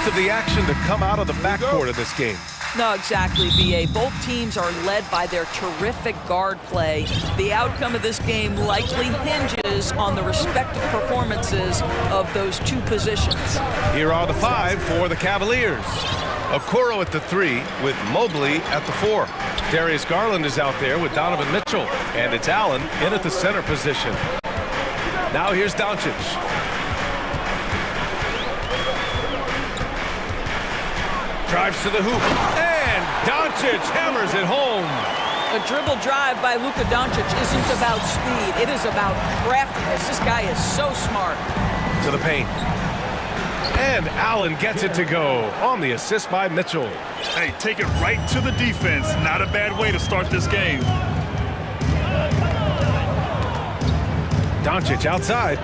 most of the action to come out of the backcourt of this game. No, exactly, B.A. Both teams are led by their terrific guard play. The outcome of this game likely hinges on the respective performances of those two positions. Here are the 5 for the Cavaliers. Okoro at the 3 with Mobley at the 4. Darius Garland is out there with Donovan Mitchell. And it's Allen in at the center position. Now here's Doncic. Drives to the hoop. And Doncic hammers it home. A dribble drive by Luka Doncic isn't about speed. It is about craftiness. This guy is so smart. To the paint. And Allen gets it to go on the assist by Mitchell. Hey, take it right to the defense. Not a bad way to start this game. Doncic outside.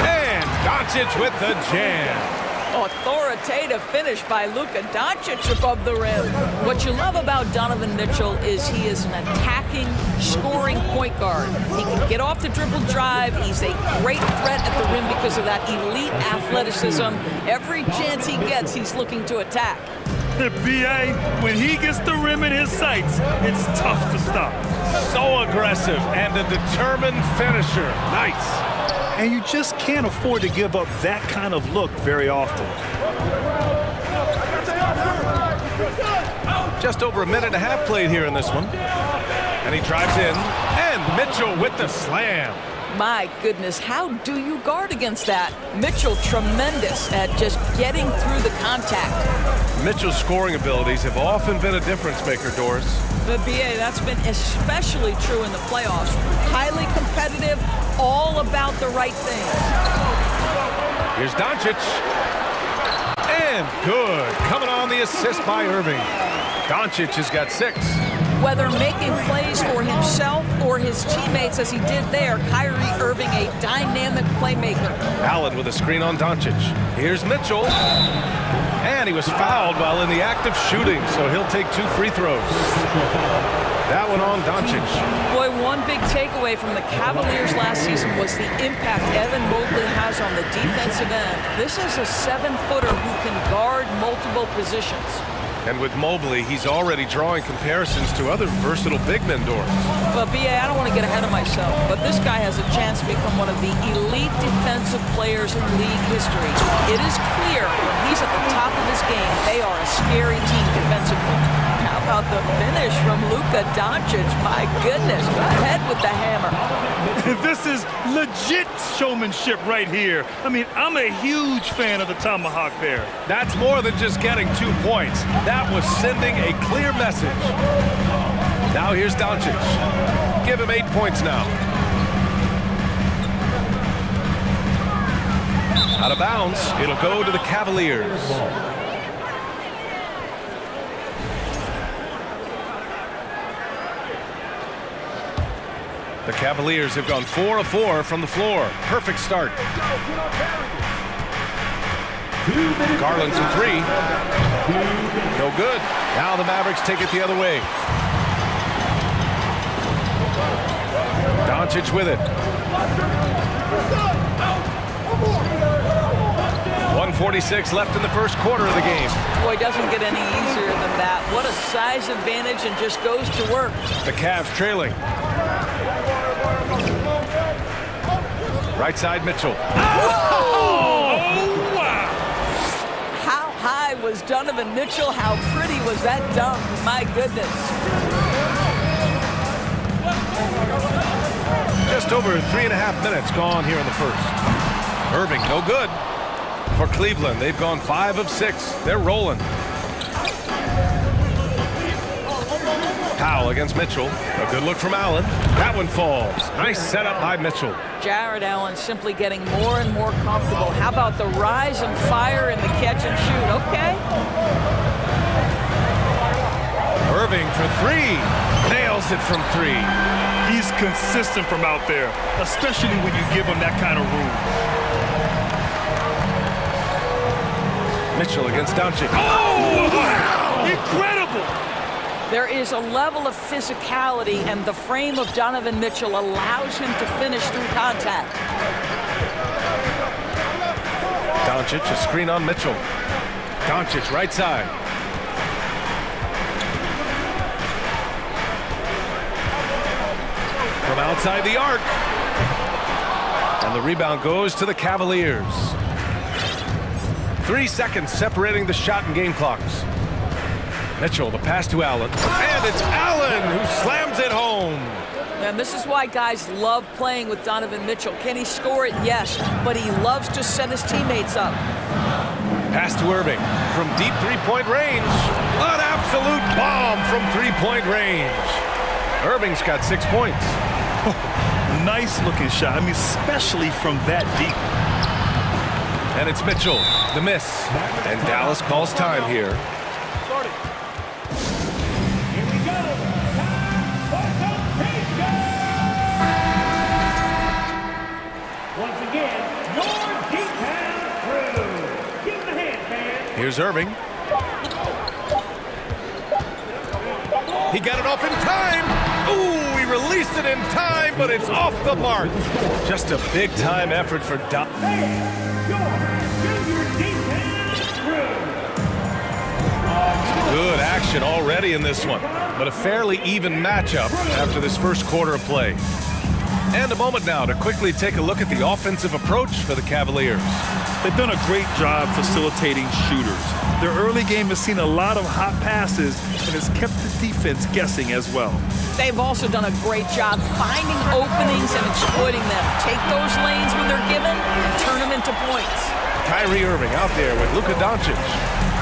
And Doncic with the jam. Authoritative finish by Luka Doncic above the rim. What you love about Donovan Mitchell is he is an attacking, scoring point guard. He can get off the dribble drive. He's a great threat at the rim because of that elite athleticism. Every chance he gets, he's looking to attack. B.A., when he gets the rim in his sights, it's tough to stop. So aggressive and a determined finisher. Nice. And you just can't afford to give up that kind of look very often. Just over a minute and a half played here in this one. And he drives in. And Mitchell with the slam. My goodness, how do you guard against that? Mitchell tremendous at just getting through the contact. Mitchell's scoring abilities have often been a difference maker, Doris. But B.A., that's been especially true in the playoffs. Highly competitive, all about the right things. Here's Doncic. And good. Coming on the assist by Irving. Doncic has got 6. Whether making plays for himself or his teammates as he did there, Kyrie Irving, a dynamic playmaker. Allen with a screen on Doncic. Here's Mitchell. And he was fouled while in the act of shooting, so he'll take 2 free throws. That one on Doncic. Boy, one big takeaway from the Cavaliers last season was the impact Evan Mobley has on the defensive end. This is a 7-footer who can guard multiple positions. And with Mobley, he's already drawing comparisons to other versatile big men, Doris. Well, B.A., I don't want to get ahead of myself, but this guy has a chance to become one of the elite defensive players in league history. It is clear when he's at the top of his game, they are a scary team defensively. How about the finish from Luka Doncic? My goodness, go ahead with the hammer. This is legit showmanship right here. I mean, I'm a huge fan of the tomahawk there. That's more than just getting 2 points. That was sending a clear message. Now here's Doncic. Give him 8 points now. Out of bounds, it'll go to the Cavaliers. The Cavaliers have gone 4 of 4 from the floor. Perfect start. Garland from 3. No good. Now the Mavericks take it the other way. Doncic with it. 1:46 left in the first quarter of the game. Boy, it doesn't get any easier than that. What a size advantage, and just goes to work. The Cavs trailing. Right side, Mitchell. Oh, wow. How high was Donovan Mitchell? How pretty was that dunk? My goodness. Just over 3.5 minutes gone here in the first. Irving, no good. For Cleveland, they've gone 5 of 6. They're rolling. Powell against Mitchell. A good look from Allen. That one falls. Nice setup by Mitchell. Jared Allen simply getting more and more comfortable. How about the rise and fire in the catch and shoot? Okay. Irving for 3. Nails it from 3. He's consistent from out there, especially when you give him that kind of room. Mitchell against Doncic. Oh, wow! Incredible! There is a level of physicality, and the frame of Donovan Mitchell allows him to finish through contact. Doncic, a screen on Mitchell. Doncic, right side. From outside the arc. And the rebound goes to the Cavaliers. 3 seconds separating the shot and game clocks. Mitchell, the pass to Allen. And it's Allen who slams it home. And this is why guys love playing with Donovan Mitchell. Can he score it? Yes. But he loves to set his teammates up. Pass to Irving from deep three-point range. An absolute bomb from three-point range. Irving's got 6 points. Nice looking shot. I mean, especially from that deep. And it's Mitchell, the miss. And Dallas calls time here. Once again, your deep-hand crew. Give him a hand, fans. Here's Irving. He got it off in time. Ooh, he released it in time, but it's off the mark. Just a big-time effort for Doc. Hey, your deep-hand crew. Good action already in this one, but a fairly even matchup after this first quarter of play. And a moment now to quickly take a look at the offensive approach for the Cavaliers. They've done a great job facilitating shooters. Their early game has seen a lot of hot passes and has kept the defense guessing as well. They've also done a great job finding openings and exploiting them. Take those lanes when they're given and turn them into points. Kyrie Irving out there with Luka Doncic.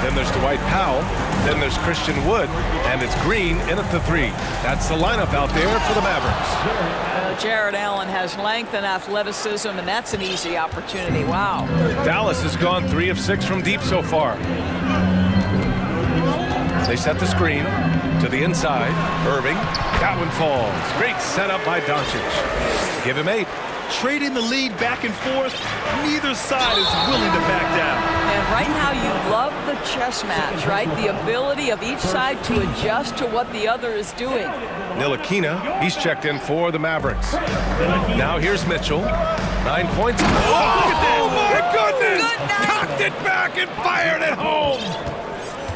Then there's Dwight Powell. Then there's Christian Wood. And it's Green in at the 3. That's the lineup out there for the Mavericks. Jared Allen has length and athleticism, and that's an easy opportunity. Wow. Dallas has gone 3 of 6 from deep so far. They set the screen to the inside. Irving. That one falls. Great setup by Doncic. Give him 8. Trading the lead back and forth, neither side is willing to back down. And right now you love the chess match, right? The ability of each side to adjust to what the other is doing. Ntilikina, he's checked in for the Mavericks. Now here's Mitchell. 9 points. Oh my goodness! Cocked it back and fired it home!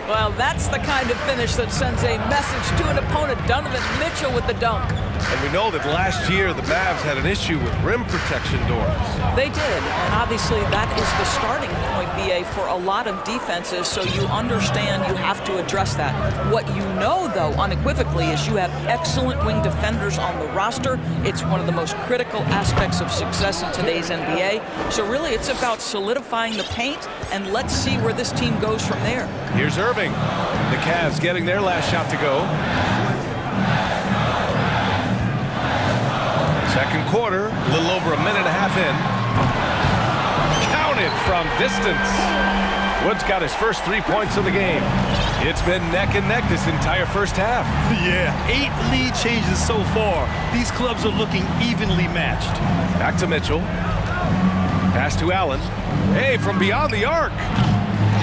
Well, that's the kind of finish that sends a message to an opponent. Donovan Mitchell with the dunk. And we know that last year the Mavs had an issue with rim protection doors. They did, and obviously that is the starting point, BA, for a lot of defenses, so you understand you have to address that. What you know, though, unequivocally, is you have excellent wing defenders on the roster. It's one of the most critical aspects of success in today's NBA. So really, it's about solidifying the paint, and let's see where this team goes from there. Here's Irving. The Cavs getting their last shot to go. Second quarter, a little over a minute and a half in. Counted from distance. Wood's got his first 3 points of the game. It's been neck and neck this entire first half. Yeah, 8 lead changes so far. These clubs are looking evenly matched. Back to Mitchell. Pass to Allen. Hey, from beyond the arc.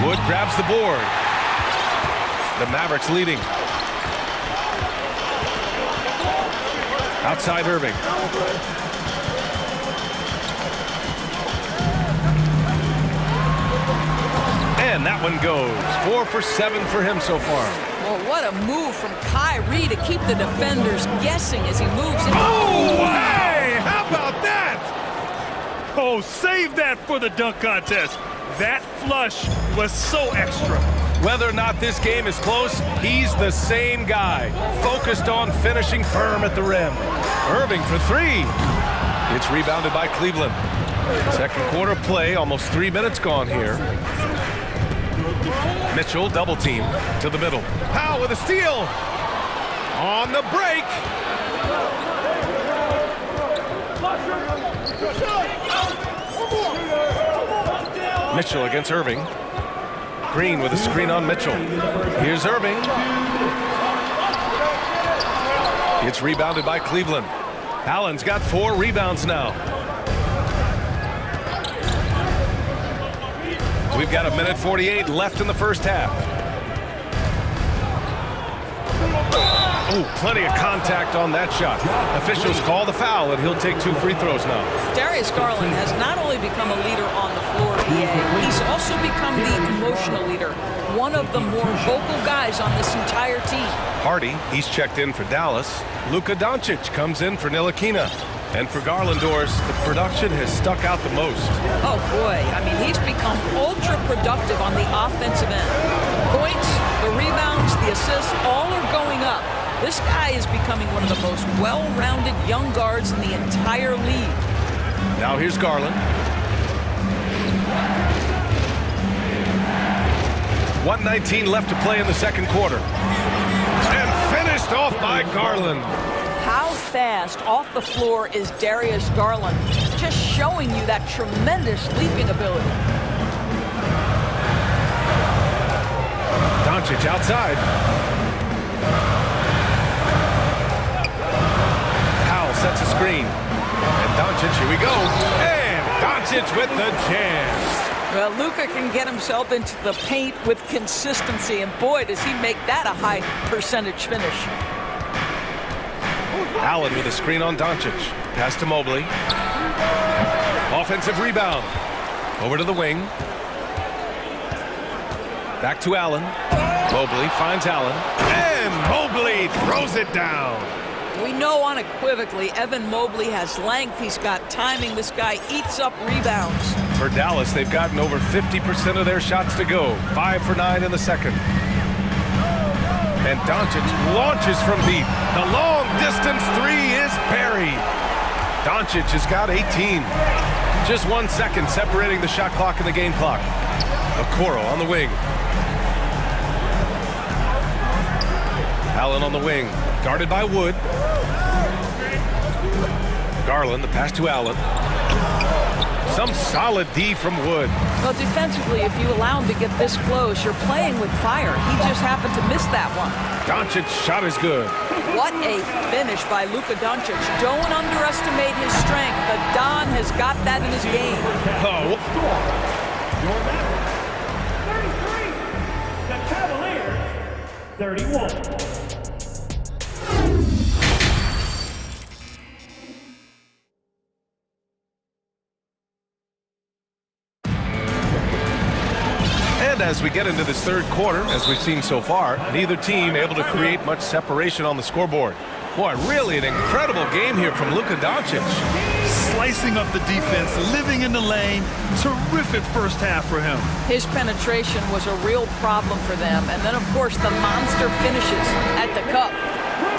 Wood grabs the board. The Mavericks leading. Outside Irving. And that one goes. 4 for 7 for him so far. Well, what a move from Kyrie to keep the defenders guessing as he moves in. Oh, hey! How about that? Oh, save that for the dunk contest. That flush was so extra. Whether or not this game is close, he's the same guy, focused on finishing firm at the rim. Irving for 3. It's rebounded by Cleveland. Second quarter play, almost 3 minutes gone here. Mitchell double team to the middle. Powell with a steal. On the break. Mitchell against Irving. Green with a screen on Mitchell. Here's Irving. It's rebounded by Cleveland. Allen's got 4 rebounds now. We've got a minute 48 left in the first half. Ooh, plenty of contact on that shot. Officials call the foul, and he'll take 2 free throws now. Darius Garland has not only become a leader on the floor, he's also become the emotional leader, one of the more vocal guys on this entire team. Hardy, he's checked in for Dallas. Luka Doncic comes in for Ntilikina. And for Garlandors, the production has stuck out the most. Oh boy, I mean, he's become ultra productive on the offensive end. Points, the rebounds, the assists, all are going up. This guy is becoming one of the most well-rounded young guards in the entire league. Now here's Garland. 1:19 left to play in the second quarter. And finished off by Garland. How fast off the floor is Darius Garland? Just showing you that tremendous leaping ability. Doncic outside. Powell sets a screen. And Doncic, here we go. And Doncic with the jam. Well, Luka can get himself into the paint with consistency, and boy, does he make that a high percentage finish. Allen with a screen on Doncic. Pass to Mobley. Offensive rebound. Over to the wing. Back to Allen. Mobley finds Allen. And Mobley throws it down. We know unequivocally Evan Mobley has length. He's got timing. This guy eats up rebounds. For Dallas, they've gotten over 50% of their shots to go. 5 for 9 in the second. And Doncic launches from deep. The long-distance three is buried. Doncic has got 18. Just 1 second separating the shot clock and the game clock. Okoro on the wing. Allen on the wing. Guarded by Wood. Garland, the pass to Allen. Some solid D from Wood. Well, defensively, if you allow him to get this close, you're playing with fire. He just happened to miss that one. Doncic's shot is good. What a finish by Luka Doncic. Don't underestimate his strength. The Don has got that in his game. Oh. Your match, 33, the Cavaliers, 31. And as we get into this third quarter, as we've seen so far, neither team able to create much separation on the scoreboard. Boy, really an incredible game here from Luka Doncic. Slicing up the defense, living in the lane. Terrific first half for him. His penetration was a real problem for them. And then, of course, the monster finishes at the cup.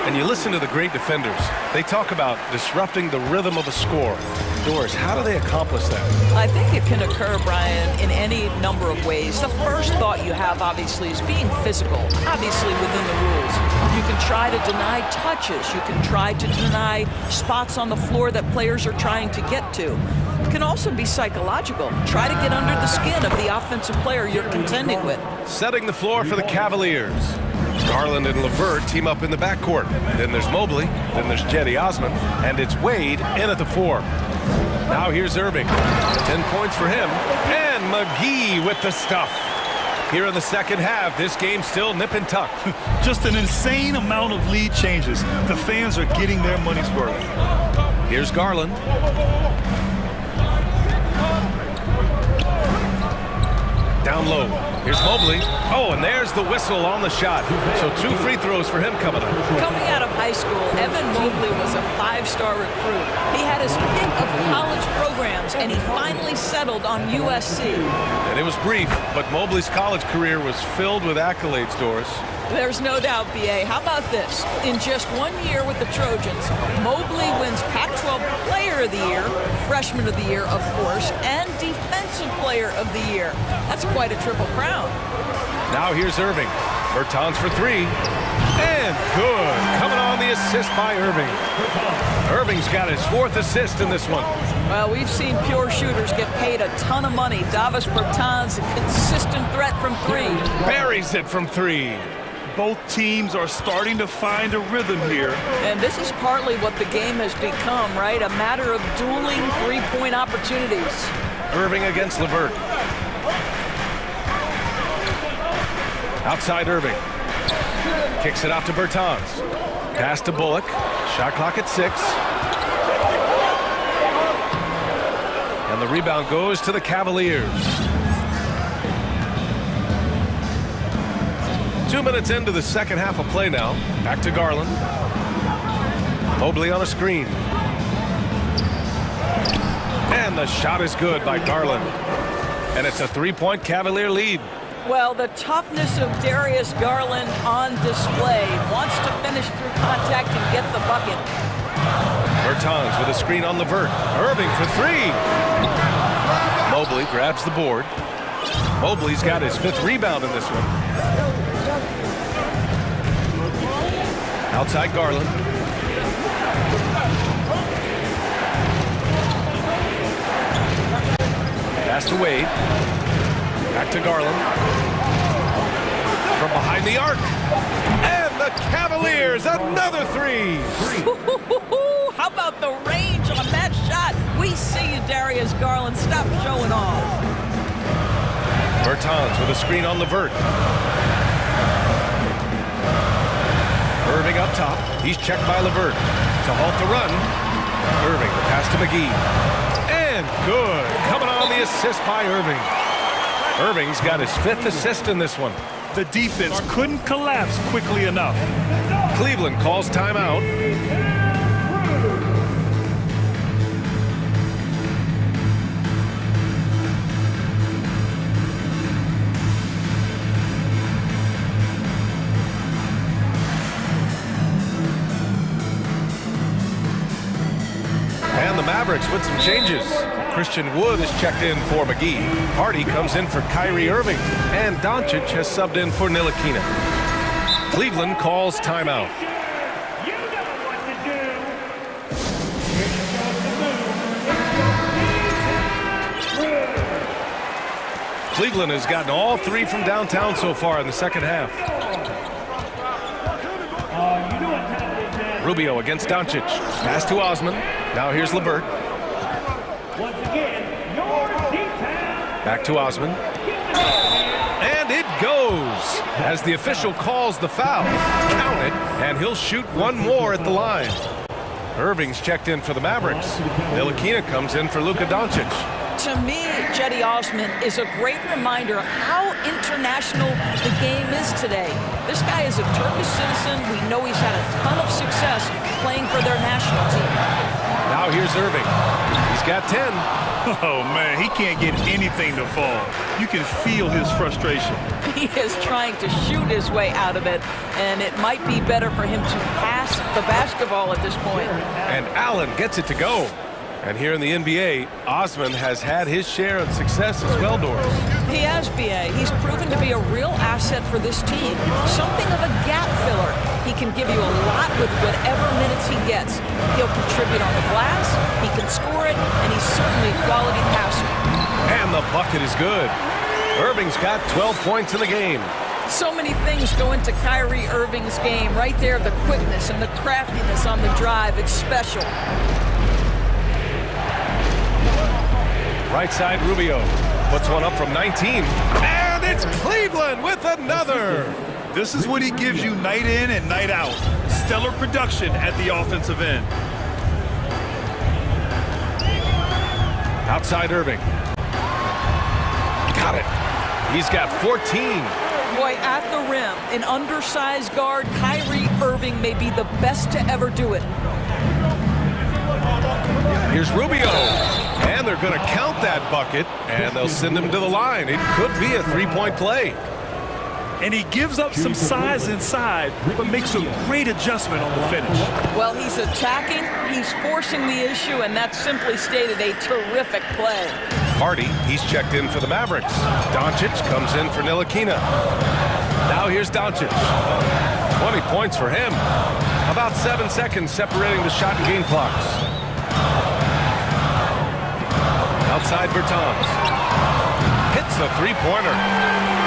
And you listen to the great defenders. They talk about disrupting the rhythm of a score. Doris, how do they accomplish that? I think it can occur, Brian, in any number of ways. The first thought you have, obviously, is being physical, obviously within the rules. You can try to deny touches. You can try to deny spots on the floor that players are trying to get to. It can also be psychological. Try to get under the skin of the offensive player you're contending with. Setting the floor for the Cavaliers. Garland and LeVert team up in the backcourt. Then there's Mobley, then there's Cedi Osman, and it's Wade in at the 4. Now here's Irving. 10 points for him. And McGee with the stuff. Here in the second half, this game's still nip and tuck. Just an insane amount of lead changes. The fans are getting their money's worth. Here's Garland. Down low. Here's Mobley. Oh, and there's the whistle on the shot. So 2 free throws for him coming up. Coming out of high school, Evan Mobley was a 5-star recruit. He had his pick of college programs, and he finally settled on USC. And it was brief, but Mobley's college career was filled with accolades, Doris. There's no doubt, B.A. How about this? In just 1 year with the Trojans, Mobley wins Pac-12 Player of the Year, Freshman of the Year, of course, and Defensive Player of the Year. That's quite a triple crown. Now here's Irving. Bertans for 3. And good. Coming on the assist by Irving. Irving's got his 4th assist in this one. Well, we've seen pure shooters get paid a ton of money. Davis Bertans, a consistent threat from 3. Buries it from 3. Both teams are starting to find a rhythm here. And this is partly what the game has become, right? A matter of dueling three-point opportunities. Irving against LeVert. Outside Irving. Kicks it out to Bertans. Pass to Bullock. Shot clock at 6. And the rebound goes to the Cavaliers. 2 minutes into the second half of play now. Back to Garland. Mobley on a screen. And the shot is good by Garland. And it's a 3-point Cavalier lead. Well, the toughness of Darius Garland on display. Wants to finish through contact and get the bucket. Bertans with a screen on Levert. Irving for 3. Mobley grabs the board. Mobley's got his 5th rebound in this one. Outside Garland. Pass to Wade. Back to Garland. From behind the arc. And the Cavaliers, another 3. How about the range on that shot? We see you, Darius Garland. Stop showing off. Bertans with a screen on Levert. Irving up top. He's checked by Levert. To halt the run. Irving, the pass to McGee. And good. Coming on the assist by Irving. Irving's got his 5th assist in this one. The defense couldn't collapse quickly enough. Cleveland calls timeout. And the Mavericks with some changes. Christian Wood is checked in for McGee. Hardy comes in for Kyrie Irving. And Doncic has subbed in for Ntilikina. Cleveland calls timeout. You know what to do. Cleveland has gotten all 3 from downtown so far in the second half. Rubio against Doncic. Pass to Osman. Now here's Levert. Once again, your D-Town. Back to Osman. And it goes as the official calls the foul. Count it, and he'll shoot one more at the line. Irving's checked in for the Mavericks. Ntilikina comes in for Luka Doncic. To me, Cedi Osman is a great reminder of how international the game is today. This guy is a Turkish citizen. We know he's had a ton of success playing for their national team. Now here's Irving. He's got 10. Oh, man, he can't get anything to fall. You can feel his frustration. He is trying to shoot his way out of it, and it might be better for him to pass the basketball at this point. And Allen gets it to go. And here in the NBA, Osman has had his share of success as well, Doris. He has, B.A. He's proven to be a real asset for this team. Something of a gap filler. He can give you a lot with whatever minutes he gets. He'll contribute on the glass, he can score it, and he's certainly a quality passer. And the bucket is good. Irving's got 12 points in the game. So many things go into Kyrie Irving's game. Right there, the quickness and the craftiness on the drive. It's special. Right side, Rubio puts one up from 19. And it's Cleveland with another. This is what he gives you night in and night out. Stellar production at the offensive end. Outside Irving. Got it. He's got 14. Boy, at the rim, an undersized guard, Kyrie Irving may be the best to ever do it. Here's Rubio. And they're going to count that bucket, and they'll send him to the line. It could be a 3-point play. And he gives up some size inside, but makes a great adjustment on the finish. Well, he's attacking, he's forcing the issue, and that's simply stated a terrific play. Hardy, he's checked in for the Mavericks. Doncic comes in for Ntilikina. Now here's Doncic. 20 points for him. About 7 seconds separating the shot and game clocks. Outside Bertans. Hits the three-pointer.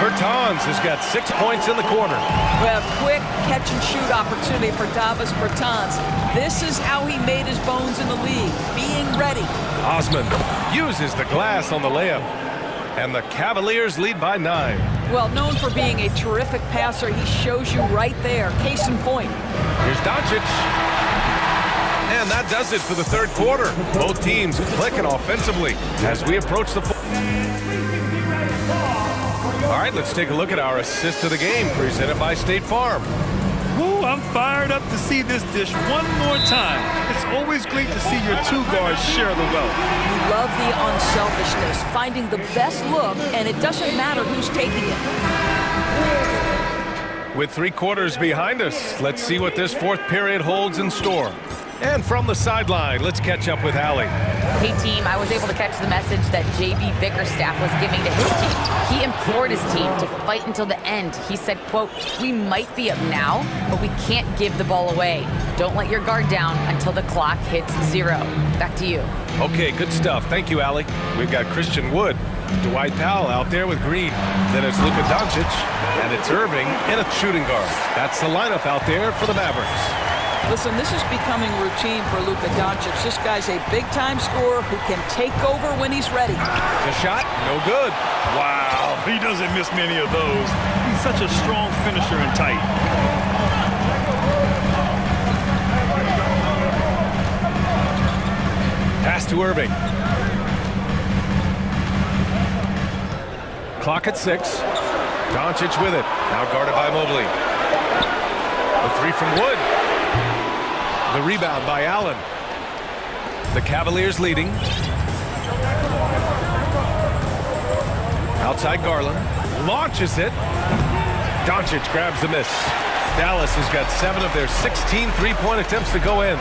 Bertans has got 6 points in the quarter. Well, quick catch-and-shoot opportunity for Davis Bertans. This is how he made his bones in the league, being ready. Osman uses the glass on the layup. and the Cavaliers lead by 9. Well, known for being a terrific passer, he shows you right there. Case in point. Here's Doncic. And that does it for the third quarter. Both teams clicking offensively as we approach the... All right, let's take a look at our assist of the game, presented by State Farm. Ooh, I'm fired up to see this dish one more time. It's always great to see your two guards share the wealth. You love the unselfishness, finding the best look, and it doesn't matter who's taking it. With 3 quarters behind us, let's see what this fourth period holds in store. And from the sideline, let's catch up with Allie. Hey team, I was able to catch the message that JB Bickerstaff was giving to his team. He implored his team to fight until the end. He said, quote, "We might be up now, but we can't give the ball away. Don't let your guard down until the clock hits 0. Back to you." Okay, good stuff. Thank you, Allie. We've got Christian Wood, Dwight Powell out there with Green. Then it's Luka Doncic, and it's Irving in a shooting guard. That's the lineup out there for the Mavericks. Listen, this is becoming routine for Luka Doncic. This guy's a big-time scorer who can take over when he's ready. The shot, no good. Wow, he doesn't miss many of those. He's such a strong finisher and tight. Pass to Irving. Clock at 6. Doncic with it. Now guarded by Mobley. The 3 from Wood. The rebound by Allen. The Cavaliers leading. Outside Garland. Launches it. Doncic grabs the miss. Dallas has got 7 of their 16 three-point attempts to go in.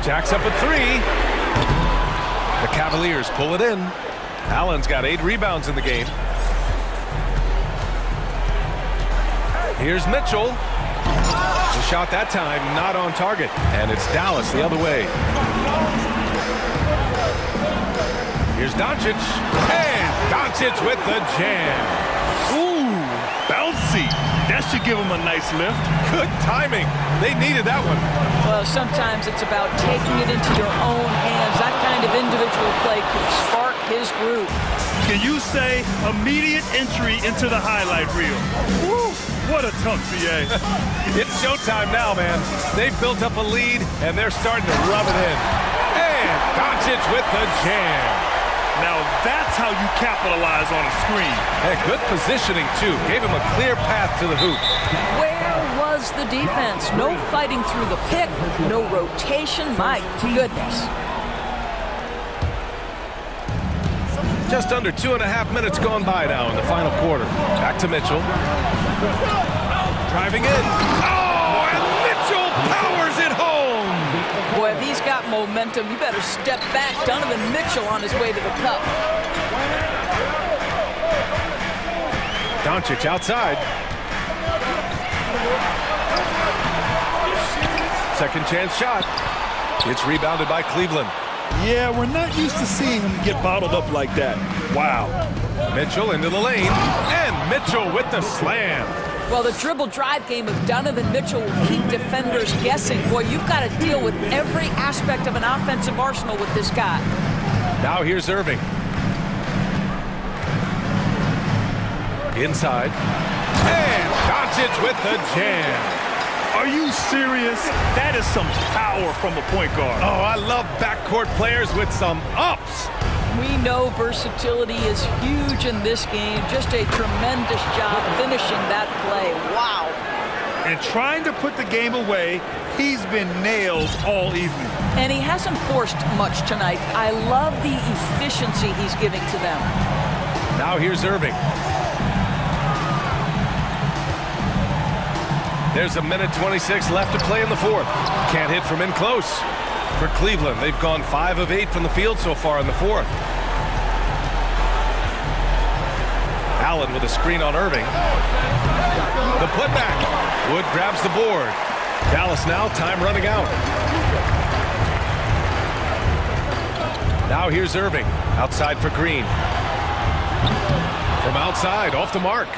Jacks up at 3. The Cavaliers pull it in. Allen's got 8 rebounds in the game. Here's Mitchell. The shot that time not on target. And it's Dallas the other way. Here's Doncic. And Doncic with the jam. Ooh, bouncy. That should give him a nice lift. Good timing. They needed that one. Well, sometimes it's about taking it into your own hands. That kind of individual play could spark his groove. Can you say immediate entry into the highlight reel? Woo, what a dunk, BA. It's showtime now, man. They've built up a lead, and they're starting to rub it in. And Doncic with the jam. Now that's how you capitalize on a screen. And good positioning, too. Gave him a clear path to the hoop. Where was the defense? No fighting through the pick, no rotation. My goodness. Just under 2.5 minutes gone by now in the final quarter. Back to Mitchell. Driving in. Oh, and Mitchell powers it home. Boy, if he's got momentum, you better step back. Donovan Mitchell on his way to the cup. Doncic outside. Second chance shot. It's rebounded by Cleveland. Yeah, we're not used to seeing him get bottled up like that. Wow. Mitchell into the lane. And Mitchell with the slam. Well, the dribble drive game of Donovan Mitchell will keep defenders guessing. Boy, you've got to deal with every aspect of an offensive arsenal with this guy. Now here's Irving. Inside. And Doncic with the jam. Are you serious? That is some power from a point guard. Oh, I love backcourt players with some ups. We know versatility is huge in this game. Just a tremendous job finishing that play. Wow. And trying to put the game away, he's been nailed all evening. And he hasn't forced much tonight. I love the efficiency he's giving to them. Now here's Irving. There's 1:26 left to play in the fourth. Can't hit from in close. For Cleveland, they've gone 5 of 8 from the field so far in the fourth. Allen with a screen on Irving. The putback. Wood grabs the board. Dallas now, time running out. Now here's Irving. Outside for Green. From outside, off the mark.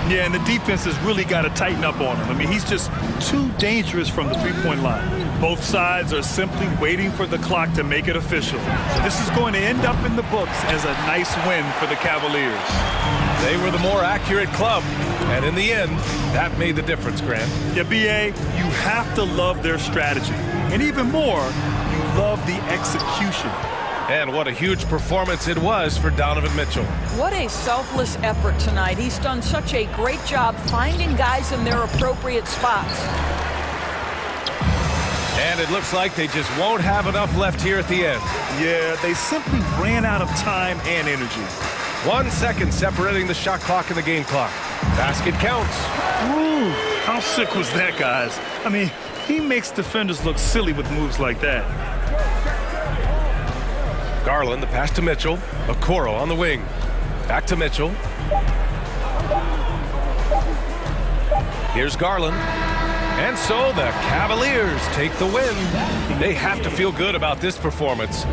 Yeah, and the defense has really got to tighten up on him. I mean, he's just too dangerous from the three-point line. Both sides are simply waiting for the clock to make it official. This is going to end up in the books as a nice win for the Cavaliers. They were the more accurate club, and in the end, that made the difference, Grant. Yeah, B.A., you have to love their strategy. And even more, you love the execution. And what a huge performance it was for Donovan Mitchell. What a selfless effort tonight. He's done such a great job finding guys in their appropriate spots. And it looks like they just won't have enough left here at the end. Yeah, they simply ran out of time and energy. 1 second separating the shot clock and the game clock. Basket counts. Ooh, how sick was that, guys? I mean, he makes defenders look silly with moves like that. Garland, the pass to Mitchell. Okoro on the wing. Back to Mitchell. Here's Garland. And so the Cavaliers take the win. They have to feel good about this performance.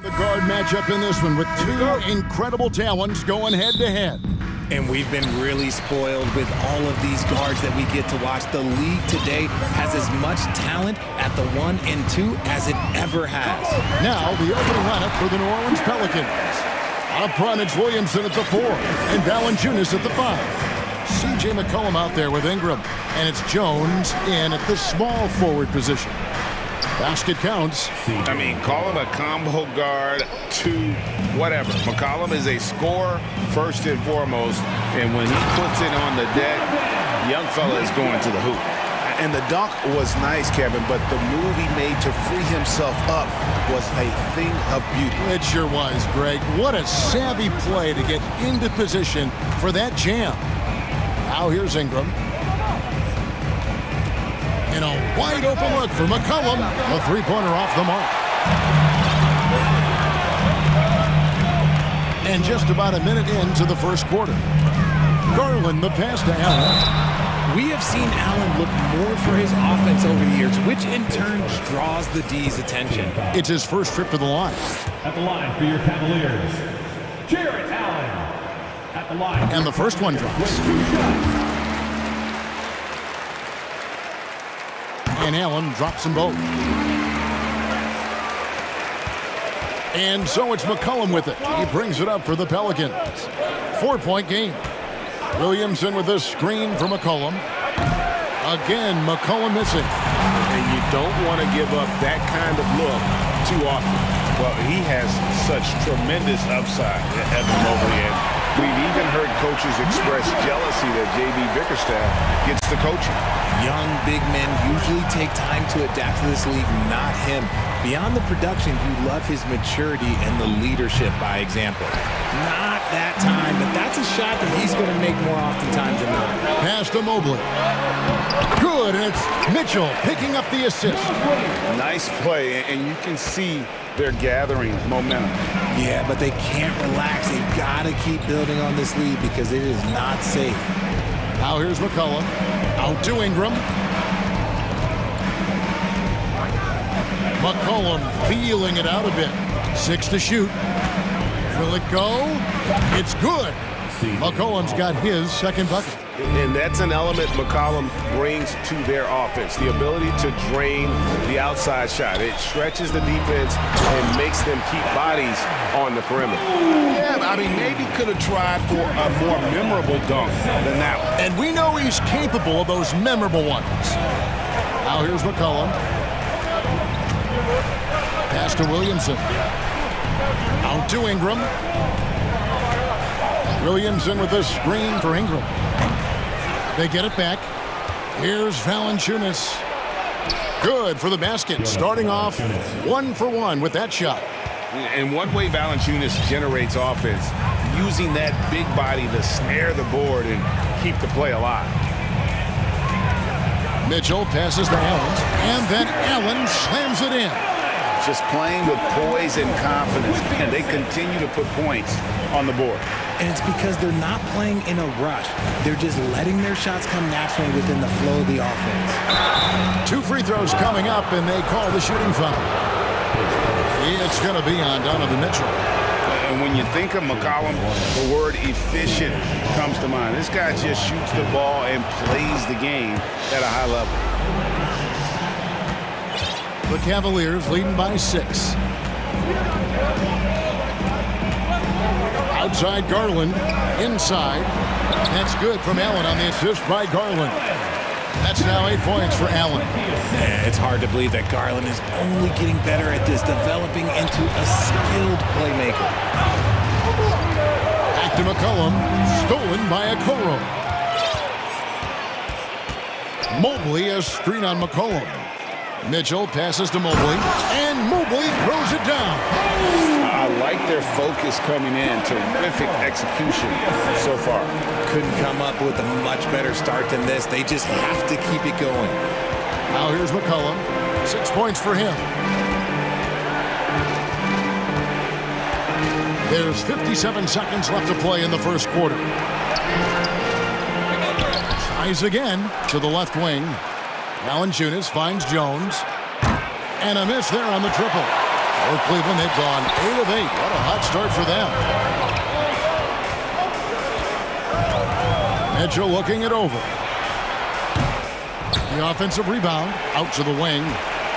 The guard matchup in this one with two incredible talents going head-to-head. And we've been really spoiled with all of these guards that we get to watch. The league today has as much talent at the 1 and 2 as it ever has. Now the opening lineup for the New Orleans Pelicans. Up front, it's Williamson at the 4 and Valanciunas at the 5. C.J. McCollum out there with Ingram, and it's Jones in at the small forward position. Basket counts. I mean, call him a combo guard to whatever. McCollum is a scorer first and foremost, and when he puts it on the deck, young fella is going to the hoop. And the dunk was nice, Kevin, but the move he made to free himself up was a thing of beauty. It sure was, Greg. What a savvy play to get into position for that jam. Now here's Ingram. And a wide open look for McCollum. A three-pointer off the mark. And just about a minute into the first quarter. Garland the pass to Allen. We have seen Allen look more for his offense over the years, which in turn draws the D's attention. It's his first trip to the line. At the line for your Cavaliers, Jarrett Allen. At the line. And the first one drops. And Allen drops them both. And so it's McCollum with it. He brings it up for the Pelicans. 4-point game. Williamson with this screen for McCollum. Again, McCollum missing. And you don't want to give up that kind of look too often. Well, he has such tremendous upside, Evan Mobley, and we've even heard coaches express jealousy that J.B. Bickerstaff gets the coaching. Young big men usually take time to adapt to this league, not him. Beyond the production, you love his maturity and the leadership by example. Not that time, but that's a shot that he's going to make more oftentimes than not. Pass to Mobley. Good, and it's Mitchell picking up the assist. Nice play, and you can see they're gathering momentum. Yeah, but they can't relax. They've got to keep building on this lead because it is not safe. Now here's McCollum. Out to Ingram. McCollum feeling it out a bit. 6 to shoot. Will it go? It's good. McCollum's got his second bucket. And that's an element McCollum brings to their offense, the ability to drain the outside shot. It stretches the defense and makes them keep bodies on the perimeter. Yeah, I mean, maybe could have tried for a more memorable dunk than that one. And we know he's capable of those memorable ones. Now here's McCollum. Pass to Williamson. Out to Ingram. Williamson with the screen for Ingram. They get it back. Here's Valanciunas. Good for the basket. Starting off 1 for 1 with that shot. And one way Valanciunas generates offense, using that big body to snare the board and keep the play alive. Mitchell passes to Allen, and then Allen slams it in. Just playing with poise and confidence, and they continue to put points on the board. And it's because they're not playing in a rush. They're just letting their shots come naturally within the flow of the offense. 2 free throws coming up, and they call the shooting foul. It's going to be on Donovan Mitchell. And when you think of McCollum, the word efficient comes to mind. This guy just shoots the ball and plays the game at a high level. The Cavaliers leading by 6. Outside Garland, inside. That's good from Allen on the assist by Garland. That's now 8 points for Allen. Yeah, it's hard to believe that Garland is only getting better at this, developing into a skilled playmaker. Back to McCollum, stolen by Okoro. Mobley, a screen on McCollum. Mitchell passes to Mobley, and Mobley throws it down. I like their focus coming in. Terrific execution so far. Couldn't come up with a much better start than this. They just have to keep it going. Now here's McCollum. 6 points for him. There's 57 seconds left to play in the first quarter. Tries again to the left wing. Valanciunas finds Jones. And a miss there on the triple. For Cleveland, they've gone 8 of 8. What a hot start for them. Mitchell looking it over. The offensive rebound out to the wing.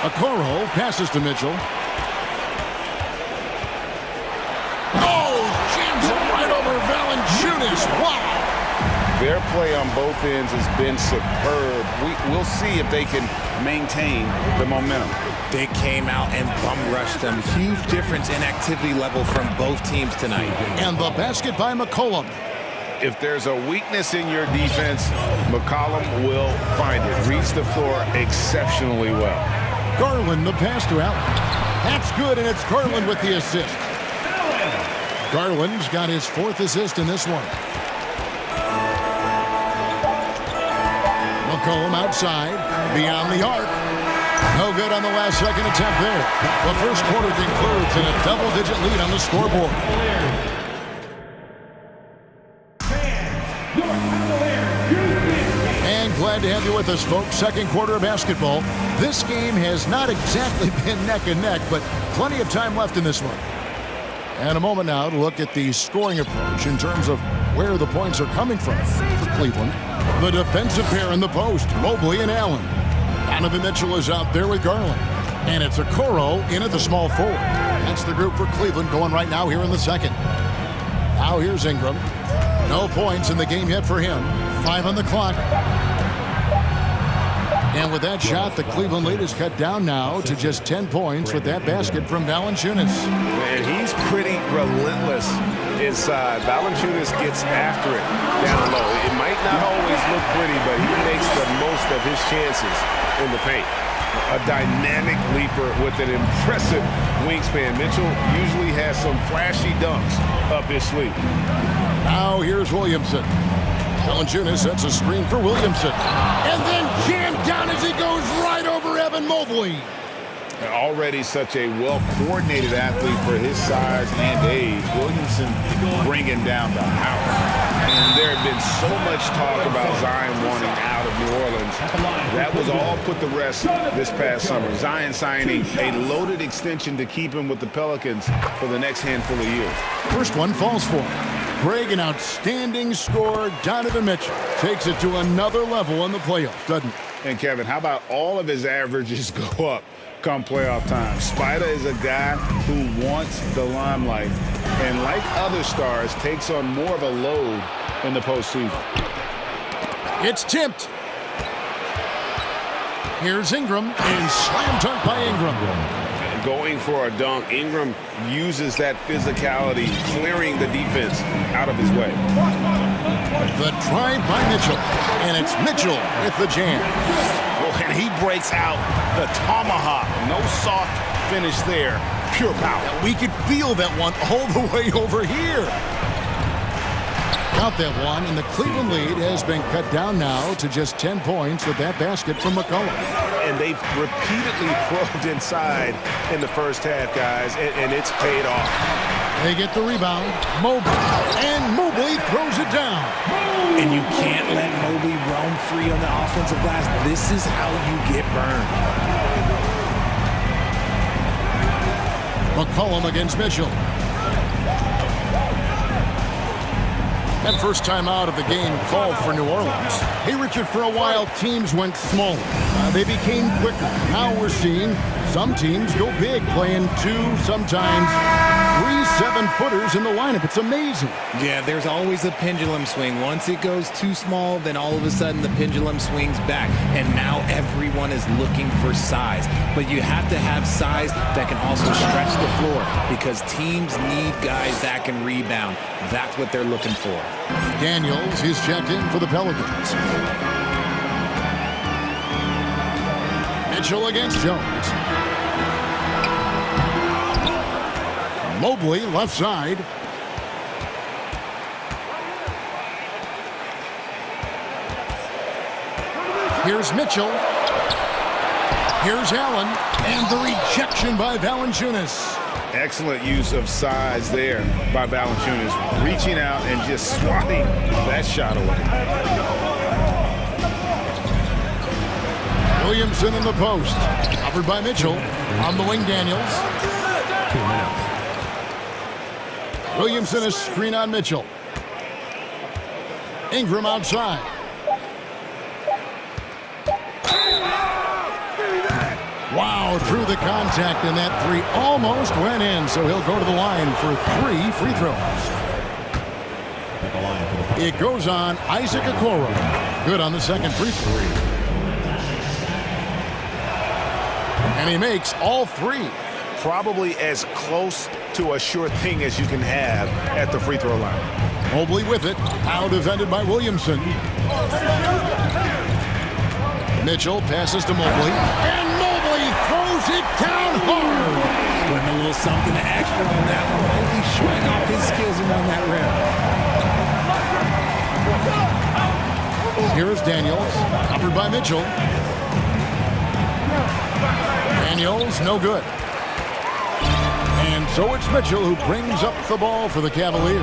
Okoro passes to Mitchell. Oh, jams it right over Valanciunas. Wow. Their play on both ends has been superb. We'll see if they can maintain the momentum. They came out and bum rushed them. Huge difference in activity level from both teams tonight. And the basket by McCollum. If there's a weakness in your defense, McCollum will find it. Reads the floor exceptionally well. Garland, the pass to Allen. That's good, and it's Garland with the assist. Garland's got his 4th assist in this one. McCollum outside, beyond the arc. No good on the last second attempt there. The first quarter concludes in a double-digit lead on the scoreboard. And glad to have you with us, folks. Second quarter of basketball. This game has not exactly been neck and neck, but plenty of time left in this one. And a moment now to look at the scoring approach in terms of where the points are coming from for Cleveland. The defensive pair in the post, Mobley and Allen. Donovan Mitchell is out there with Garland. And it's Okoro in at the small forward. That's the group for Cleveland going right now here in the second. Now here's Ingram. No points in the game yet for him. 5 on the clock. And with that shot, the Cleveland lead is cut down now to just 10 points with that basket from Valanciunas. And he's pretty relentless inside. Valanciunas gets after it down low. It might not always look pretty, but he makes the most of his chances in the paint. A dynamic leaper with an impressive wingspan. Mitchell usually has some flashy dunks up his sleeve. Now here's Williamson. Valanciunas sets a screen for Williamson. And then jammed down as he goes right over Evan Mobley. Already such a well-coordinated athlete for his size and age. Williamson bringing down the house. And there had been so much talk about Zion wanting out of New Orleans. That was all put to rest this past summer. Zion signing a loaded extension to keep him with the Pelicans for the next handful of years. First one falls for him. Greg, an outstanding scorer. Donovan Mitchell takes it to another level in the playoffs, doesn't he? And Kevin, how about all of his averages go up come playoff time? Spider is a guy who wants the limelight and, like other stars, takes on more of a load in the postseason. It's tipped. Here's Ingram, and slam dunk by Ingram. Going for a dunk, Ingram uses that physicality, clearing the defense out of his way. The drive by Mitchell, and it's Mitchell with the jam. Well, and he breaks out the tomahawk. No soft finish there, pure power. We could feel that one all the way over here. Got that one, and the Cleveland lead has been cut down now to just 10 points with that basket from McCollum. And they've repeatedly probed inside in the first half, guys, and it's paid off. They get the rebound, Mobley, and Mobley throws it down. And you can't let Mobley roam free on the offensive glass. This is how you get burned. McCollum against Mitchell. And first time out of the game called for New Orleans. Hey, Richard, for a while, teams went smaller. They became quicker. Now we're seeing some teams go big, playing 2, sometimes 3 7-footers in the lineup. It's amazing. Yeah, there's always a pendulum swing. Once it goes too small, then all of a sudden the pendulum swings back. And now everyone is looking for size. But you have to have size that can also stretch the floor because teams need guys that can rebound. That's what they're looking for. Daniels is checked in for the Pelicans. Mitchell against Jones. Mobley left side. Here's Mitchell. Here's Allen. And the rejection by Valanciunas. Excellent use of size there by Valanciunas, reaching out and just swatting that shot away. Williamson in the post, covered by Mitchell. On the wing, Daniels. 2 minutes. Williamson is screen on Mitchell. Ingram outside. Wow, through the contact, and that three almost went in, so he'll go to the line for 3 free throws. It goes on Isaac Okoro. Good on the second free throw. And he makes all 3. Probably as close to a sure thing as you can have at the free throw line. Mobley with it. Now defended by Williamson. Mitchell passes to Mobley. And Mobley throws it down hard. Putting a little something extra on that one. Mobley showing off his skills around that rim. Here is Daniels. Covered by Mitchell. Daniels, no good. And so it's Mitchell who brings up the ball for the Cavaliers.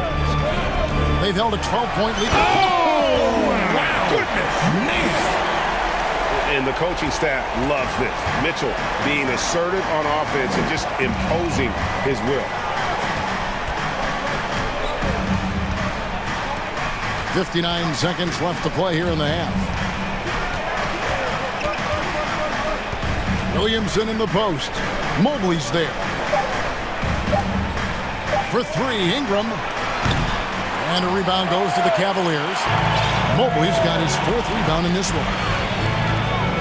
They've held a 12-point lead. Oh, wow. Goodness, man. And the coaching staff loves this. Mitchell being assertive on offense and just imposing his will. 59 seconds left to play here in the half. Williamson in the post. Mobley's there. For 3, Ingram. And a rebound goes to the Cavaliers. Mobley's got his 4th rebound in this one.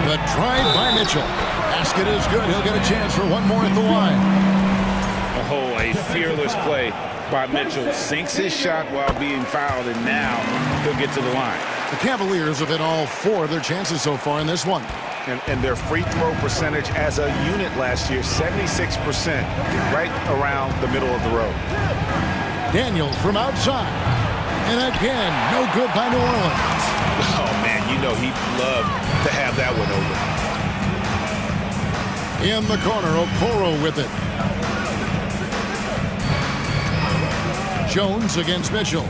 The drive by Mitchell. Basket is good. He'll get a chance for one more at the line. Oh, a fearless play by Mitchell. Sinks his shot while being fouled, and now he'll get to the line. The Cavaliers have hit all 4 of their chances so far in this one. And their free throw percentage as a unit last year, 76%, right around the middle of the road. Daniels from outside. And again, no good by New Orleans. Oh, man, you know he'd love to have that one over. In the corner, Okoro with it. Jones against Mitchell.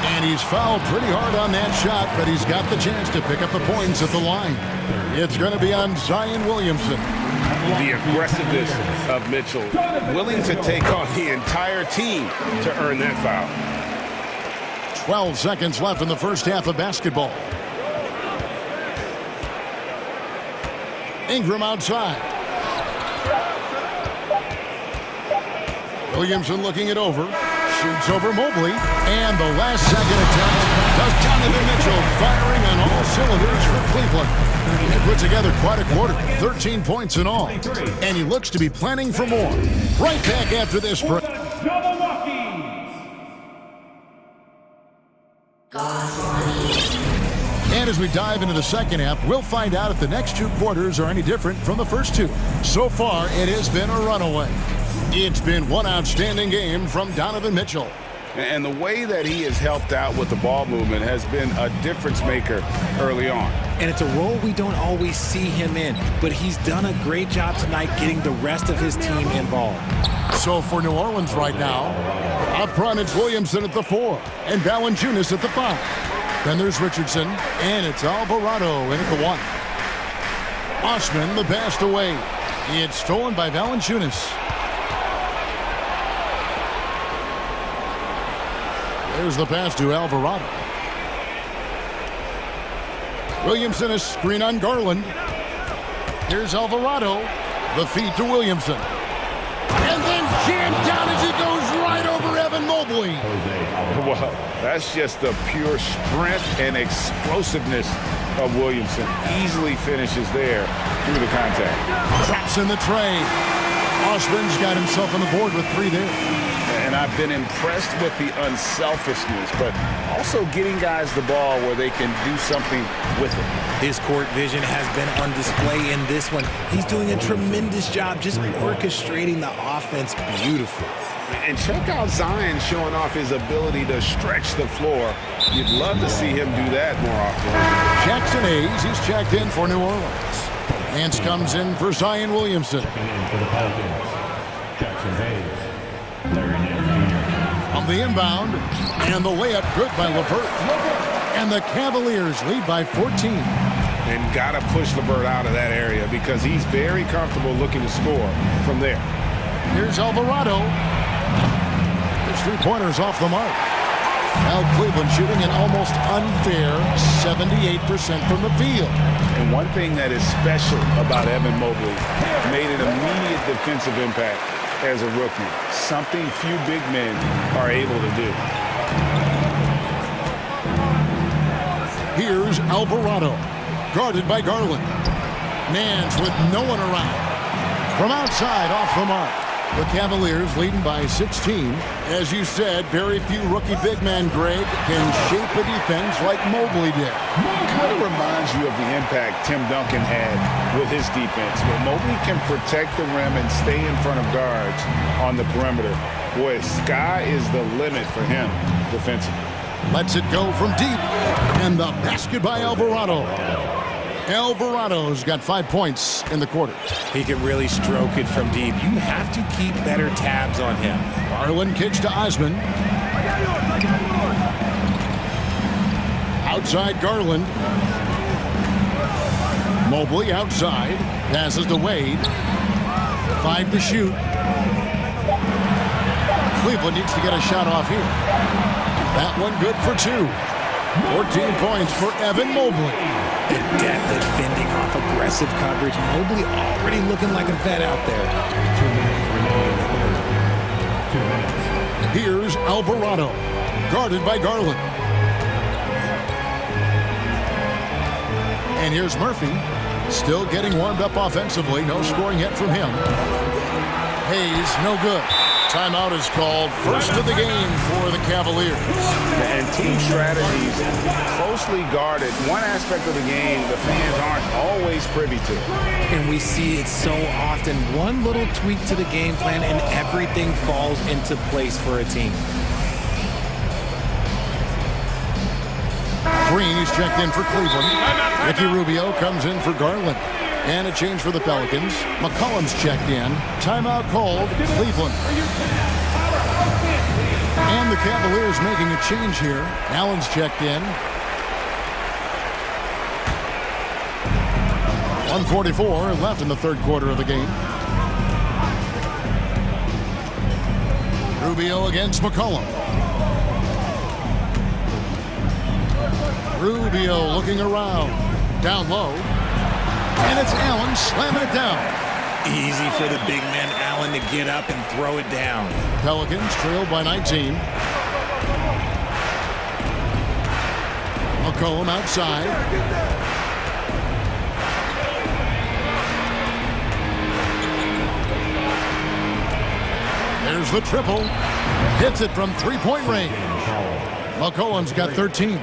And he's fouled pretty hard on that shot, but he's got the chance to pick up the points at the line. It's going to be on Zion Williamson. The aggressiveness of Mitchell, willing to take on the entire team to earn that foul. 12 seconds left in the first half of basketball. Ingram outside. Williamson looking it over. Shoots over Mobley. And the last second attempt does Donovan Mitchell, firing on all cylinders for Cleveland. He put together quite a quarter, 13 points in all. And he looks to be planning for more. Right back after this break. And as we dive into the second half, we'll find out if the next 2 quarters are any different from the first 2. So far, it has been a runaway. It's been one outstanding game from Donovan Mitchell. And the way that he has helped out with the ball movement has been a difference maker early on. And it's a role we don't always see him in, but he's done a great job tonight getting the rest of his team involved. So for New Orleans right now, up front it's Williamson at the 4 and Valanciunas at the 5. Then there's Richardson, and it's Alvarado in at the 1. Osman the pass away. It's stolen by Valanciunas. There's the pass to Alvarado. Williamson is screen on Garland. Here's Alvarado. The feed to Williamson. And then jammed down as he goes right over Evan Mobley. Well, that's just the pure strength and explosiveness of Williamson. Easily finishes there through the contact. Traps in the tray. Osman's got himself on the board with 3 there. And I've been impressed with the unselfishness, but also getting guys the ball where they can do something with it. His court vision has been on display in this one. He's doing a tremendous job just orchestrating the offense beautifully. And check out Zion showing off his ability to stretch the floor. You'd love to see him do that more often. Jackson Hayes, he's checked in for New Orleans. Nance comes in for Zion Williamson. Checking in for the Pelicans, Jackson Hayes. On the inbound, and the layup good by LeVert. And the Cavaliers lead by 14. And got to push LeVert out of that area because he's very comfortable looking to score from there. Here's Alvarado. His three-pointers off the mark. Now Cleveland shooting an almost unfair 78% from the field. And one thing that is special about Evan Mobley, made an immediate defensive impact as a rookie. Something few big men are able to do. Here's Alvarado, guarded by Garland. Mans with no one around. From outside, off the mark. The Cavaliers leading by 16. As you said, very few rookie big men, Greg, can shape a defense like Mobley did. Kind of reminds you of the impact Tim Duncan had with his defense. But Mobley can protect the rim and stay in front of guards on the perimeter. Boy, sky is the limit for him defensively. Lets it go from deep. And the basket by Alvarado. Alvarado's got 5 points in the quarter. He can really stroke it from deep. You have to keep better tabs on him. Garland kicks to Osman. Outside Garland. Mobley outside. Passes to Wade. 5 to shoot. Cleveland needs to get a shot off here. That one good for 2. 14 points for Evan Mobley. Adept at fending off aggressive coverage. Mobley already looking like a vet out there. Here's Alvarado, guarded by Garland. And here's Murphy, still getting warmed up offensively. No scoring yet from him. Hayes, no good. Timeout is called. First of the game for the Cavaliers. And team strategies closely guarded. One aspect of the game the fans aren't always privy to. And we see it so often. One little tweak to the game plan and everything falls into place for a team. Green is checked in for Cleveland. Ricky Rubio comes in for Garland. And a change for the Pelicans. McCollum's checked in. Timeout called, Cleveland. And the Cavaliers making a change here. Allen's checked in. 1:44 left in the third quarter of the game. Rubio against McCollum. Rubio looking around. Down low. And it's Allen slamming it down. Easy for the big man Allen to get up and throw it down. Pelicans trailed by 19. McCollum outside. There's the triple. Hits it from three-point range. McCollum's got 13.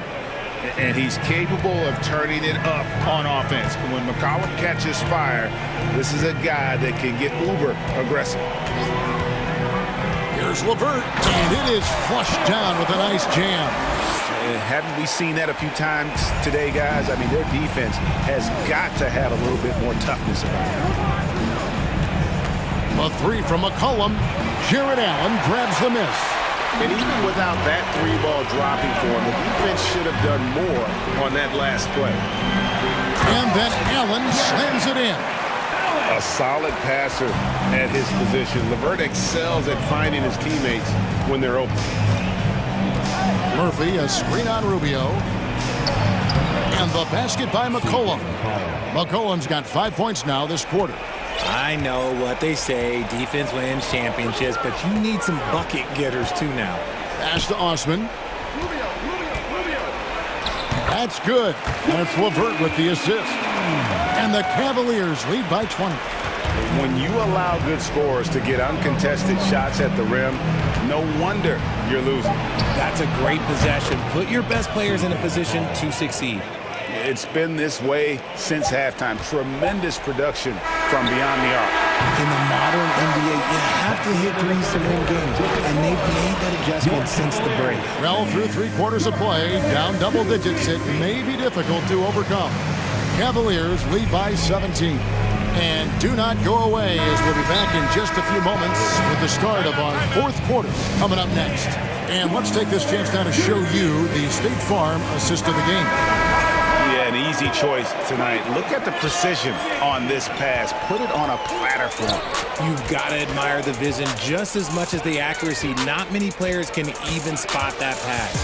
And he's capable of turning it up on offense. When McCollum catches fire, this is a guy that can get uber aggressive. Here's LeVert, and it is flushed down with a nice jam. Haven't we seen that a few times today, guys? I mean, their defense has got to have a little bit more toughness about it. A three from McCollum. Jared Allen grabs the miss. And even without that three ball dropping for him, the defense should have done more on that last play. And then Allen slams it in. A solid passer at his position. LeVert excels at finding his teammates when they're open. Murphy, a screen on Rubio. And the basket by McCollum. McCollum's got 5 points now this quarter. I know what they say, defense wins championships, but you need some bucket getters too now. Pass to Osman. That's good. And it's LeVert with the assist. And the Cavaliers lead by 20. When you allow good scorers to get uncontested shots at the rim, no wonder you're losing. That's a great possession. Put your best players in a position to succeed. It's been this way since halftime. Tremendous production from beyond the arc. In the modern NBA, you have to hit threes to win games, and they've made that adjustment since the break. Well, through 3 quarters of play, down double digits, it may be difficult to overcome. Cavaliers lead by 17. And do not go away, as we'll be back in just a few moments with the start of our 4th quarter coming up next. And let's take this chance now to show you the State Farm assist of the game. Yeah, an easy choice tonight. Look at the precision on this pass. Put it on a platter for him. You've got to admire the vision just as much as the accuracy. Not many players can even spot that pass.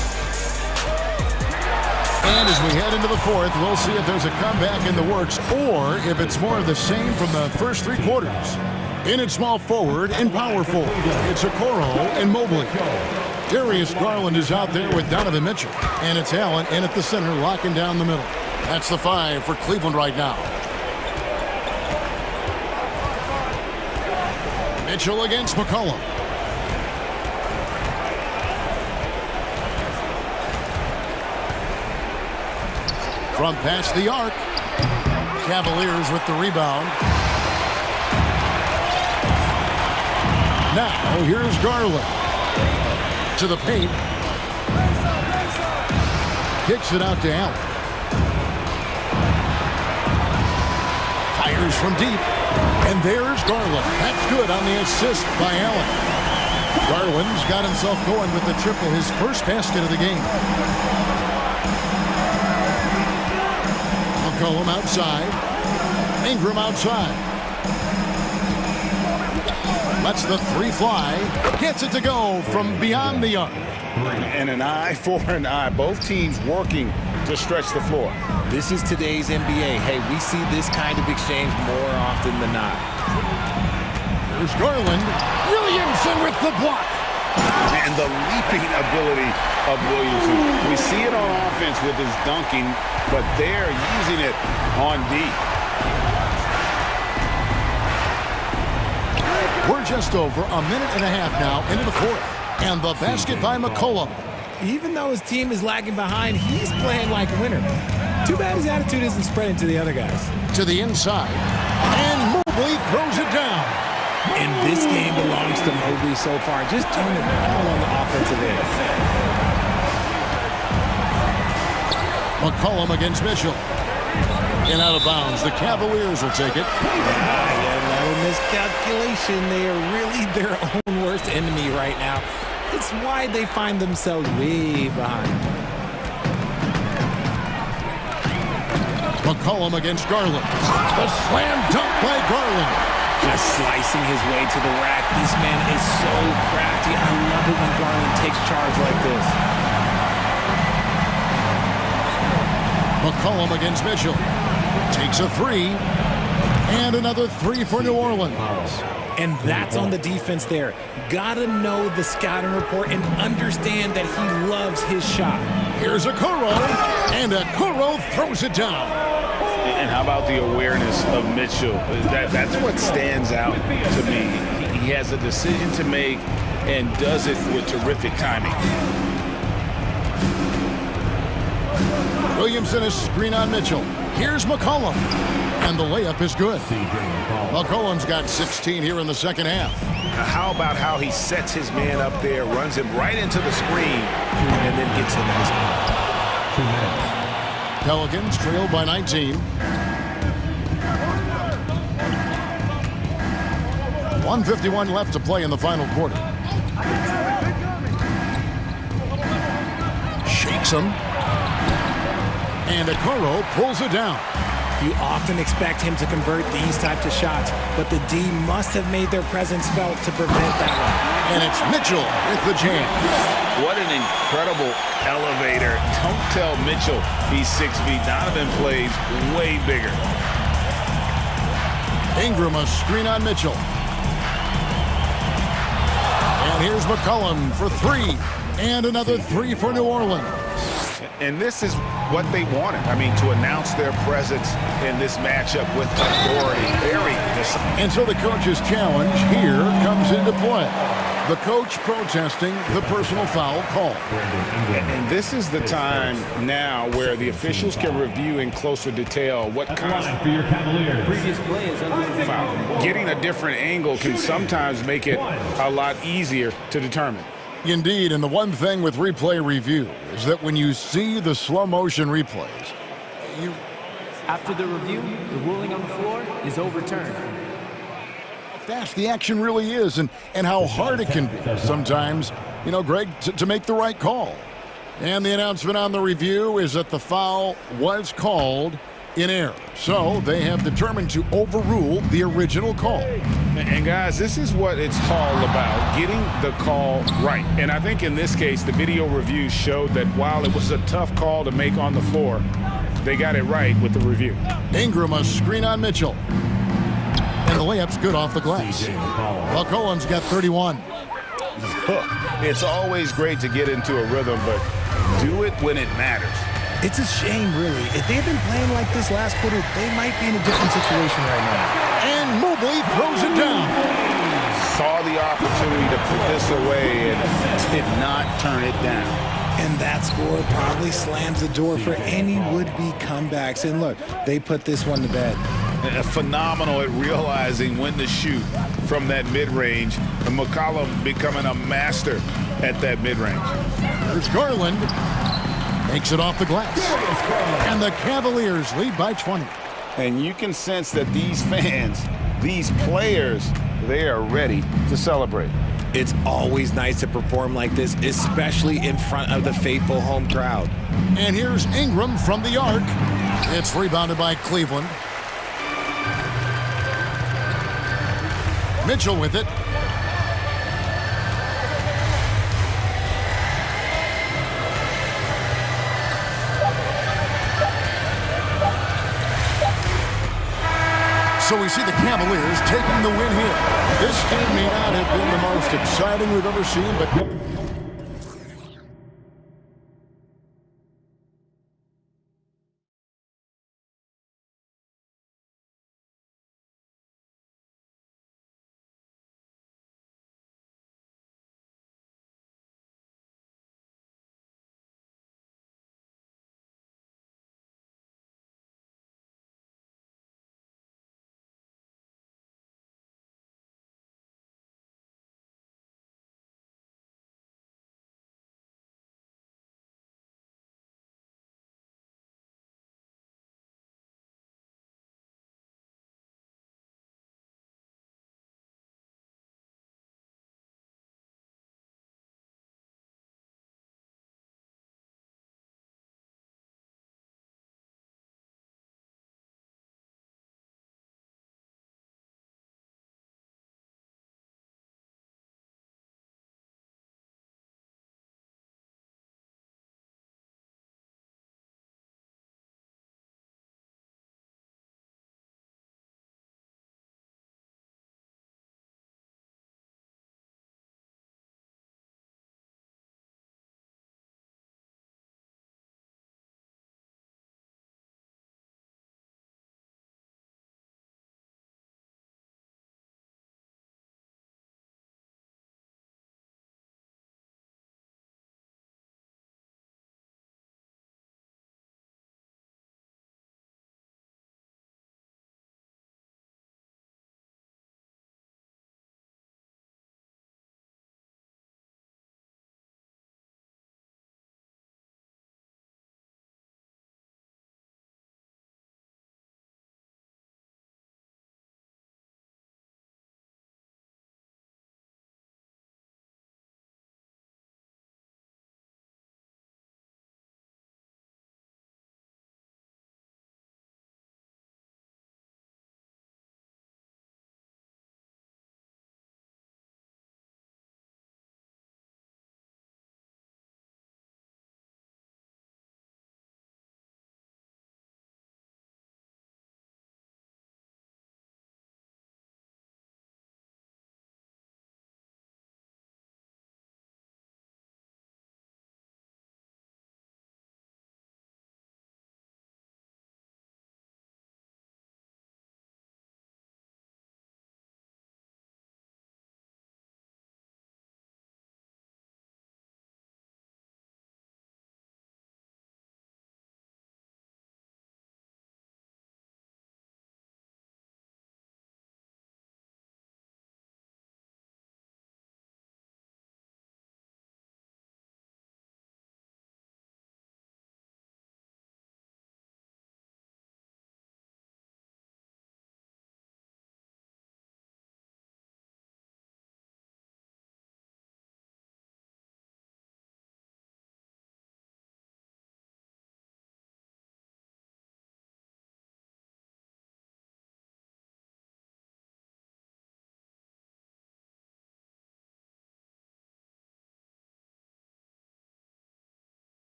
And as we head into the fourth, we'll see if there's a comeback in the works or if it's more of the same from the first three quarters. In at small forward and power forward, it's Okoro and Mobley. Darius Garland is out there with Donovan Mitchell. And it's Allen in at the center, locking down the middle. That's the 5 for Cleveland right now. Mitchell against McCollum. From past the arc. Cavaliers with the rebound. Now, here's Garland. To the paint. Kicks it out to Allen. Fires from deep. And there's Garland. That's good on the assist by Allen. Garland's got himself going with the triple, his first basket of the game. McCollum outside. Ingram outside. Lets the three fly. Gets it to go from beyond the arc. And an eye for an eye. Both teams working to stretch the floor. This is today's NBA. Hey, we see this kind of exchange more often than not. There's Garland. Williamson with the block. And the leaping ability of Williamson. We see it on offense with his dunking, but they're using it on D. We're just over a minute and a half now into the fourth. And the basket by McCollum. Even though his team is lagging behind, he's playing like a winner. Too bad his attitude isn't spreading to the other guys. To the inside. And Mobley throws it down. And this game belongs to Mobley so far. Just doing it all on the offensive end. McCollum against Mitchell. And out of bounds. The Cavaliers will take it. Miscalculation. They are really their own worst enemy right now. It's why they find themselves way behind. McCollum against Garland. The slam dunk by Garland. Just slicing his way to the rack. This man is so crafty. I love it when Garland takes charge like this. McCollum against Mitchell. Takes a three. And another three for New Orleans. And that's on the defense there. Gotta know the scouting report and understand that he loves his shot. Here's Okoro. And Okoro throws it down. And how about the awareness of Mitchell? That's what stands out to me. He has a decision to make and does it with terrific timing. Williamson is screen on Mitchell. Here's McCollum. And the layup is good. McCollum's got 16 here in the second half. Now how about how he sets his man up there, runs him right into the screen, and then gets the basket. Pelicans trail by 19. 1:51 left to play in the final quarter. Shakes him. And Okoro pulls it down. You often expect him to convert these types of shots, but the D must have made their presence felt to prevent that one. And it's Mitchell with the jam. What an incredible elevator. Don't tell Mitchell he's 6 feet. Donovan plays way bigger. Ingram a screen on Mitchell. And here's McCollum for three. And another three for New Orleans. And this is what they wanted. I mean, to announce their presence in this matchup with authority. Very decisive. And so the coach's challenge here comes into play. The coach protesting the personal foul call. And this is the time now where the officials can review in closer detail what constitutes for your Cavaliers. Previous play is under foul. Getting a different angle can sometimes make it a lot easier to determine. Indeed, and the one thing with replay review is that when you see the slow motion replays, After the review, the ruling on the floor is overturned. How fast the action really is and how hard it can be sometimes, Greg, to make the right call. And the announcement on the review is that the foul was called in error. So they have determined to overrule the original call. And guys, this is what it's all about, getting the call right. And I think in this case, the video review showed that while it was a tough call to make on the floor, they got it right with the review. Ingram a screen on Mitchell. And the layup's good off the glass. McCollum's got 31. Look, it's always great to get into a rhythm, but do it when it matters. It's a shame, really. If they had been playing like this last quarter, they might be in a different situation right now. And Mobley throws it down. Saw the opportunity to put this away and did not turn it down. And that score probably slams the door for any would-be comebacks. And look, they put this one to bed. Phenomenal at realizing when to shoot from that mid-range. And McCollum becoming a master at that mid-range. There's Garland. Makes it off the glass. And the Cavaliers lead by 20. And you can sense that these fans, these players, they are ready to celebrate. It's always nice to perform like this, especially in front of the faithful home crowd. And here's Ingram from the arc. It's rebounded by Cleveland. Mitchell with it. So we see the Cavaliers taking the win here. This game may not have been the most exciting we've ever seen, but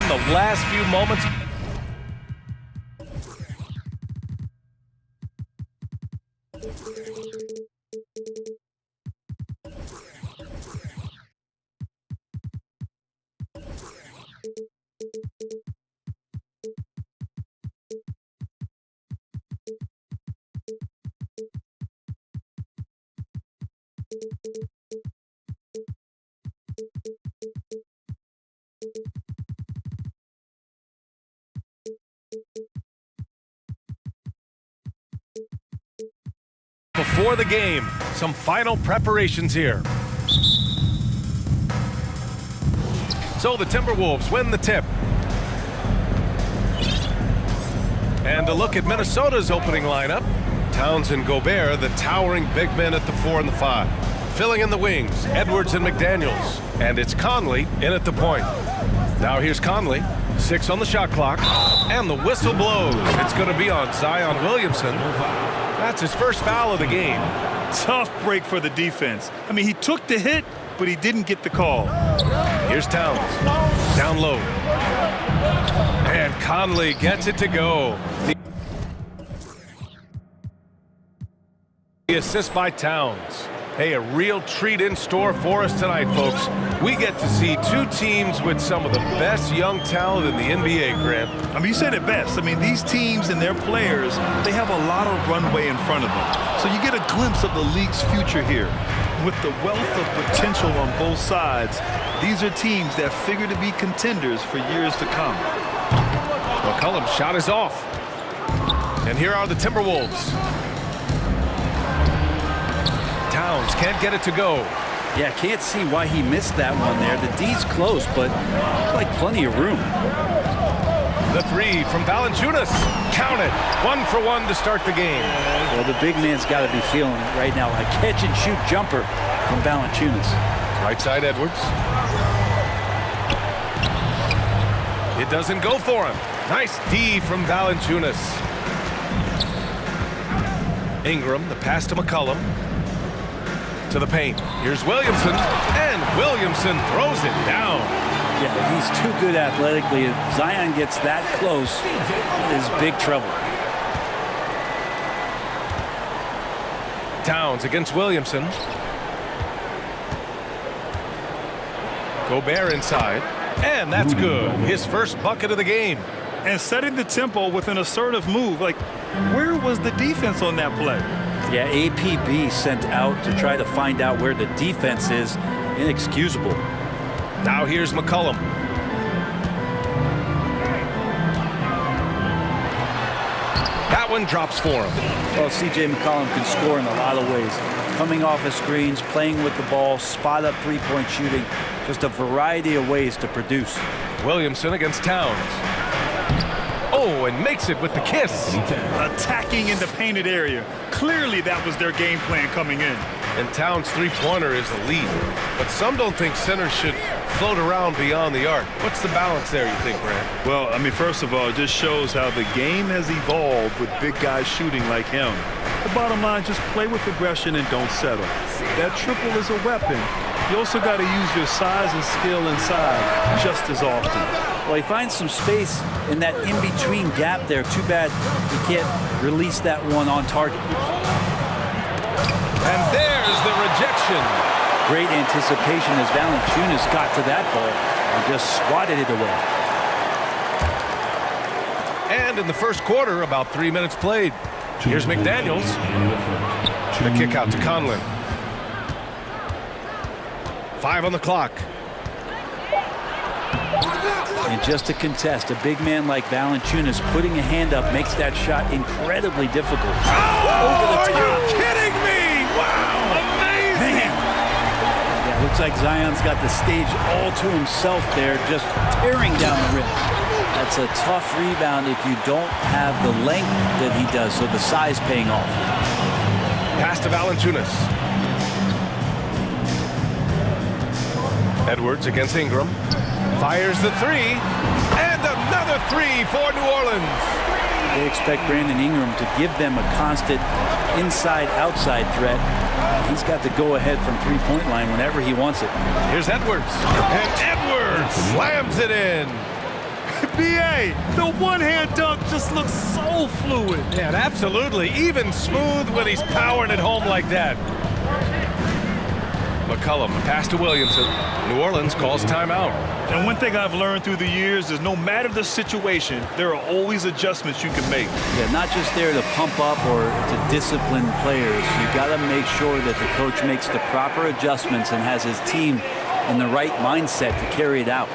The last few moments. Before the game, some final preparations here. So the Timberwolves win the tip. And a look at Minnesota's opening lineup. Towns and Gobert, the towering big men at the 4 and the 5. Filling in the wings, Edwards and McDaniels. And it's Conley in at the point. Now here's Conley, 6 on the shot clock. And the whistle blows. It's going to be on Zion Williamson. That's his first foul of the game. Tough break for the defense. I mean, he took the hit, but he didn't get the call. Here's Towns, down low. And Conley gets it to go. The assist by Towns. Hey, a real treat in store for us tonight, folks. We get to see two teams with some of the best young talent in the NBA, Grant. I mean, you said it best. I mean, these teams and their players, they have a lot of runway in front of them. So you get a glimpse of the league's future here. With the wealth of potential on both sides, these are teams that figure to be contenders for years to come. McCollum's shot is off. And here are the Timberwolves. Towns can't get it to go. Yeah, can't see why he missed that one there. The D's close, but like plenty of room. The 3 from Valanciunas. Count it. 1 for 1 to start the game. Well, the big man's got to be feeling it right now. A catch-and-shoot jumper from Valanciunas. Right side, Edwards. It doesn't go for him. Nice D from Valanciunas. Ingram, the pass to McCollum. To the paint. Here's Williamson, and Williamson throws it down. Yeah, he's too good athletically. If Zion gets that close, is big trouble. Towns against Williamson. Gobert inside, and that's good. His first bucket of the game. And setting the tempo with an assertive move. Like, where was the defense on that play? Yeah, APB sent out to try to find out where the defense is. Inexcusable. Now here's McCollum. That one drops for him. Well, C.J. McCollum can score in a lot of ways. Coming off of screens, playing with the ball, spot up three-point shooting. Just a variety of ways to produce. Williamson against Towns. Oh, and makes it with the kiss. Attacking in the painted area. Clearly that was their game plan coming in. And Towns' three-pointer is elite. But some don't think centers should float around beyond the arc. What's the balance there, you think, Grant? Well, I mean, first of all, it just shows how the game has evolved with big guys shooting like him. The bottom line, just play with aggression and don't settle. That triple is a weapon. You also got to use your size and skill inside just as often. Well, he finds some space in that in-between gap there. Too bad he can't release that one on target. And there's the rejection. Great anticipation as Valanciunas got to that ball and just swatted it away. And in the first quarter, about 3 minutes played. Here's McDaniels. The kick out to Conley. 5 on the clock. And just to contest, a big man like Valanciunas putting a hand up makes that shot incredibly difficult. Oh, over the top. Are you kidding me? Wow, amazing. Man. Yeah, looks like Zion's got the stage all to himself there, just tearing down the rim. That's a tough rebound if you don't have the length that he does, so the size paying off. Pass to Valanciunas. Edwards against Ingram. Fires the 3. And another 3 for New Orleans. They expect Brandon Ingram to give them a constant inside-outside threat. He's got to go ahead from three-point line whenever he wants it. Here's Edwards. And Edwards slams it in. B.A., the one-hand dunk just looks so fluid. Yeah, absolutely. Even smooth when he's powering it home like that. McCollum, pass to Williamson. New Orleans calls timeout. And one thing I've learned through the years is no matter the situation, there are always adjustments you can make. Yeah, not just there to pump up or to discipline players. You got to make sure that the coach makes the proper adjustments and has his team in the right mindset to carry it out.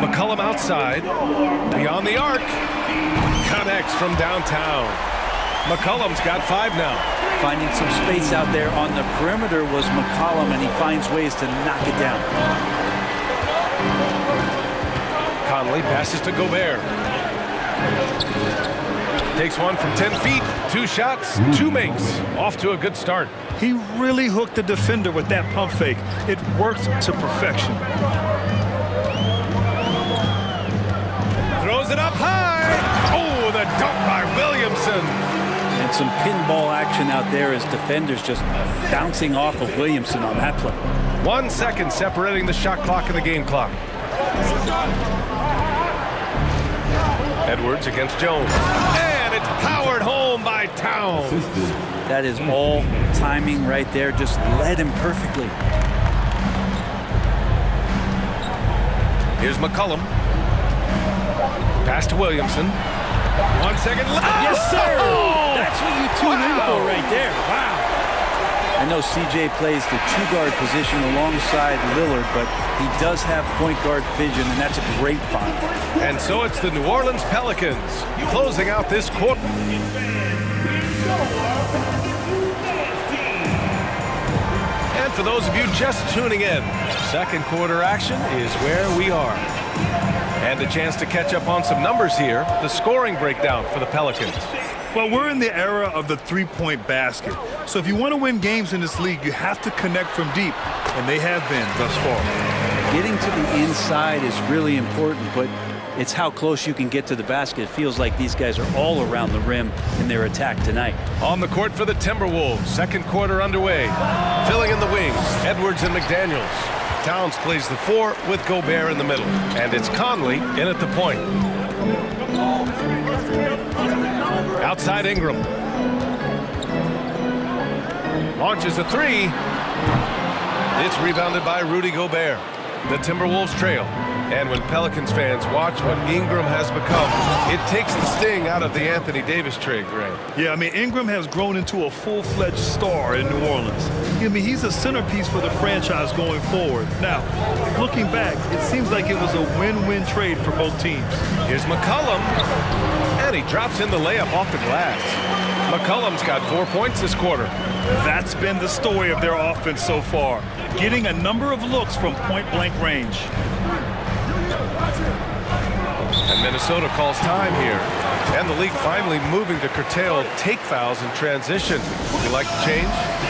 McCollum outside, beyond the arc, connects from downtown. McCollum's got 5 now. Finding some space out there on the perimeter was McCollum, and he finds ways to knock it down. Conley passes to Gobert. Takes one from 10 feet, 2 shots, 2 makes. Off to a good start. He really hooked the defender with that pump fake. It worked to perfection. Throws it up high. Oh, the dunk by Williamson. And some pinball action out there as defenders just bouncing off of Williamson on that play. 1 second separating the shot clock and the game clock. Edwards against Jones. And it's powered home by Towns. That is all timing right there. Just led him perfectly. Here's McCollum. Pass to Williamson. 1 second left. Yes, sir. Oh! That's what you tune in for right there. Wow. I know CJ plays the 2-guard position alongside Lillard, but he does have point guard vision, and that's a great find. And so it's the New Orleans Pelicans closing out this quarter. And for those of you just tuning in, second quarter action is where we are. And a chance to catch up on some numbers here. The scoring breakdown for the Pelicans. Well, we're in the era of the three-point basket. So if you want to win games in this league, you have to connect from deep. And they have been thus far. Getting to the inside is really important, but it's how close you can get to the basket. It feels like these guys are all around the rim in their attack tonight. On the court for the Timberwolves. Second quarter underway. Filling in the wings, Edwards and McDaniels. Towns plays the 4 with Gobert in the middle. And it's Conley in at the point. Outside Ingram. Launches a 3. It's rebounded by Rudy Gobert. The Timberwolves trail. And when Pelicans fans watch what Ingram has become, it takes the sting out of the Anthony Davis trade, Grant. Yeah, I mean, Ingram has grown into a full-fledged star in New Orleans. I mean, he's a centerpiece for the franchise going forward. Now, looking back, it seems like it was a win-win trade for both teams. Here's McCollum, and he drops in the layup off the glass. McCollum's got 4 points this quarter. That's been the story of their offense so far, getting a number of looks from point-blank range. And Minnesota calls time here. And the league finally moving to curtail take fouls in transition. You like the change?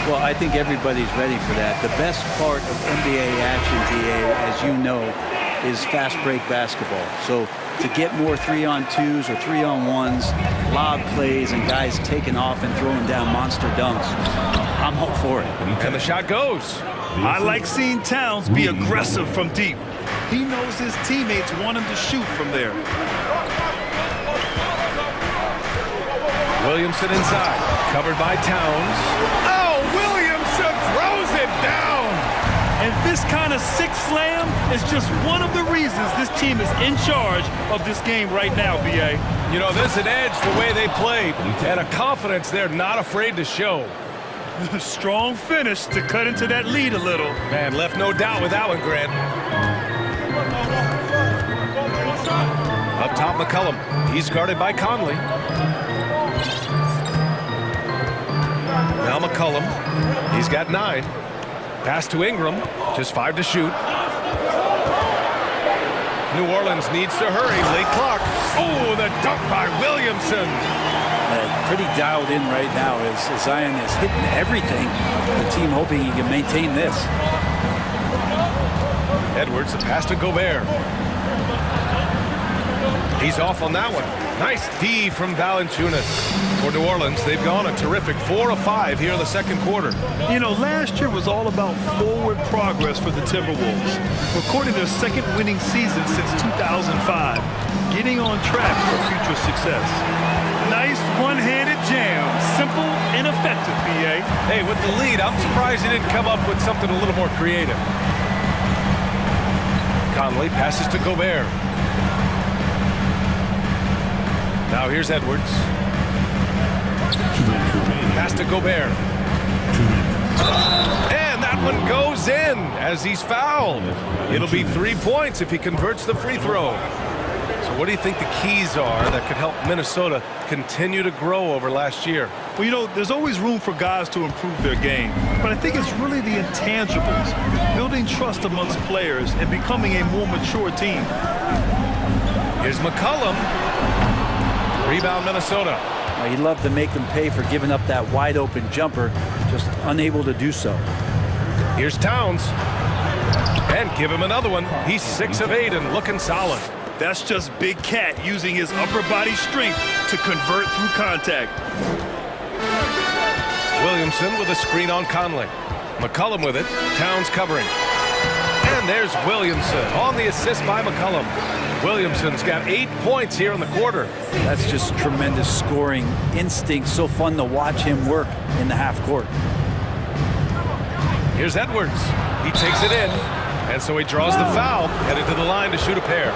Well, I think everybody's ready for that. The best part of NBA action, DA, as you know, is fast break basketball. So to get more 3-on-2s or 3-on-1s, lob plays, and guys taking off and throwing down monster dunks, I'm all for it. And the shot goes. I like seeing Towns be aggressive from deep. He knows his teammates want him to shoot from there. Williamson inside, covered by Towns. Oh, Williamson throws it down! And this kind of sick slam is just one of the reasons this team is in charge of this game right now, B.A. You know, there's an edge the way they play, and a confidence they're not afraid to show. Strong finish to cut into that lead a little. Man, left no doubt with that one, Grant. Up top, McCollum. He's guarded by Conley. Now McCollum. He's got 9. Pass to Ingram. Just 5 to shoot. New Orleans needs to hurry. Late clock. Oh, the dunk by Williamson. Pretty dialed in right now as Zion is hitting everything. The team hoping he can maintain this. Edwards, the pass to Gobert. He's off on that one. Nice D from Valanciunas. For New Orleans, they've gone a terrific 4 of 5 here in the second quarter. You know, last year was all about forward progress for the Timberwolves, recording their second winning season since 2005, getting on track for future success. Nice one-handed jam. Simple and effective, B.A. Hey, with the lead, I'm surprised he didn't come up with something a little more creative. Conley passes to Gobert. Now here's Edwards. Pass to Gobert. And that one goes in as he's fouled. It'll be 3 points if he converts the free throw. So what do you think the keys are that could help Minnesota continue to grow over last year? Well, you know, there's always room for guys to improve their game, but I think it's really the intangibles, building trust amongst players and becoming a more mature team. Here's McCollum. Rebound Minnesota. He'd love to make them pay for giving up that wide open jumper, just unable to do so. Here's Towns. And give him another one. He's 6 of 8 and looking solid. That's just Big Cat using his upper body strength to convert through contact. Williamson with a screen on Conley. McCollum with it. Towns covering. And there's Williamson on the assist by McCollum. Williamson's got 8 points here in the quarter. That's just tremendous scoring instinct. So fun to watch him work in the half court. Here's Edwards. He takes it in. And so he draws the foul, headed to the line to shoot a pair.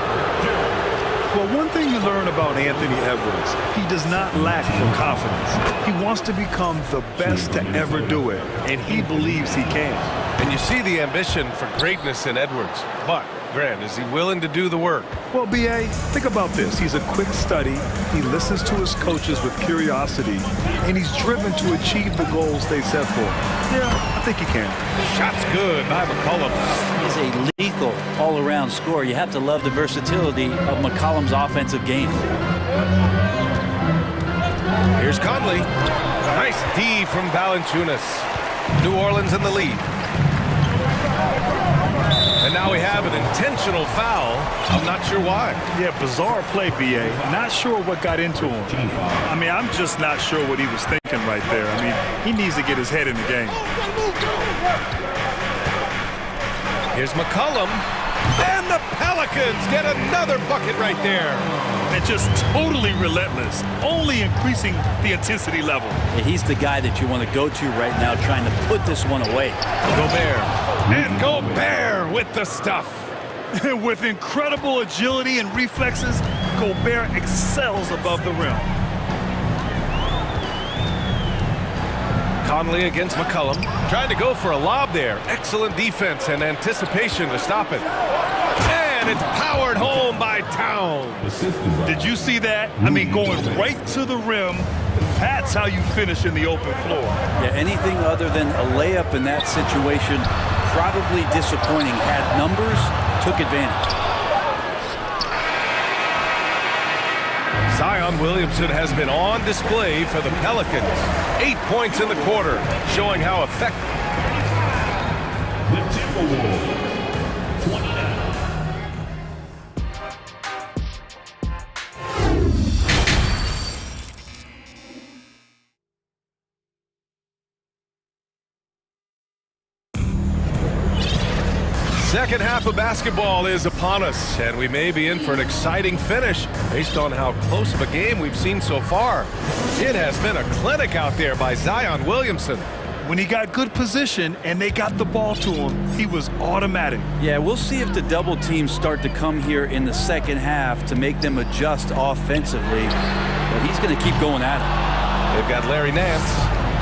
Well, one thing you learn about Anthony Edwards, he does not lack for confidence. He wants to become the best to ever do it, and he believes he can. And you see the ambition for greatness in Edwards. But, Grant, is he willing to do the work? Well, B.A., think about this. He's a quick study. He listens to his coaches with curiosity, and he's driven to achieve the goals they set for him. Yeah, I think he can. Shot's good by McCollum. He's a lethal all-around scorer. You have to love the versatility of McCollum's offensive game. Here's Conley. Nice D from Valanciunas. New Orleans in the lead. And now we have an intentional foul. I'm not sure why. Yeah, bizarre play, B.A. Not sure what got into him. I mean, I'm just not sure what he was thinking right there. I mean, he needs to get his head in the game. Here's McCollum. And the Pelicans get another bucket right there. And just totally relentless, only increasing the intensity level. Yeah, he's the guy that you want to go to right now, trying to put this one away. Gobert. And Gobert with the stuff. With incredible agility and reflexes, Gobert excels above the rim. Conley against McCollum. Trying to go for a lob there. Excellent defense and anticipation to stop it. And it's powered home by Towns. Did you see that? I mean, going right to the rim. That's how you finish in the open floor. Yeah, anything other than a layup in that situation, probably disappointing. Had numbers, took advantage. Zion Williamson has been on display for the Pelicans. 8 points in the quarter, showing how effective. The Timberwolves, 29. Second half of basketball is upon us, and we may be in for an exciting finish based on how close of a game we've seen so far. It has been a clinic out there by Zion Williamson. When he got good position and they got the ball to him, he was automatic. Yeah, we'll see if the double teams start to come here in the second half to make them adjust offensively, but he's going to keep going at it. They've got Larry Nance.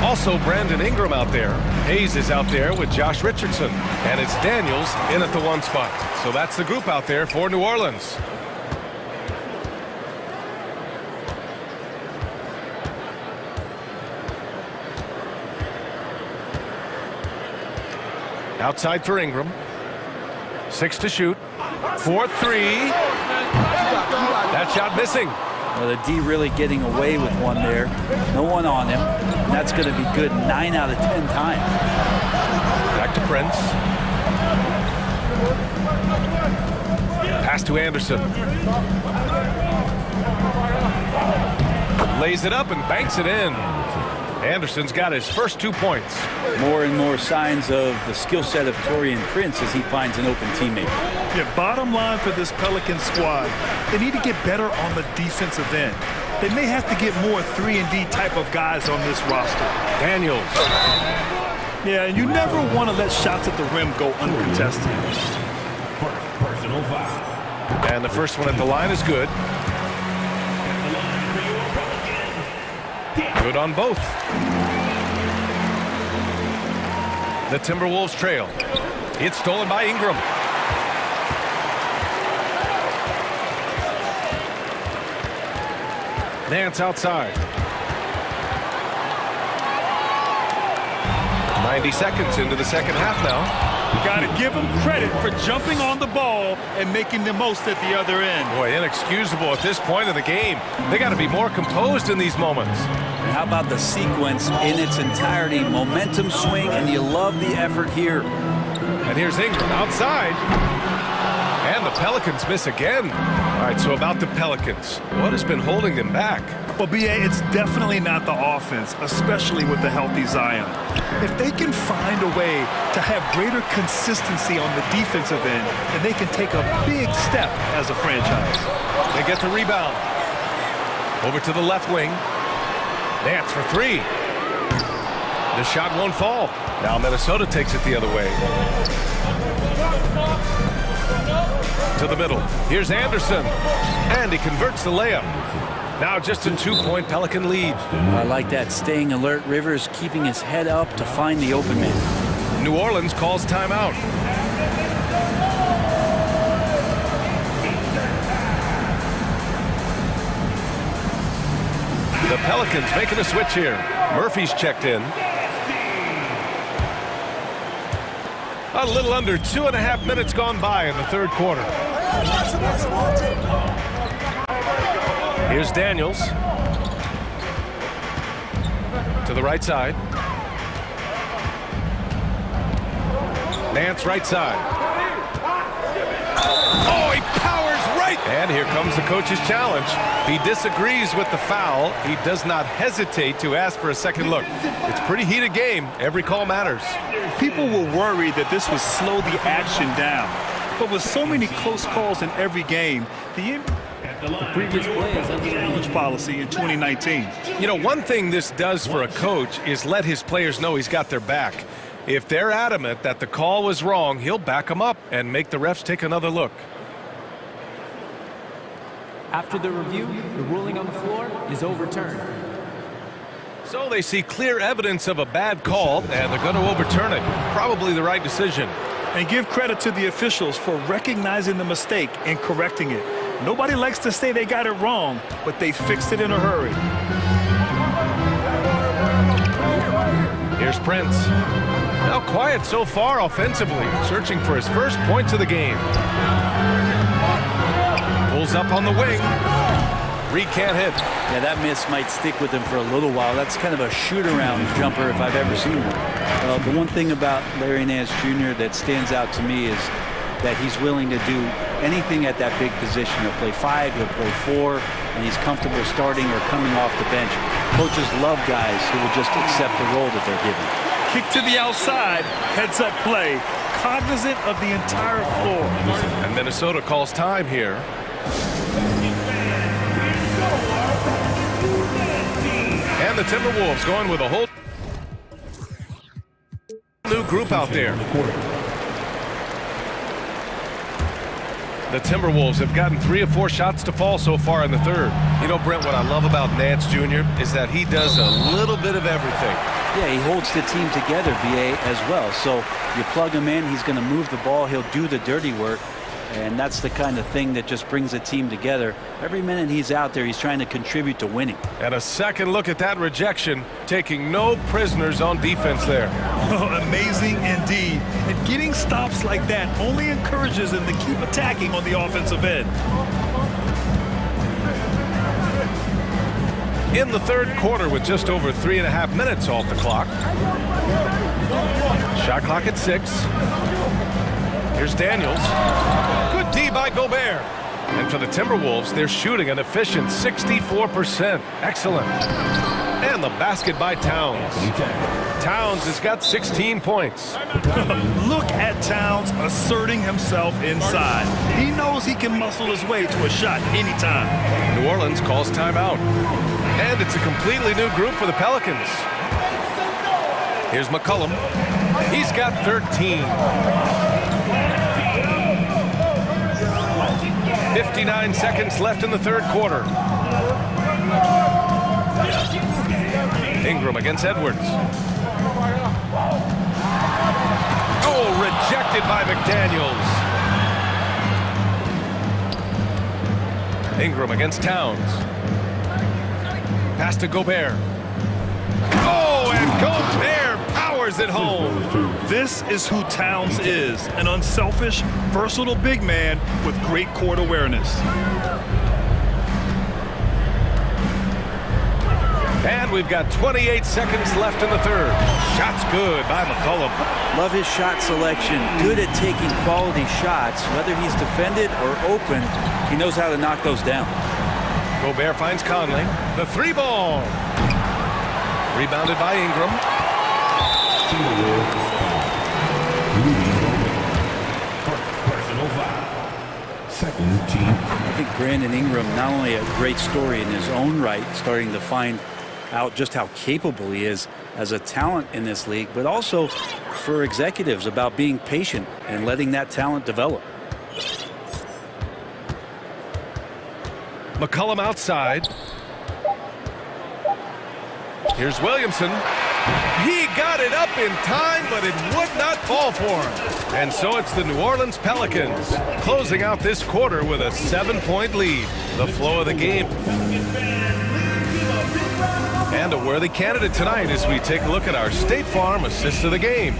Also, Brandon Ingram out there. Hayes is out there with Josh Richardson. And it's Daniels in at the 1 spot. So that's the group out there for New Orleans. Outside for Ingram. 6 to shoot. 4-3. That shot missing. Well, the D really getting away with one there. No one on him. And that's going to be good 9 out of 10 times. Back to Prince. Pass to Anderson. Lays it up and banks it in. Anderson's got his first 2 points. More and more signs of the skill set of Taurean Prince as he finds an open teammate. Yeah, bottom line for this Pelican squad, they need to get better on the defensive end. They may have to get more 3-and-D type of guys on this roster. Daniels. Yeah, and you never want to let shots at the rim go uncontested. Personal foul. And the first one at the line is good. Good on both. The Timberwolves trail. It's stolen by Ingram. Nance outside. 90 seconds into the second half now. Got to give him credit for jumping on the ball and making the most at the other end. Boy, inexcusable at this point of the game. They got to be more composed in these moments. And how about the sequence in its entirety? Momentum swing, and you love the effort here. And here's Ingram outside. And the Pelicans miss again. All right, so about the Pelicans, what has been holding them back? Well, B.A., it's definitely not the offense, especially with the healthy Zion. If they can find a way to have greater consistency on the defensive end, then they can take a big step as a franchise. They get the rebound. Over to the left wing. Nance for three. The shot won't fall. Now Minnesota takes it the other way. To the middle. Here's Anderson. And he converts the layup. Now just a 2-point Pelican lead. I like that. Staying alert. Rivers keeping his head up to find the open man. New Orleans calls timeout. The Pelicans making a switch here. Murphy's checked in. A little under 2.5 minutes gone by in the third quarter. Here's Daniels. To the right side. Nance right side. Oh, he powers right. And here comes the coach's challenge. He disagrees with the foul. He does not hesitate to ask for a second look. It's a pretty heated game. Every call matters. People were worried that this would slow the action down. But with so many close calls in every game, the previous play is under challenge policy in 2019. You know, one thing this does for a coach is let his players know he's got their back. If they're adamant that the call was wrong, he'll back them up and make the refs take another look. After the review, the ruling on the floor is overturned. So they see clear evidence of a bad call, and they're going to overturn it. Probably the right decision. And give credit to the officials for recognizing the mistake and correcting it. Nobody likes to say they got it wrong, but they fixed it in a hurry. Here's Prince. Now quiet so far offensively, searching for his first points of the game. Pulls up on the wing. Reed can't hit. Yeah, that miss might stick with him for a little while. That's kind of a shoot-around jumper if I've ever seen one. The one thing about Larry Nance Jr. that stands out to me is that he's willing to do anything at that big position. He'll play 5, he'll play 4, and he's comfortable starting or coming off the bench. Coaches love guys who will just accept the role that they're given. Kick to the outside, heads-up play, cognizant of the entire floor. And Minnesota calls time here. And the Timberwolves going with a whole new group out there. The Timberwolves have gotten 3 or 4 shots to fall so far in the third. You know, Brent, what I love about Nance Jr. is that he does a little bit of everything. Yeah, he holds the team together, BA, as well. So you plug him in, he's going to move the ball, he'll do the dirty work. And that's the kind of thing that just brings a team together. Every minute he's out there, he's trying to contribute to winning. And a second look at that rejection, taking no prisoners on defense there. Amazing indeed. And getting stops like that only encourages them to keep attacking on the offensive end. In the third quarter with just over 3.5 minutes off the clock. Shot clock at 6. Here's Daniels. Good D by Gobert. And for the Timberwolves, they're shooting an efficient 64%. Excellent. And the basket by Towns. Towns has got 16 points. Look at Towns asserting himself inside. He knows he can muscle his way to a shot anytime. New Orleans calls timeout. And it's a completely new group for the Pelicans. Here's McCollum. He's got 13. 59 seconds left in the third quarter. Ingram against Edwards. Oh, rejected by McDaniels. Ingram against Towns. Pass to Gobert. Oh, and Gobert powers it home. This is who Towns is, an unselfish, versatile big man with great court awareness. And we've got 28 seconds left in the third. Shot's good by McCollum. Love his shot selection. Good at taking quality shots. Whether he's defended or open, he knows how to knock those down. Gobert finds Conley. The three ball. Rebounded by Ingram. Personal foul. Second team. I think Brandon Ingram, not only a great story in his own right, starting to find out just how capable he is as a talent in this league, but also for executives about being patient and letting that talent develop. McCollum outside. Here's Williamson. He got it up in time, but it would not fall for him. And so it's the New Orleans Pelicans closing out this quarter with a 7-point lead. The flow of the game. And a worthy candidate tonight as we take a look at our State Farm assist of the game.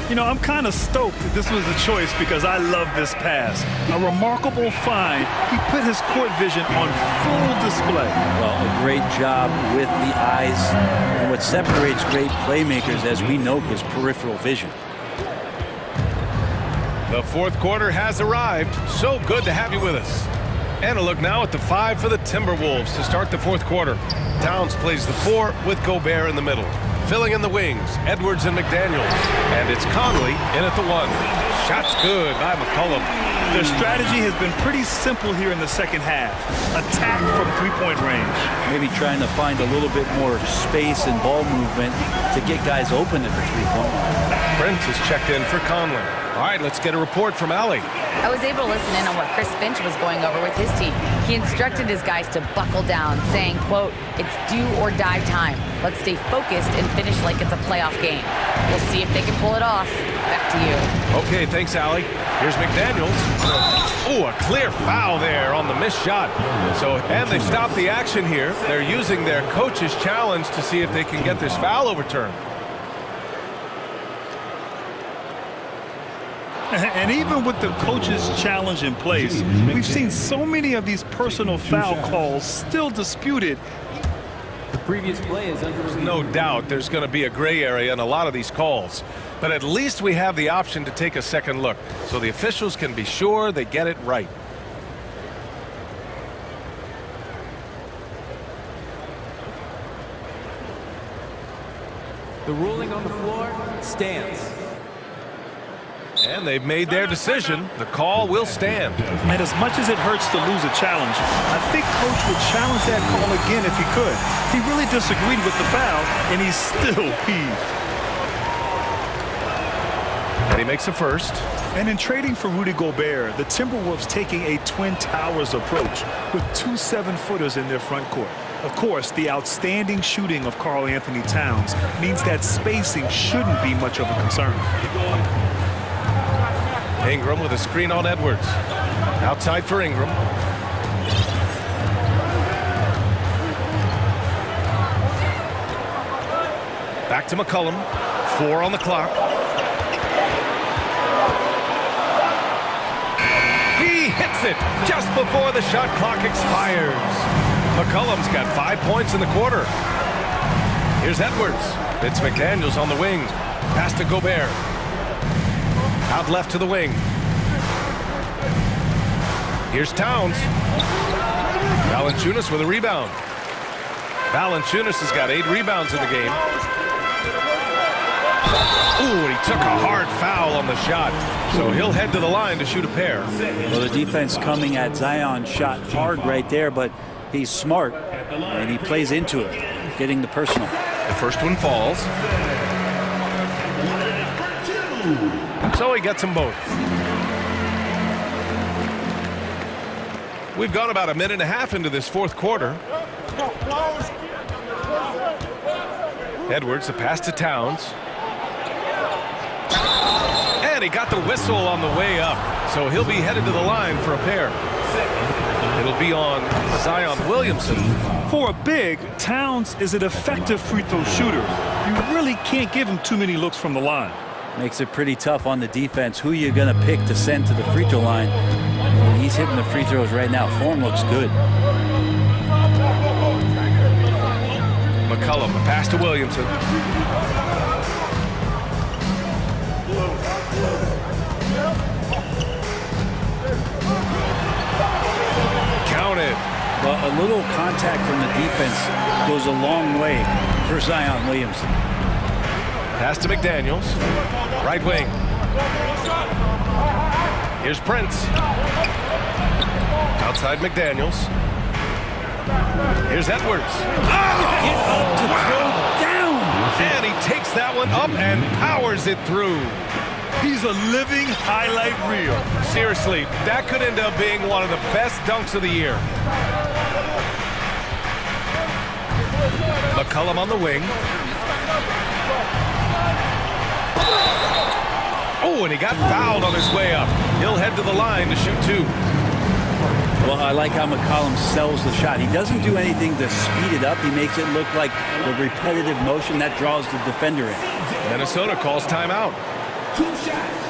You know, I'm kind of stoked that this was a choice because I love this pass. A remarkable find. He put his court vision on full display. Well, a great job with the eyes. And what separates great playmakers, as we know, is peripheral vision. The fourth quarter has arrived. So good to have you with us. And a look now at the 5 for the Timberwolves to start the fourth quarter. Towns plays the 4 with Gobert in the middle. Filling in the wings, Edwards and McDaniels. And it's Conley in at the 1. Shot's good by McCollum. Their strategy has been pretty simple here in the second half. Attack from three-point range. Maybe trying to find a little bit more space and ball movement to get guys open at the three-point line. Prince is checked in for Conley. All right, let's get a report from Allie. I was able to listen in on what Chris Finch was going over with his team. He instructed his guys to buckle down, saying, quote, "It's do or die time. Let's stay focused and finish like it's a playoff game. We'll see if they can pull it off." Back to you. Okay, thanks, Allie. Here's McDaniels. Oh, a clear foul there on the missed shot. And they've stopped the action here. They're using their coach's challenge to see if they can get this foul overturned. And even with the coach's challenge in place, we've seen so many of these personal foul calls still disputed. The previous play is under review. No doubt there's going to be a gray area in a lot of these calls. But at least we have the option to take a second look, so the officials can be sure they get it right. The ruling on the floor stands. And they've made their decision. The call will stand. And as much as it hurts to lose a challenge, I think Coach would challenge that call again if he could. He really disagreed with the foul, and he's still peeved. And he makes a first. And in trading for Rudy Gobert, the Timberwolves taking a Twin Towers approach with 2 7-footers in their front court. Of course, the outstanding shooting of Karl Anthony Towns means that spacing shouldn't be much of a concern. Ingram with a screen on Edwards. Outside for Ingram. Back to McCollum. 4 on the clock. He hits it just before the shot clock expires. McCollum's got 5 points in the quarter. Here's Edwards. It's McDaniels on the wing. Pass to Gobert. Out left to the wing. Here's Towns. Valanciunas with a rebound. Valanciunas has got 8 rebounds in the game. Ooh, and he took a hard foul on the shot. So he'll head to the line to shoot a pair. Well, the defense coming at Zion shot hard right there, but he's smart, and he plays into it, getting the personal. The first one falls. So he gets them both. We've gone about a minute and a half into this fourth quarter. Edwards, the pass to Towns. And he got the whistle on the way up. So he'll be headed to the line for a pair. It'll be on Zion Williamson. For a big, Towns is an effective free throw shooter. You really can't give him too many looks from the line. Makes it pretty tough on the defense. Who you're going to pick to send to the free throw line. And he's hitting the free throws right now. Form looks good. McCollum, the pass to Williamson. Counted. But a little contact from the defense goes a long way for Zion Williamson. Pass to McDaniels. Right wing. Here's Prince. Outside McDaniels. Here's Edwards. Get up to throw down. And he takes that one up and powers it through. He's a living highlight reel. Seriously, that could end up being one of the best dunks of the year. McCollum on the wing. Oh, and he got fouled on his way up. He'll head to the line to shoot 2. Well, I like how McCollum sells the shot. He doesn't do anything to speed it up. He makes it look like the repetitive motion that draws the defender in. Minnesota calls timeout. 2 shots.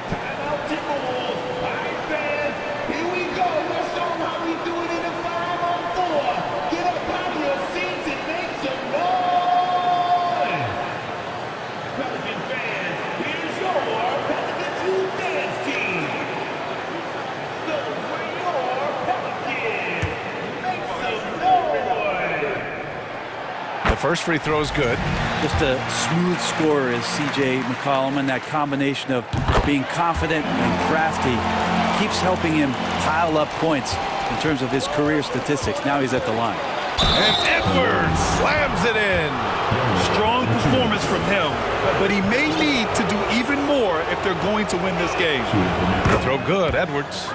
Timeout Timberwolves. All right, fans. Here we go. Let's show them how we do it in the 5-on-4. Get up out of your seats and make some noise. Pelican fans, here's your Pelicans Who Dance team. Those were your Pelicans. Make some noise. The first free throw is good. Just a smooth scorer is C.J. McCollum, and that combination of being confident and crafty keeps helping him pile up points in terms of his career statistics. Now he's at the line. And Edwards slams it in. Strong performance from him, but he may need to do even more if they're going to win this game. The throw good, Edwards.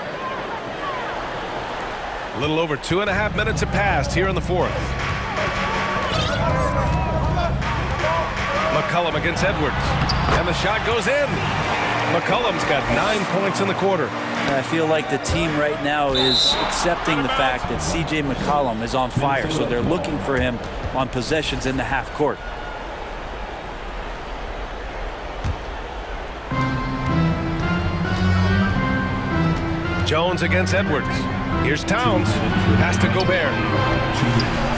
A little over 2.5 minutes have passed here in the fourth. McCollum against Edwards. And the shot goes in. McCollum's got 9 points in the quarter. I feel like the team right now is accepting the fact that C.J. McCollum is on fire, so they're looking for him on possessions in the half court. Jones against Edwards. Here's Towns. Pass to Gobert.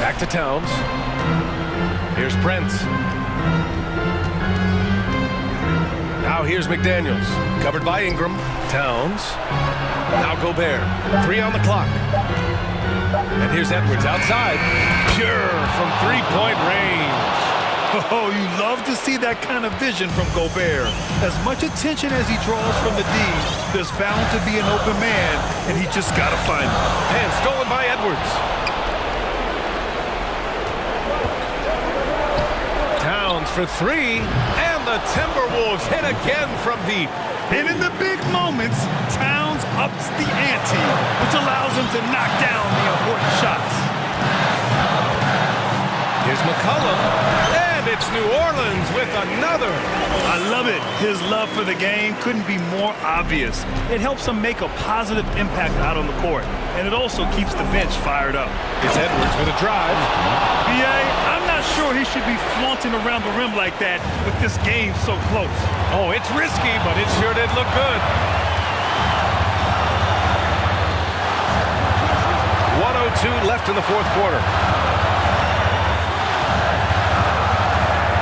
Back to Towns. Here's Prince. Now here's McDaniels. Covered by Ingram. Towns. Now Gobert. 3 on the clock. And here's Edwards outside. Pure from 3-point range. Oh, you love to see that kind of vision from Gobert. As much attention as he draws from the D, there's bound to be an open man, and he just got to find him. And stolen by Edwards. Towns for 3, and the Timberwolves hit again from deep. And in the big moments, Towns ups the ante, which allows him to knock down the important shots. Here's McCollum, and it's New Orleans with another. I love it. His love for the game couldn't be more obvious. It helps him make a positive impact out on the court, and it also keeps the bench fired up. It's Edwards with a drive. B.A., I'm not sure he should be flaunting around the rim like that with this game so close. Oh, it's risky, but it sure did look good. 1:02 left in the fourth quarter.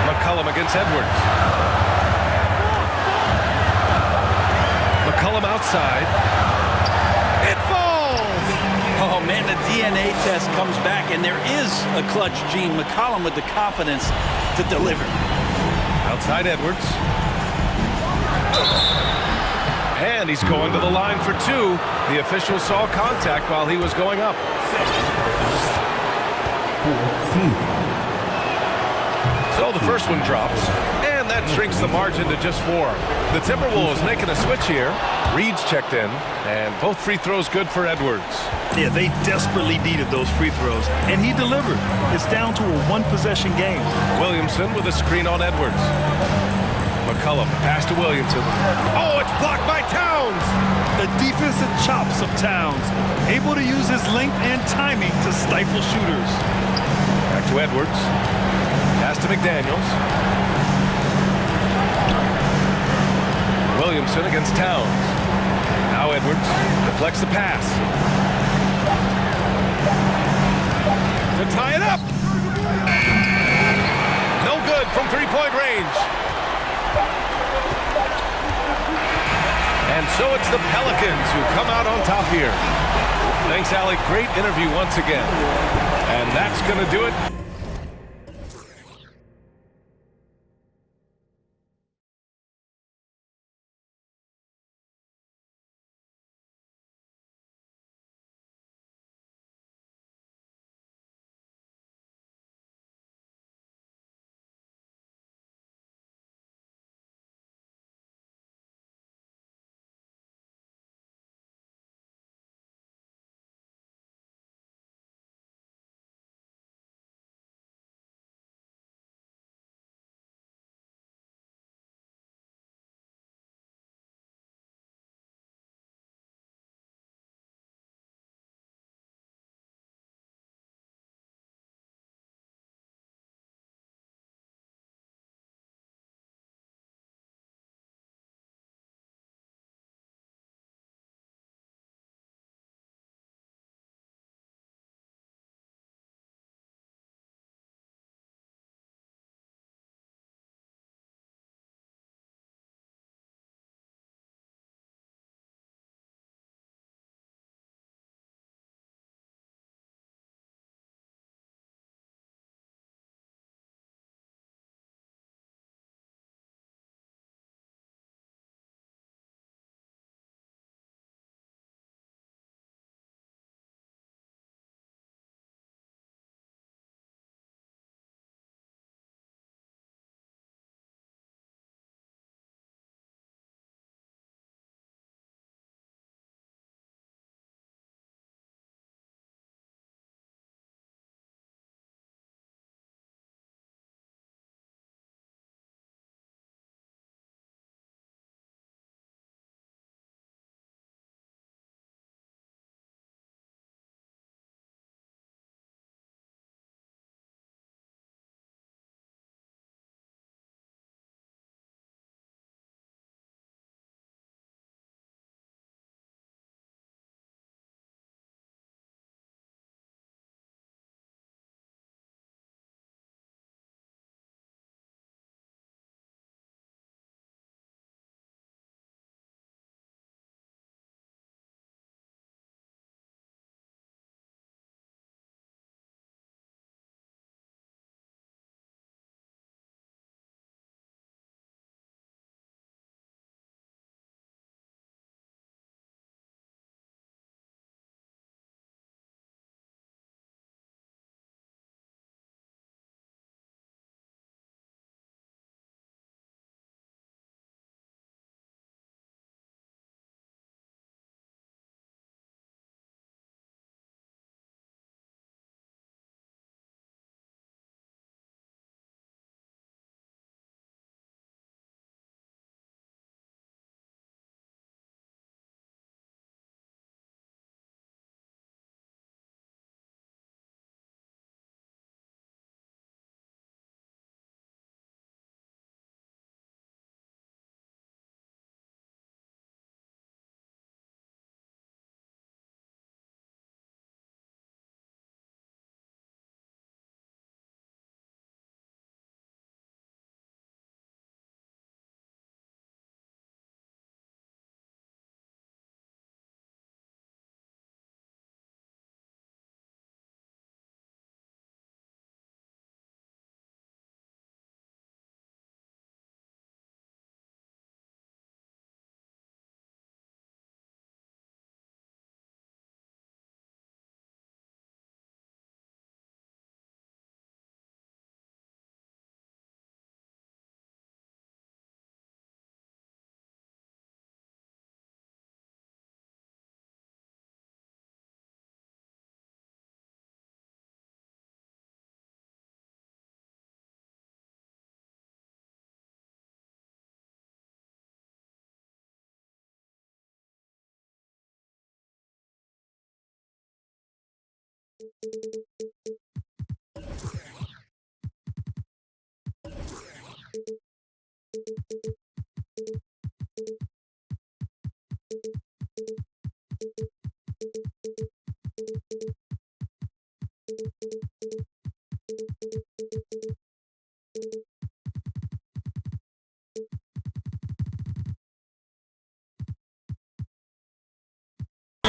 McCollum against Edwards. McCollum outside. man, the DNA test comes back, and there is a clutch gene. McCollum with the confidence to deliver. Outside Edwards. And he's going to the line for two. The official saw contact while he was going up. So the first one drops, and that shrinks the margin to just 4. The Timberwolves making a switch here. Reed's checked in, and both free throws good for Edwards. Yeah, they desperately needed those free throws, and he delivered. It's down to a one-possession game. Williamson with a screen on Edwards. McCollum, pass to Williamson. Oh, it's blocked by Towns! The defensive chops of Towns, able to use his length and timing to stifle shooters. Back to Edwards. Pass to McDaniels. Williamson against Towns. Now Edwards deflects the pass. To tie it up! No good from three-point range. And so it's the Pelicans who come out on top here. Thanks, Allie. Great interview once again. And that's going to do it.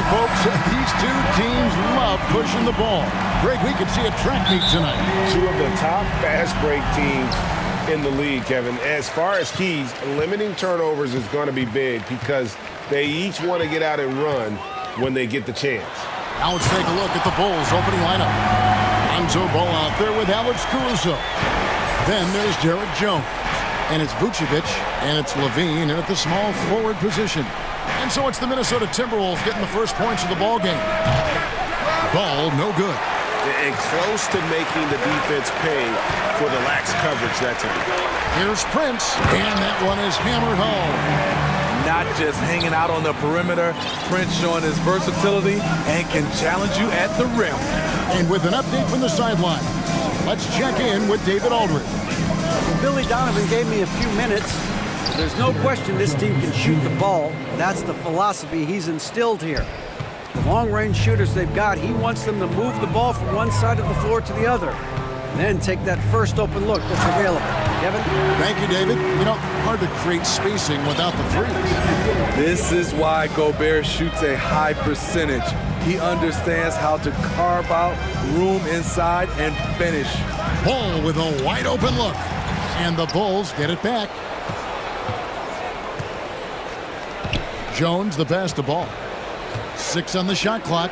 Folks, these two teams love pushing the ball. Greg, we could see a track meet tonight. Two of the top fast break teams in the league, Kevin. As far as keys, limiting turnovers is going to be big because they each want to get out and run when they get the chance. Now let's take a look at the Bulls' opening lineup. Lonzo Ball out there with Alex Caruso. Then there's Jared Jones. And it's Vucevic, and it's Levine, and at the small forward position. And so it's the Minnesota Timberwolves getting the first points of the ball game. Ball, no good. And close to making the defense pay for the lax coverage that time. Here's Prince, and that one is hammered home. Not just hanging out on the perimeter, Prince showing his versatility and can challenge you at the rim. And with an update from the sideline, let's check in with David Aldridge. Billy Donovan gave me a few minutes. There's no question this team can shoot the ball. That's the philosophy he's instilled here. The long-range shooters they've got, he wants them to move the ball from one side of the floor to the other. And then take that first open look that's available. Kevin? Thank you, David. You know, hard to create spacing without the threes. This is why Gobert shoots a high percentage. He understands how to carve out room inside and finish. Ball with a wide open look. And the Bulls get it back. Jones, the pass to Ball. 6 on the shot clock.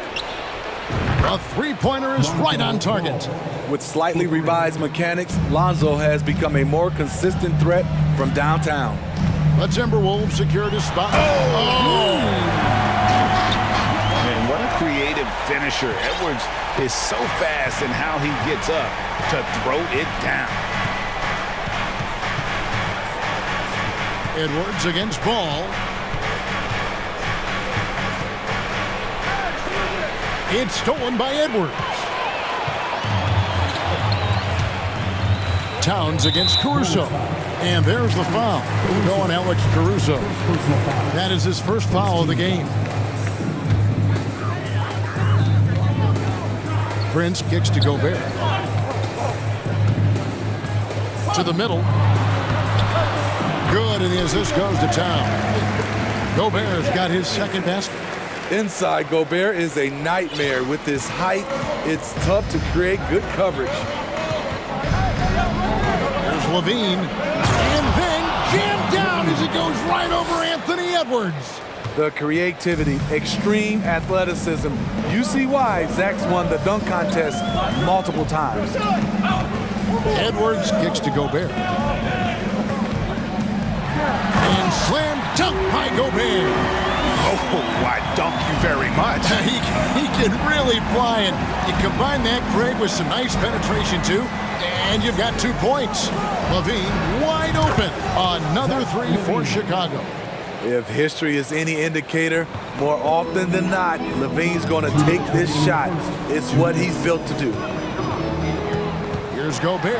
A three-pointer is right on target. With slightly revised mechanics, Lonzo has become a more consistent threat from downtown. The Timberwolves secured his spot. Oh! Man, what a creative finisher. Edwards is so fast in how he gets up to throw it down. Edwards against Ball. It's stolen by Edwards. Towns against Caruso. And there's the foul. Going Alex Caruso. That is his first foul of the game. Prince kicks to Gobert. To the middle. Good, and the assist goes to Town. Gobert's got his second basket. Inside, Gobert is a nightmare. With his height, it's tough to create good coverage. There's Levine. And then jammed down as he goes right over Anthony Edwards. The creativity, extreme athleticism. You see why Zach's won the dunk contest multiple times. Edwards kicks to Gobert. And slam dunk by Gobert. Oh, why dunk you very much. he can really fly, and you combine that, Greg, with some nice penetration, too, and you've got 2 points. Levine wide open. Another three for Chicago. If history is any indicator, more often than not, Levine's going to take this shot. It's what he's built to do. Here's Gobert.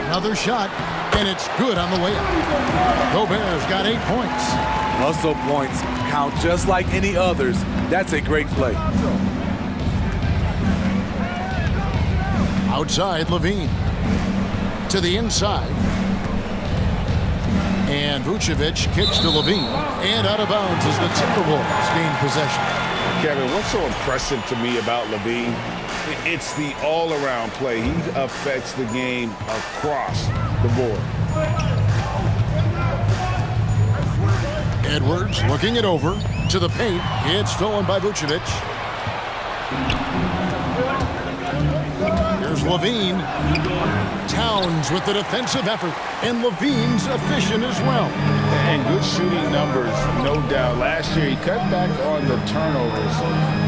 Another shot. And it's good on the way up. Gobert's got 8 points. Hustle points count just like any others. That's a great play. Outside, Levine. To the inside. And Vucevic kicks to Levine. And out of bounds as the Timberwolves gain possession. Kevin, what's so impressive to me about Levine? It's the all-around play. He affects the game across the board. Edwards looking it over to the paint. It's stolen by Vucevic. Here's Levine. Towns with the defensive effort. And Levine's efficient as well. And good shooting numbers, no doubt. Last year, he cut back on the turnovers.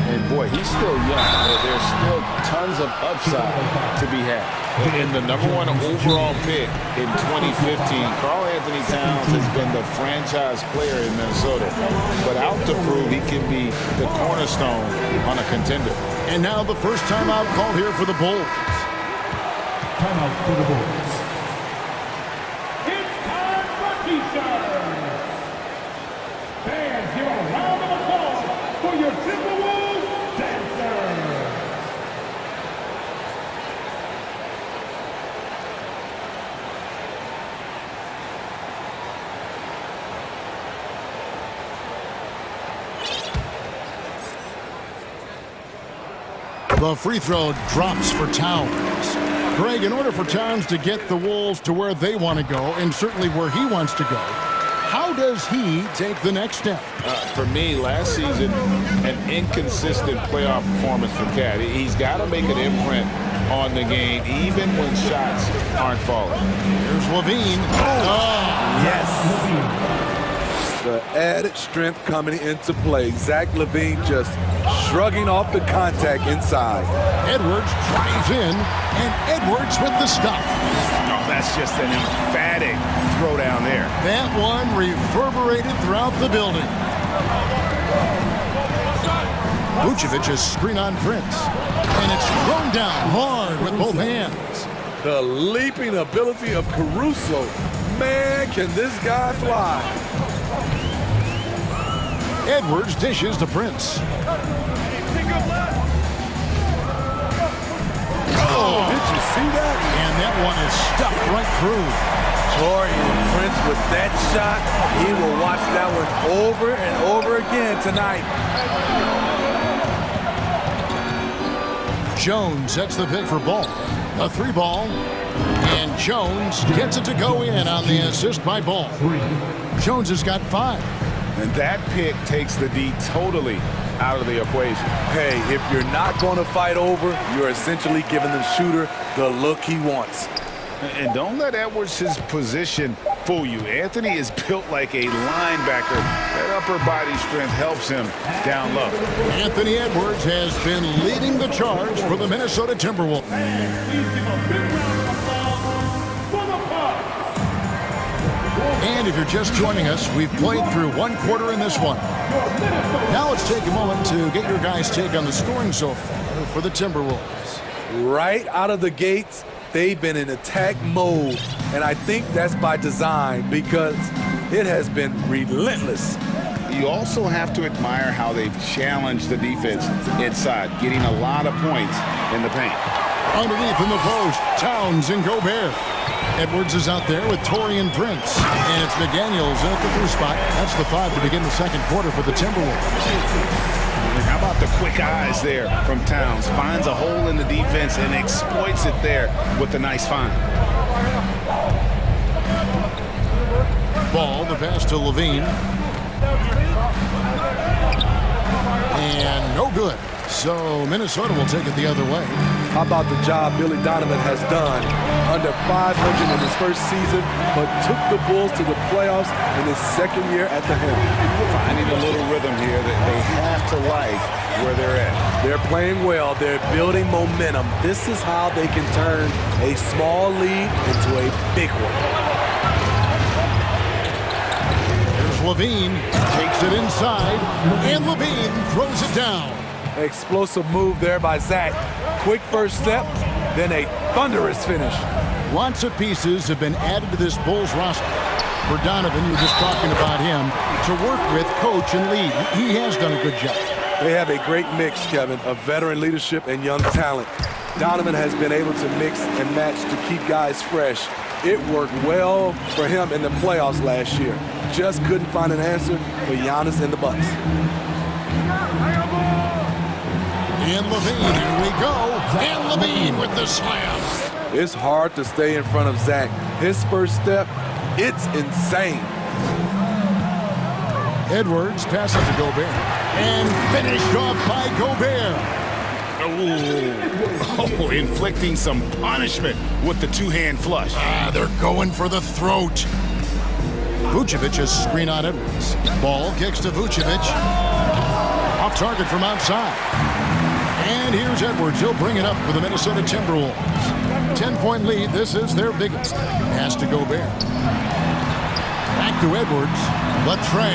And, boy, he's still young. There's still tons of upside to be had. And the #1 overall pick in 2015, Karl Anthony Towns has been the franchise player in Minnesota. But out to prove he can be the cornerstone on a contender. And now the first timeout call here for the Bulls. Timeout for the Bulls. It's time for T-shirts. Fans, give a round of applause for your Timberwolves dancers. The free throw drops for Towns. Greg, in order for Towns to get the Wolves to where they want to go, and certainly where he wants to go, how does he take the next step? For me, last season, an inconsistent playoff performance for Cat. He's got to make an imprint on the game, even when shots aren't falling. Here's Levine. Yes. The added strength coming into play. Zach LaVine just shrugging off the contact inside. Edwards drives in, and Edwards with the stop. Oh, that's just an emphatic throw down there. That one reverberated throughout the building. Vucevic's screen on Prince, and it's thrown down hard with both hands. The leaping ability of Caruso. Man, can this guy fly? Edwards dishes to Prince. Oh, did you see that? And that one is stuffed right through. Torian Prince with that shot. He will watch that one over and over again tonight. Jones sets the pick for Ball. A 3-ball. And Jones gets it to go in on the assist by Ball. Jones has got 5. And that pick takes the D totally out of the equation. Hey, if you're not going to fight over, you're essentially giving the shooter the look he wants. And don't let Edwards' position fool you. Anthony is built like a linebacker. That upper body strength helps him down low. Anthony Edwards has been leading the charge for the Minnesota Timberwolves. And if you're just joining us, we've played through 1 quarter in this one. Now let's take a moment to get your guys' take on the scoring so far for the Timberwolves. Right out of the gates, they've been in attack mode. And I think that's by design because it has been relentless. You also have to admire how they've challenged the defense inside, getting a lot of points in the paint. Underneath in the post, Towns and Gobert. Edwards is out there with Torian Prince. And it's McDaniels at the 3 spot. That's the 5 to begin the second quarter for the Timberwolves. How about the quick eyes there from Towns? Finds a hole in the defense and exploits it there with a nice find. Ball, the pass to Levine. And no good. So Minnesota will take it the other way. How about the job Billy Donovan has done? Under 500 in his first season, but took the Bulls to the playoffs in his second year at the helm. Finding a little rhythm here that they have to like where they're at. They're playing well. They're building momentum. This is how they can turn a small lead into a big one. Here's Levine. Takes it inside, and Levine throws it down. Explosive move there by Zach. Quick first step, then a thunderous finish. Lots of pieces have been added to this Bulls roster. For Donovan, you were just talking about him, to work with, coach, and lead. He has done a good job. They have a great mix, Kevin, of veteran leadership and young talent. Donovan has been able to mix and match to keep guys fresh. It worked well for him in the playoffs last year. Just couldn't find an answer for Giannis and the Bucks. And Levine, here we go. And Levine with the slam. It's hard to stay in front of Zach. His first step, it's insane. Edwards passes to Gobert. And finished off by Gobert. Oh, inflicting some punishment with the 2-hand flush. They're going for the throat. Vucevic has screen on Edwards. Ball kicks to Vucevic. Off target from outside. And here's Edwards. He'll bring it up for the Minnesota Timberwolves. 10-point lead. This is their biggest. Pass to Gobert. Back to Edwards. Latre.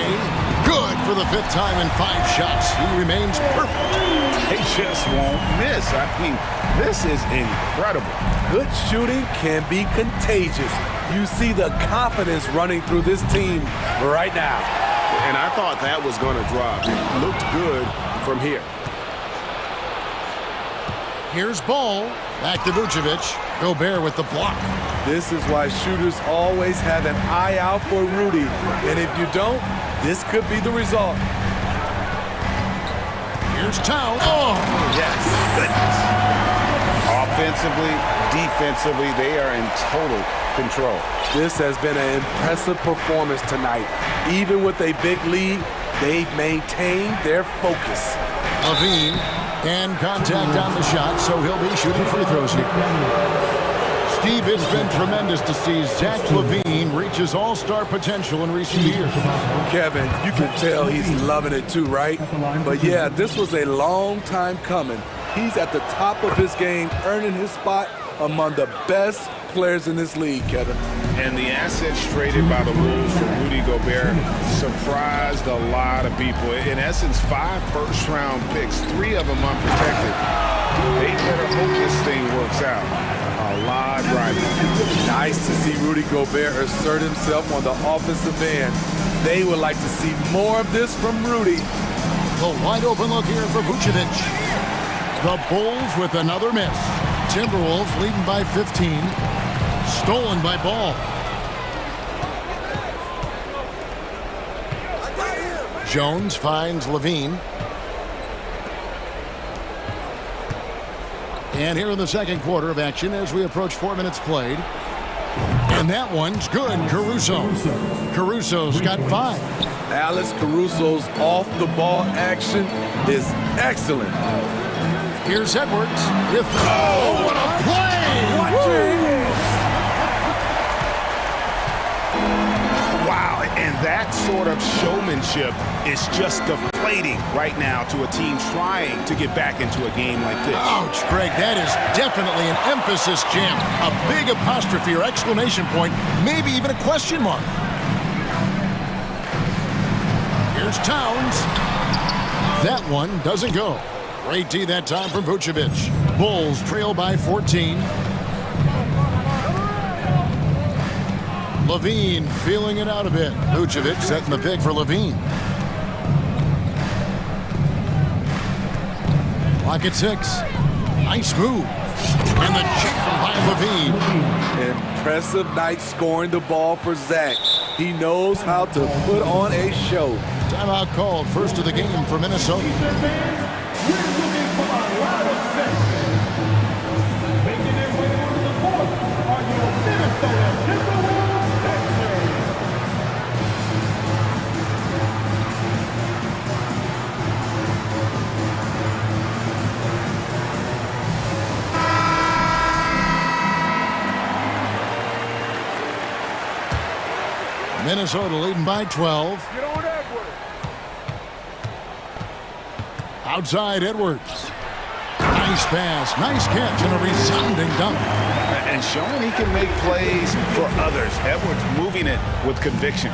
Good for the 5th time in 5 shots. He remains perfect. They just won't miss. I mean, this is incredible. Good shooting can be contagious. You see the confidence running through this team right now. And I thought that was going to drop. It looked good from here. Here's Ball. Back to Vucevic. Gobert with the block. This is why shooters always have an eye out for Rudy. And if you don't, this could be the result. Here's Town. Oh! Yes. Goodness. Offensively, defensively, they are in total control. This has been an impressive performance tonight. Even with a big lead, they've maintained their focus. Levine, and contact on the shot, so he'll be shooting free throws here. Steve, it's been tremendous to see Zach LaVine reach his all-star potential in recent years. Kevin, you can tell he's loving it too, right? But yeah, this was a long time coming. He's at the top of his game, earning his spot among the best players in this league, Kevin. And the assets traded by the Wolves for Rudy Gobert surprised a lot of people. In essence, 5 first-round picks, 3 of them unprotected. They better hope this thing works out. A lot riding. Nice to see Rudy Gobert assert himself on the offensive end. They would like to see more of this from Rudy. The wide open look here for Vucevic. The Bulls with another miss. Timberwolves leading by 15. Stolen by Ball. Jones finds Levine. And here in the second quarter of action as we approach 4 minutes played. And that one's good. Caruso's got 5. Alex Caruso's off-the-ball action is excellent. Here's Edwards with, oh, what a play! Wow, and that sort of showmanship is just deflating right now to a team trying to get back into a game like this. Ouch, Greg, that is definitely an emphasis jam. A big apostrophe or exclamation point, maybe even a question mark. Here's Towns. That one doesn't go. Great D that time from Vucevic. Bulls trail by 14. Levine feeling it out a bit. Vucevic setting the pick for Levine. Clock at 6. Nice move. And the jam by Levine. Impressive night scoring the ball for Zach. He knows how to put on a show. Timeout called. First of the game for Minnesota. We're looking for a lot of sense. Making their way onto the court are your Minnesota Timberwolves Texans. Minnesota leading by 12. Get on Edwards. Outside Edwards. Nice pass, nice catch, and a resounding dunk. And showing he can make plays for others. Edwards moving it with conviction.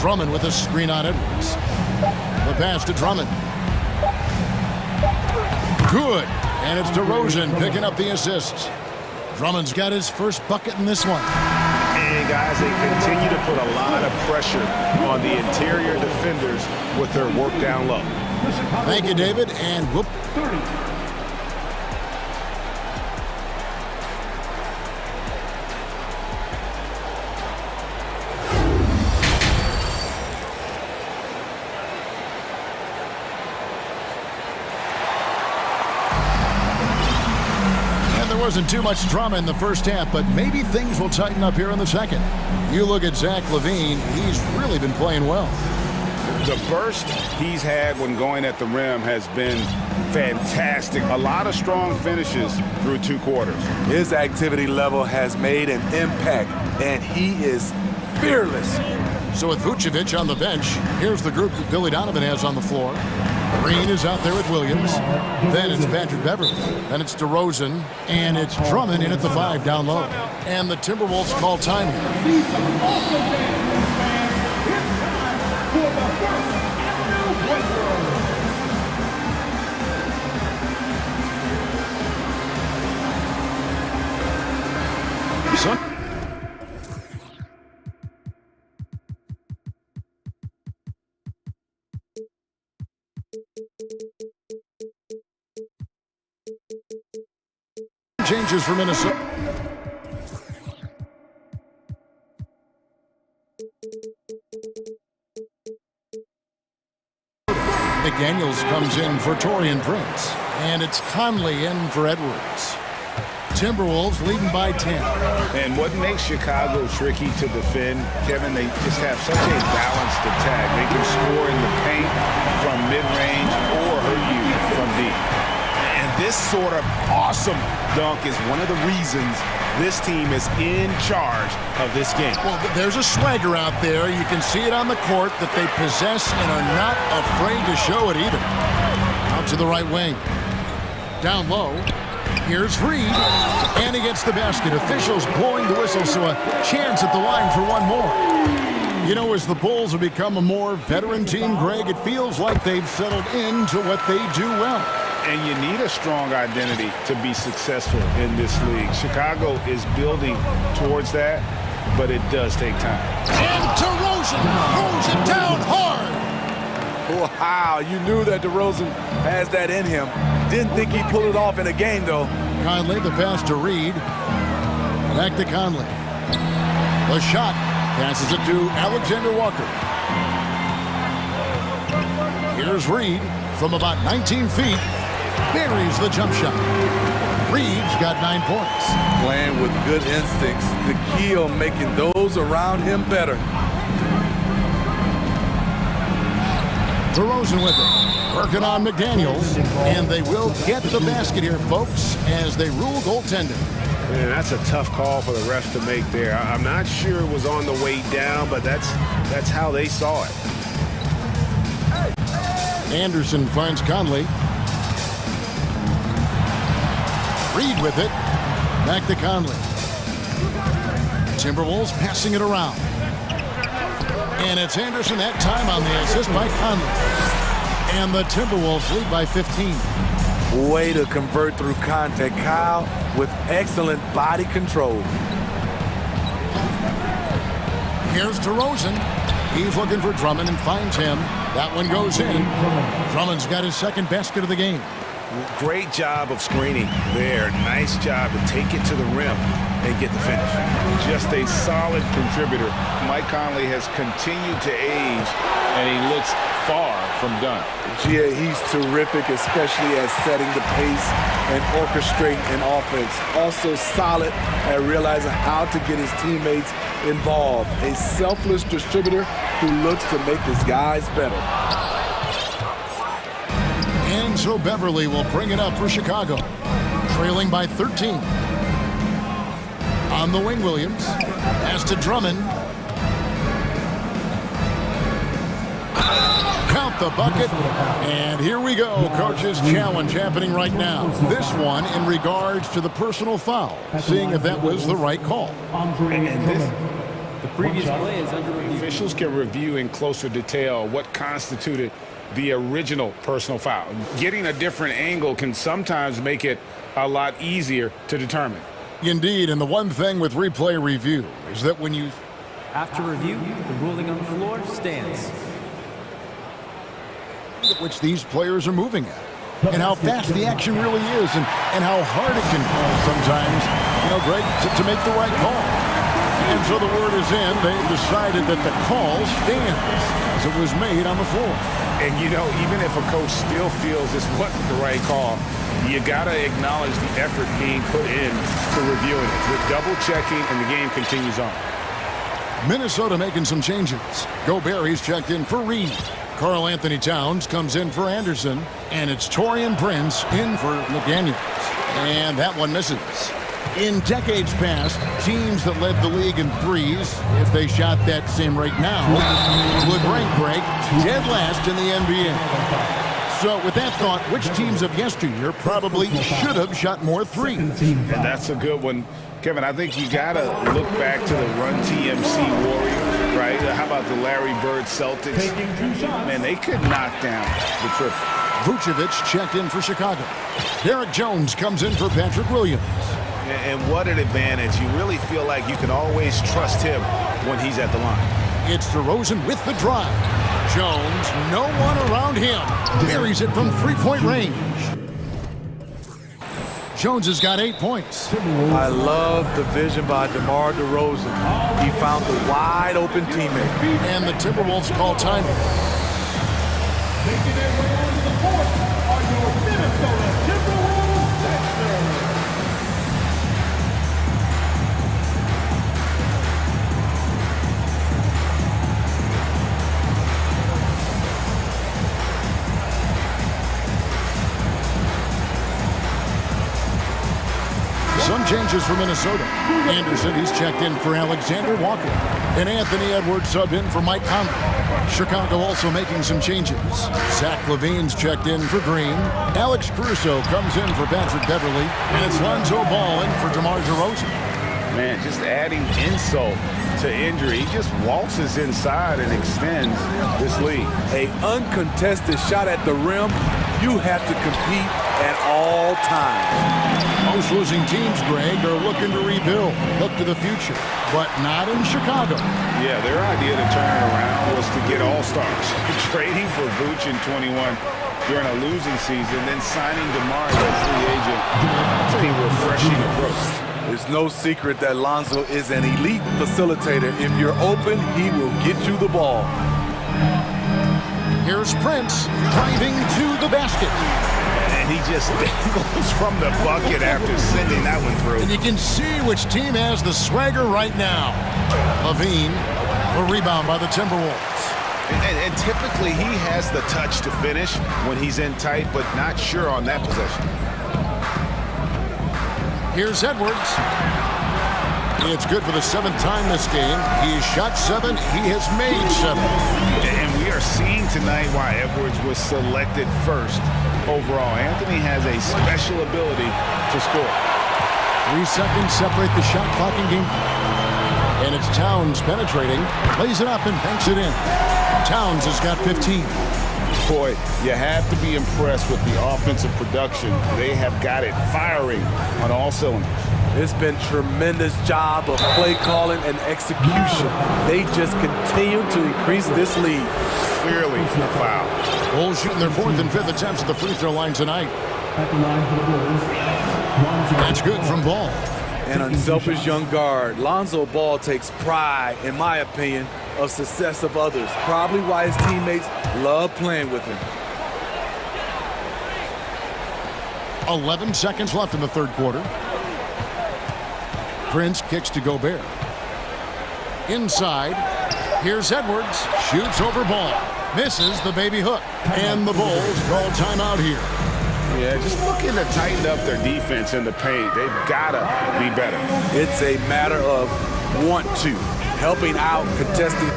Drummond with a screen on Edwards. The pass to Drummond. Good. And it's DeRozan picking up the assist. Drummond's got his first bucket in this one. And guys, they continue to put a lot of pressure on the interior defenders with their work down low. Thank you, David, and whoop. And there wasn't too much drama in the first half, but maybe things will tighten up here in the second. You look at Zach LaVine, he's really been playing well. The burst he's had when going at the rim has been fantastic. A lot of strong finishes through 2 quarters. His activity level has made an impact, and he is fearless. So with Vucevic on the bench, here's the group that Billy Donovan has on the floor. Green is out there with Williams. Then it's Patrick Beverley. Then it's DeRozan. And it's Drummond in at the 5 down low. And the Timberwolves call time here. Changes for Minnesota. McDaniels comes in for Taurean Prince. And it's Conley in for Edwards. Timberwolves leading by 10. And what makes Chicago tricky to defend, Kevin, they just have such a balanced attack. They can score in the paint from mid-range or hurt you from deep. And this sort of awesome dunk is one of the reasons this team is in charge of this game. Well, there's a swagger out there. You can see it on the court that they possess and are not afraid to show it either. Out to the right wing. Down low. Here's Reed, and he gets the basket. Officials blowing the whistle, so a chance at the line for one more. You know, as the Bulls have become a more veteran team, Greg, it feels like they've settled into what they do well. And you need a strong identity to be successful in this league. Chicago is building towards that, but it does take time. And DeRozan throws it down hard. Wow, you knew that DeRozan has that in him. Didn't think he'd pull it off in a game, though. Conley, the pass to Reed. Back to Conley. The shot. Passes it to Alexander Walker. Here's Reed from about 19 feet. Buries the jump shot. Reed's got 9 points. Playing with good instincts. The key on making those around him better. DeRozan with it. Working on McDaniels. And they will get the basket here, folks, as they rule goaltending. Man, that's a tough call for the refs to make there. I'm not sure it was on the way down, but that's how they saw it. Anderson finds Conley. Reed with it. Back to Conley. Timberwolves passing it around. And it's Anderson that time on the assist by Conley. And the Timberwolves lead by 15. Way to convert through contact, Kyle, with excellent body control. Here's DeRozan. He's looking for Drummond and finds him. That one goes in. Drummond's got his second basket of the game. Great job of screening there. Nice job to take it to the rim and get the finish. Just a solid contributor. Mike Conley has continued to age, and he looks far from done. Yeah, he's terrific, especially at setting the pace and orchestrating an offense. Also solid at realizing how to get his teammates involved. A selfless distributor who looks to make his guys better. And so Beverley will bring it up for Chicago, trailing by 13. On the wing, Williams. Pass to Drummond. Count the bucket. And here we go. Coach's challenge happening right now. This one in regards to the personal foul, seeing if that was the right call. The previous play is under review. Officials can review in closer detail what constituted the original personal foul. Getting a different angle can sometimes make it a lot easier to determine. Indeed, and the one thing with replay review is that when you... After review, the ruling on the floor stands. ...which these players are moving at, and how fast the action really is, and how hard it can be sometimes, you know, Greg, to make the right call. And so the word is in. They've decided that the call stands as it was made on the floor. And, you know, even if a coach still feels this wasn't the right call, you got to acknowledge the effort being put in to reviewing it. With double-checking, and the game continues on. Minnesota making some changes. Gobert, he's checked in for Reed. Karl Anthony Towns comes in for Anderson. And it's Taurean Prince in for McDaniels. And that one misses. In decades past, teams that led the league in threes, if they shot that same rate now, would rank Greg dead last in the NBA. So with that thought, which teams of yesteryear probably should have shot more threes? And that's a good one. Kevin, I think you got to look back to the Run TMC Warriors, right? How about the Larry Bird Celtics? Man, they could knock down the triple. Vucevic checked in for Chicago. Derek Jones comes in for Patrick Williams. And what an advantage. You really feel like you can always trust him when he's at the line. It's DeRozan with the drive. Jones, no one around him. Buries it from three-point range. Jones has got 8 points. I love the vision by DeMar DeRozan. He found the wide-open teammate. And the Timberwolves call timeout. Making their way onto the court are your Minnesota Timberwolves Sixers. Some changes for Minnesota. Anderson, he's checked in for Alexander Walker. And Anthony Edwards subbed in for Mike Conley. Chicago also making some changes. Zach LaVine's checked in for Green. Alex Caruso comes in for Patrick Beverly. And it's Lonzo Ball in for DeMar DeRozan. Man, just adding insult to injury. He just waltzes inside and extends this lead. An uncontested shot at the rim, you have to compete at all times. Most losing teams, Greg, are looking to rebuild, look to the future, but not in Chicago. Yeah, their idea to turn it around was to get all-stars. Trading for Vooch in 21 during a losing season, then signing DeMar as a free agent. That's a refreshing approach. It's no secret that Lonzo is an elite facilitator. If you're open, he will get you the ball. Here's Prince driving to the basket. And he just dangles from the bucket after sending that one through. And you can see which team has the swagger right now. LaVine, a rebound by the Timberwolves. And typically he has the touch to finish when he's in tight, but not sure on that possession. Here's Edwards. It's good for the 7th time this game. He's shot 7. He has made 7. And we are seeing tonight why Edwards was selected first overall. Anthony has a special ability to score. 3 seconds separate the shot clock in game. And it's Towns penetrating, lays it up and banks it in. Towns has got 15. Boy, you have to be impressed with the offensive production. They have got it firing on all cylinders. It's been tremendous job of play calling and execution. They just continue to increase this lead. Clearly a foul. Bulls shooting their 4th and 5th attempts at the free throw line tonight. At the line for the Bulls. That's good from Ball. An unselfish young guard. Lonzo Ball takes pride, in my opinion, of success of others. Probably why his teammates love playing with him. 11 seconds left in the 3rd quarter. Prince kicks to Gobert. Inside. Here's Edwards. Shoots over Ball. Misses the baby hook. And the Bulls call timeout here. Yeah, just looking to tighten up their defense in the paint. They've got to be better. It's a matter of want to. Helping out, contesting.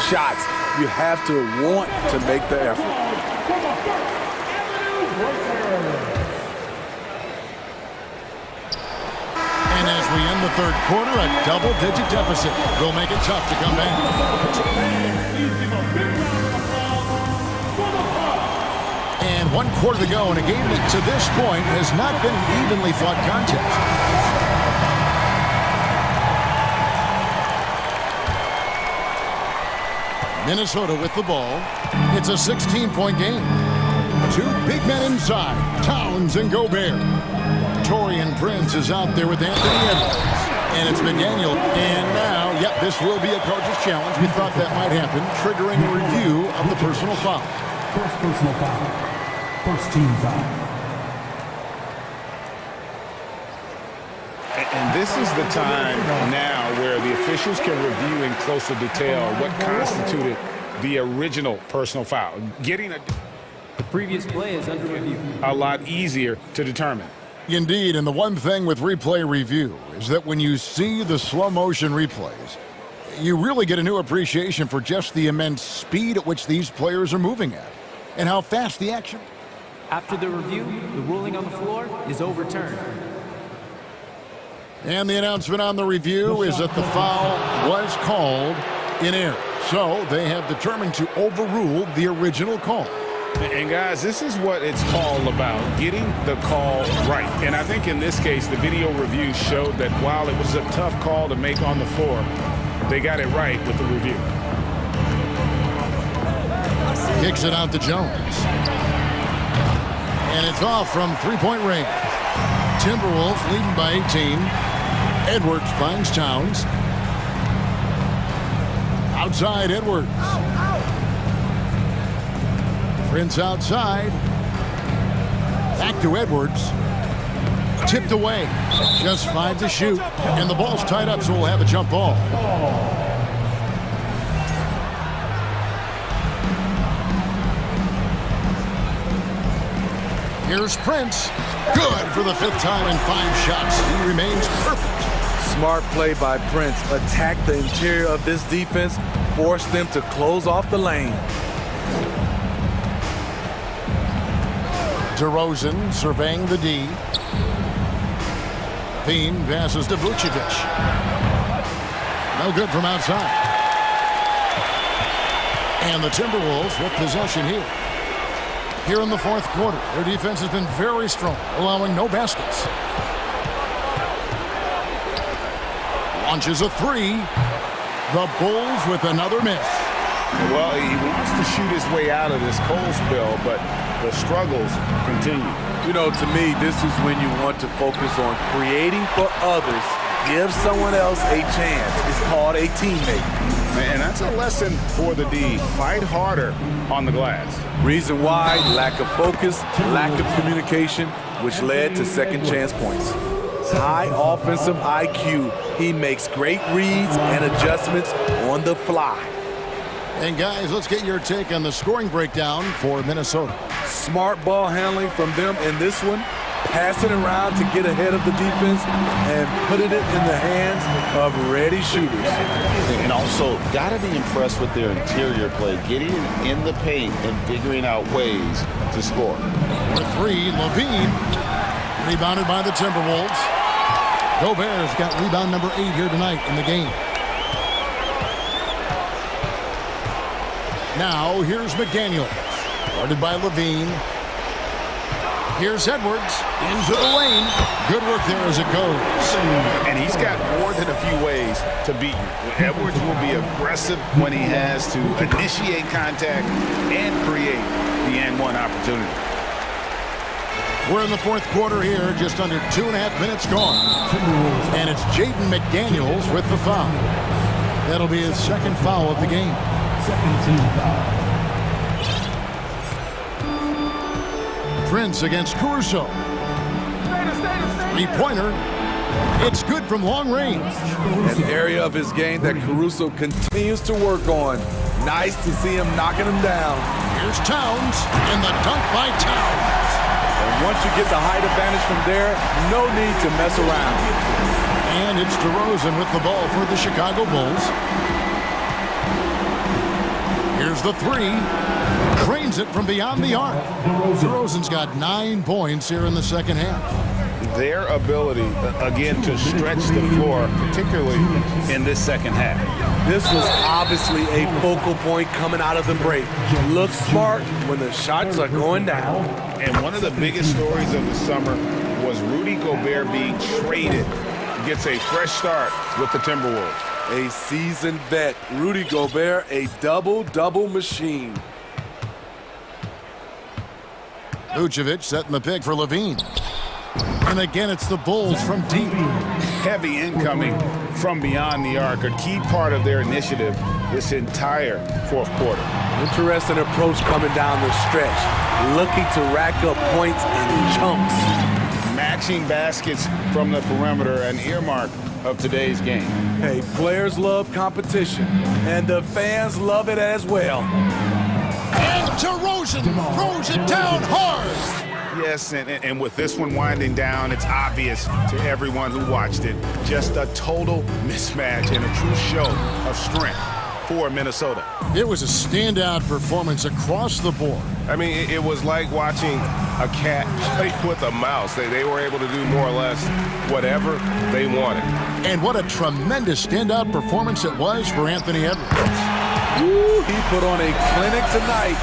Shots. You have to want to make the effort. And as we end the 3rd quarter, a double-digit deficit will make it tough to come back. And 1 quarter to go in a game that to this point has not been an evenly fought contest. Minnesota with the ball. It's a 16-point game. 2 big men inside, Towns and Gobert. Taurean Prince is out there with Anthony Edwards. And it's McDaniel. And now, yep, this will be a coach's challenge. We thought that might happen, triggering a review of the personal foul. First personal foul. First team foul. And this is the time now where the officials can review in closer detail what constituted the original personal foul. The previous play is under review. A lot easier to determine. Indeed, and the one thing with replay review is that when you see the slow motion replays, you really get a new appreciation for just the immense speed at which these players are moving at and how fast the action. After the review, the ruling on the floor is overturned. And the announcement on the review is that the foul was called in error. So they have determined to overrule the original call. And guys, this is what it's all about, getting the call right. And I think in this case, the video review showed that while it was a tough call to make on the floor, they got it right with the review. Kicks it out to Jones. And it's off from three-point range. Timberwolves leading by 18. Edwards finds Towns. Outside Edwards. Prince outside. Back to Edwards. Tipped away. Just 5 to shoot. And the ball's tied up, so we'll have a jump ball. Here's Prince. Good for the 5th time in 5 shots. He remains perfect. Smart play by Prince. Attack the interior of this defense. Force them to close off the lane. DeRozan surveying the D. Peen passes to Vucevic. No good from outside. And the Timberwolves with possession here. Here in the 4th quarter, their defense has been very strong, allowing no baskets. Launches a 3. The Bulls with another miss. Well, he wants to shoot his way out of this cold spell, but the struggles continue. You know, to me, this is when you want to focus on creating for others. Give someone else a chance. It's called a teammate. And that's a lesson for the D. Fight harder on the glass. Reason why? Lack of focus, lack of communication, which led to second chance points. High offensive IQ. He makes great reads and adjustments on the fly. And guys, let's get your take on the scoring breakdown for Minnesota. Smart ball handling from them in this one. Passing around to get ahead of the defense and putting it in the hands of ready shooters. And also, got to be impressed with their interior play, getting in the paint and figuring out ways to score. For 3, Levine, rebounded by the Timberwolves. Gobert's got rebound number 8 here tonight in the game. Now, here's McDaniel, guarded by Levine. Here's Edwards into the lane. Good work there as it goes. And he's got more than a few ways to beat you. Edwards will be aggressive when he has to initiate contact and create the and-one opportunity. We're in the 4th quarter here, just under 2.5 minutes gone. And it's Jaden McDaniels with the foul. That'll be his 2nd foul of the game. Second team foul. Prince against Caruso. 3-pointer. It's good from long range. An area of his game that Caruso continues to work on. Nice to see him knocking him down. Here's Towns, and the dunk by Towns. And once you get the height advantage from there, no need to mess around. And it's DeRozan with the ball for the Chicago Bulls. Here's the 3. Trains it from beyond the arc. DeRozan's got 9 points here in the 2nd half. Their ability, again, to stretch the floor, particularly in this 2nd half. This was obviously a focal point coming out of the break. Look smart when the shots are going down. And one of the biggest stories of the summer was Rudy Gobert being traded. Gets a fresh start with the Timberwolves. A seasoned vet, Rudy Gobert, a double-double machine. Vucevic setting the pick for Levine. And again, it's the Bulls from deep. Heavy incoming from beyond the arc, a key part of their initiative this entire 4th quarter. Interesting approach coming down the stretch, looking to rack up points in chunks. Matching baskets from the perimeter, an earmark of today's game. Hey, players love competition, and the fans love it as well. And DeRozan throws it down hard. Yes, and with this one winding down, it's obvious to everyone who watched it. Just a total mismatch and a true show of strength for Minnesota. It was a standout performance across the board. I mean, it was like watching a cat play with a mouse. They were able to do more or less whatever they wanted. And what a tremendous standout performance it was for Anthony Edwards. Woo, he put on a clinic tonight.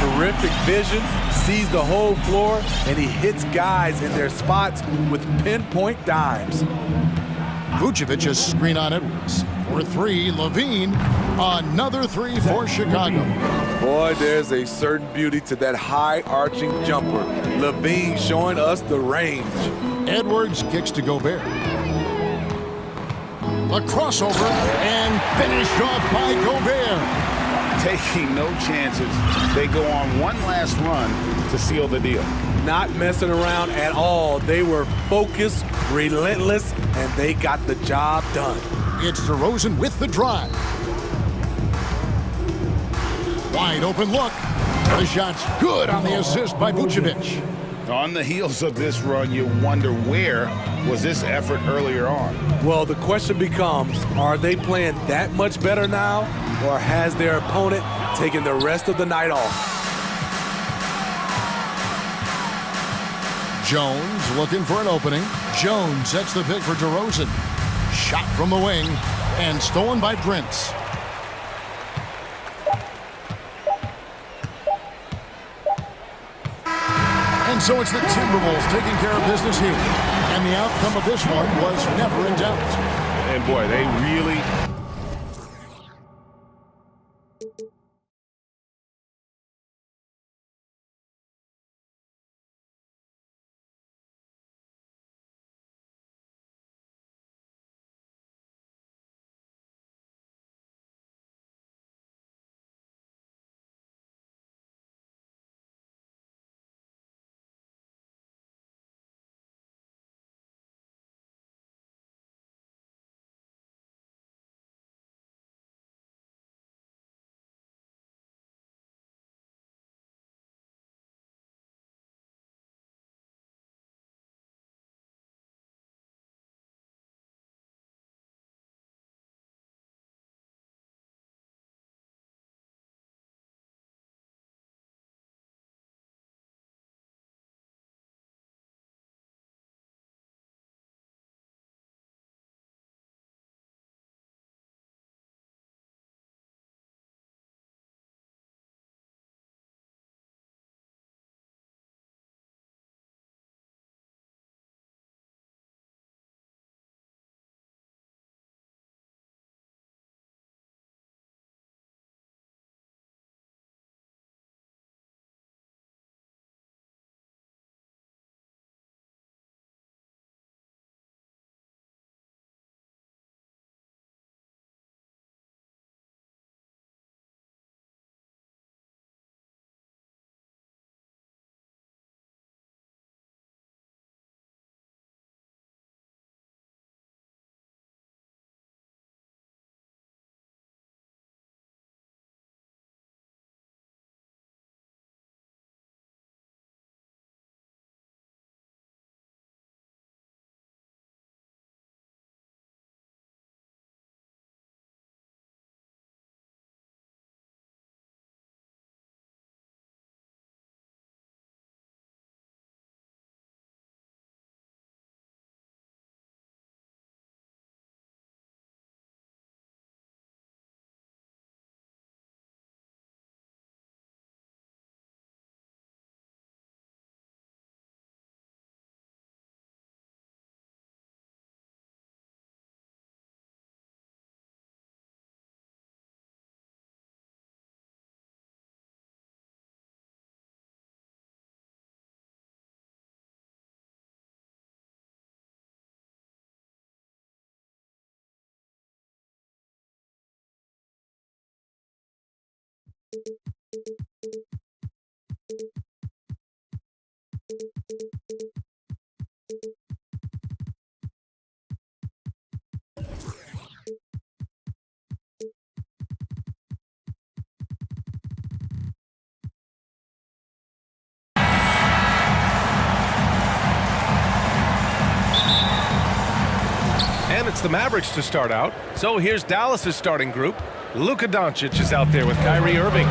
Terrific vision, sees the whole floor, and he hits guys in their spots with pinpoint dimes. Vucevic's screen on Edwards. For three, Levine. Another three for Chicago. Boy, there's a certain beauty to that high-arching jumper. Levine showing us the range. Edwards kicks to Gobert. A crossover and finished off by Gobert. Taking no chances, they go on one last run to seal the deal. Not messing around at all. They were focused, relentless, and they got the job done. It's DeRozan with the drive. Wide open look. The shot's good on the assist by Vucevic. On the heels of this run, you wonder where was this effort earlier on? Well, the question becomes, are they playing that much better now, or has their opponent taken the rest of the night off? Jones looking for an opening. Jones sets the pick for DeRozan. Shot from the wing and stolen by Prince. And so it's the Timberwolves taking care of business here. And the outcome of this one was never in doubt. And boy, they really it's the Mavericks to start out. So here's Dallas's starting group. Luka Doncic is out there with Kyrie Irving.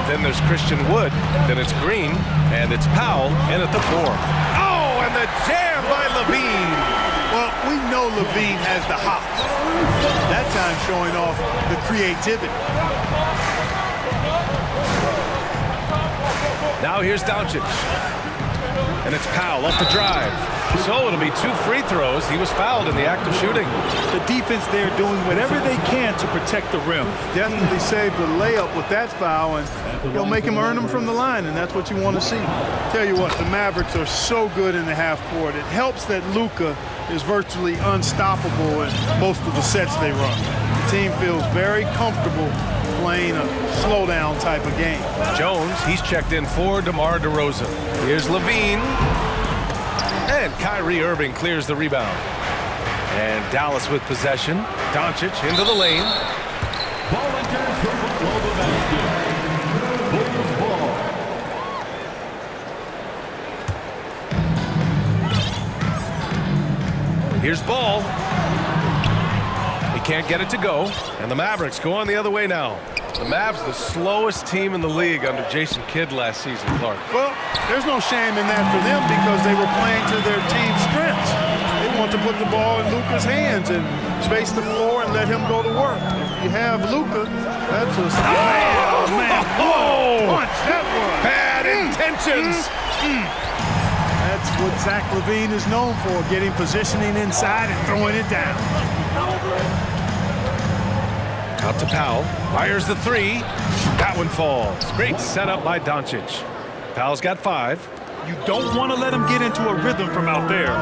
Then there's Christian Wood. Then it's Green. And it's Powell in at the 4. Oh, and the jam by Levine. Well, we know Levine has the hops. That time showing off the creativity. Now here's Doncic. And it's Powell off the drive. So it'll be 2 free throws. He was fouled in the act of shooting. The defense there doing whatever they can to protect the rim. Definitely saved the layup with that foul, and they'll make him earn them from the line, and that's what you want to see. Tell you what, the Mavericks are so good in the half court. It helps that Luka is virtually unstoppable in most of the sets they run. The team feels very comfortable playing a slowdown type of game. Jones, he's checked in for DeMar DeRozan. Here's Levine. And Kyrie Irving clears the rebound. And Dallas with possession. Doncic into the lane. Ball enters from below the basket. Bulls ball. Here's Ball. He can't get it to go. And the Mavericks go on the other way now. The Mavs, the slowest team in the league under Jason Kidd last season, Clark. Well, there's no shame in that for them because they were playing to their team's strengths. They want to put the ball in Luka's hands and space the floor and let him go to work. If you have Luka, that's a... Oh, man. Whoa. Punch, that was. Bad intentions. That's what Zach LaVine is known for, getting positioning inside and throwing it down. Out to Powell, fires the 3. That one falls. Great setup by Doncic. Powell's got 5. You don't want to let him get into a rhythm from out there.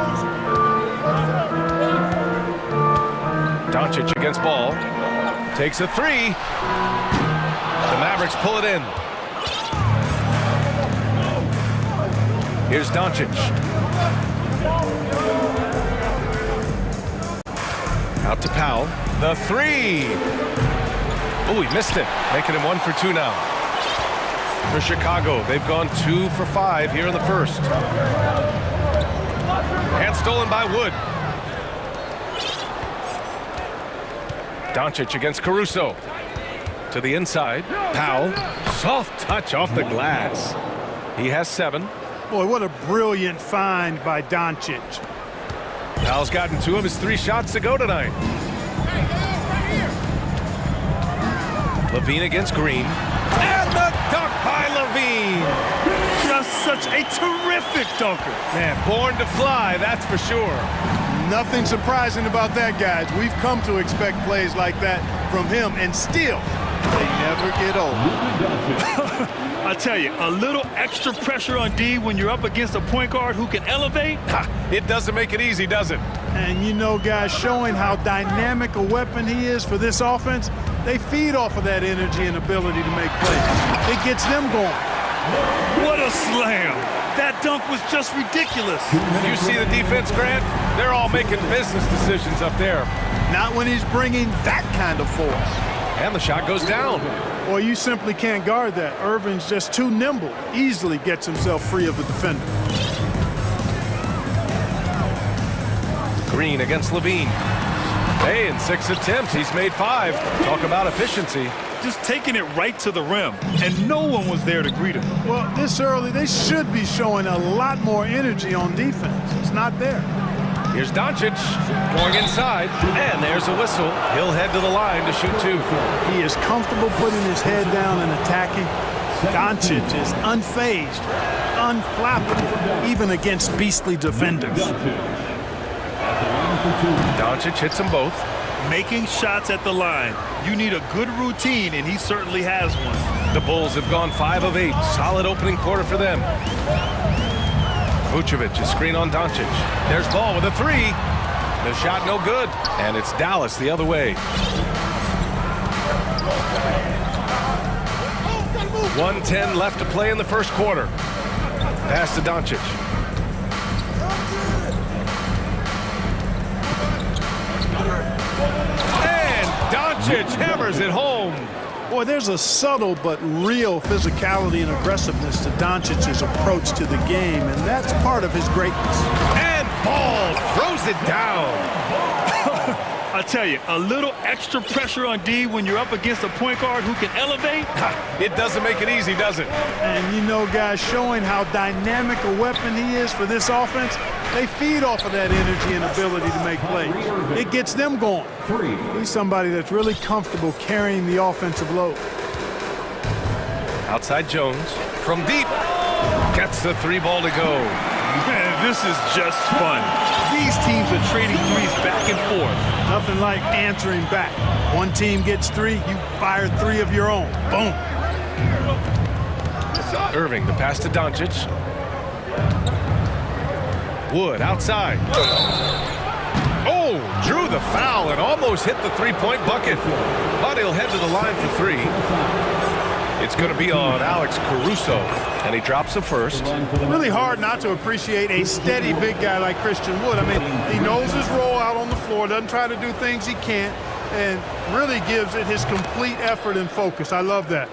Doncic against Ball. Takes a 3. The Mavericks pull it in. Here's Doncic. Out to Powell. The 3. Oh, he missed it. Making him 1 for 2 now. For Chicago, they've gone 2 for 5 here in the first. And stolen by Wood. Doncic against Caruso. To the inside. Powell. Soft touch off the glass. He has 7. Boy, what a brilliant find by Doncic. Powell's gotten 2 of his 3 shots to go tonight. Levine against Green. And the dunk by Levine. Just such a terrific dunker. Man, born to fly, that's for sure. Nothing surprising about that, guys. We've come to expect plays like that from him, and still, they never get old. I tell you, a little extra pressure on D when you're up against a point guard who can elevate. It doesn't make it easy, does it? And you know, guys, showing how dynamic a weapon he is for this offense, they feed off of that energy and ability to make plays. It gets them going. What a slam. That dunk was just ridiculous. You see the defense, Grant? They're all making business decisions up there. Not when he's bringing that kind of force. And the shot goes down. Well, you simply can't guard that. Irving's just too nimble. Easily gets himself free of the defender. Green against Levine. Hey, in 6 attempts, he's made 5. Talk about efficiency. Just taking it right to the rim, and no one was there to greet him. Well, this early, they should be showing a lot more energy on defense. It's not there. Here's Doncic going inside, and there's a whistle. He'll head to the line to shoot 2. He is comfortable putting his head down and attacking. Doncic is unfazed, unflappable, even against beastly defenders. Doncic hits them both. Making shots at the line. You need a good routine, and he certainly has one. The Bulls have gone 5 of 8. Solid opening quarter for them. Vucevic is screen on Doncic. There's Ball with a 3. The shot no good. And it's Dallas the other way. 1:10 left to play in the first quarter. Pass to Doncic. And Doncic hammers it home. Boy, there's a subtle but real physicality and aggressiveness to Doncic's approach to the game, and that's part of his greatness. And Ball throws it down. I tell you, a little extra pressure on D when you're up against a point guard who can elevate. It doesn't make it easy, does it? And you know, guys, showing how dynamic a weapon he is for this offense, they feed off of that energy and ability to make plays. It gets them going. He's somebody that's really comfortable carrying the offensive load. Outside Jones from deep. Gets the three ball to go. Man, this is just fun. These teams are trading threes back and forth. Nothing like answering back. One team gets three, you fire three of your own. Boom. Irving, the pass to Doncic. Wood outside. Oh, drew the foul and almost hit the three-point bucket. But he'll head to the line for three. It's going to be on Alex Caruso, and he drops the first. Really hard not to appreciate a steady big guy like Christian Wood. I mean, he knows his role out on the floor, doesn't try to do things he can't, and really gives it his complete effort and focus. I love that.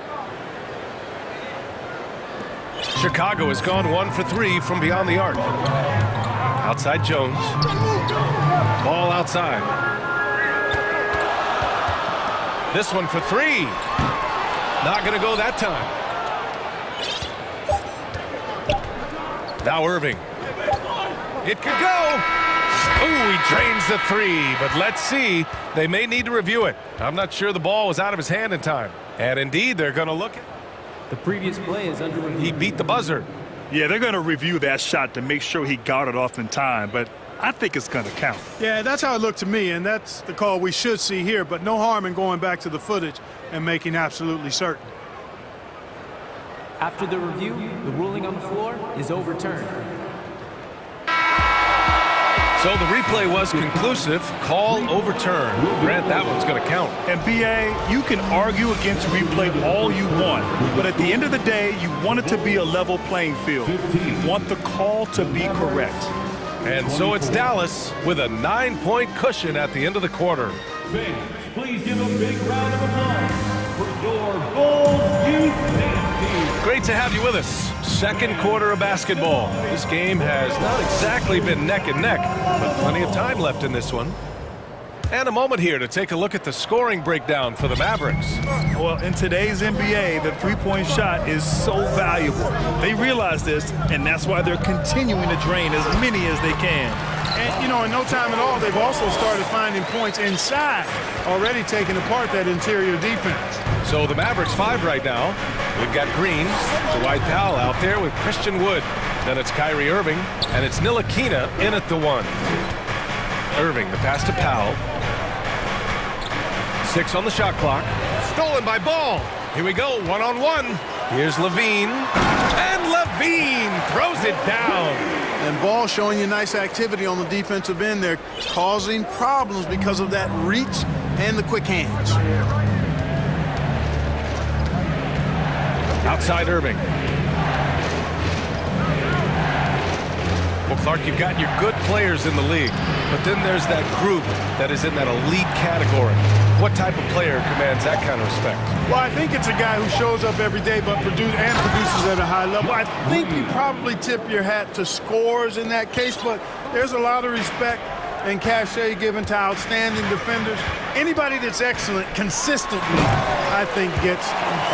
Chicago has gone 1 for 3 from beyond the arc. Outside Jones. Ball outside. This one for 3. Not going to go that time. Now Irving. It could go. Ooh, he drains the 3, but let's see. They may need to review it. I'm not sure the ball was out of his hand in time. And indeed, they're going to look at the previous play is under review. He beat the buzzer. Yeah, they're going to review that shot to make sure he got it off in time, but I think it's going to count. Yeah, that's how it looked to me, and that's the call we should see here, but no harm in going back to the footage and making absolutely certain. After the review, the ruling on the floor is overturned. So the replay was conclusive. Call overturned. Grant, that one's going to count. And BA, you can argue against replay all you want, but at the end of the day, you want it to be a level playing field. You want the call to be correct. And so it's Dallas with a 9-point cushion at the end of the quarter. Fans, please give a big round of applause for your Bulls Youth Dance Team. Great to have you with us. Second quarter of basketball. This game has not exactly been neck and neck, but plenty of time left in this one. And a moment here to take a look at the scoring breakdown for the Mavericks. Well, in today's NBA, the three-point shot is so valuable. They realize this, and that's why they're continuing to drain as many as they can. And, you know, in no time at all, they've also started finding points inside, already taking apart that interior defense. So the Mavericks 5 right now. We've got Green, Dwight Powell out there with Christian Wood. Then it's Kyrie Irving, and it's Ntilikina in at the 1. Irving, the pass to Powell. 6 on the shot clock. Stolen by Ball. Here we go, one-on-one. Here's Levine. And Levine throws it down. And Ball showing you nice activity on the defensive end there, causing problems because of that reach and the quick hands. Outside Irving. Well, Clark, you've got your good players in the league, but then there's that group that is in that elite category. What type of player commands that kind of respect? Well, I think it's a guy who shows up every day but produces at a high level. I think you probably tip your hat to scores in that case, but there's a lot of respect and cachet given to outstanding defenders. Anybody that's excellent consistently, I think, gets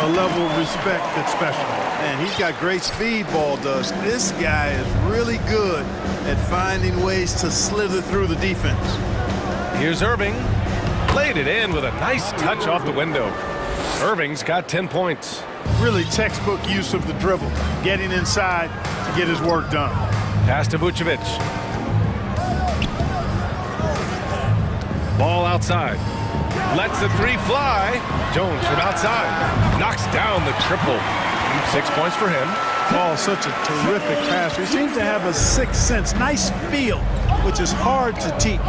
a level of respect that's special. And he's got great speed, Ball does. This guy is really good at finding ways to slither through the defense. Here's Irving. Laid it in with a nice touch off the window. Irving's got 10 points. Really textbook use of the dribble, getting inside to get his work done. Pass to Vucevic. Ball outside. Lets the 3 fly. Jones from outside. Knocks down the triple. 6 points for him. Ball, such a terrific passer. He seems to have a sixth sense, nice feel, which is hard to teach.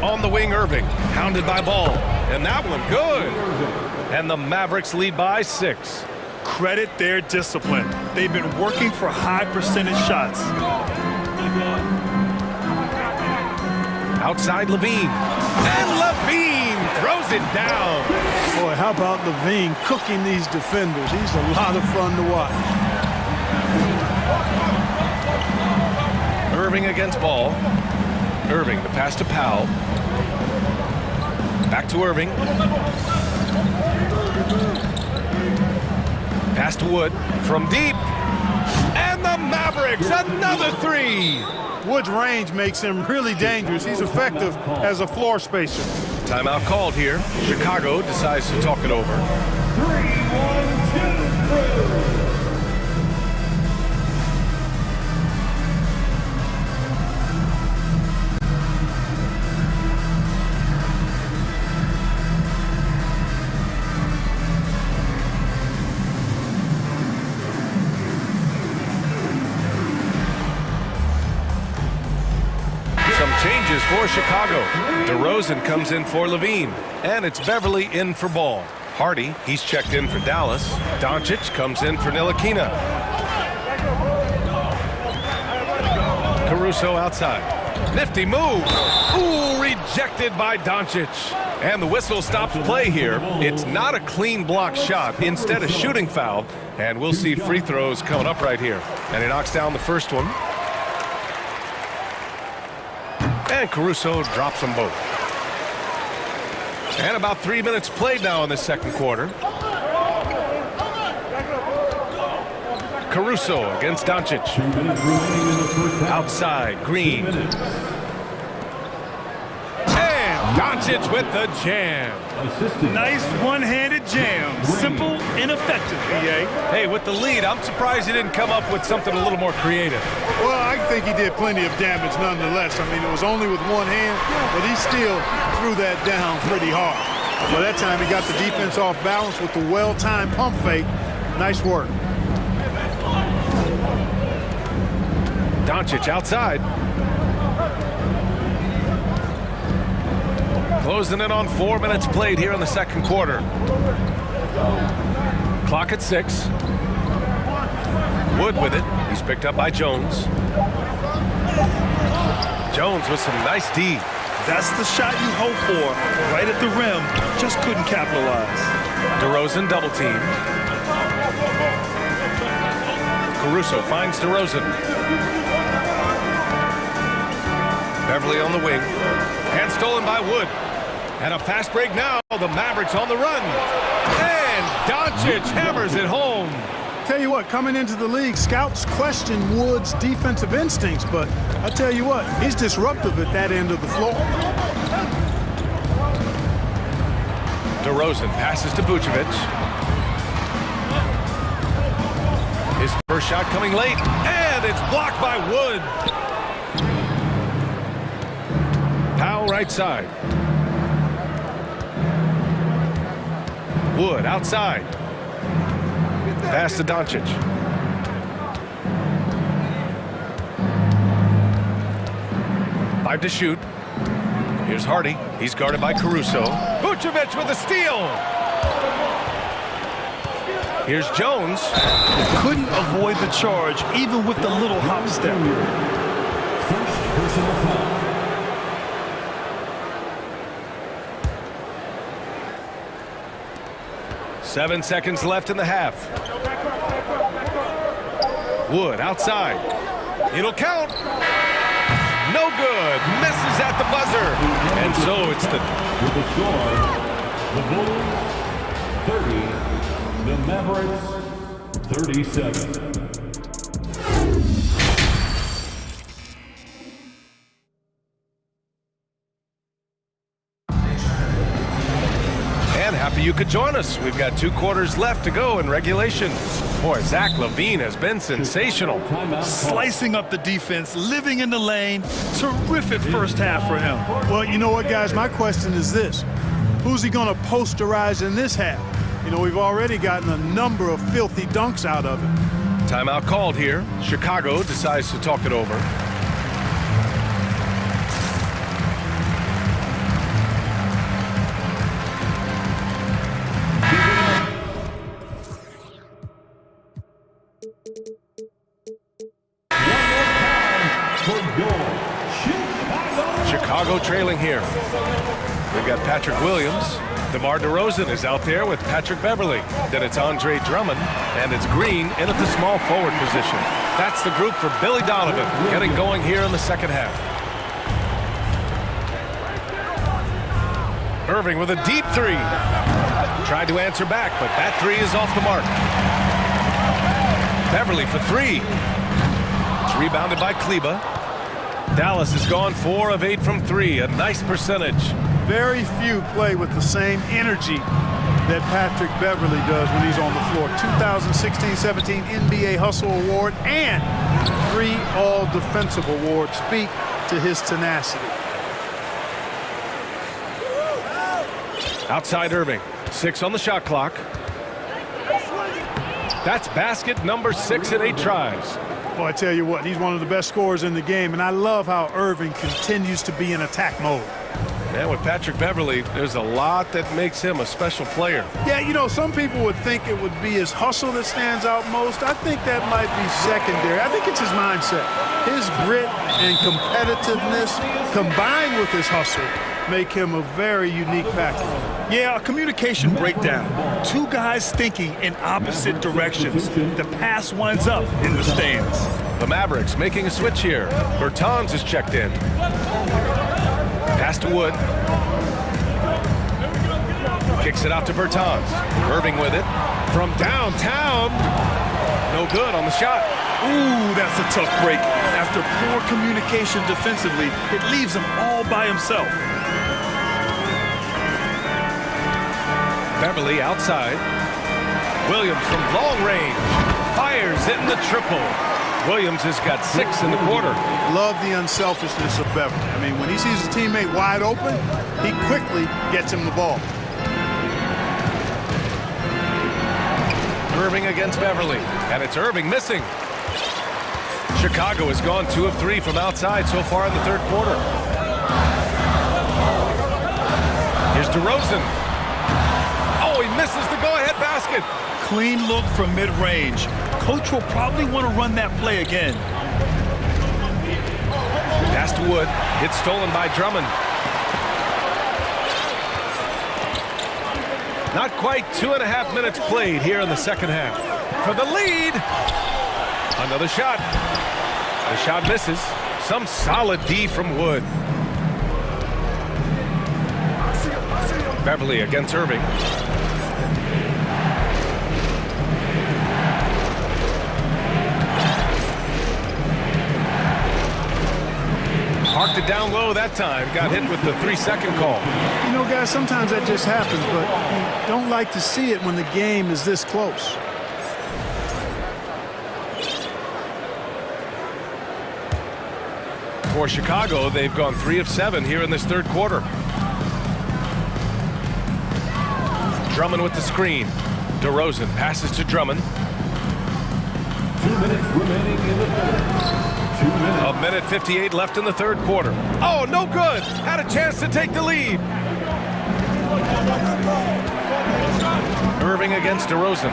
On the wing, Irving. Hounded by Ball. And that one good. And the Mavericks lead by 6. Credit their discipline. They've been working for high percentage shots. Outside Levine. And Levine throws it down. Boy, how about Levine cooking these defenders? He's a lot of fun to watch. Irving against Ball. Irving, the pass to Powell. Back to Irving. Pass to Wood from deep. And the Mavericks, another three. Wood's range makes him really dangerous. He's effective as a floor spacer. Timeout called here. Chicago decides to talk it over. 3-1-2-3. Changes for Chicago. DeRozan comes in for Levine. And it's Beverly in for Ball. Hardy, he's checked in for Dallas. Doncic comes in for Ntilikina. Caruso outside. Nifty move. Ooh, rejected by Doncic. And the whistle stops play here. It's not a clean block shot, instead a shooting foul. And we'll see free throws coming up right here. And he knocks down the first one. And Caruso drops them both. And about 3 minutes played now in the second quarter. Caruso against Doncic. Outside, Green. And Doncic with the jam. Nice one-handed jam. Simple and effective, BA. Hey, with the lead, I'm surprised he didn't come up with something a little more creative. Well, I think he did plenty of damage nonetheless. I mean, it was only with one hand, but he still threw that down pretty hard. By that time, he got the defense off balance with the well-timed pump fake. Nice work. Doncic outside. Closing in on 4 minutes played here in the second quarter. Clock at 6. Wood with it. He's picked up by Jones. Jones with some nice D. That's the shot you hope for. Right at the rim. Just couldn't capitalize. DeRozan double team. Caruso finds DeRozan. Beverly on the wing. And stolen by Wood. And a fast break now. The Mavericks on the run. And Doncic hammers it home. Tell you what, coming into the league, scouts question Wood's defensive instincts, but I tell you what, he's disruptive at that end of the floor. DeRozan passes to Vucevic. His first shot coming late, and it's blocked by Wood. Powell right side. Wood outside. Pass to Doncic. Five to shoot. Here's Hardy. He's guarded by Caruso. Vucevic with a steal. Here's Jones. Couldn't avoid the charge, even with the little hop step. First personal foul. 7 seconds left in the half. Wood outside. It'll count. No good. Misses at the buzzer. And so it's the... With the score, the Bulls 30, the Mavericks 37. Happy you could join us. We've got 2 quarters left to go in regulation. Boy, Zach LaVine has been sensational. Slicing up the defense, living in the lane. Terrific first half for him. Well, you know what, guys? My question is this. Who's he going to posterize in this half? You know, we've already gotten a number of filthy dunks out of him. Timeout called here. Chicago decides to talk it over. Chicago trailing here. We've got Patrick Williams. DeMar DeRozan is out there with Patrick Beverly. Then it's Andre Drummond, and it's Green in at the small forward position. That's the group for Billy Donovan, getting going here in the second half. Irving with a deep three. Tried to answer back, but that three is off the mark. Beverly for three. It's rebounded by Kleba. Dallas has gone 4 of 8 from 3, a nice percentage. Very few play with the same energy that Patrick Beverly does when he's on the floor. 2016-17 NBA Hustle Award and 3 All-Defensive Awards speak to his tenacity. Outside Irving, 6 on the shot clock. That's basket number 6 in 8 tries. Well, I tell you what, he's one of the best scorers in the game, and I love how Irving continues to be in attack mode. And with Patrick Beverly, there's a lot that makes him a special player. Yeah, you know, some people would think it would be his hustle that stands out most. I think that might be secondary. I think it's his mindset. His grit and competitiveness combined with his hustle make him a very unique package. Yeah, a communication breakdown. 2 guys thinking in opposite directions. The pass winds up in the stands. The Mavericks making a switch here. Bertans is checked in. Pass to Wood. Kicks it out to Bertans. Irving with it. From downtown. No good on the shot. Ooh, that's a tough break. After poor communication defensively, it leaves him all by himself. Beverly outside. Williams from long range. Fires in the triple. Williams has got 6 in the quarter. Love the unselfishness of Beverly. I mean, when he sees his teammate wide open, he quickly gets him the ball. Irving against Beverly, and it's Irving missing. Chicago has gone 2 of 3 from outside so far in the 3rd quarter. Here's DeRozan. Oh, he misses the go-ahead basket. Clean look from mid-range. Coach will probably want to run that play again. Pass to Wood. It's stolen by Drummond. Not quite 2.5 minutes played here in the second half. For the lead. Another shot. The shot misses. Some solid D from Wood. Beverly against Irving. Parked it down low that time. Got hit with the 3-second call. You know, guys, sometimes that just happens, but you don't like to see it when the game is this close. For Chicago, they've gone 3 of 7 here in this 3rd quarter. Drummond with the screen. DeRozan passes to Drummond. 2 minutes remaining in the 3rd. 2 minutes. 1:58 left in the 3rd quarter. Oh, no good. Had a chance to take the lead. Irving against DeRozan.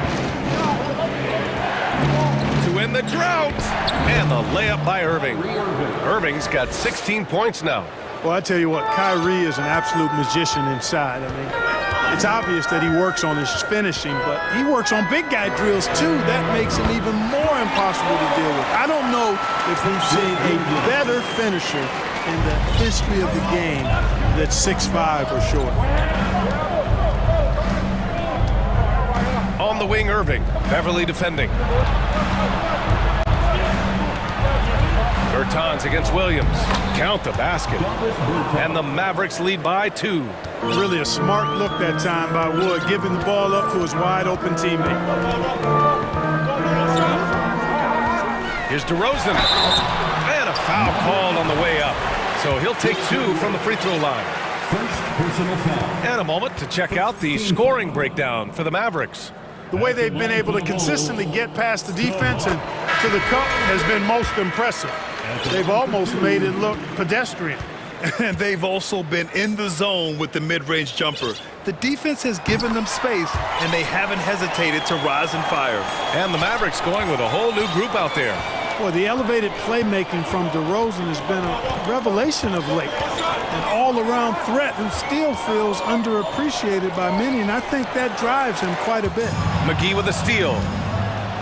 To win the drought. And the layup by Irving. Irving's got 16 points now. Well, I tell you what, Kyrie is an absolute magician inside. I mean, it's obvious that he works on his finishing, but he works on big guy drills too. That makes him even more impossible to deal with. I don't know if we've seen a better finisher in the history of the game that's 6'5" or short. On the wing, Irving. Beverly defending. Bertans against Williams. Count the basket. And the Mavericks lead by 2. Really a smart look that time by Wood, giving the ball up to his wide-open teammate. Here's DeRozan. And a foul called on the way up. So he'll take 2 from the free throw line. First personal foul. And a moment to check out the scoring breakdown for the Mavericks. The way they've been able to consistently get past the defense and to the cup has been most impressive. They've almost made it look pedestrian. And they've also been in the zone with the mid-range jumper. The defense has given them space, and they haven't hesitated to rise and fire. And the Mavericks going with a whole new group out there. Boy, the elevated playmaking from DeRozan has been a revelation of late. An all-around threat who still feels underappreciated by many, and I think that drives him quite a bit. McGee with a steal.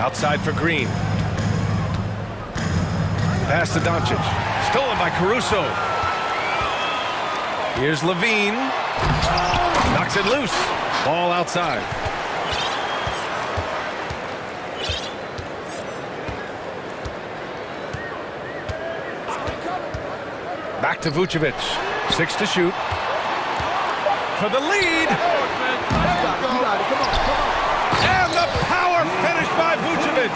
Outside for Green. Pass to Doncic. Stolen by Caruso. Here's Levine. Knocks it loose. Ball outside. Back to Vucevic. 6 to shoot. For the lead. And the power finish by Vucevic.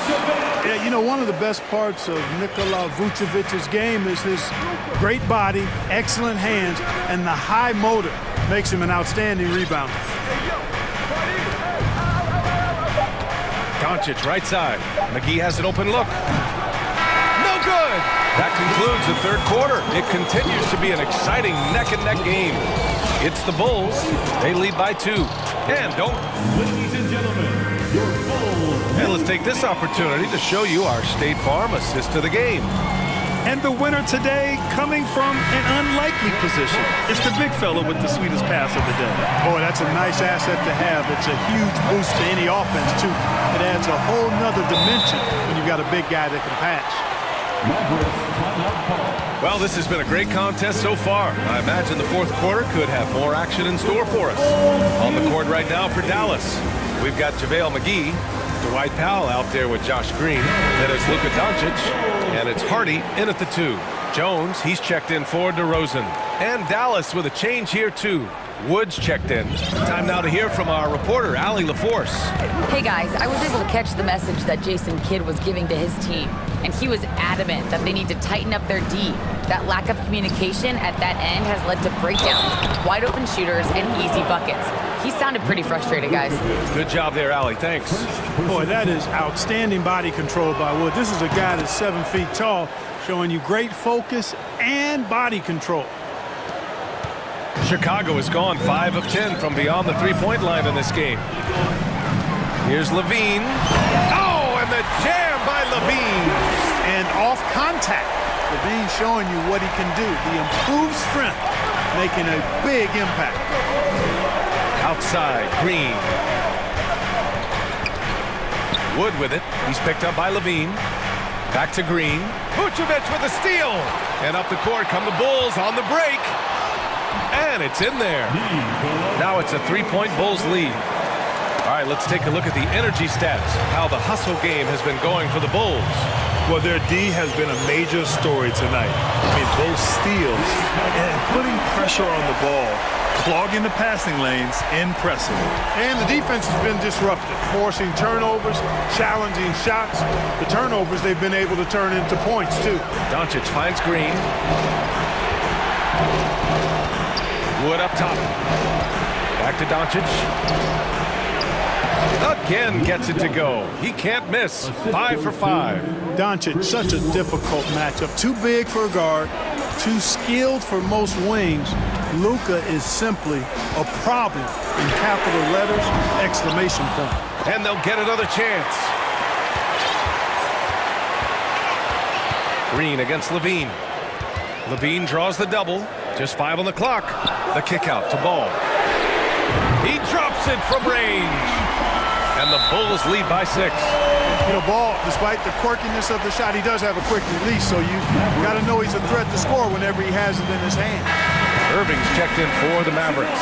Yeah, you know, one of the best parts of Nikola Vucevic's game is his great body, excellent hands, and the high motor makes him an outstanding rebounder. Doncic right side. McGee has an open look. No good. That concludes the third quarter. It continues to be an exciting neck-and-neck game. It's the Bulls. They lead by 2. And don't. Ladies and gentlemen, your Bulls. And let's take this opportunity to show you our State Farm assist to the game. And the winner today coming from an unlikely position. It's the big fella with the sweetest pass of the day. Boy, that's a nice asset to have. It's a huge boost to any offense, too. It adds a whole nother dimension when you've got a big guy that can pass. Well, this has been a great contest so far. I imagine the fourth quarter could have more action in store for us. On the court right now for Dallas, we've got JaVale McGee, Dwight Powell out there with Josh Green. Then it's Luka Doncic, and it's Hardy in at the 2. Jones, he's checked in for DeRozan. And Dallas with a change here, too. Woods checked in. Time now to hear from our reporter, Allie LaForce. Hey guys, I was able to catch the message that Jason Kidd was giving to his team, and he was adamant that they need to tighten up their D. That lack of communication at that end has led to breakdowns, wide open shooters, and easy buckets. He sounded pretty frustrated, guys. Good job there, Allie. Thanks. Boy, that is outstanding body control by Wood. This is a guy that's 7 feet tall, showing you great focus and body control. Chicago has gone 5 of 10 from beyond the three-point line in this game. Here's Levine. Oh, and the jam by Levine. And off contact, Levine showing you what he can do. The improved strength, making a big impact. Outside, Green. Wood with it. He's picked up by Levine. Back to Green. Vucevic with a steal. And up the court come the Bulls on the break. And it's in there. Now it's a 3-point Bulls lead. All right, let's take a look at the energy stats, how the hustle game has been going for the Bulls. Well, their D has been a major story tonight. I mean, those steals and putting pressure on the ball, clogging the passing lanes, and pressing. And the defense has been disruptive, forcing turnovers, challenging shots. The turnovers they've been able to turn into points, too. Doncic finds Green. Wood up top. Back to Doncic. Again gets it to go. He can't miss. 5 for 5. Doncic, such a difficult matchup. Too big for a guard, too skilled for most wings. Luka is simply a problem in capital letters, exclamation point. And they'll get another chance. Green against Levine. Levine draws the double. Just 5 on the clock. The kick out to Ball. He drops it from range. And the Bulls lead by 6. You know, Ball, despite the quirkiness of the shot, he does have a quick release, so you got to know he's a threat to score whenever he has it in his hand. Irving's checked in for the Mavericks.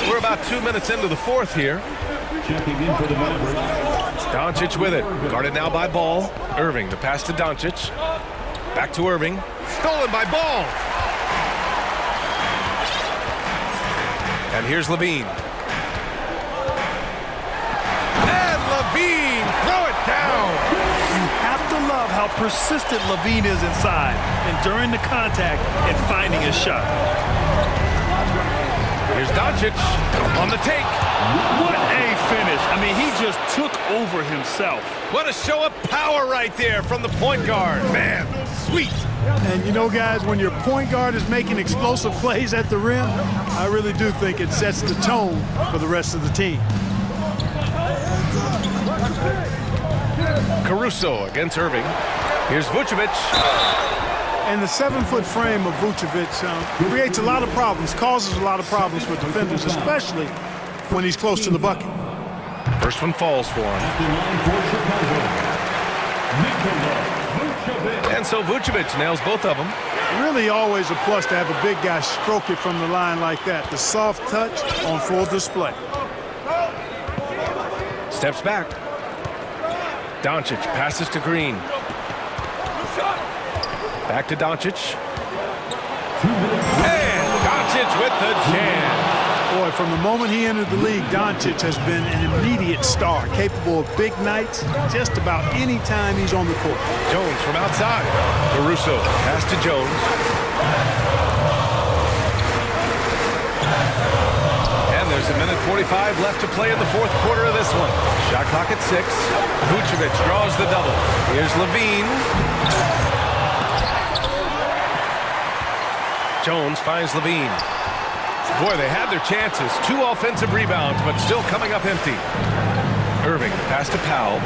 We're about 2 minutes into the fourth here. Checking in for the Mavericks. Doncic with it. Guarded now by Ball. Irving, the pass to Doncic. Back to Irving. Stolen by Ball. And here's Levine. And Levine, throw it down. You have to love how persistent Levine is inside and during the contact and finding his shot. Here's Doncic on the take. What a finish. I mean, he just took over himself. What a show of power right there from the point guard. Man, sweet. And you know, guys, when your point guard is making explosive plays at the rim, I really do think it sets the tone for the rest of the team. Caruso against Irving. Here's Vucevic. And the 7-foot frame of Vucevic creates a lot of problems, causes a lot of problems for defenders, especially when he's close to the bucket. First one falls for him. And And so Vucevic nails both of them. Really always a plus to have a big guy stroke it from the line like that. The soft touch on full display. Steps back. Doncic passes to Green. Back to Doncic. And Doncic with the jam. Boy, from the moment he entered the league, Doncic has been an immediate star, capable of big nights just about any time he's on the court. Jones from outside. Caruso pass to Jones. And there's a minute 45 left to play in the fourth quarter of this one. Shot clock at 6. Vucevic draws the double. Here's Levine. Jones finds Levine. Boy, they had their chances. 2 offensive rebounds, but still coming up empty. Irving pass to Powell.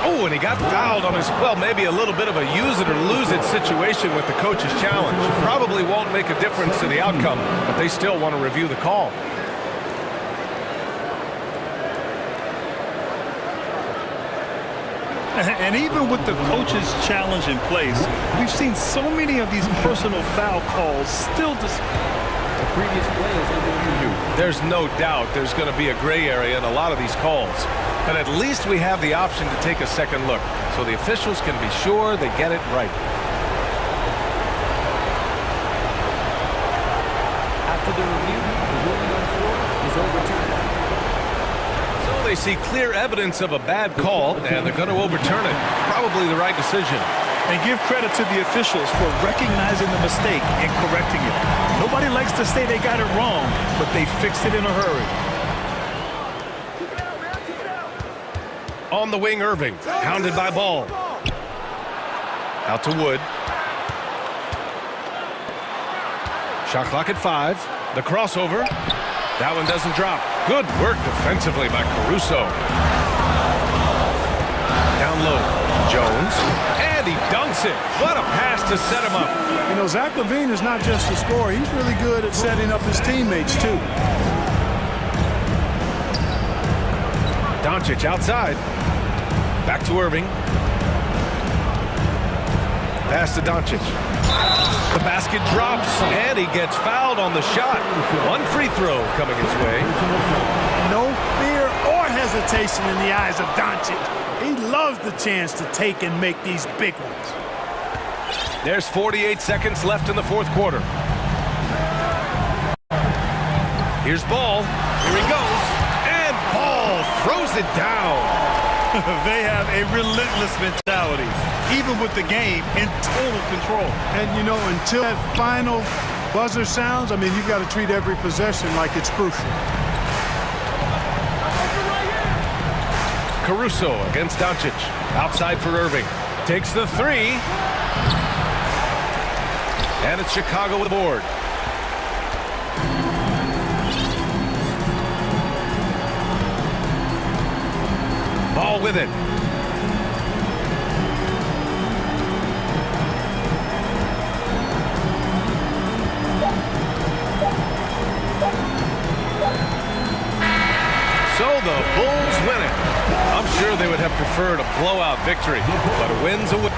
Oh, and he got fouled on his, well, maybe a little bit of a use it or lose it situation with the coach's challenge. Probably won't make a difference to the outcome, but they still want to review the call. And even with the coach's challenge in place, we've seen so many of these personal foul calls still The previous play is under review. There's no doubt there's going to be a gray area in a lot of these calls. But at least we have the option to take a second look, so the officials can be sure they get it right. After the review, the ruling on the floor is overturned. So they see clear evidence of a bad call, and they're going to overturn it. Probably the right decision. And give credit to the officials for recognizing the mistake and correcting it. Nobody likes to say they got it wrong, but they fixed it in a hurry. On the wing, Irving, hounded by Ball. Out to Wood. Shot clock at 5. The crossover. That one doesn't drop. Good work defensively by Caruso. Down low, Jones. And he dunks it. What a pass to set him up. You know, Zach LaVine is not just a scorer. He's really good at setting up his teammates, too. Doncic outside. Back to Irving. Pass to Doncic. The basket drops, and he gets fouled on the shot. One free throw coming his way. No fear or hesitation in the eyes of Doncic. He loves the chance to take and make these big ones. There's 48 seconds left in the fourth quarter. Here's Ball. Here he goes. And Ball throws it down. They have a relentless mentality, even with the game in total control. And, you know, until that final buzzer sounds, I mean, you've got to treat every possession like it's crucial. Caruso against Doncic. Outside for Irving. Takes the 3. And it's Chicago with the board. Ball with it. So the Bulls win it. I'm sure they would have preferred a blowout victory, but a win's a win.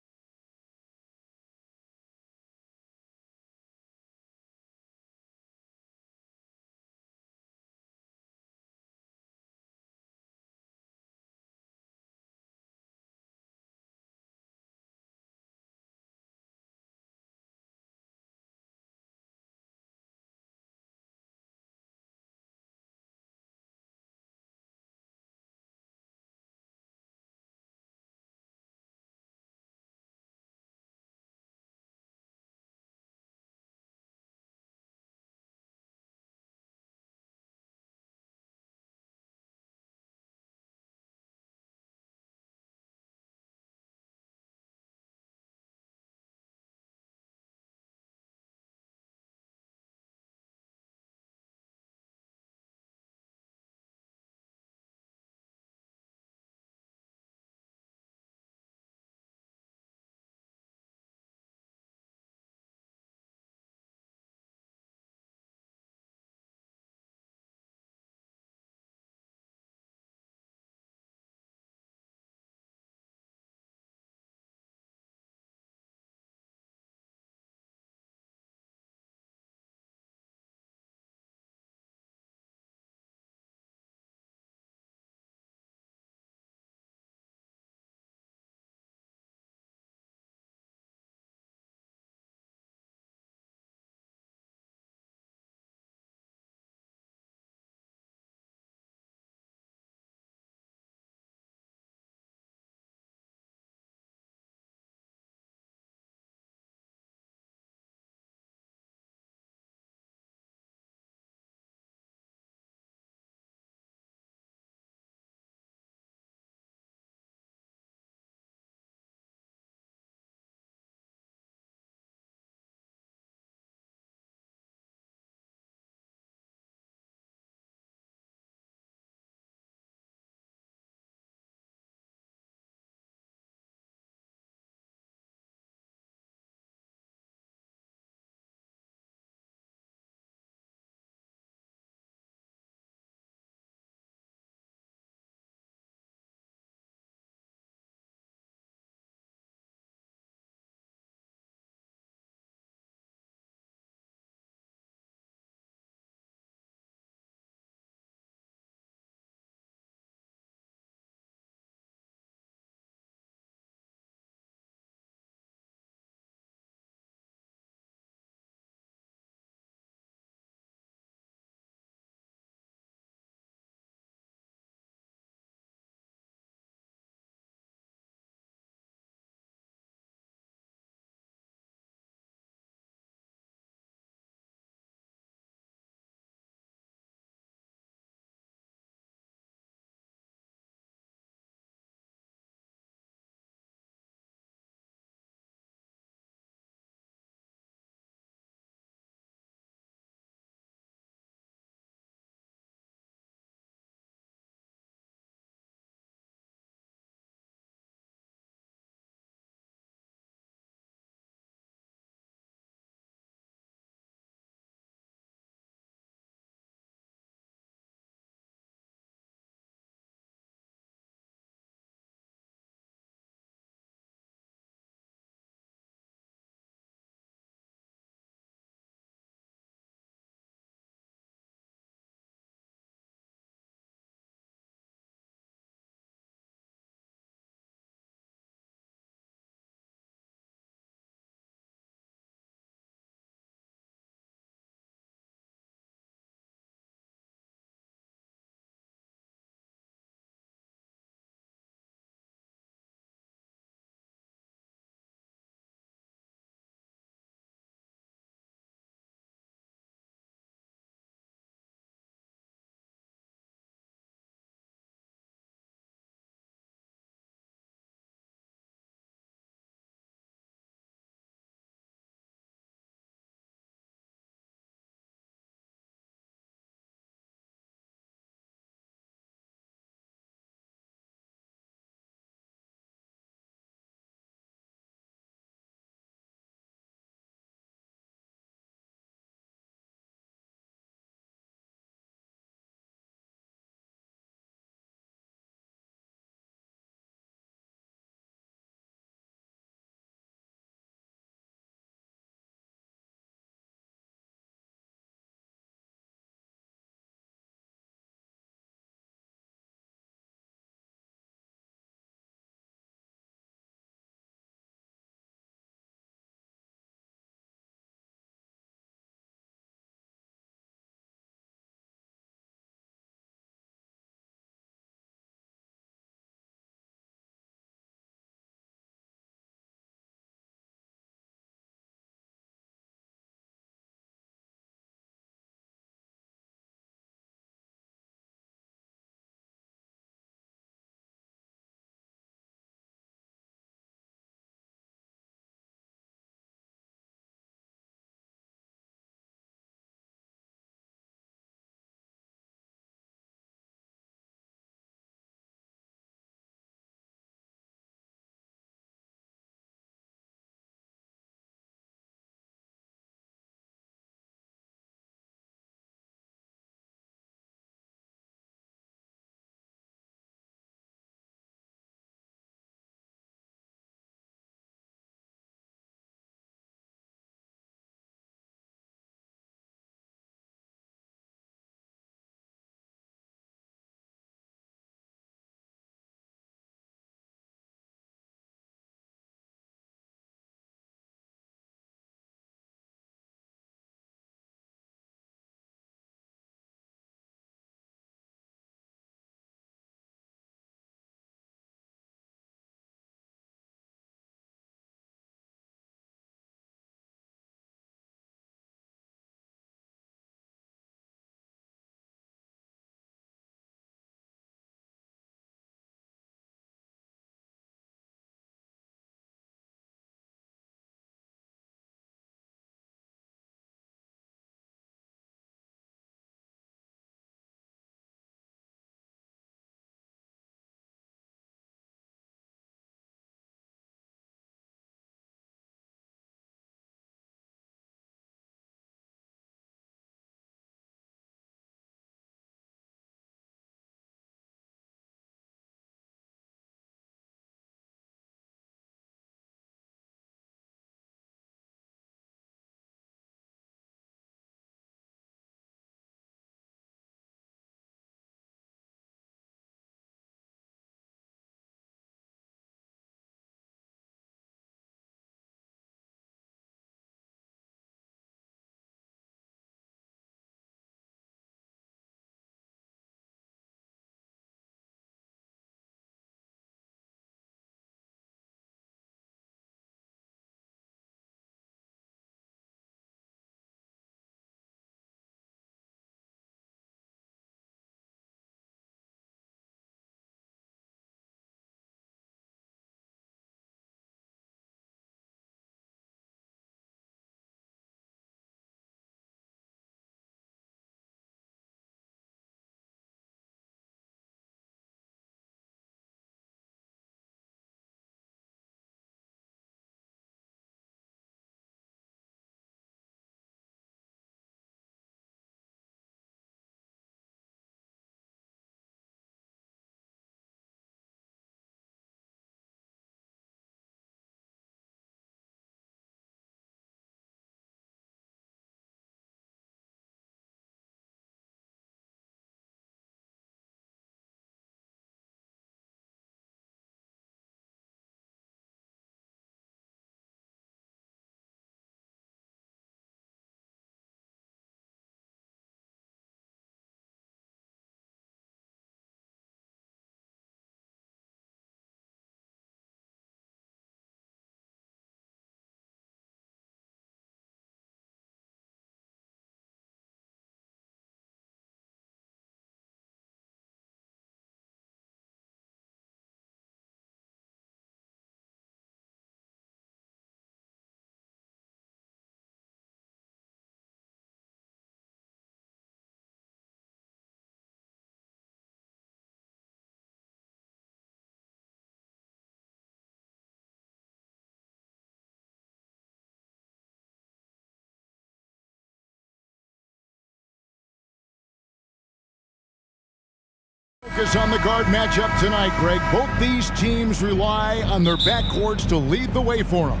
focus on the guard matchup tonight, Greg. Both these teams rely on their backcourts to lead the way for them.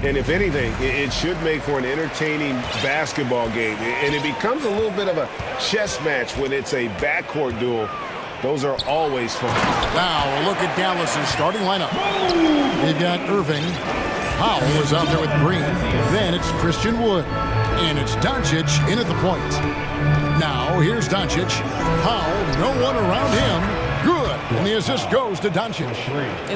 And if anything, it should make for an entertaining basketball game. And it becomes a little bit of a chess match when it's a backcourt duel. Those are always fun. Now a look at Dallas's starting lineup. They've got Irving. Powell is out there with Green. Then it's Christian Wood. And it's Doncic in at the point. Now here's Doncic. Powell, no one around him. Good. And the assist goes to Doncic.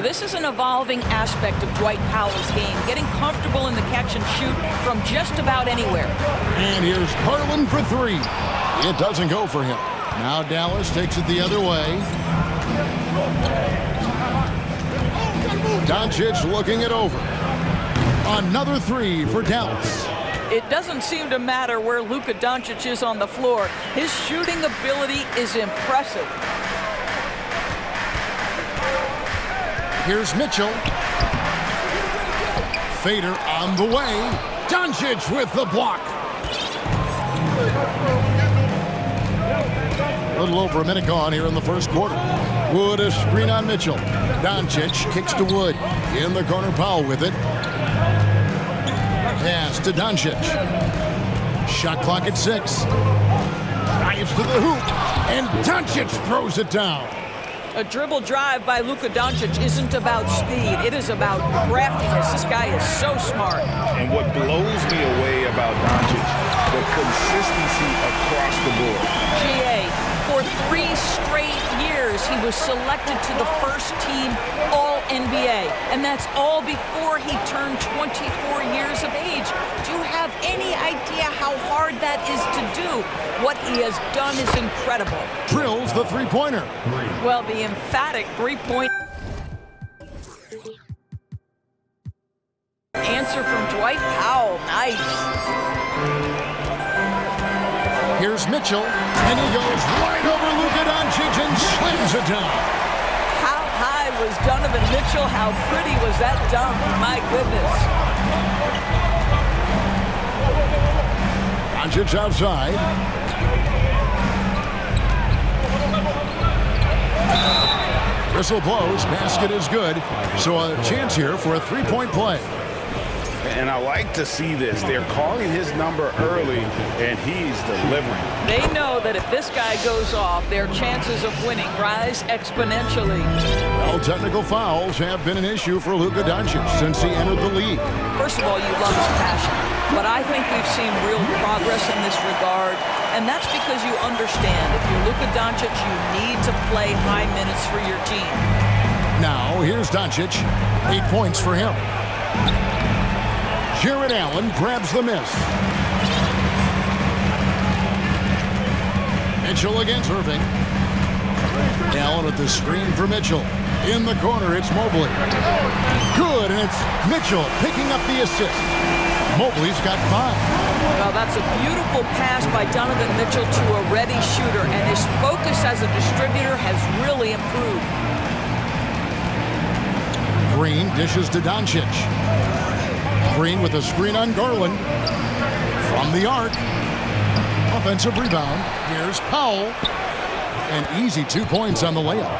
This is an evolving aspect of Dwight Powell's game, getting comfortable in the catch and shoot from just about anywhere. And here's Garland for three. It doesn't go for him. Now Dallas takes it the other way. Doncic looking it over. Another three for Dallas. It doesn't seem to matter where Luka Doncic is on the floor. His shooting ability is impressive. Here's Mitchell. Fader on the way. Doncic with the block. A little over a minute gone here in the first quarter. Wood a screen on Mitchell. Doncic kicks to Wood. In the corner, Powell with it. Pass to Doncic. Shot clock at 6. Dives to the hoop. And Doncic throws it down. A dribble drive by Luka Doncic isn't about speed. It is about craftiness. This guy is so smart. And what blows me away about Doncic, the consistency across the board. GA, for 3 straight years, he was selected to the first team All-NBA. And that's all before he turned 24 years of age. Do you have any idea how hard that is to do? What he has done is incredible. Drills the three-pointer. Well, the emphatic three-point answer from Dwight Powell. Nice. Here's Mitchell, and he goes right over Luka Doncic and slams it down. How high was Donovan Mitchell? How pretty was that dunk? My goodness. Doncic outside. Whistle blows, basket is good. So a chance here for a three-point play. And I like to see this. They're calling his number early, and he's delivering. They know that if this guy goes off, their chances of winning rise exponentially. Well, technical fouls have been an issue for Luka Doncic since he entered the league. First of all, you love his passion. But I think we've seen real progress in this regard. And that's because you understand if you're Luka Doncic, you need to play high minutes for your team. Now, here's Doncic. 8 points for him. Jared Allen grabs the miss. Mitchell against Irving. Allen at the screen for Mitchell. In the corner, it's Mobley. Good, and it's Mitchell picking up the assist. Mobley's got 5. Well, that's a beautiful pass by Donovan Mitchell to a ready shooter, and his focus as a distributor has really improved. Green dishes to Doncic. Green with a screen on Garland. From the arc. Offensive rebound. Here's Powell. An easy 2 points on the layup.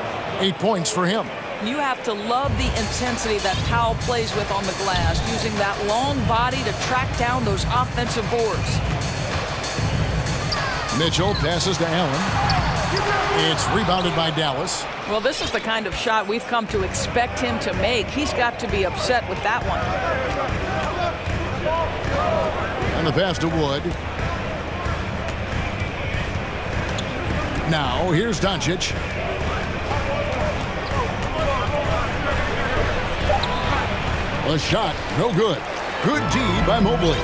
8 points for him. You have to love the intensity that Powell plays with on the glass, using that long body to track down those offensive boards. Mitchell passes to Allen. It's rebounded by Dallas. Well, this is the kind of shot we've come to expect him to make. He's got to be upset with that one. And the pass to Wood. Now, here's Doncic. A shot, no good. Good D by Mobley.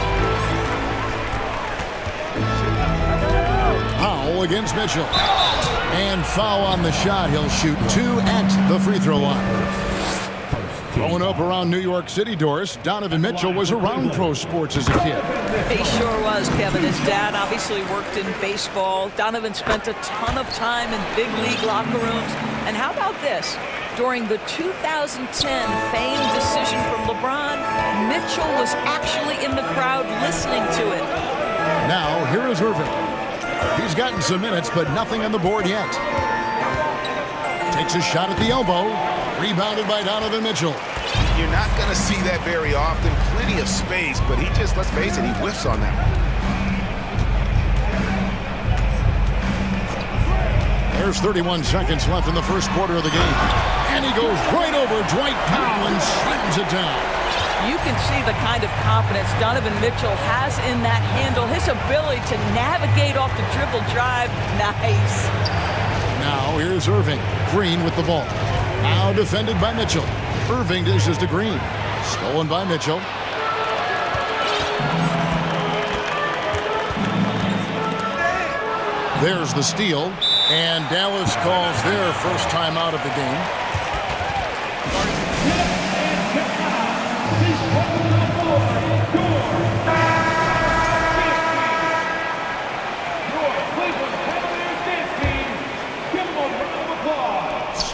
Powell against Mitchell. And foul on the shot. He'll shoot 2 at the free throw line. Growing up around New York City, Doris, Donovan Mitchell was around pro sports as a kid. He sure was, Kevin. His dad obviously worked in baseball. Donovan spent a ton of time in big league locker rooms. And how about this? During the 2010 famed decision from LeBron, Mitchell was actually in the crowd listening to it. Now, here is Irving. He's gotten some minutes, but nothing on the board yet. Takes a shot at the elbow. Rebounded by Donovan Mitchell. You're not going to see that very often. Plenty of space, but he just, let's face it, he whiffs on that one. There's 31 seconds left in the first quarter of the game. And he goes right over Dwight Powell and slams it down. You can see the kind of confidence Donovan Mitchell has in that handle. His ability to navigate off the dribble drive. Nice. Now here's Irving. Green with the ball. Now defended by Mitchell. Irving dishes to Green. Stolen by Mitchell. There's the steal. And Dallas calls their first time out of the game.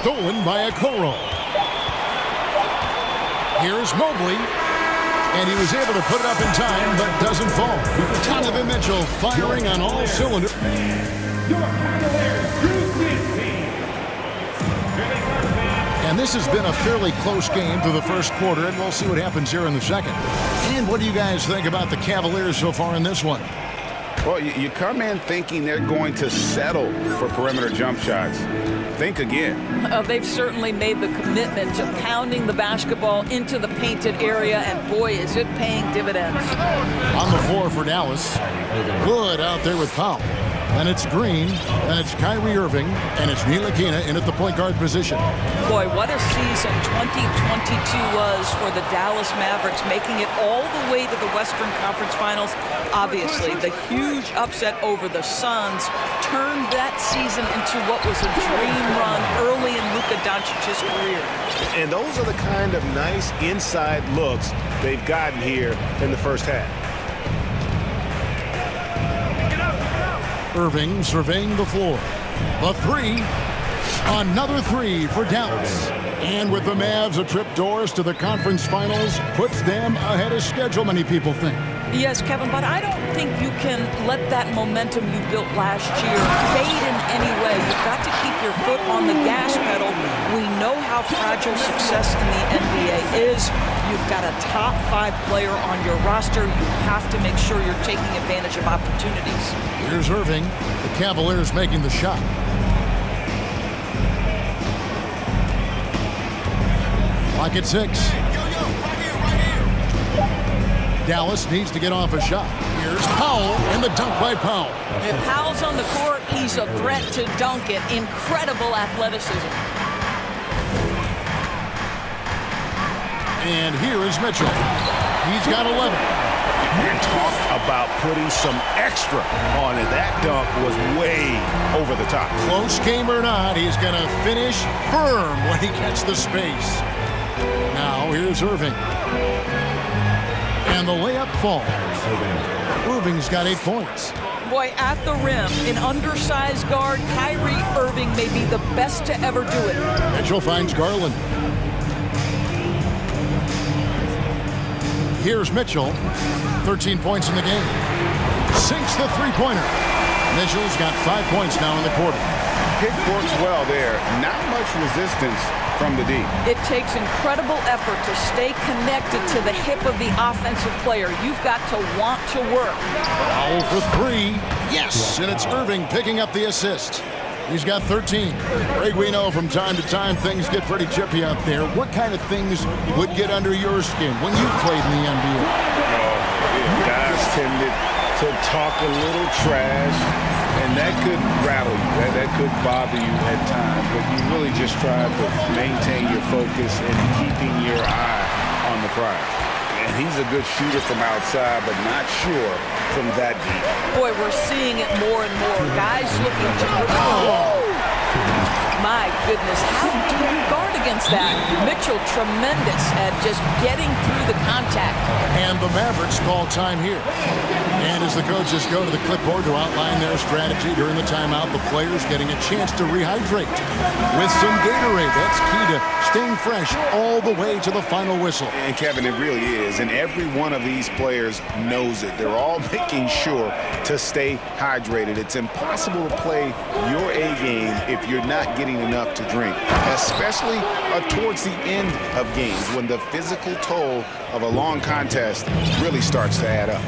Stolen by Okoro. Here's Mobley. And he was able to put it up in time, but doesn't fall. Donovan Mitchell firing on all cylinders. And this has been a fairly close game through the first quarter, and we'll see what happens here in the second. And what do you guys think about the Cavaliers so far in this one? Well, you come in thinking they're going to settle for perimeter jump shots. Think again. They've certainly made the commitment to pounding the basketball into the painted area, and boy, is it paying dividends. On the floor for Dallas. Good out there with Powell. Then it's Green, then it's Kyrie Irving, and it's Ntilikina in at the point guard position. Boy, what a season 2022 was for the Dallas Mavericks, making it all the way to the Western Conference Finals. Obviously, the huge upset over the Suns turned that season into what was a dream run early in Luka Doncic's career. And those are the kind of nice inside looks they've gotten here in the first half. Irving surveying the floor. The three. Another three for Dallas. And with the Mavs a trip doors to the conference finals, puts them ahead of schedule, many people think. Yes, Kevin, but I don't think you can let that momentum you built last year fade in any way. You've got to keep your foot on the gas pedal. We know how fragile success in the NBA is. You've got a top 5 player on your roster. You have to make sure you're taking advantage of opportunities. Here's Irving. The Cavaliers making the shot. Clock at 6. Dallas needs to get off a shot. Here's Powell, and the dunk by Powell. If Powell's on the court, he's a threat to dunk it. Incredible athleticism. And here is Mitchell. He's got 11. And talk about putting some extra on it. That dunk was way over the top. Close game or not, he's going to finish firm when he gets the space. Now here's Irving. And the layup falls. Irving's got 8 points. Boy, at the rim, an undersized guard, Kyrie Irving may be the best to ever do it. Mitchell finds Garland. Here's Mitchell. 13 points in the game. Sinks the three-pointer. Mitchell's got 5 points now in the quarter. Pick works well there. Not much resistance from the D. It takes incredible effort to stay connected to the hip of the offensive player. You've got to want to work. Foul for 3. Yes, and it's Irving picking up the assist. He's got 13. Greg, we know from time to time things get pretty chippy out there. What kind of things would get under your skin when you played in the NBA? Guys tended to talk a little trash, and that could rattle you. That could bother you at times, but you really just try to maintain your focus and keeping your eye on the prize. And he's a good shooter from outside, but not sure from that deep. Boy, we're seeing it more and more. Guys looking to... Oh! My goodness, how do you guard against that? Mitchell, tremendous at just getting through the contact. And the Mavericks call time here. And as the coaches go to the clipboard to outline their strategy during the timeout, the players getting a chance to rehydrate with some Gatorade. That's key to staying fresh all the way to the final whistle. And Kevin, it really is. And every one of these players knows it. They're all making sure to stay hydrated. It's impossible to play your A game if you're not getting seen enough to drink, especially towards the end of games when the physical toll of a long contest really starts to add up.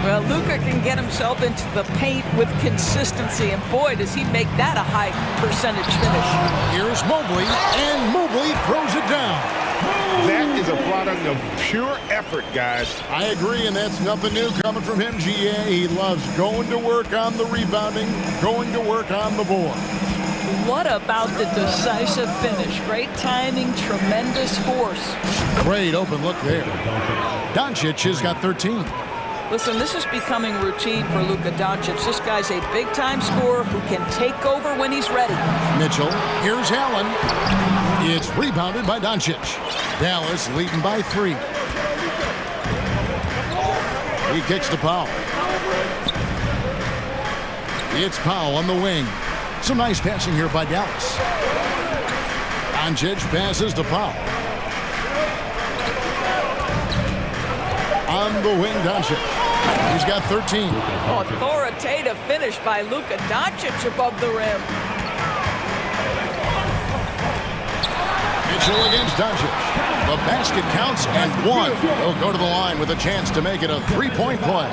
Well, Luka can get himself into the paint with consistency, and boy, does he make that a high percentage finish. Here's Mobley, and Mobley throws it down. That is a product of pure effort, guys. I agree, and that's nothing new coming from him, GA. He loves going to work on the rebounding, going to work on the board. What about the decisive finish? Great timing, tremendous force. Great open look there. Doncic has got 13. Listen, this is becoming routine for Luka Doncic. This guy's a big-time scorer who can take over when he's ready. Mitchell, here's Allen. It's rebounded by Doncic. Dallas leading by 3. He kicks to Powell. It's Powell on the wing. Some nice passing here by Dallas. Doncic passes to Powell. On the wing, Doncic. He's got 13. Authoritative finish by Luka Doncic above the rim. Mitchell against Doncic. The basket counts and 1. He'll go to the line with a chance to make it a 3-point play.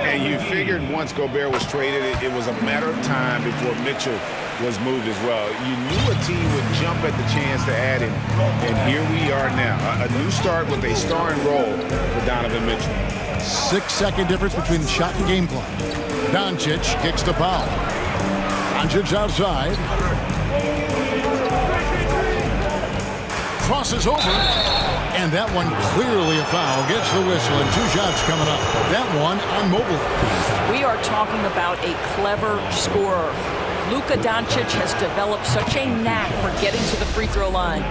And you figured once Gobert was traded, it was a matter of time before Mitchell was moved as well. You knew a team would jump at the chance to add him, and here we are now. A new start with a starring role for Donovan Mitchell. 6-second difference between the shot and game clock. Doncic kicks to Powell. Doncic outside. Crosses over, and that one clearly a foul. Gets the whistle, and 2 shots coming up. That one on Mobley. We are talking about a clever scorer. Luka Doncic has developed such a knack for getting to the free throw line.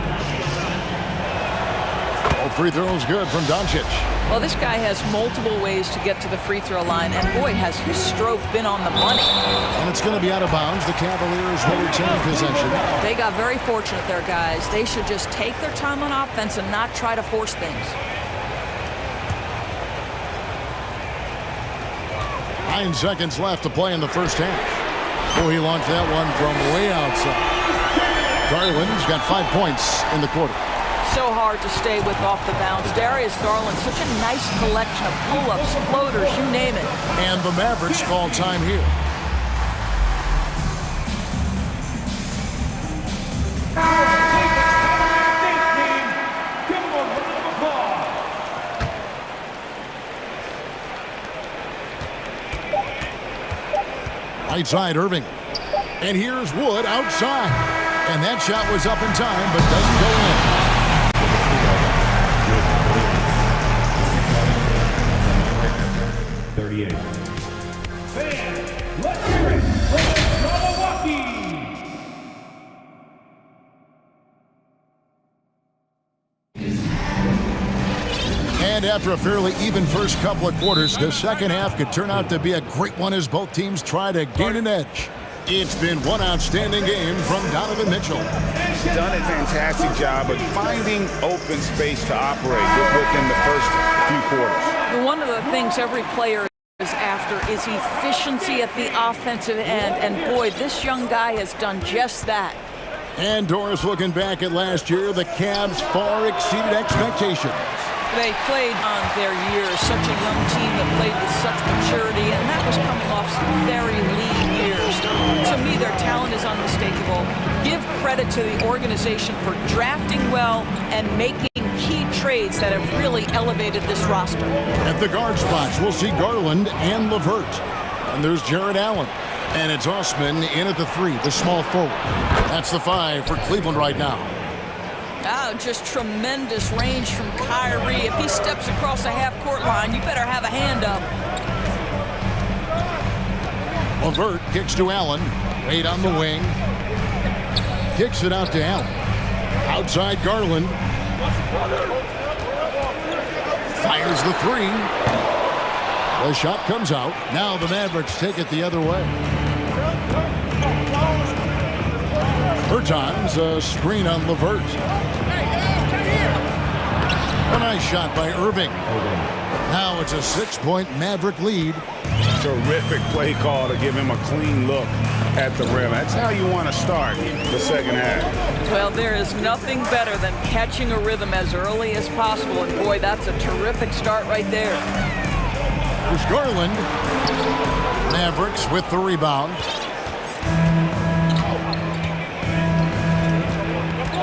All free throws good from Doncic. Well, this guy has multiple ways to get to the free throw line, and boy, has his stroke been on the money. And it's going to be out of bounds. The Cavaliers will retain possession. They got very fortunate there, guys. They should just take their time on offense and not try to force things. 9 seconds left to play in the first half. Oh, he launched that one from way outside. Garland's got 5 points in the quarter. So hard to stay with off the bounce. Darius Garland, such a nice collection of pull-ups, floaters, you name it. And the Mavericks call time here. Right side, Irving. And here's Wood outside. And that shot was up in time, but doesn't go in. 38. Fans, let's hear it for Milwaukee. And after a fairly even first couple of quarters, the second half could turn out to be a great one as both teams try to gain an edge. It's been one outstanding game from Donovan Mitchell. He's done a fantastic job of finding open space to operate within the first few quarters. One of the things every player is after is efficiency at the offensive end, and boy, this young guy has done just that. And Doris, looking back at last year, the Cavs far exceeded expectations. They played on their years, such a young team that played with such maturity, and that was coming off some very lean years. To me, their talent is unmistakable. Give credit to the organization for drafting well and making key trades that have really elevated this roster. At the guard spots, we'll see Garland and LeVert. And there's Jared Allen. And it's Osman in at the 3, the small forward. That's the 5 for Cleveland right now. Oh, just tremendous range from Kyrie. If he steps across the half-court line, you better have a hand up. LeVert kicks to Allen. Wade on the wing. Kicks it out to Allen. Outside Garland. Fires the 3. The shot comes out. Now the Mavericks take it the other way. Bertans, a screen on LeVert. A nice shot by Irving. Now it's a 6-point Maverick lead. Terrific play call to give him a clean look at the rim. That's how you want to start the second half. Well, there is nothing better than catching a rhythm as early as possible. And boy, that's a terrific start right there. Here's Garland. Mavericks with the rebound.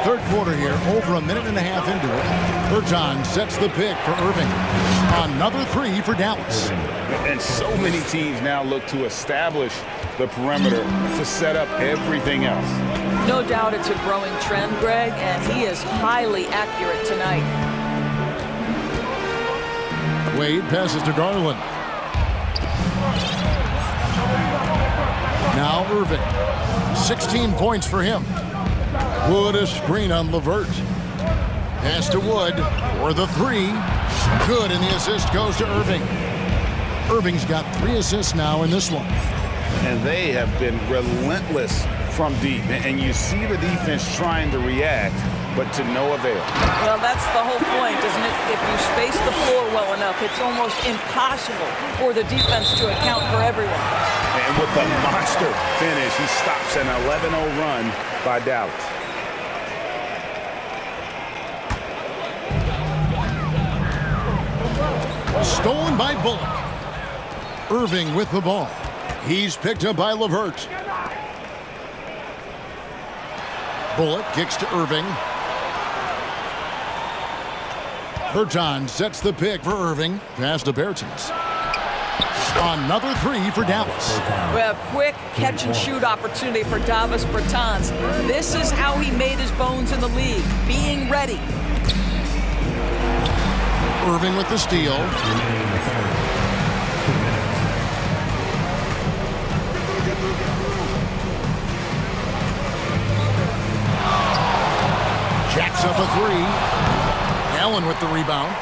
Third quarter here, over a minute and a half into it. Berton sets the pick for Irving. Another three for Dallas. And so many teams now look to establish the perimeter to set up everything else. No doubt it's a growing trend, Greg, and he is highly accurate tonight. Wade passes to Garland. Now Irving. 16 points for him. Wood a screen on LeVert. Pass to Wood for the three. Good, and the assist goes to Irving. Irving's got 3 assists now in this one. And they have been relentless from deep. And you see the defense trying to react, but to no avail. Well, that's the whole point, isn't it? If you space the floor well enough, it's almost impossible for the defense to account for everyone. And with the monster finish, he stops an 11-0 run by Dallas. Stolen by Bullock. Irving with the ball. He's picked up by LeVert. Bullock kicks to Irving. Berton sets the pick for Irving. Pass to Bertens. Another three for Dallas. Well, quick catch-and-shoot opportunity for Davis Bertans. This is how he made his bones in the league, being ready. Irving with the steal. Jacks up a three. Allen with the rebound.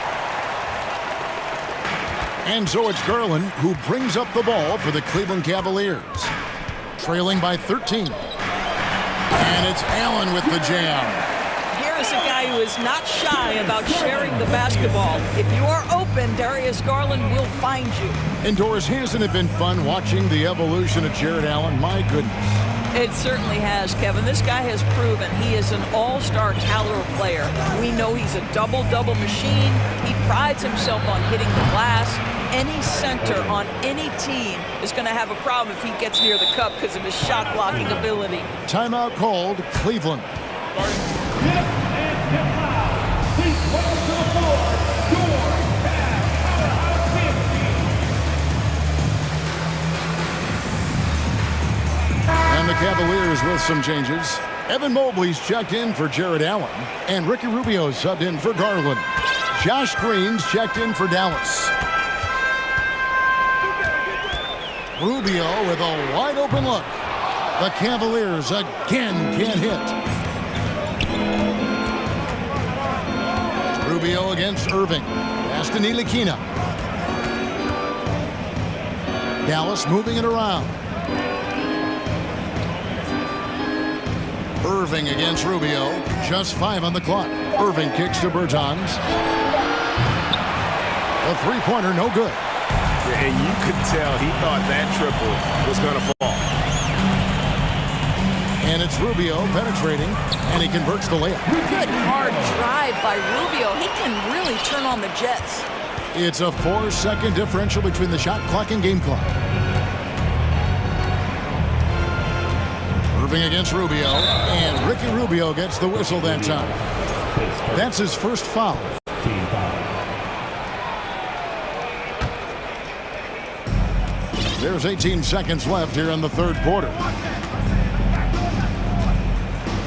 And so it's Garland who brings up the ball for the Cleveland Cavaliers. Trailing by 13. And it's Allen with the jam. Here is a guy who is not shy about sharing the basketball. If you are open, Darius Garland will find you. And Doris, hasn't it been fun watching the evolution of Jared Allen? My goodness. It certainly has, Kevin. This guy has proven he is an all-star caliber player. We know he's a double-double machine. He prides himself on hitting the glass. Any center on any team is going to have a problem if he gets near the cup because of his shot-blocking ability. Timeout called, Cleveland. And the Cavaliers with some changes. Evan Mobley's checked in for Jared Allen, and Ricky Rubio subbed in for Garland. Josh Green's checked in for Dallas. Rubio with a wide open look. The Cavaliers again can't hit. Rubio against Irving. Pass to Ntilikina. Dallas moving it around. Irving against Rubio. Just 5 on the clock. Irving kicks to Bertans. A three-pointer, no good. And you could tell he thought that triple was going to fall. And it's Rubio penetrating, and he converts the layup. Good hard drive by Rubio. He can really turn on the Jets. It's a 4-second differential between the shot clock and game clock. Irving against Rubio, and Ricky Rubio gets the whistle that time. That's his first foul. There's 18 seconds left here in the third quarter.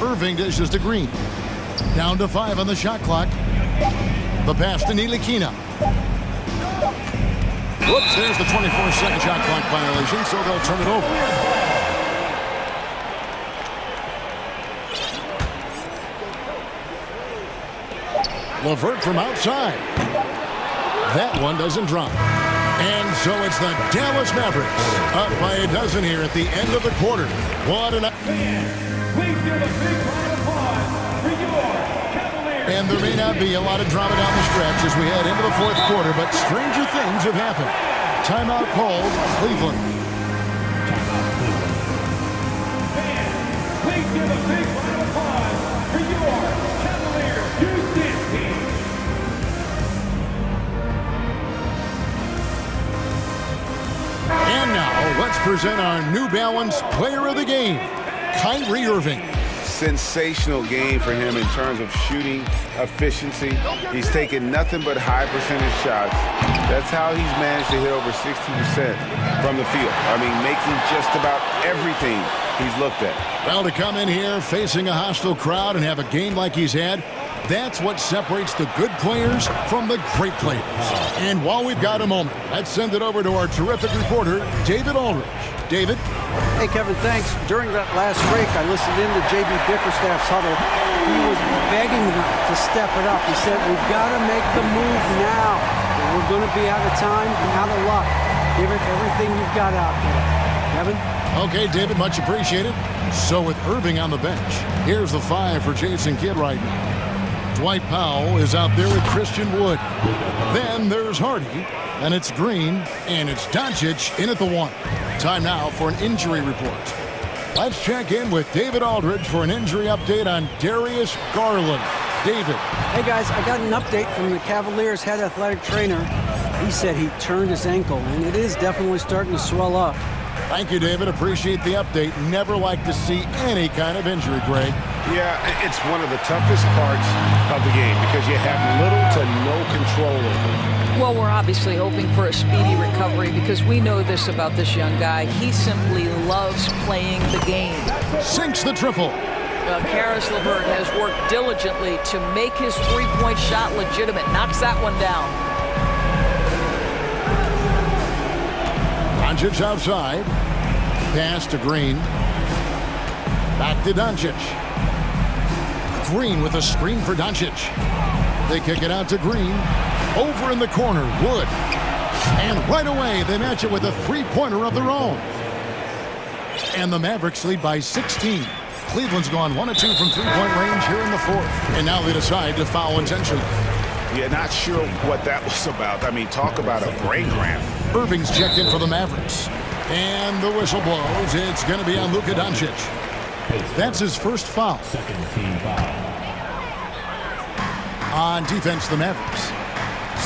Irving dishes to Green. Down to 5 on the shot clock. The pass to Ntilikina. Whoops, there's the 24-second shot clock violation, so they'll turn it over. LeVert from outside. That one doesn't drop. And so it's the Dallas Mavericks up by a dozen here at the end of the quarter. What an... And there may not be a lot of drama down the stretch as we head into the fourth quarter, but stranger things have happened. Timeout called Cleveland. Please give a big round of applause for your Cavaliers Youth Dance Team. And now, let's present our New Balance Player of the Game, Kyrie Irving. Sensational game for him in terms of shooting efficiency. He's taken nothing but high percentage shots. That's how he's managed to hit over 60% from the field. I mean, making just about everything he's looked at. Well, to come in here facing a hostile crowd and have a game like he's had, that's what separates the good players from the great players. And while we've got a moment, let's send it over to our terrific reporter, David Aldridge. David? Hey, Kevin, thanks. During that last break, I listened in to J.B. Bickerstaff's huddle. He was begging to step it up. He said, we've got to make the move now. We're going to be out of time and out of luck. Give it everything you've got out there. Kevin? Okay, David, much appreciated. So with Irving on the bench, here's the 5 for Jason Kidd right now. Dwight Powell is out there with Christian Wood. Then there's Hardy, and it's Green, and it's Doncic in at the 1. Time now for an injury report. Let's check in with David Aldridge for an injury update on Darius Garland. David. Hey, guys, I got an update from the Cavaliers' head athletic trainer. He said he turned his ankle, and it is definitely starting to swell up. Thank you, David. Appreciate the update. Never like to see any kind of injury, Greg. Yeah, it's one of the toughest parts of the game because you have little to no control over it. Well, we're obviously hoping for a speedy recovery because we know this about this young guy. He simply loves playing the game. Sinks the triple. Caris LeVert has worked diligently to make his three-point shot legitimate. Knocks that one down. Doncic outside. Pass to Green. Back to Doncic. Green with a screen for Doncic. They kick it out to Green. Over in the corner, Wood. And right away, they match it with a three-pointer of their own. And the Mavericks lead by 16. Cleveland's gone 1 of 2 from three-point range here in the fourth. And now they decide to foul intentionally. Yeah, not sure what that was about. I mean, talk about a brain cramp. Irving's checked in for the Mavericks. And the whistle blows. It's going to be on Luka Doncic. That's his first foul. Second team foul. On defense, the Mavericks.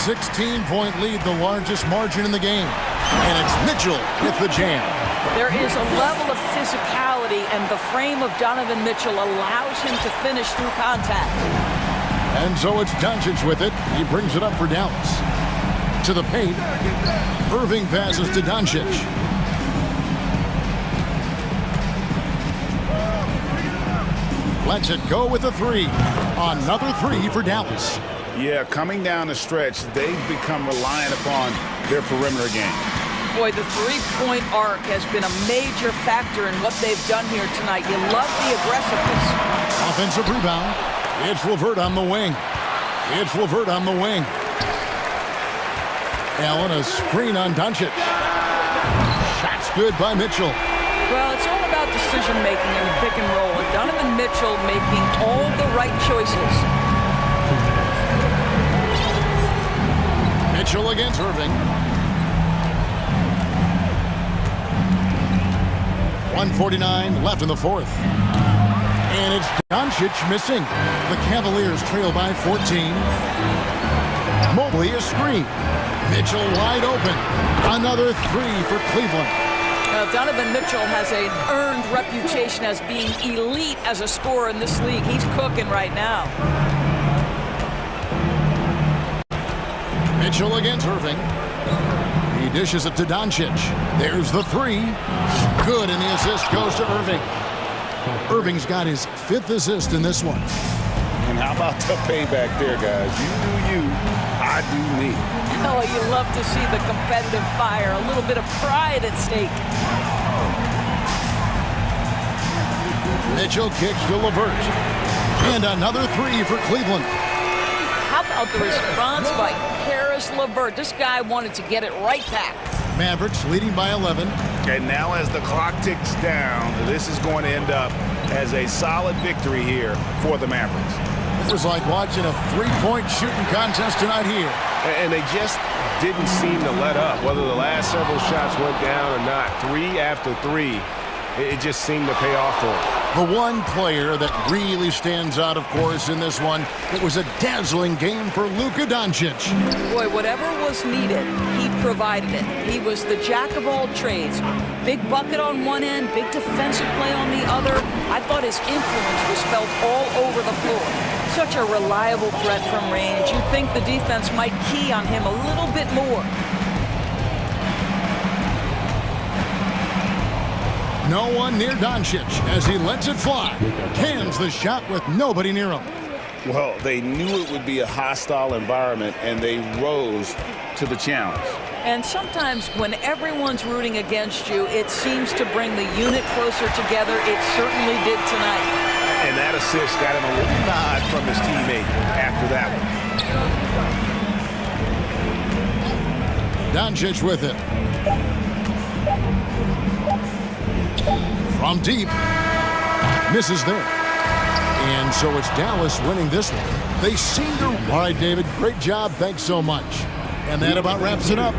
16-point lead, the largest margin in the game. And it's Mitchell with the jam. There is a level of physicality, and the frame of Donovan Mitchell allows him to finish through contact. And so it's Doncic with it. He brings it up for Dallas. To the paint. Irving passes to Doncic. Lets it go with a 3. Another 3 for Dallas. Yeah, coming down the stretch, they've become reliant upon their perimeter game. Boy, the three-point arc has been a major factor in what they've done here tonight. You love the aggressiveness. Offensive rebound. It's LeVert on the wing. It's LeVert on the wing. Allen, a screen on Doncic. Shots good by Mitchell. Well, it's all about decision-making in the pick and roll, and Donovan Mitchell making all the right choices. Mitchell against Irving. 1:49 left in the fourth. And it's Doncic missing. The Cavaliers trail by 14. Mobley a screen. Mitchell wide open. Another 3 for Cleveland. Donovan Mitchell has an earned reputation as being elite as a scorer in this league. He's cooking right now. Mitchell against Irving. He dishes it to Doncic. There's the 3. Good, and the assist goes to Irving. Irving's got his 5th assist in this one. And how about the payback there, guys? You do you, I do me. Oh, you love to see the competitive fire. A little bit of pride at stake. Mitchell kicks to LeVert. And another 3 for Cleveland. How about the response by Caris LeVert? This guy wanted to get it right back. Mavericks leading by 11. And now as the clock ticks down, this is going to end up as a solid victory here for the Mavericks. It was like watching a three-point shooting contest tonight here. And they just didn't seem to let up. Whether the last several shots went down or not, 3 after 3, it just seemed to pay off for them. The one player that really stands out, of course, in this one, it was a dazzling game for Luka Doncic. Boy, whatever was needed, he provided it. He was the jack of all trades. Big bucket on one end, big defensive play on the other. I thought his influence was felt all over the floor. Such a reliable threat from range. You'd think the defense might key on him a little bit more. No one near Doncic as he lets it fly. Cans the shot with nobody near him. Well, they knew it would be a hostile environment, and they rose to the challenge. And sometimes when everyone's rooting against you, it seems to bring the unit closer together. It certainly did tonight. And that assist got him a little nod from his teammate after that one. Doncic with it. From deep. Misses there. And so it's Dallas winning this one. They seem to ride, David. Great job. Thanks so much. And that about wraps it up.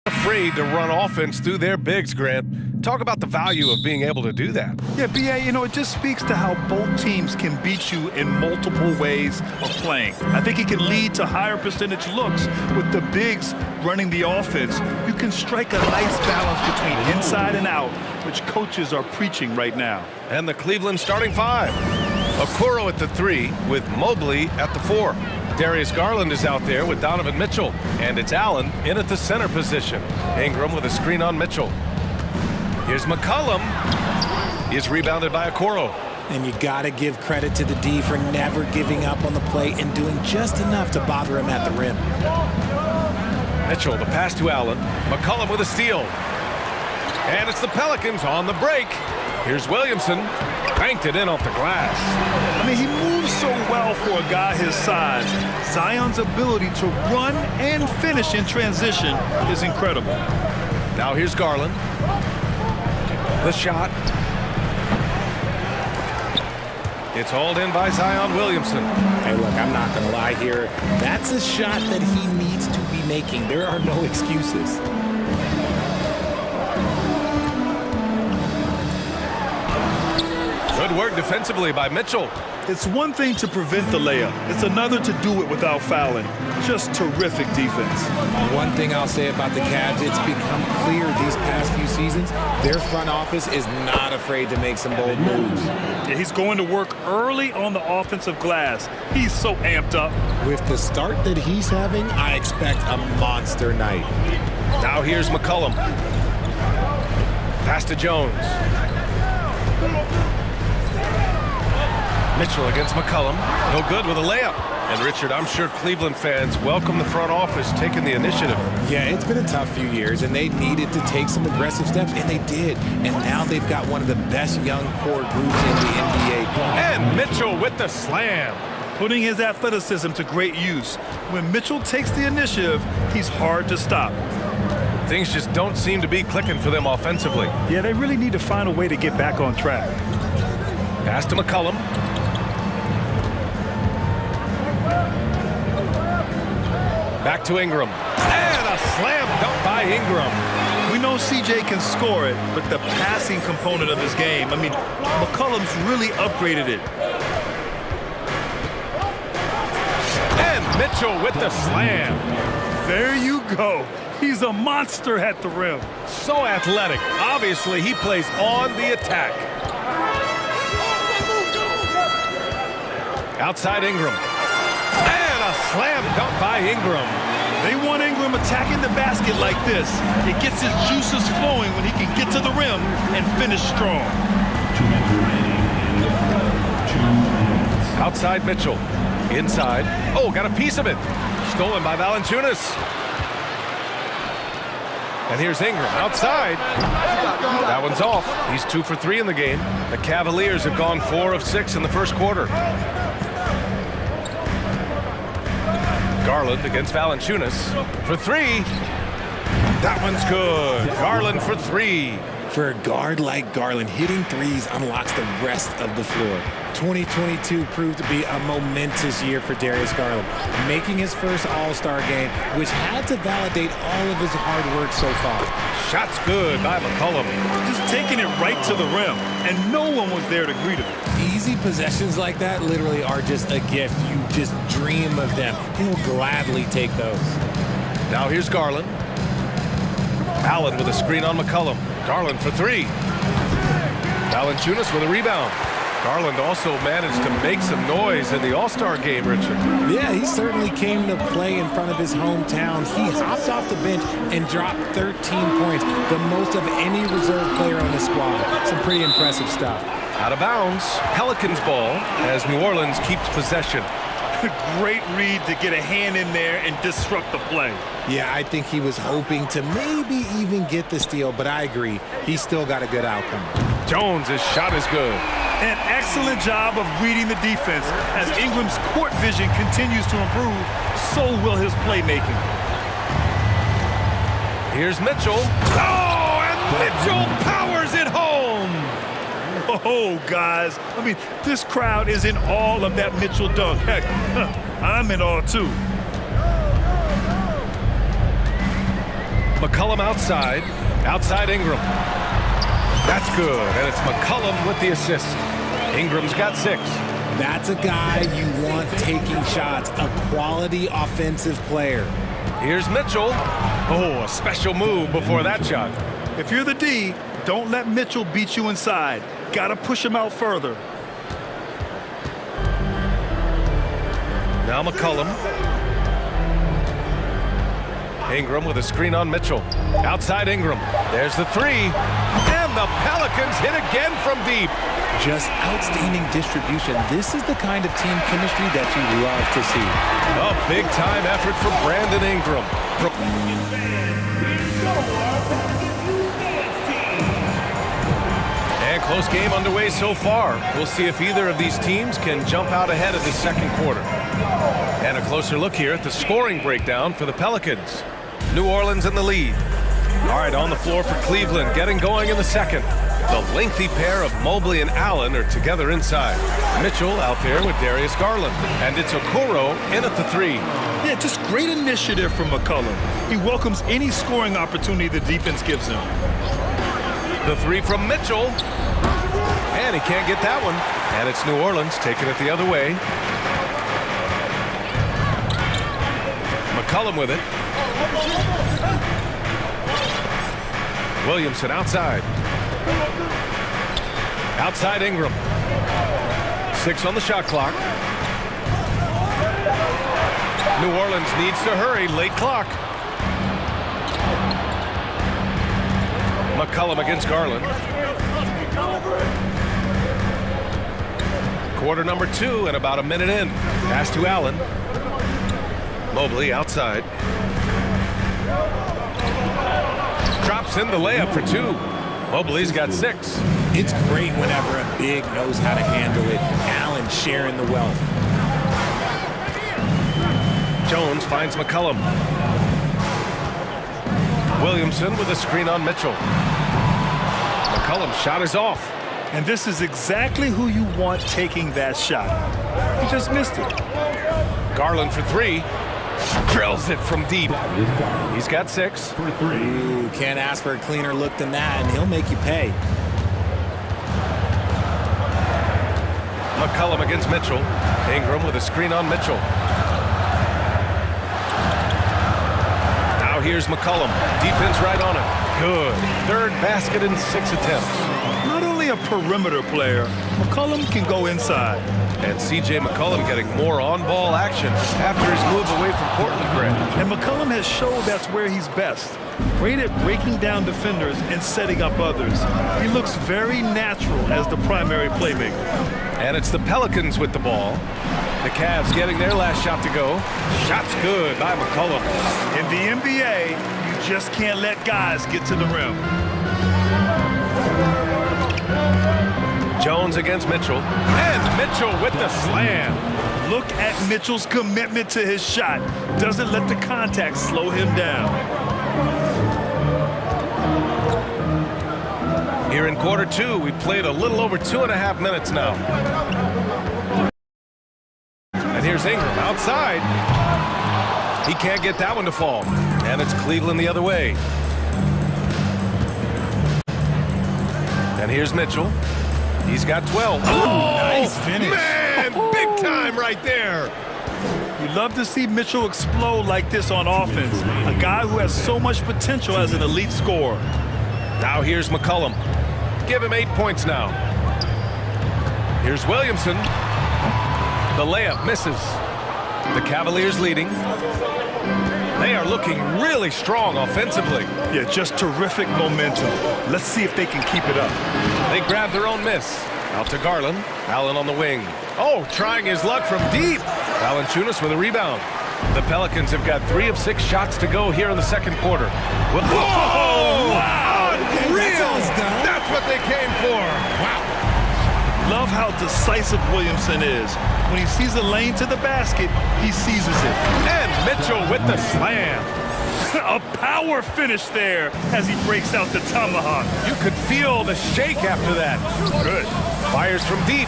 Afraid to run offense through their bigs, Grant. Talk about the value of being able to do that. Yeah, B.A., you know, it just speaks to how both teams can beat you in multiple ways of playing. I think it can lead to higher percentage looks with the bigs running the offense. You can strike a nice balance between inside and out, which coaches are preaching right now. And the Cleveland starting five. Okoro at the 3 with Mobley at the 4. Darius Garland is out there with Donovan Mitchell. And it's Allen in at the center position. Ingram with a screen on Mitchell. Here's McCollum. He's rebounded by Okoro. And you got to give credit to the D for never giving up on the play and doing just enough to bother him at the rim. Mitchell, the pass to Allen. McCollum with a steal. And it's the Pelicans on the break. Here's Williamson. Banked it in off the glass. I mean, he moves so well for a guy his size. Zion's ability to run and finish in transition is incredible. Now here's Garland. The shot. It's hauled in by Zion Williamson. Hey, look, I'm not going to lie here. That's a shot that he needs to be making. There are no excuses. Good work defensively by Mitchell. It's one thing to prevent the layup. It's another to do it without fouling. Just terrific defense. One thing I'll say about the Cavs, it's become clear these past few seasons, their front office is not afraid to make some bold moves. Yeah, he's going to work early on the offensive glass. He's so amped up. With the start that he's having, I expect a monster night. Now here's McCollum. Pass to Jones. Mitchell against McCollum. No good with a layup. And Richard, I'm sure Cleveland fans welcome the front office taking the initiative. Yeah, it's been a tough few years, and they needed to take some aggressive steps, and they did. And now they've got one of the best young core groups in the NBA. And Mitchell with the slam. Putting his athleticism to great use. When Mitchell takes the initiative, he's hard to stop. Things just don't seem to be clicking for them offensively. Yeah, they really need to find a way to get back on track. Pass to McCollum. Back to Ingram. And a slam dunk by Ingram. We know CJ can score it, but the passing component of his game, I mean, McCollum's really upgraded it. And Mitchell with the slam. There you go. He's a monster at the rim. So athletic. Obviously, he plays on the attack. Outside Ingram. And a slam dunk by Ingram. They want Ingram attacking the basket like this. It gets his juices flowing when he can get to the rim and finish strong. Outside Mitchell. Inside. Oh, got a piece of it. Stolen by Valanciunas. And here's Ingram outside. That one's off. He's 2 for 3 in the game. The Cavaliers have gone 4 of 6 in the first quarter. Garland against Valanciunas for 3. That one's good. Garland for 3. For a guard like Garland, hitting threes unlocks the rest of the floor. 2022 proved to be a momentous year for Darius Garland, making his first All-Star game, which had to validate all of his hard work so far. Shot's good by McCollum. Just taking it right to the rim, and no one was there to greet him. Easy possessions like that literally are just a gift. You just dream of them. He'll gladly take those. Now here's Garland. Allen with a screen on McCollum. Garland for 3. Valanciunas with a rebound. Garland also managed to make some noise in the All-Star game, Richard. Yeah, he certainly came to play in front of his hometown. He hopped off the bench and dropped 13 points, the most of any reserve player on the squad. Some pretty impressive stuff. Out of bounds, Pelicans ball as New Orleans keeps possession. Great read to get a hand in there and disrupt the play. Yeah, I think he was hoping to maybe even get the steal, but I agree. He still got a good outcome. Jones, his shot is good. An excellent job of reading the defense. As Ingram's court vision continues to improve, so will his playmaking. Here's Mitchell. Oh! Mitchell powers it home. Oh, guys. I mean, this crowd is in awe of that Mitchell dunk. Heck, I'm in awe, too. McCollum outside. Outside Ingram. That's good, and it's McCollum with the assist. Ingram's got 6. That's a guy you want taking shots, a quality offensive player. Here's Mitchell. Oh, a special move before that shot. If you're the D, don't let Mitchell beat you inside. Gotta push him out further. Now McCollum. Ingram with a screen on Mitchell. Outside Ingram. There's the 3. And the Pelicans hit again from deep. Just outstanding distribution. This is the kind of team chemistry that you love to see. A big-time effort for Brandon Ingram. And close game underway so far. We'll see if either of these teams can jump out ahead of the second quarter. And a closer look here at the scoring breakdown for the Pelicans. New Orleans in the lead. All right, on the floor for Cleveland, getting going in the second. The lengthy pair of Mobley and Allen are together inside. Mitchell out there with Darius Garland. And it's Okoro in at the 3. Yeah, just great initiative from McCollum. He welcomes any scoring opportunity the defense gives him. The 3 from Mitchell. And he can't get that one. And it's New Orleans taking it the other way. McCollum with it. Williamson outside. Outside Ingram. 6 on the shot clock. New Orleans needs to hurry. Late clock. McCollum against Garland. Quarter number 2 and about a minute in. Pass to Allen. Mobley outside. Drops in the layup for 2. Mobley's got 6. It's great whenever a big knows how to handle it. Allen sharing the wealth. Jones finds McCollum. Williamson with a screen on Mitchell. McCollum's shot is off. And this is exactly who you want taking that shot. He just missed it. Garland for 3. Drills it from deep. He's got 6. Ooh, can't ask for a cleaner look than that, and he'll make you pay. McCollum against Mitchell. Ingram with a screen on Mitchell. Now here's McCollum. Defense right on him. Good. 3rd basket in 6 attempts. Not only a perimeter player, McCollum can go inside. And C.J. McCollum getting more on-ball action after his move away from Portland Grand. And McCollum has showed that's where he's best. Great at breaking down defenders and setting up others. He looks very natural as the primary playmaker. And it's the Pelicans with the ball. The Cavs getting their last shot to go. Shot's good by McCollum. In the NBA, you just can't let guys get to the rim. Jones against Mitchell. And Mitchell with the slam. Look at Mitchell's commitment to his shot. Doesn't let the contact slow him down. Here in quarter 2, we played a little over 2.5 minutes now. And here's Ingram outside. He can't get that one to fall. And it's Cleveland the other way. And here's Mitchell. He's got 12. Oh, nice finish. Man, big time right there. You love to see Mitchell explode like this on offense. A guy who has so much potential as an elite scorer. Now here's McCollum. Give him 8 points now. Here's Williamson. The layup misses. The Cavaliers leading. They are looking really strong offensively. Yeah, just terrific momentum. Let's see if they can keep it up. They grab their own miss. Out to Garland. Allen on the wing. Oh, trying his luck from deep. Valanciunas with a rebound. The Pelicans have got 3 of 6 shots to go here in the second quarter. Oh, wow! Unreal! That's what they came for. Wow. Love how decisive Williamson is. When he sees a lane to the basket, he seizes it. And Mitchell with the slam. A power finish there as he breaks out the tomahawk. You could feel the shake after that. Good. Fires from deep.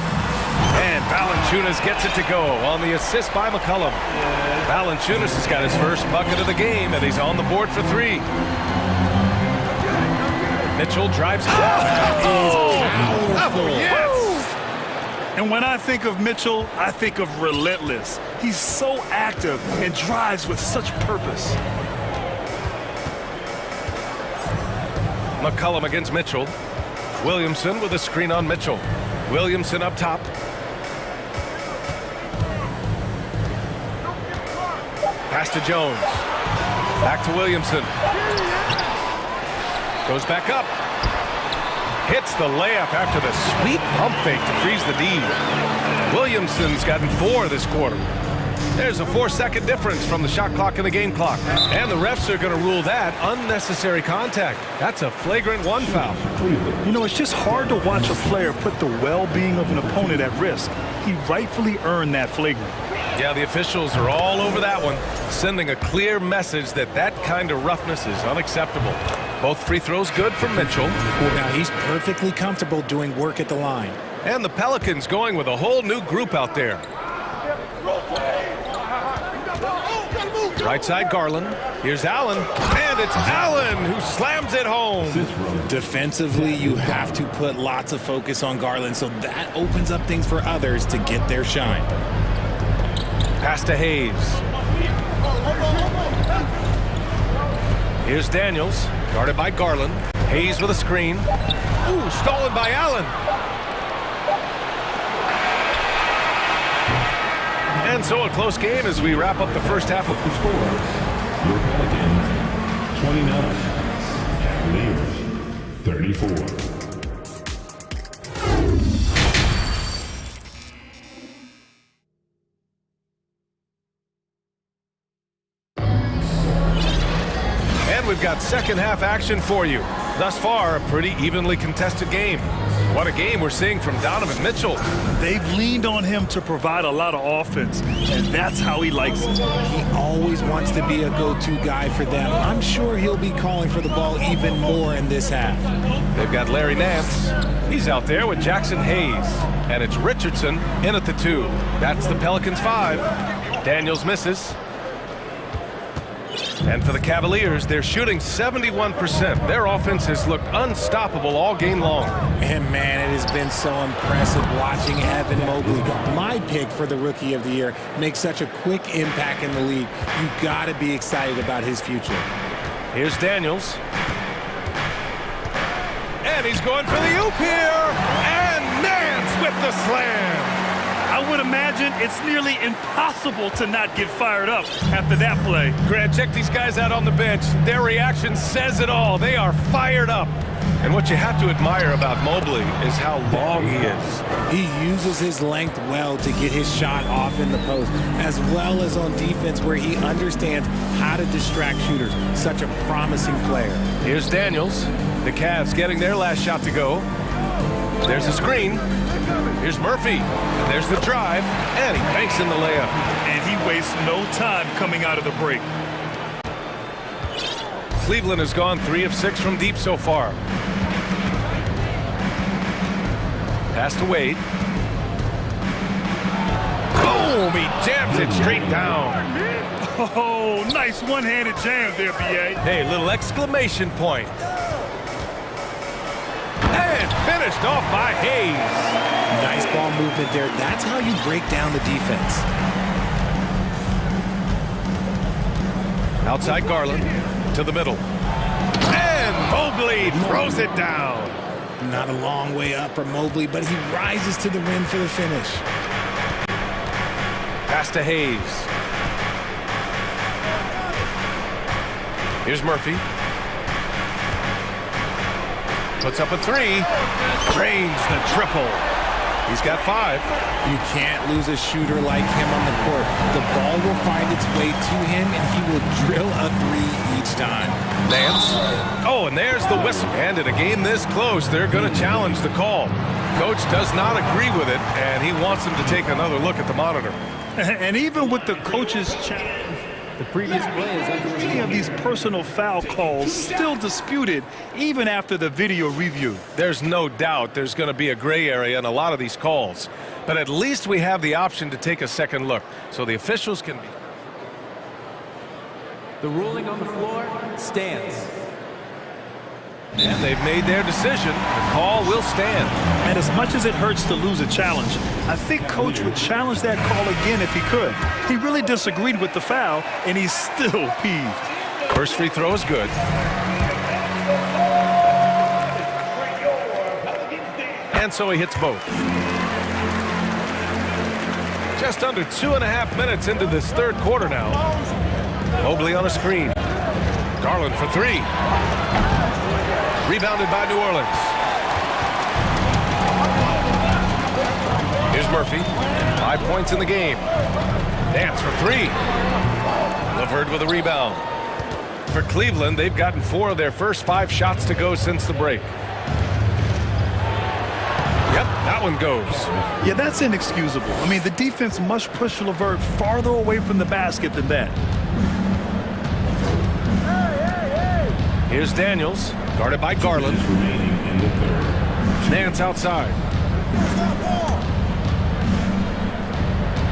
And Valanciunas gets it to go on the assist by McCollum. Valanciunas has got his first bucket of the game, and he's on the board for 3. Mitchell drives. Yes! And when I think of Mitchell, I think of relentless. He's so active and drives with such purpose. McCollum against Mitchell. Williamson with a screen on Mitchell. Williamson up top. Pass to Jones. Back to Williamson. Goes back up. Hits the layup after the sweet pump fake to freeze the D. Williamson's gotten 4 this quarter. There's a 4-second difference from the shot clock and the game clock. And the refs are going to rule that unnecessary contact. That's a flagrant 1 foul. You know, it's just hard to watch a player put the well-being of an opponent at risk. He rightfully earned that flagrant. Yeah, the officials are all over that one, sending a clear message that that kind of roughness is unacceptable. Both free throws good from Mitchell. Now he's perfectly comfortable doing work at the line. And the Pelicans going with a whole new group out there. Right side Garland. Here's Allen. And it's Allen who slams it home. Defensively, you have to put lots of focus on Garland, so that opens up things for others to get their shine. Pass to Hayes. Here's Daniels, guarded by Garland. Hayes with a screen. Ooh, stolen by Allen. And so a close game as we wrap up the first half of the score. Your Pelicans, 29. Cavaliers, 34. We've got second half action for you. Thus far, a pretty evenly contested game. What a game we're seeing from Donovan Mitchell. They've leaned on him to provide a lot of offense, and that's how he likes it. He always wants to be a go-to guy for them. I'm sure he'll be calling for the ball even more in this half. They've got Larry Nance. He's out there with Jackson Hayes. And it's Richardson in at the 2. That's the Pelicans 5. Daniels misses. And for the Cavaliers, they're shooting 71%. Their offense has looked unstoppable all game long. And man, it has been so impressive watching Evan Mobley, my pick for the Rookie of the Year, make such a quick impact in the league. You gotta be excited about his future. Here's Daniels. And he's going for the oop here. And Nance with the slam. I would imagine it's nearly impossible to not get fired up after that play. Grant, check these guys out on the bench. Their reaction says it all. They are fired up. And what you have to admire about Mobley is how long he is. He uses his length well to get his shot off in the post, as well as on defense where he understands how to distract shooters. Such a promising player. Here's Daniels. The Cavs getting their last shot to go. There's a screen. Here's Murphy. And there's the drive. And he banks in the layup. And he wastes no time coming out of the break. Cleveland has gone 3 of 6 from deep so far. Pass to Wade. Boom! He jams it straight down. Oh, nice one-handed jam there, B.A. Hey, little exclamation point. And finished off by Hayes. Nice ball movement there. That's how you break down the defense. Outside Garland to the middle. And Mobley throws it down. Not a long way up for Mobley, but he rises to the rim for the finish. Pass to Hayes. Here's Murphy. Puts up a 3. Drains the triple. He's got 5. You can't lose a shooter like him on the court. The ball will find its way to him, and he will drill a 3 each time. Nance. Oh, and there's the whistle. And in a game this close, they're going to challenge the call. Coach does not agree with it, and he wants him to take another look at the monitor. And even with the coach's challenge, The previous play is under review. Many of these personal foul calls still disputed even after the video review. There's no doubt there's going to be a gray area in a lot of these calls. But at least we have the option to take a second look, so the officials can be. The ruling on the floor stands. And they've made their decision. The call will stand. And as much as it hurts to lose a challenge, I think Coach would challenge that call again if he could. He really disagreed with the foul, and he's still peeved. First free throw is good. And so he hits both. Just under 2.5 minutes into this third quarter now. Mobley on a screen. Garland for three. Rebounded by New Orleans. Here's Murphy. 5 points in the game. Dance for three. LeVert with a rebound. For Cleveland, they've gotten 4 of their first 5 shots to go since the break. Yep, that one goes. Yeah, that's inexcusable. I mean, the defense must push LeVert farther away from the basket than that. Here's Daniels, guarded by Garland. Nance outside.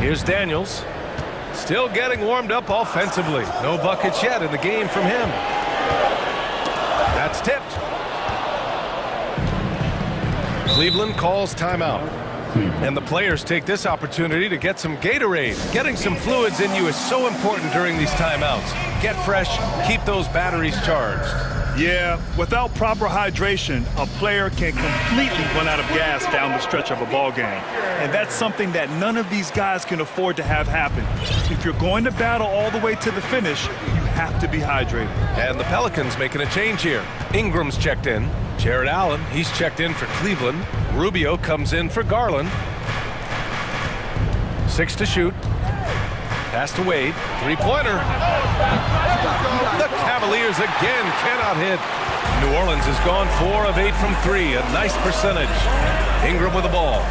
Here's Daniels, still getting warmed up offensively. No buckets yet in the game from him. That's tipped. Cleveland calls timeout. And the players take this opportunity to get some Gatorade. Getting some fluids in you is so important during these timeouts. Get fresh, keep those batteries charged. Yeah, without proper hydration, a player can completely run out of gas down the stretch of a ball game. And that's something that none of these guys can afford to have happen. If you're going to battle all the way to the finish, you have to be hydrated. And the Pelicans making a change here. Ingram's checked in. Jared Allen, he's checked in for Cleveland. Rubio comes in for Garland. 6 to shoot. Pass to Wade. Three-pointer. The Cavaliers again cannot hit. New Orleans has gone 4 of 8 from 3. A nice percentage. Ingram with the ball.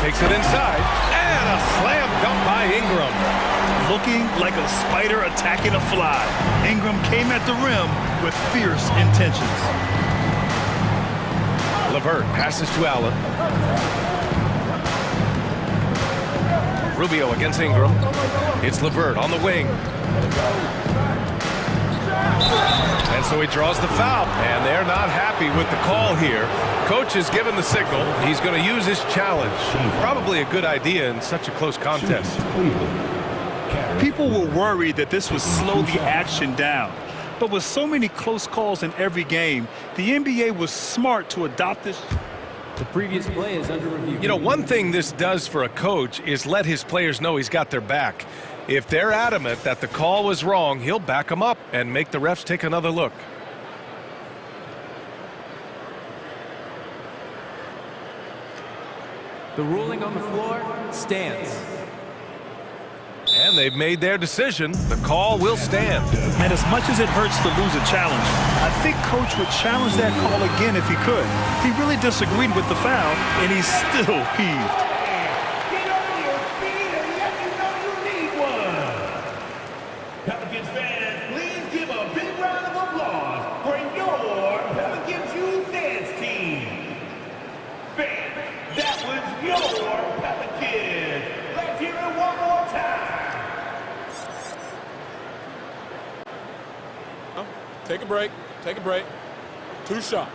Takes it inside. And a slam dunk by Ingram. Looking like a spider attacking a fly. Ingram came at the rim with fierce intentions. LeVert passes to Allen. Rubio against Ingram. It's LeVert on the wing. And so he draws the foul. And they're not happy with the call here. Coach has given the signal. He's going to use his challenge. Probably a good idea in such a close contest. People were worried that this would slow the action down. But with so many close calls in every game, the NBA was smart to adopt this. The previous play is under review. You know, one thing this does for a coach is let his players know he's got their back. If they're adamant that the call was wrong, he'll back them up and make the refs take another look. The ruling on the floor stands. And they've made their decision. The call will stand. And as much as it hurts to lose a challenge, I think Coach would challenge that call again if he could. He really disagreed with the foul, and he's still peeved. Get on your feet and let me know you need one. Pelicans fans, please give a big round of applause for your Pelicans Youth Dance Team. Fans, that was your Pelicans. Let's hear it one more time. Take a break. Take a break. 2 shots.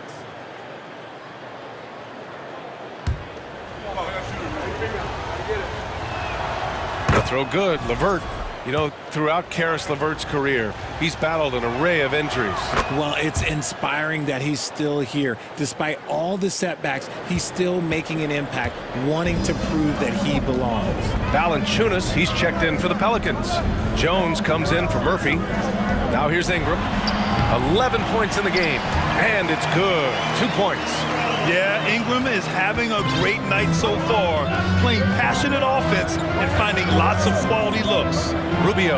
The throw good. LeVert. You know, throughout Karis LeVert's career, he's battled an array of injuries. Well, it's inspiring that he's still here. Despite all the setbacks, he's still making an impact, wanting to prove that he belongs. Valanciunas, he's checked in for the Pelicans. Jones comes in for Murphy. Now here's Ingram. 11 points in the game, and it's good. 2 points. Yeah, Ingram is having a great night so far, playing passionate offense and finding lots of quality looks. Rubio,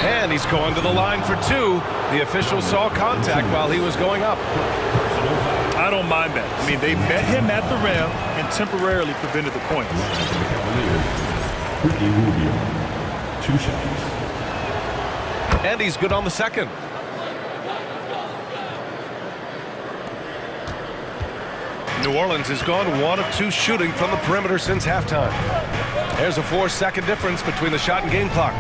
and he's going to the line for 2. The official saw contact while he was going up. I don't mind that. I mean, they met him at the rim, and and temporarily prevented the points. Two shots. And he's good on the second. New Orleans has gone 1 of 2 shooting from the perimeter since halftime. There's a 4-second difference between the shot and game clock.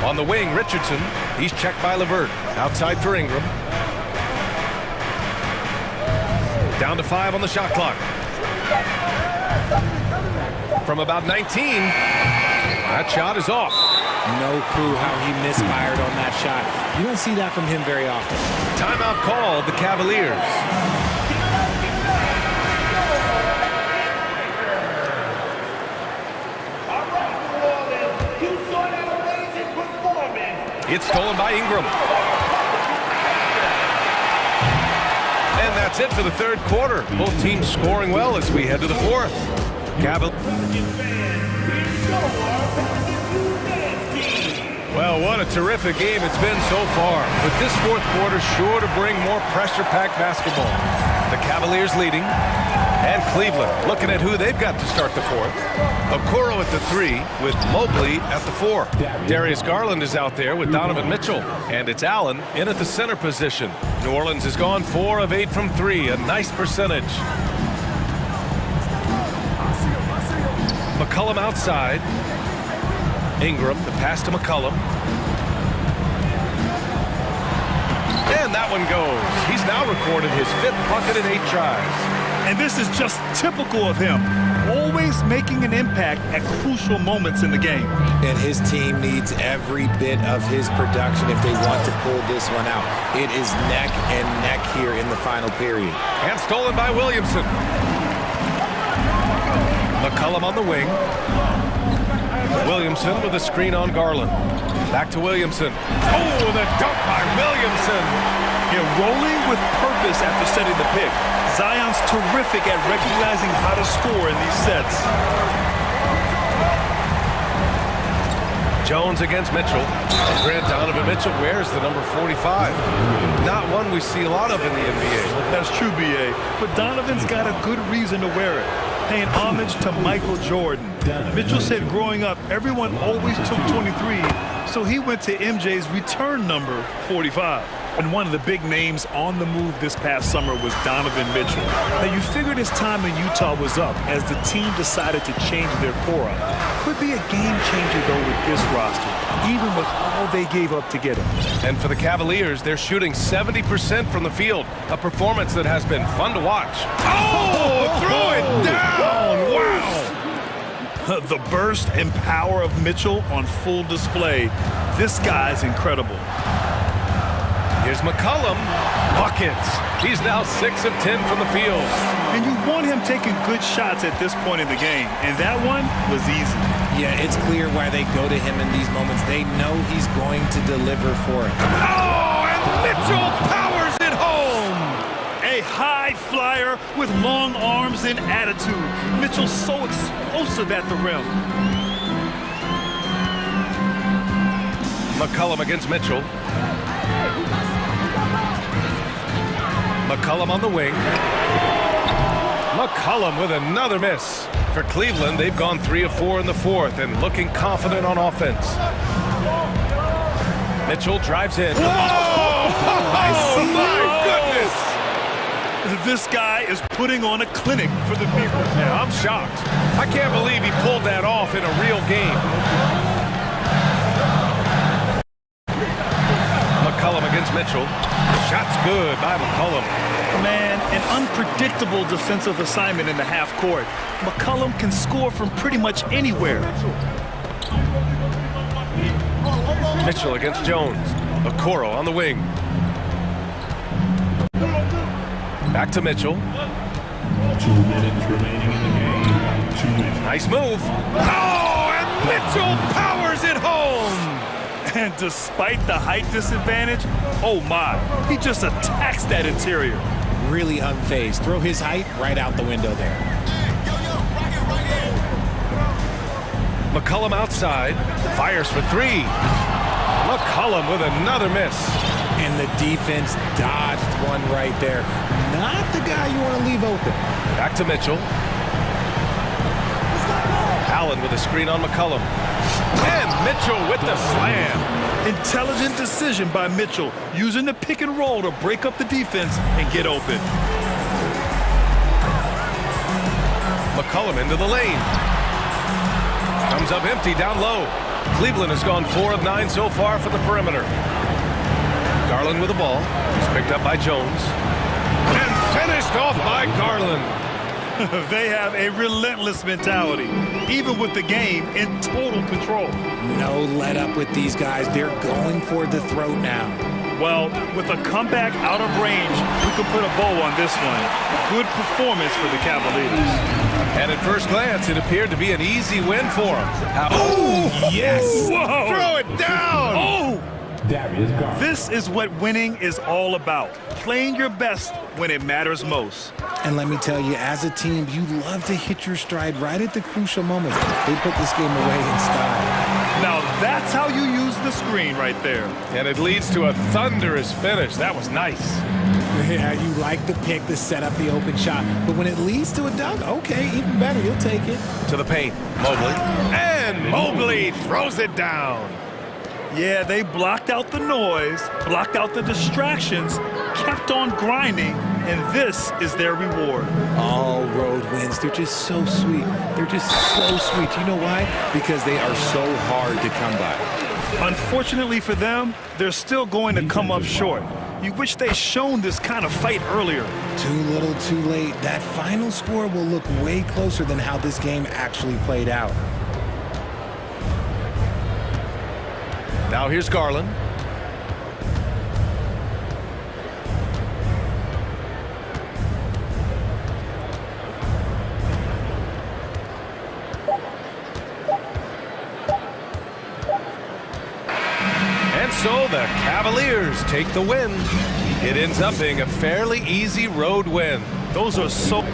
On the wing, Richardson. He's checked by LeVert. Outside for Ingram. Down to 5 on the shot clock. From about 19, that shot is off. No clue how he misfired on that shot. You don't see that from him very often. Timeout called, the Cavaliers. It's stolen by Ingram. And that's it for the third quarter. Both teams scoring well as we head to the fourth. Well, what a terrific game it's been so far. But this fourth quarter sure to bring more pressure-packed basketball. The Cavaliers leading. And Cleveland looking at who they've got to start the fourth. Okoro at the 3 with Mobley at the 4. Darius Garland is out there with Donovan Mitchell. And it's Allen in at the center position. New Orleans has gone 4 of 8 from 3. A nice percentage. McCollum outside. Ingram, the pass to McCollum. And that one goes. He's now recorded his 5th bucket in 8 tries. And this is just typical of him. Always making an impact at crucial moments in the game. And his team needs every bit of his production if they want to pull this one out. It is neck and neck here in the final period. And stolen by Williamson. McCollum on the wing. Williamson with a screen on Garland. Back to Williamson. Oh, the dunk by Williamson. Yeah, rolling with purpose after setting the pick. Zion's terrific at recognizing how to score in these sets. Jones against Mitchell. Grant Donovan Mitchell wears the number 45. Not one we see a lot of in the NBA. That's true, B.A. But Donovan's got a good reason to wear it. Paying homage to Michael Jordan. Mitchell said growing up, everyone always took 23, so he went to MJ's return number 45. And one of the big names on the move this past summer was Donovan Mitchell. Now, you figured his time in Utah was up as the team decided to change their core up. Could be a game changer, though, with this roster, even with all they gave up to get him. And for the Cavaliers, they're shooting 70% from the field, a performance that has been fun to watch. Oh, throw it down! Wow! The burst and power of Mitchell on full display. This guy's incredible. Here's McCollum. Buckets. He's now 6 of 10 from the field. And you want him taking good shots at this point in the game. And that one was easy. Yeah, it's clear why they go to him in these moments. They know he's going to deliver for it. Oh, and Mitchell powers it home. A high flyer with long arms and attitude. Mitchell's so explosive at the rim. McCollum against Mitchell. McCollum on the wing. McCollum with another miss. For Cleveland, they've gone 3 of 4 in the fourth and looking confident on offense. Mitchell drives in. Whoa! Oh, my goodness! This guy is putting on a clinic for the people. Yeah, I'm shocked. I can't believe he pulled that off in a real game. McCollum against Mitchell. Shot's good by McCollum. Man, an unpredictable defensive assignment in the half court. McCollum can score from pretty much anywhere. Mitchell against Jones. Okoro on the wing. Back to Mitchell. 2 minutes remaining in the game. 2 minutes. Nice move. Oh, and Mitchell powers it home. And despite the height disadvantage, oh my, he just attacks that interior. Really unfazed. Throw his height right out the window there. McCollum outside. Fires for 3. McCollum with another miss. And the defense dodged one right there. Not the guy you want to leave open. Back to Mitchell. Allen with a screen on McCollum. And Mitchell with the slam. Intelligent decision by Mitchell, using the pick and roll to break up the defense and get open. McCollum into the lane. Comes up empty down low. Cleveland has gone 4 of 9 so far for the perimeter. Garland with the ball. He's picked up by Jones. And finished off by Garland. They have a relentless mentality, even with the game in total control. No let up with these guys. They're going for the throat now. Well, with a comeback out of range, we can put a bow on this one. Good performance for the Cavaliers. And at first glance, it appeared to be an easy win for them. Oh, yes! Whoa! Throw it down! Oh! This is what winning is all about. Playing your best when it matters most. And let me tell you, as a team, you love to hit your stride right at the crucial moments. They put this game away in style. Now that's how you use the screen right there. And it leads to a thunderous finish. That was nice. Yeah, you like the pick to set up the open shot. But when it leads to a dunk, okay, even better, you'll take it. To the paint, Mobley. And Mobley throws it down. Yeah, they blocked out the noise, blocked out the distractions, kept on grinding, and this is their reward. All road wins, they're just so sweet. They're just so sweet. You know why? Because they are so hard to come by. Unfortunately for them, they're still going to come up short. You wish they'd shown this kind of fight earlier. Too little, too late. That final score will look way closer than how this game actually played out. Now here's Garland. And so the Cavaliers take the win. It ends up being a fairly easy road win. Those are so...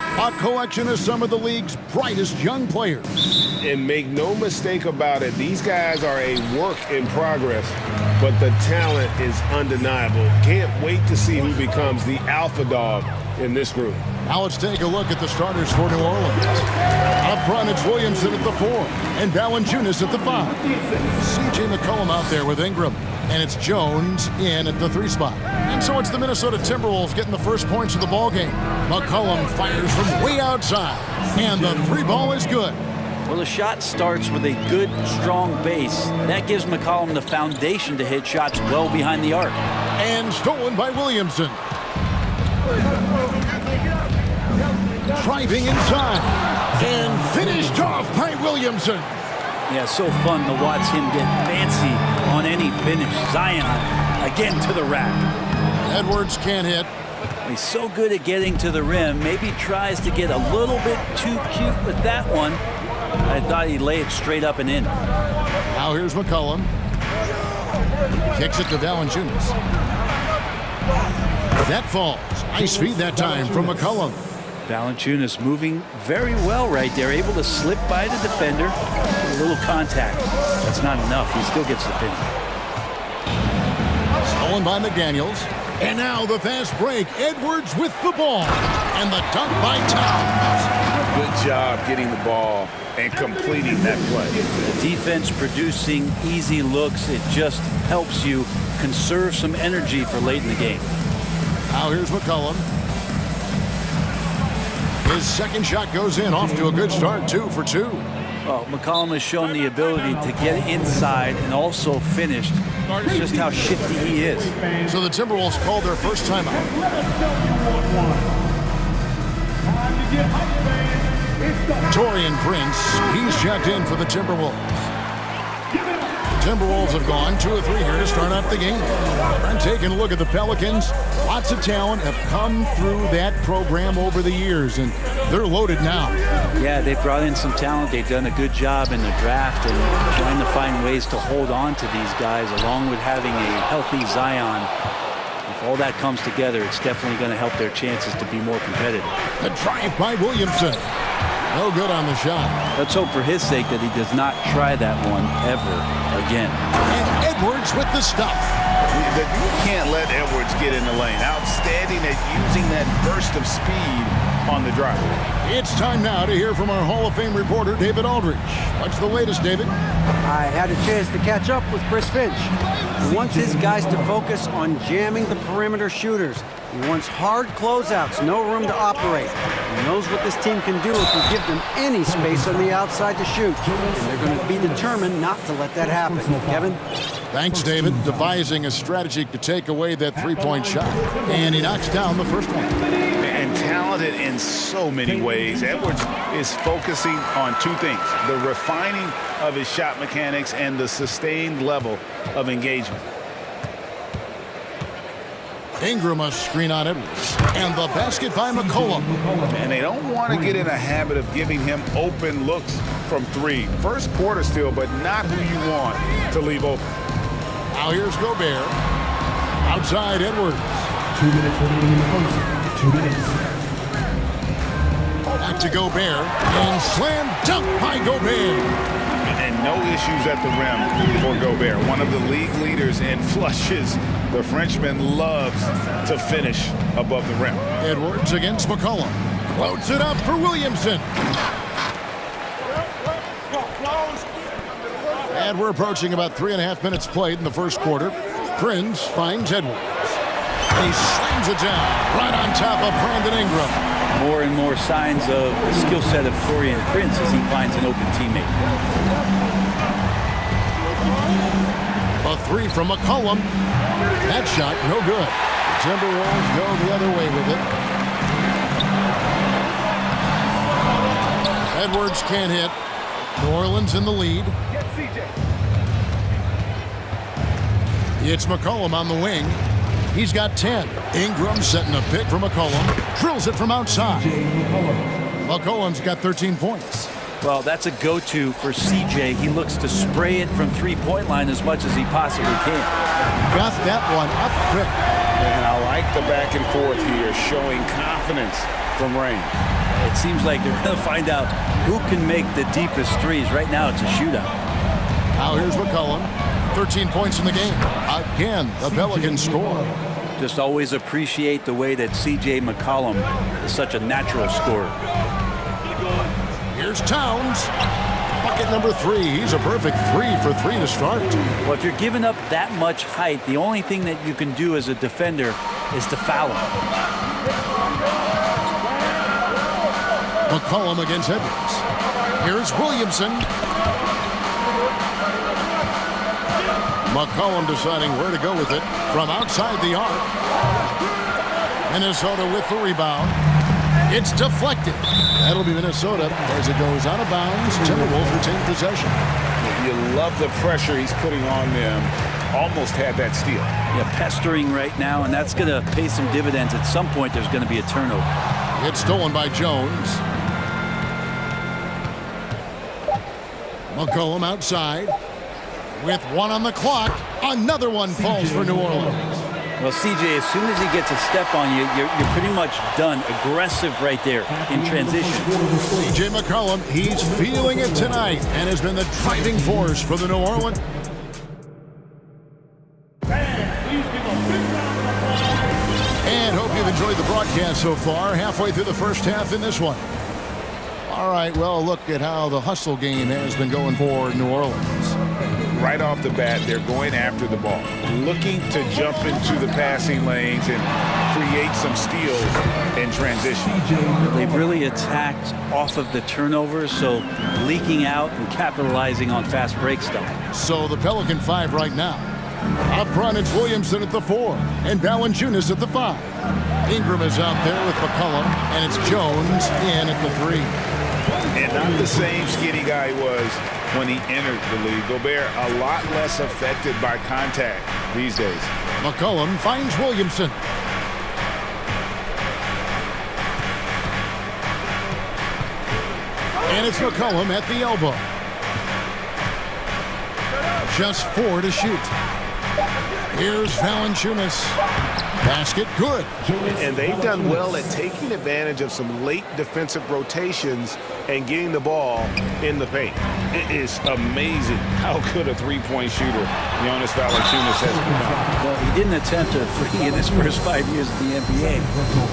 A collection of some of the league's brightest young players. And make no mistake about it, these guys are a work in progress, but the talent is undeniable. Can't wait to see who becomes the alpha dog in this group. Now let's take a look at the starters for New Orleans. Up front, it's Williamson at the 4 and Valanciunas at the 5. CJ McCollum out there with Ingram. And it's Jones in at the 3 spot. And so it's the Minnesota Timberwolves getting the first points of the ball game. McCollum fires from way outside, and the 3 ball is good. Well, the shot starts with a good, strong base. That gives McCollum the foundation to hit shots well behind the arc. And stolen by Williamson. Driving inside, and finished off by Williamson. Yeah, so fun to watch him get fancy on any finish. Zion again to the rack. Edwards can't hit. He's so good at getting to the rim. Maybe tries to get a little bit too cute with that one. I thought he'd lay it straight up and in. Now here's McCollum. Kicks it to Valanciunas. That falls. Nice feed that time from McCollum. Valanciunas moving very well right there, able to slip by the defender. A little contact. That's not enough. He still gets the finish. Stolen by McDaniels. And now the fast break. Edwards with the ball. And the dunk by Towns. Good job getting the ball and completing that play. The defense producing easy looks. It just helps you conserve some energy for late in the game. Now here's McCollum. His second shot goes in, off to a good start, 2 for 2. Well, McCollum has shown the ability to get inside and also finished. It's just how shifty he is. So the Timberwolves called their first timeout. Taurean Prince, he's checked in for the Timberwolves. Timberwolves have gone 2 or 3 here to start out the game. And taking a look at the Pelicans, lots of talent have come through that program over the years, and they're loaded now. Yeah, they've brought in some talent. They've done a good job in the draft and trying to find ways to hold on to these guys, along with having a healthy Zion. If all that comes together, it's definitely going to help their chances to be more competitive. The drive by Williamson. No good on the shot. Let's hope for his sake that he does not try that one ever again. And Edwards with the stuff. You can't let Edwards get in the lane. Outstanding at using that burst of speed on the drive. It's time now to hear from our Hall of Fame reporter, David Aldridge. What's the latest, David? I had a chance to catch up with Chris Finch. He wants his guys to focus on jamming the perimeter shooters. He wants hard closeouts, no room to operate. He knows what this team can do if you give them any space on the outside to shoot. And they're going to be determined not to let that happen. Kevin? Thanks, David. Devising a strategy to take away that 3-point shot. And he knocks down the first one. And talented in so many ways. Edwards is focusing on 2 things: the refining of his shot mechanics and the sustained level of engagement. Ingram a screen on Edwards. And the basket by McCollum. And they don't want to get in a habit of giving him open looks from 3. First quarter still, but not who you want to leave open. Now here's Gobert. Outside Edwards. 2 minutes remaining in the first. 2 minutes. Back to Gobert. And slam dunk by Gobert. And no issues at the rim for Gobert. One of the league leaders in flushes. The Frenchman loves to finish above the rim. Edwards against McCollum. Floats it up for Williamson. And we're approaching about 3.5 minutes played in the first quarter. Prince finds Edwards. And he slams it down right on top of Brandon Ingram. More and more signs of the skill set of Taurean Prince as he finds an open teammate. A 3 from McCollum. That shot, no good. The Timberwolves go the other way with it. Edwards can't hit. New Orleans in the lead. It's McCollum on the wing. He's got 10. Ingram setting a pick for McCollum. Drills it from outside. McCollum's got 13 points. Well, that's a go-to for CJ. He looks to spray it from three-point line as much as he possibly can. Got that one up quick. And I like the back and forth here, showing confidence from Rain. It seems like they're going to find out who can make the deepest threes. Right now, it's a shootout. Now here's McCollum. 13 points in the game. Again, the Pelicans score. Just always appreciate the way that C.J. McCollum is such a natural scorer. Here's Towns. Bucket number 3. He's a perfect 3 for 3 to start. Well, if you're giving up that much height, the only thing that you can do as a defender is to foul him. McCollum against Edwards. Here's Williamson. McCollum deciding where to go with it from outside the arc. Minnesota with the rebound. It's deflected. That'll be Minnesota as it goes out of bounds. Timberwolves retain possession. You love the pressure he's putting on them. Almost had that steal. Yeah, pestering right now, and that's going to pay some dividends. At some point, there's going to be a turnover. It's stolen by Jones. McCollum outside. With 1 on the clock, another one falls for New Orleans. Well, CJ, as soon as he gets a step on you, you're pretty much done. Aggressive right there in transition. CJ McCollum, he's feeling it tonight and has been the driving force for the New Orleans. And hope you've enjoyed the broadcast so far. Halfway through the first half in this one. All right, well, look at how the hustle game has been going for New Orleans. Right off the bat, they're going after the ball, looking to jump into the passing lanes and create some steals in transition. They've really attacked off of the turnovers, so leaking out and capitalizing on fast break stuff. So the Pelican 5 right now. Up front, it's Williamson at the 4 and Valanciunas at the 5. Ingram is out there with McCollum, and it's Jones in at the 3. And not the same skinny guy he was when he entered the league. Gobert a lot less affected by contact these days. McCollum finds Williamson. And it's McCollum at the elbow. Just 4 to shoot. Here's Valanciunas. Basket good. And they've done well at taking advantage of some late defensive rotations and getting the ball in the paint. It is amazing how good a three-point shooter Jonas Valanciunas has become. Well, he didn't attempt a 3 in his first 5 years in the NBA,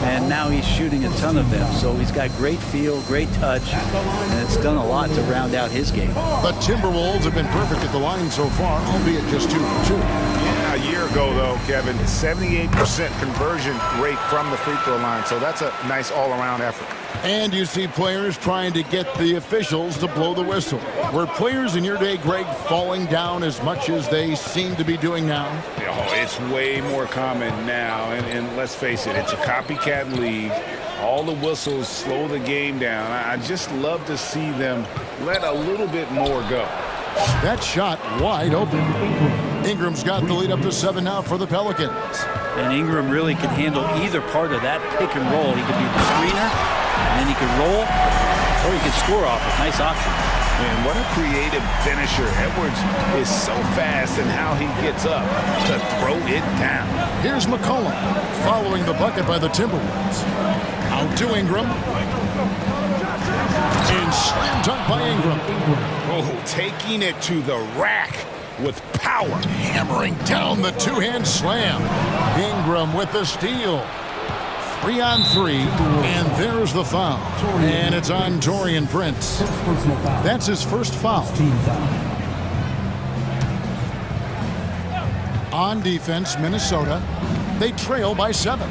and now he's shooting a ton of them. So he's got great feel, great touch, and it's done a lot to round out his game. The Timberwolves have been perfect at the line so far, albeit just 2 for 2. Yeah, a year ago, though, Kevin, 78% conversion rate from the free throw line. So that's a nice all-around effort. And you see players trying to get the officials to blow the whistle. Were players in your day, Greg, falling down as much as they seem to be doing now? Oh, it's way more common now. And let's face it, it's a copycat league. All the whistles slow the game down. I just love to see them let a little bit more go. That shot wide open. Ingram's got the lead up to 7 now for the Pelicans. And Ingram really can handle either part of that pick and roll. He could be the screener, and then he could roll, or he could score off it. Nice option. Man, what a creative finisher. Edwards is so fast in how he gets up to throw it down. Here's McCollum following the bucket by the Timberwolves. Out to Ingram. And slam dunk by Ingram. Oh, taking it to the rack with power. Hammering down the two-hand slam. Ingram with the steal. 3 on 3, and there's the foul. And it's on Taurean Prince. That's his first foul. On defense, Minnesota. They trail by 7.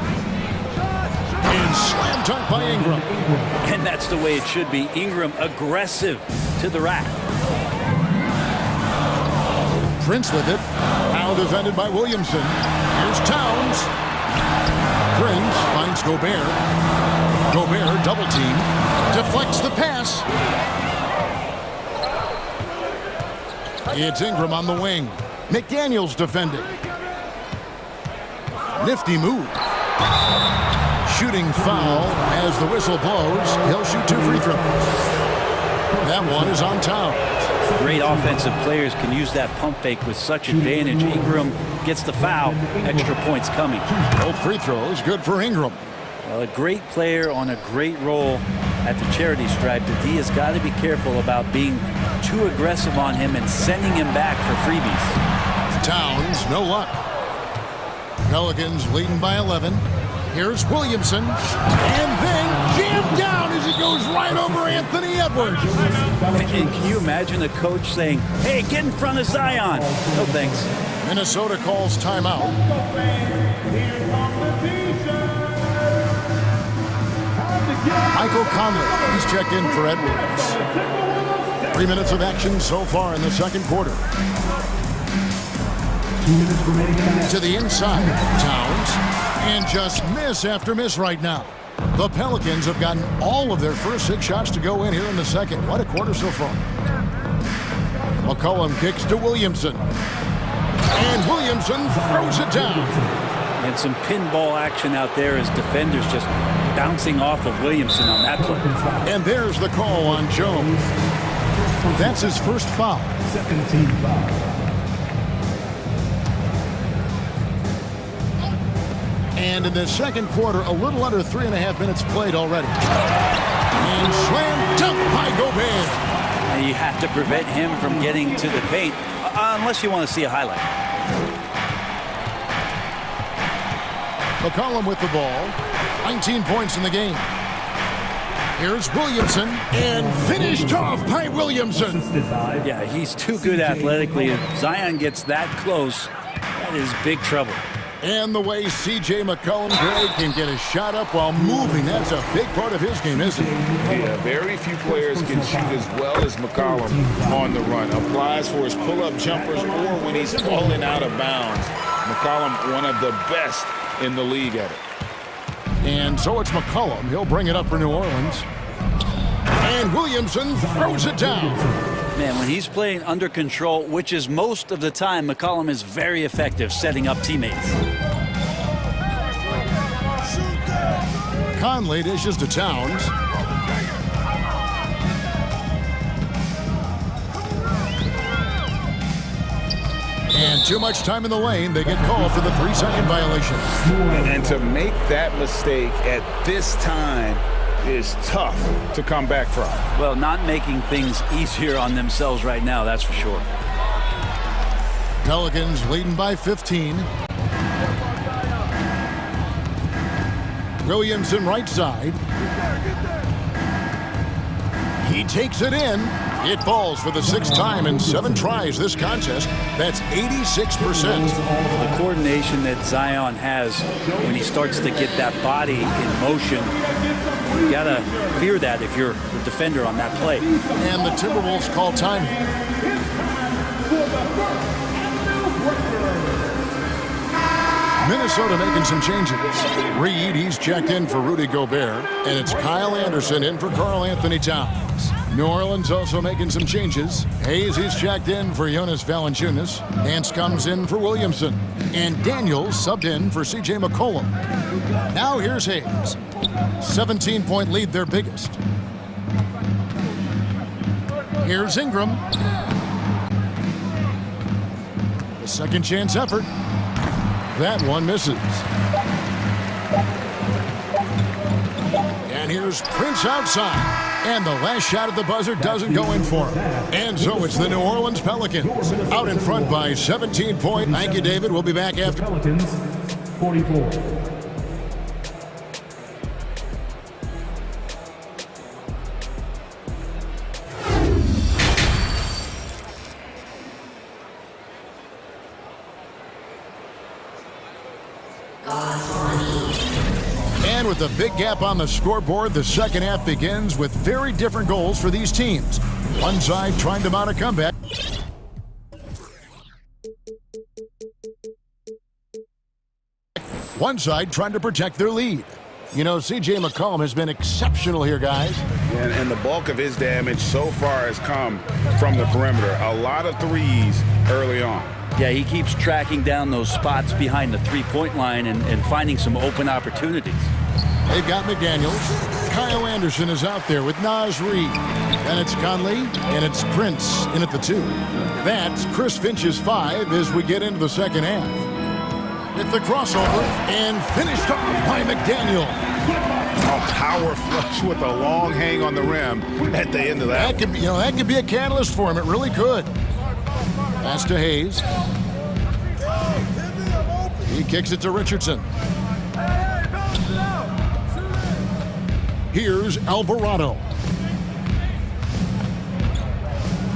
And slam dunk by Ingram. And that's the way it should be. Ingram aggressive to the rack. Prince with it. Now defended by Williamson. Here's Towns. Prince finds Gobert. Gobert double team. Deflects the pass. It's Ingram on the wing. McDaniels defending. Nifty move. Shooting foul as the whistle blows. He'll shoot 2 free throws. That one is on Towns. Great offensive players can use that pump fake with such advantage. Ingram gets the foul. Extra points coming. Both free throws good for Ingram. Well, a great player on a great role at the charity stripe. The D has got to be careful about being too aggressive on him and sending him back for freebies. Towns, no luck. Pelicans leading by 11. Here's Williamson, and then jammed down as he goes right over Anthony Edwards. And can you imagine a coach saying, hey, get in front of Zion? No thanks. Minnesota calls timeout. Michael Conley, he's checked in for Edwards. 3 minutes of action so far in the second quarter. 2 minutes remaining in the match. To the inside, Towns, and just miss after miss right now. The Pelicans have gotten all of their first 6 shots to go in here in the second. What a quarter so far. McCollum kicks to Williamson. And Williamson throws it down. And some pinball action out there as defenders just bouncing off of Williamson on that play. And there's the call on Jones. That's his first foul. Second team foul. And in the second quarter, a little under 3.5 minutes played already. And slam dunk by Gobert. And you have to prevent him from getting to the paint, unless you want to see a highlight. McCollum with the ball. 19 points in the game. Here's Williamson, and finished off by Williamson. Yeah, he's too good athletically. If Zion gets that close, that is big trouble. And the way C.J. McCollum can get a shot up while moving, that's a big part of his game, isn't it? Yeah, very few players can shoot as well as McCollum on the run. Applies for his pull-up jumpers or when he's falling out of bounds. McCollum, one of the best in the league at it. And so it's McCollum. He'll bring it up for New Orleans. And Williamson throws it down. Man, when he's playing under control, which is most of the time, McCollum is very effective setting up teammates. Conley dishes to Towns. And too much time in the lane. They get called for the 3-second violation. And to make that mistake at this time is tough to come back from. Well, not making things easier on themselves right now, that's for sure. Pelicans leading by 15. Williamson right side. He takes it in. It falls for the 6th time in 7 tries this contest. That's 86%. The coordination that Zion has when he starts to get that body in motion, you gotta fear that if you're the defender on that play. And the Timberwolves call time. Minnesota making some changes. Reed, he's checked in for Rudy Gobert, and it's Kyle Anderson in for Karl Anthony Towns. New Orleans also making some changes. Hayes, he's checked in for Jonas Valanciunas. Nance comes in for Williamson. And Daniels subbed in for C.J. McCollum. Now here's Hayes. 17-point lead, their biggest. Here's Ingram. The second chance effort. That one misses. And here's Prince outside. And the last shot at the buzzer doesn't go in for him. And so it's the New Orleans Pelicans out in front by 17 points. Thank you, David. We'll be back after. Pelicans, 44. And with a big gap on the scoreboard, the second half begins with very different goals for these teams. One side trying to mount a comeback. One side trying to protect their lead. You know, C.J. McCollum has been exceptional here, guys. And the bulk of his damage so far has come from the perimeter. A lot of threes early on. Yeah, he keeps tracking down those spots behind the three-point line and finding some open opportunities. They've got McDaniels. Kyle Anderson is out there with Naz Reid. Then it's Conley, and it's Prince in at the 2. That's Chris Finch's 5 as we get into the second half. With the crossover and finished off by McDaniel. A power flush with a long hang on the rim at the end of that. That could be a catalyst for him. It really could. Pass to Hayes. He kicks it to Richardson. Here's Alvarado.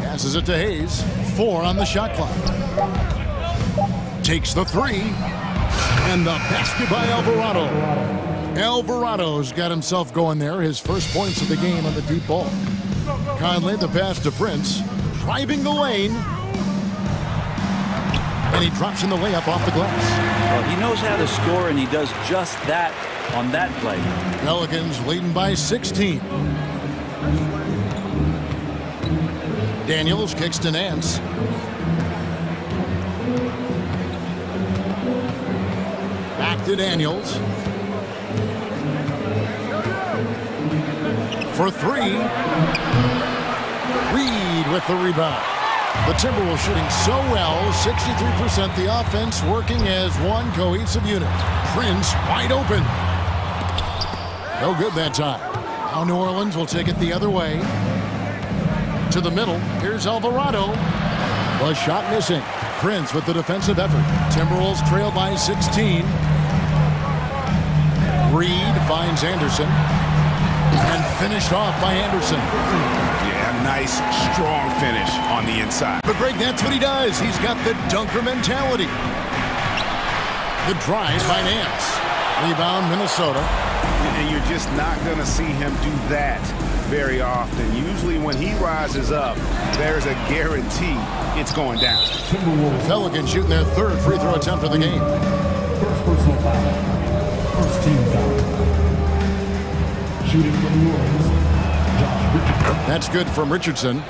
Passes it to Hayes. 4 on the shot clock. Takes the 3. And the basket by Alvarado. Alvarado's got himself going there. His first points of the game on the deep ball. Conley, the pass to Prince. Driving the lane. And he drops in the layup off the glass. Well, he knows how to score, and he does just that on that play. Pelicans leading by 16. Daniels kicks to Nance. Back to Daniels. For 3. Reid with the rebound. The Timberwolves shooting so well, 63%. The offense working as one cohesive unit. Prince wide open. No good that time. Now New Orleans will take it the other way. To the middle. Here's Alvarado. The shot missing. Prince with the defensive effort. Timberwolves trail by 16. Reid finds Anderson. And finished off by Anderson. Yeah, nice, strong finish on the inside. But Greg, that's what he does. He's got the dunker mentality. The drive by Nance. Rebound, Minnesota. And you're just not going to see him do that very often. Usually when he rises up, there's a guarantee it's going down. Pelicans shooting their 3rd free throw attempt of the game. First personal foul. First team foul. Shooting from New Orleans, Josh Richardson. That's good from Richardson.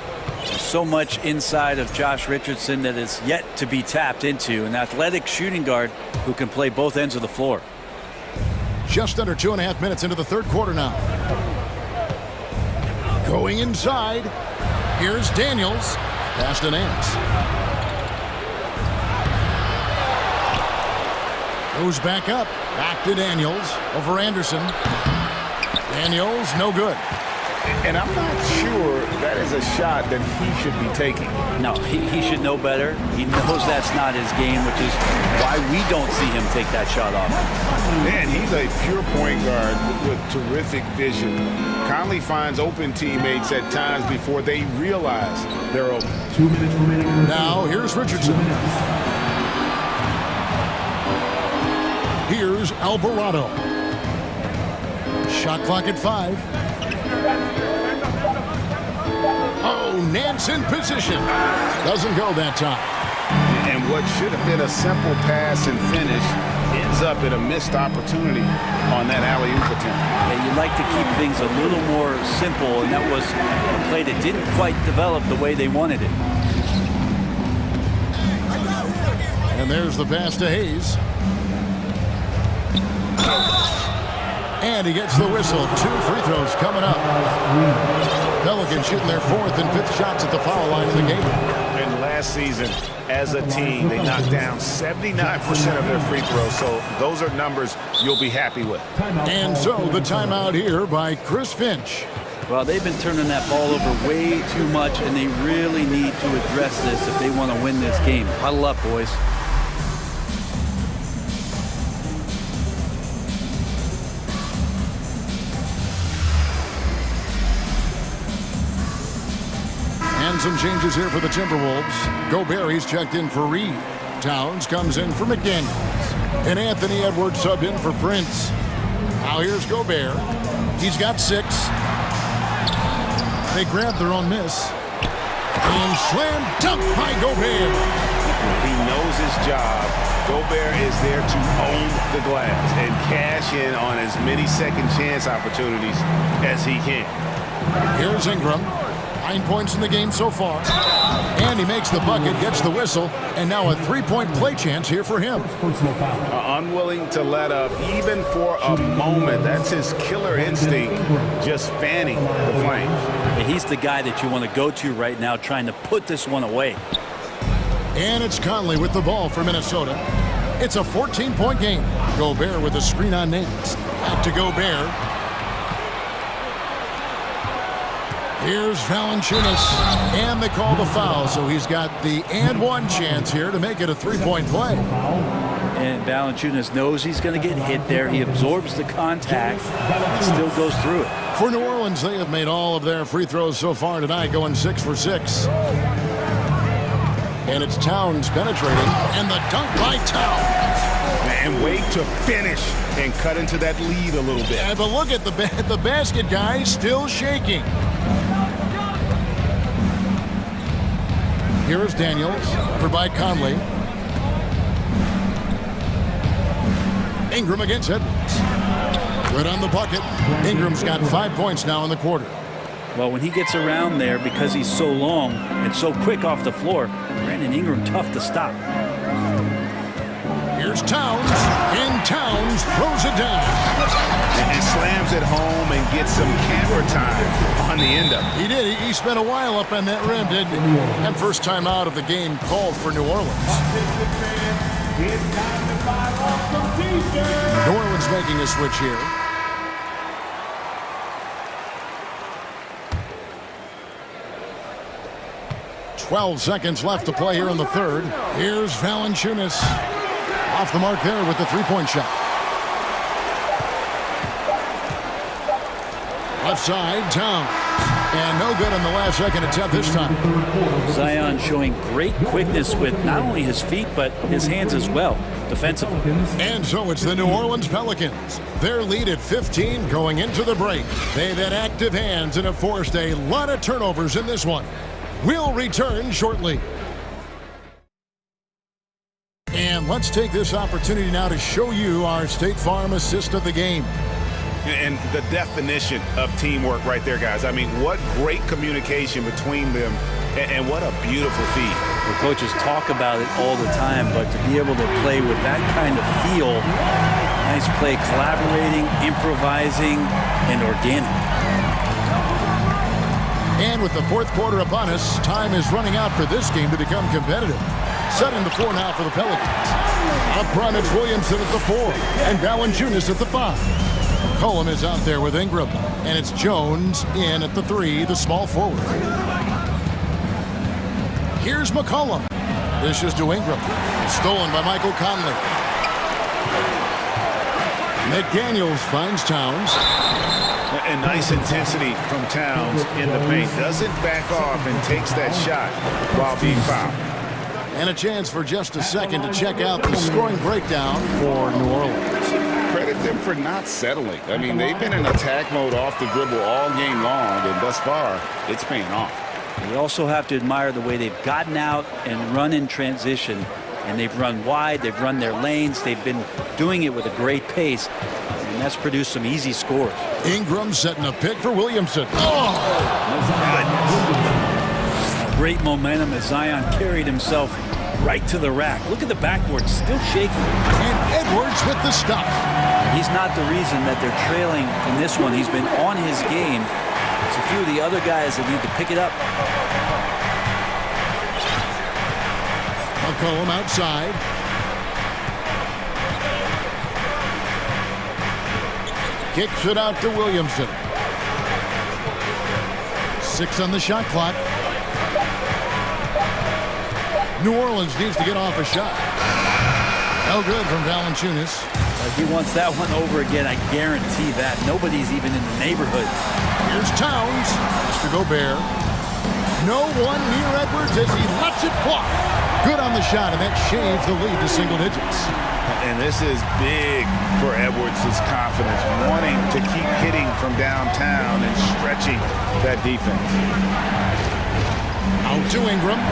So much inside of Josh Richardson that is yet to be tapped into. An athletic shooting guard who can play both ends of the floor. Just under 2.5 minutes into the 3rd quarter now. Going inside. Here's Daniels. Pass to Nance. Goes back up. Back to Daniels. Over Anderson. Daniels, no good. And I'm not sure that is a shot that he should be taking. No, he should know better. He knows that's not his game, which is why we don't see him take that shot off. Man, he's a pure point guard with terrific vision. Conley finds open teammates at times before they realize they're open. 2 minutes remaining. Now, here's Richardson. Here's Alvarado. Shot clock at 5. Oh, Nance in position. Doesn't go that time. And what should have been a simple pass and finish ends up in a missed opportunity on that alley-oop attempt. Yeah, you'd like to keep things a little more simple, and that was a play that didn't quite develop the way they wanted it. And there's the pass to Hayes. And he gets the whistle. 2 free throws coming up. Pelicans shooting their 4th and 5th shots at the foul line of the game. And last season, as a team, they knocked down 79% of their free throws. So those are numbers you'll be happy with. And so the timeout here by Chris Finch. Well, they've been turning that ball over way too much, and they really need to address this if they want to win this game. Huddle up, boys. And some changes here for the Timberwolves. Gobert, he's checked in for Reid. Towns comes in for McDaniels. And Anthony Edwards subbed in for Prince. Now here's Gobert. He's got 6. They grab their own miss. And slam dunk by Gobert. He knows his job. Gobert is there to own the glass and cash in on as many second chance opportunities as he can. Here's Ingram. 9 points in the game so far. And he makes the bucket, gets the whistle, and now a three-point play chance here for him. Unwilling to let up even for a moment. That's his killer instinct, just fanning the flame. He's the guy that you want to go to right now, trying to put this one away. And it's Conley with the ball for Minnesota. It's a 14-point game. Gobert with a screen on Nance. Back to Gobert. Here's Valanciunas, and they call the foul, so he's got the and one chance here to make it a three-point play. And Valanciunas knows he's going to get hit there. He absorbs the contact and still goes through it. For New Orleans, they have made all of their free throws so far tonight, going 6 for 6. And it's Towns penetrating, and the dunk by Towns. And wait to finish and cut into that lead a little bit. Yeah, but look at the basket guy still shaking. Here is Daniels, covered by Conley. Ingram against Edwards. Good on the bucket. Ingram's got 5 points now in the quarter. Well, when he gets around there, because he's so long and so quick off the floor, Brandon Ingram tough to stop. Here's Towns, and Towns throws it down. And slams it home and gets some camera time on the end of it. He did. He spent a while up on that rim, didn't he? And first time out of the game called for New Orleans. New Orleans making a switch here. "12 seconds left to play here in the third. Here's Valanciunas. Off the mark there with the three-point shot. Left side, Towns. And no good on the last second attempt this time. Zion showing great quickness with not only his feet, but his hands as well, defensively. And so it's the New Orleans Pelicans. Their lead at 15 going into the break. They've had active hands and have forced a lot of turnovers in this one. We'll return shortly. And let's take this opportunity now to show you our State Farm assist of the game. And the definition of teamwork right there, guys. I mean, what great communication between them, and what a beautiful feat. The coaches talk about it all the time, but to be able to play with that kind of feel, nice play, collaborating, improvising, and organic. And with the fourth quarter upon us, time is running out for this game to become competitive. 7-4 now for the Pelicans. Up front, it's Williamson at the 4, and Valanciunas at the 5. Cullum is out there with Ingram, and it's Jones in at the 3, the small forward. Here's McCollum. This is to Ingram. Stolen by Michael Conley. McDaniels finds Towns. And nice intensity from Towns in the paint. Doesn't back off and takes that shot while being fouled. And a chance for just a second to check out the scoring breakdown for New Orleans. Credit them for not settling. I mean, they've been in attack mode off the dribble all game long, and thus far, it's paying off. You also have to admire the way they've gotten out and run in transition. And they've run wide, they've run their lanes, they've been doing it with a great pace. And that's produced some easy scores. Ingram setting a pick for Williamson. Oh! Great momentum as Zion carried himself right to the rack. Look at the backboard, still shaking. And Edwards with the stop. He's not the reason that they're trailing in this one. He's been on his game. It's a few of the other guys that need to pick it up. McCollum outside. Kicks it out to Williamson. 6 on the shot clock. New Orleans needs to get off a shot. No good from Valanciunas. He wants that one over again, I guarantee that. Nobody's even in the neighborhood. Here's Towns. Mr. Gobert. No one near Edwards as he lets it fly. Good on the shot, and that shaves the lead to single digits. And this is big for Edwards' confidence, wanting to keep hitting from downtown and stretching that defense. Out to Ingram.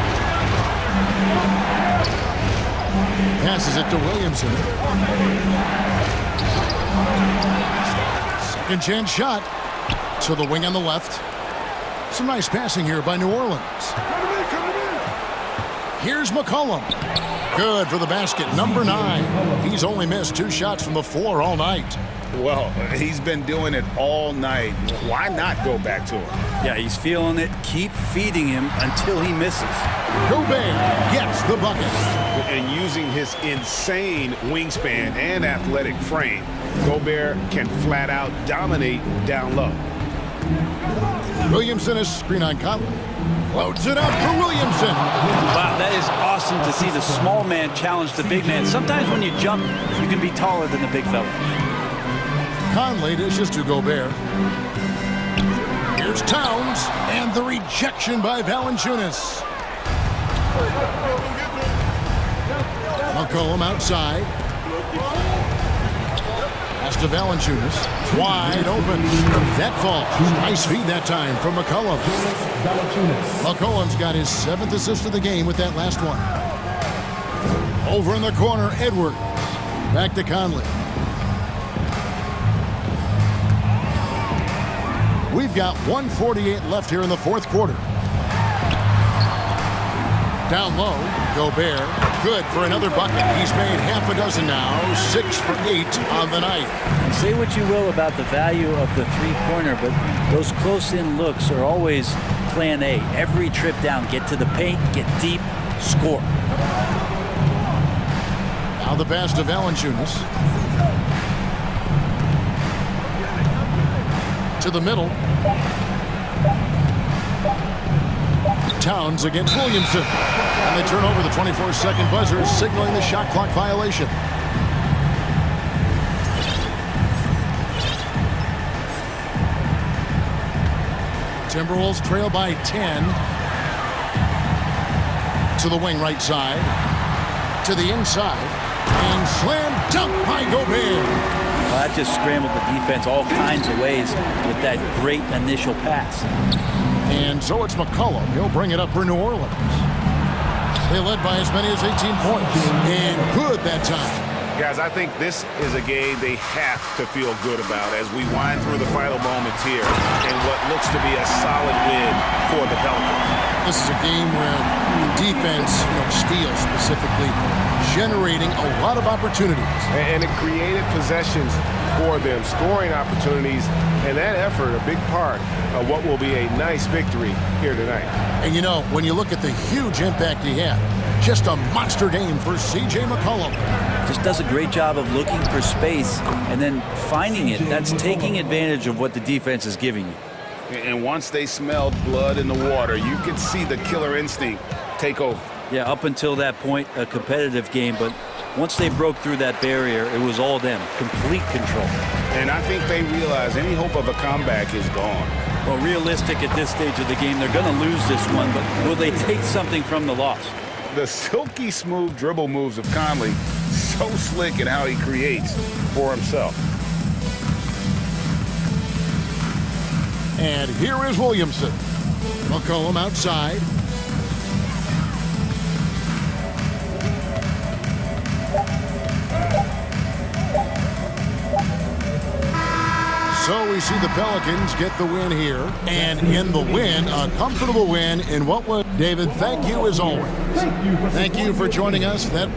Passes it to Williamson. Second chance shot to the wing on the left. Some nice passing here by New Orleans. Here's McCollum. Good for the basket, number 9. He's only missed 2 shots from the floor all night. Well, he's been doing it all night. Why not go back to him? Yeah, he's feeling it. Keep feeding him until he misses. Gobert gets the bucket. And using his insane wingspan and athletic frame, Gobert can flat out dominate down low. Williamson is screen on Conley. Floats it up for Williamson. Wow, that is awesome to see the small man challenge the big man. Sometimes when you jump, you can be taller than the big fella. Conley dishes to Gobert. Here's Towns, and the rejection by Valanciunas. McCollum outside. Pass to Valanciunas. Wide open. That falls. Nice feed that time from McCollum. McCollum's got his 7th assist of the game with that last one. Over in the corner, Edwards. Back to Conley. We've got 1:48 left here in the 4th quarter. Down low, Gobert. Good for another bucket. He's made half a dozen now. 6 for 8 on the night. And say what you will about the value of the three-pointer, but those close-in looks are always plan A. Every trip down, get to the paint, get deep, score. Now the pass to Valanciunas. To the middle. Towns against Williamson. And they turn over the 24-second buzzer, signaling the shot clock violation. Timberwolves trail by 10. To the wing right side. To the inside. And slam dunk by Gobert. Well, that just scrambled the defense all kinds of ways with that great initial pass. And so it's McCollum. He'll bring it up for New Orleans. They led by as many as 18 points. And good that time. Guys, I think this is a game they have to feel good about as we wind through the final moments here in what looks to be a solid win for the Pelicans. This is a game where the defense, steals specifically, generating a lot of opportunities. And it created possessions for them, scoring opportunities, and that effort, a big part of what will be a nice victory here tonight. And when you look at the huge impact he had, just a monster game for C.J. McCollum. Just does a great job of looking for space and then finding it. That's taking advantage of what the defense is giving you. And once they smelled blood in the water, you could see the killer instinct take over. Yeah, up until that point, a competitive game, but once they broke through that barrier, it was all them. Complete control. And I think they realize any hope of a comeback is gone. Well, realistic at this stage of the game, they're going to lose this one, but will they take something from the loss? The silky smooth dribble moves of Conley, so slick in how he creates for himself. And here is Williamson. McCollum outside. So we see the Pelicans get the win here. And in the win, a comfortable win in what was... David, thank you as always. Thank you for joining us. That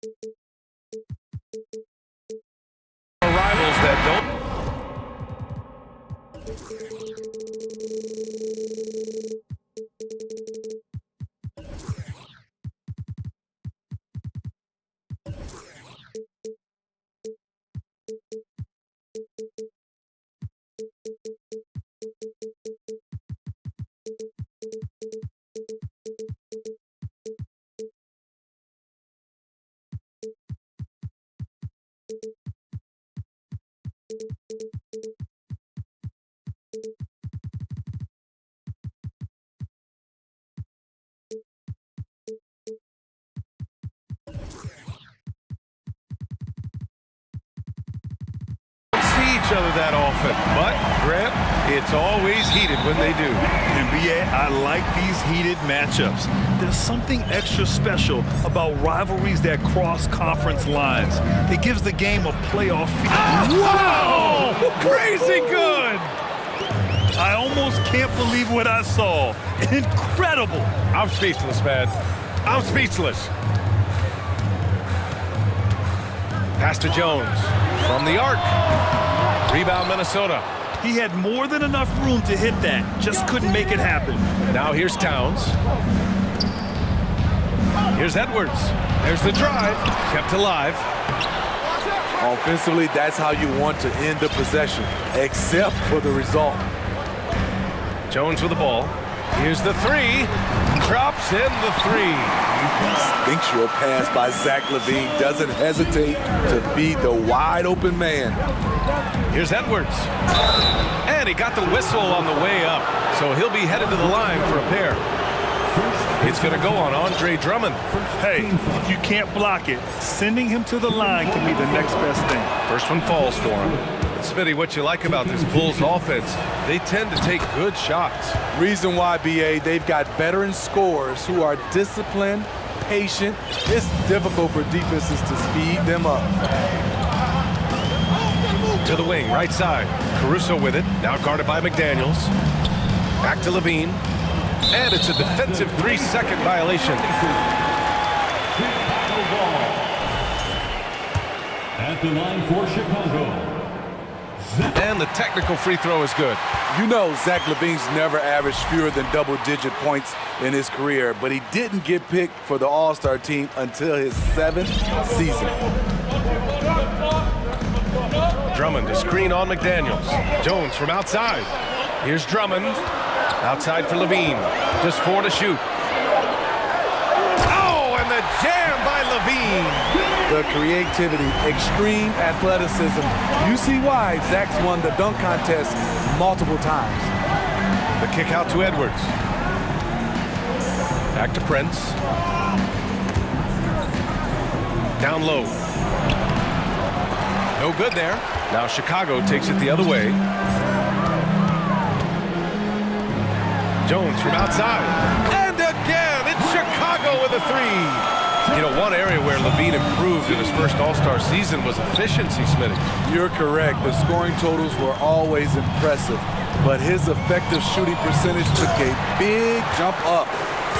Rivals that don't. Each other that often, but Grant, it's always heated when they do. And BA, I like these heated matchups. There's something extra special about rivalries that cross conference lines. It gives the game a playoff feel. Wow! Crazy good! I almost can't believe what I saw. Incredible! I'm speechless, man. I'm speechless. Pass to Jones from the arc. Rebound, Minnesota. He had more than enough room to hit that. Just couldn't make it happen. Now here's Towns. Here's Edwards. There's the drive. Kept alive. Offensively, that's how you want to end the possession, except for the result. Jones with the ball. Here's the three. Drops in the three. Instinctual pass by Zach LaVine. Doesn't hesitate to beat the wide open man. Here's Edwards. And he got the whistle on the way up. So he'll be headed to the line for a pair. It's going to go on Andre Drummond. Hey, if you can't block it, sending him to the line can be the next best thing. First one falls for him. Smitty, what you like about this Bulls offense, they tend to take good shots. Reason why, BA, they've got veteran scorers who are disciplined, patient. It's difficult for defenses to speed them up. To the wing, right side. Caruso with it, now guarded by McDaniels. Back to Levine. And it's a defensive 3-second violation. At the line for Chicago. And the technical free throw is good. You know Zach LaVine's never averaged fewer than double-digit points in his career, but he didn't get picked for the All-Star team until his 7th season. Drummond to screen on McDaniels. Jones from outside. Here's Drummond. Outside for Levine. Just 4 to shoot. Oh, and the jam by Levine. The creativity, extreme athleticism. You see why Zach's won the dunk contest multiple times. The kick out to Edwards. Back to Prince. Down low. No good there. Now Chicago takes it the other way. Jones from outside. And again, it's Chicago with a three. You know, one area where Levine improved in his first All-Star season was efficiency, Smitty. You're correct. The scoring totals were always impressive, but his effective shooting percentage took a big jump up.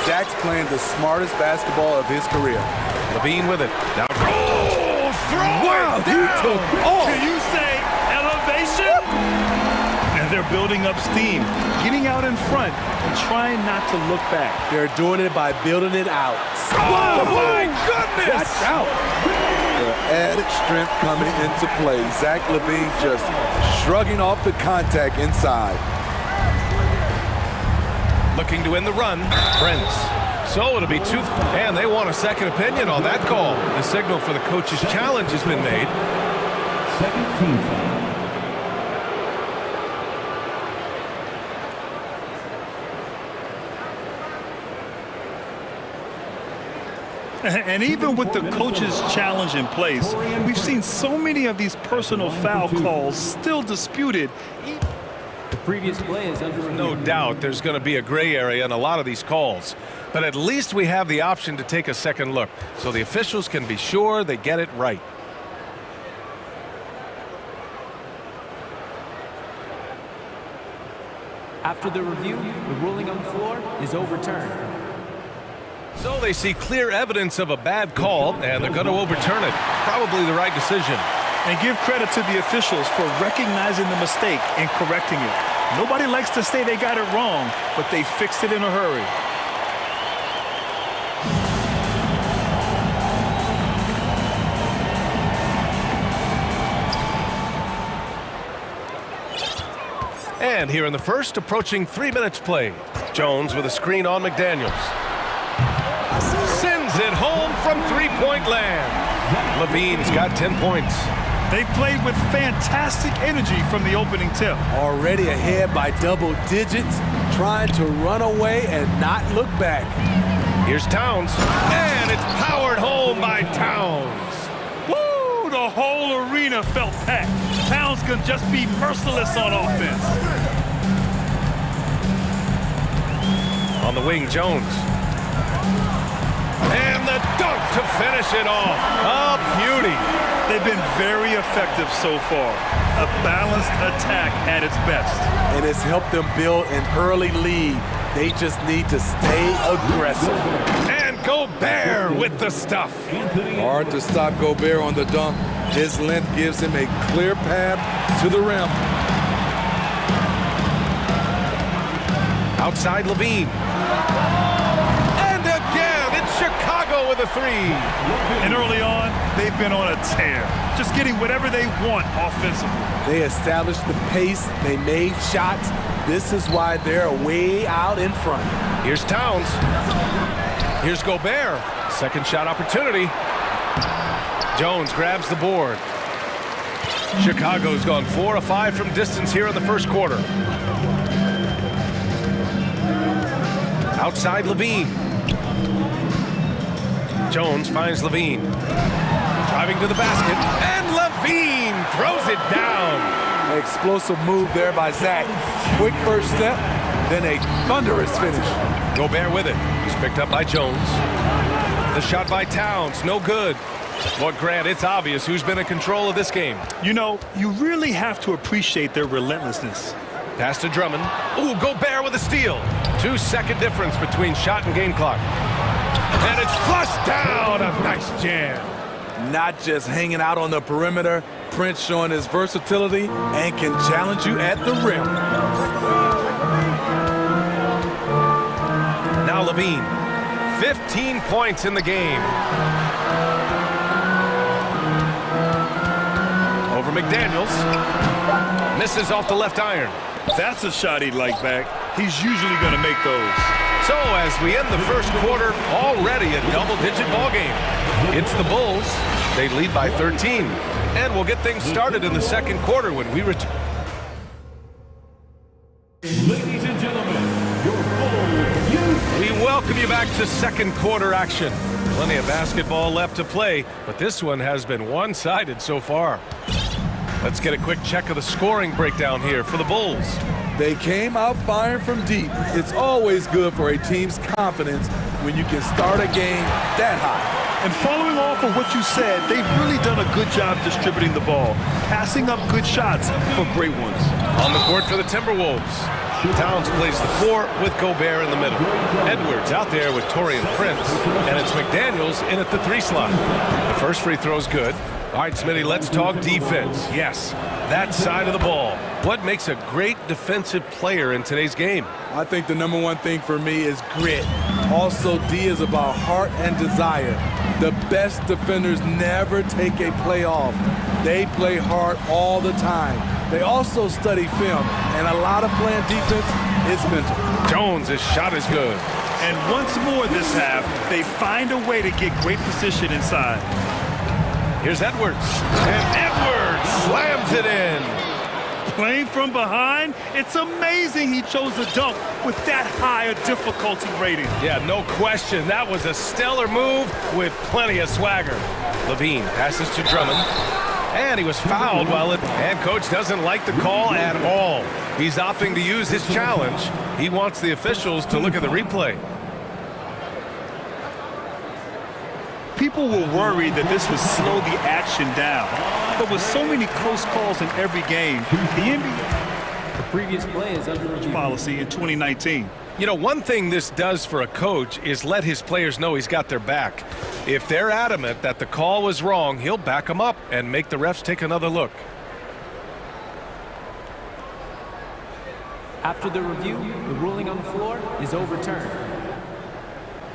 Zach's playing the smartest basketball of his career. Levine with it. Now, Wow, he took off. Can you say elevation? And they're building up steam, getting out in front and trying not to look back. They're doing it by building it out. Oh, my goodness! Watch out. The added strength coming into play. Zach LaVine just shrugging off the contact inside. Looking to end the run, Prince. So it'll be 2, and they want a second opinion on that call. The signal for the coach's challenge has been made. Second team foul. And even with the coach's challenge in place, we've seen so many of these personal foul calls still disputed. The previous play is under review. No doubt there's going to be a gray area in a lot of these calls. But at least we have the option to take a second look, so the officials can be sure they get it right. After the review, the ruling on the floor is overturned. So they see clear evidence of a bad call, and they're going to overturn it. Probably the right decision. And give credit to the officials for recognizing the mistake and correcting it. Nobody likes to say they got it wrong, but they fixed it in a hurry. And here in the first, approaching 3 minutes played. Jones with a screen on McDaniels. Sends it home from three-point land. Levine's got 10 points. They've played with fantastic energy from the opening tip. Already ahead by double digits, trying to run away and not look back. Here's Towns, and it's powered home by Towns. Woo! The whole arena felt packed. Towns can just be merciless on offense. On the wing, Jones. And the dunk to finish it off. A beauty. They've been very effective so far. A balanced attack at its best. And it's helped them build an early lead. They just need to stay aggressive. And Gobert with the stuff. Hard to stop Gobert on the dunk. His length gives him a clear path to the rim. Outside Levine. And again, it's Chicago with a three. And early on, they've been on a tear. Just getting whatever they want offensively. They established the pace. They made shots. This is why they're way out in front. Here's Towns. Here's Gobert. Second shot opportunity. Jones grabs the board. Chicago's gone 4 of 5 from distance here in the first quarter. Outside Levine. Jones finds Levine. Driving to the basket. And Levine throws it down. Explosive move there by Zach. Quick first step, then a thunderous finish. Gobert with it. He's picked up by Jones. The shot by Towns, no good. But Grant, it's obvious who's been in control of this game. You know, you really have to appreciate their relentlessness. Pass to Drummond. Ooh, Gobert with a steal. 2-second difference between shot and game clock. And it's flushed down. A nice jam. Not just hanging out on the perimeter, Prince showing his versatility and can challenge you at the rim. Now Levine, 15 points in the game. Over McDaniels, misses off the left iron. That's a shot he'd like back. He's usually going to make those. So as we end the first quarter, already a double-digit ball game. It's the Bulls. They lead by 13. And we'll get things started in the second quarter when we return. Ladies and gentlemen, your Bulls. We welcome you back to second quarter action. Plenty of basketball left to play, but this one has been one-sided so far. Let's get a quick check of the scoring breakdown here for the Bulls. They came out firing from deep. It's always good for a team's confidence when you can start a game that high. And following off of what you said, they've really done a good job distributing the ball, passing up good shots for great ones. On the court for the Timberwolves, Towns plays the 4 with Gobert in the middle. Edwards out there with Taurean Prince, and it's McDaniels in at the 3 slot. The first free throw's good. All right, Smitty, let's talk defense. Yes, that side of the ball. What makes a great defensive player in today's game? I think the number one thing for me is grit. Also, D is about heart and desire. The best defenders never take a play off. They play hard all the time. They also study film, and a lot of playing defense is mental. Jones' shot is good. And once more this half, they find a way to get great position inside. Here's Edwards. And Edwards slams it in. Playing from behind, it's amazing he chose a dunk with that high a difficulty rating. Yeah, no question. That was a stellar move with plenty of swagger. Levine passes to Drummond. And he was fouled and coach doesn't like the call at all. He's opting to use his challenge. He wants the officials to look at the replay. People were worried that this would slow the action down. But with so many close calls in every game, the NBA... Previous play is under review. Policy in 2019. You know, one thing this does for a coach is let his players know he's got their back. If they're adamant that the call was wrong, he'll back them up and make the refs take another look. After the review, the ruling on the floor is overturned.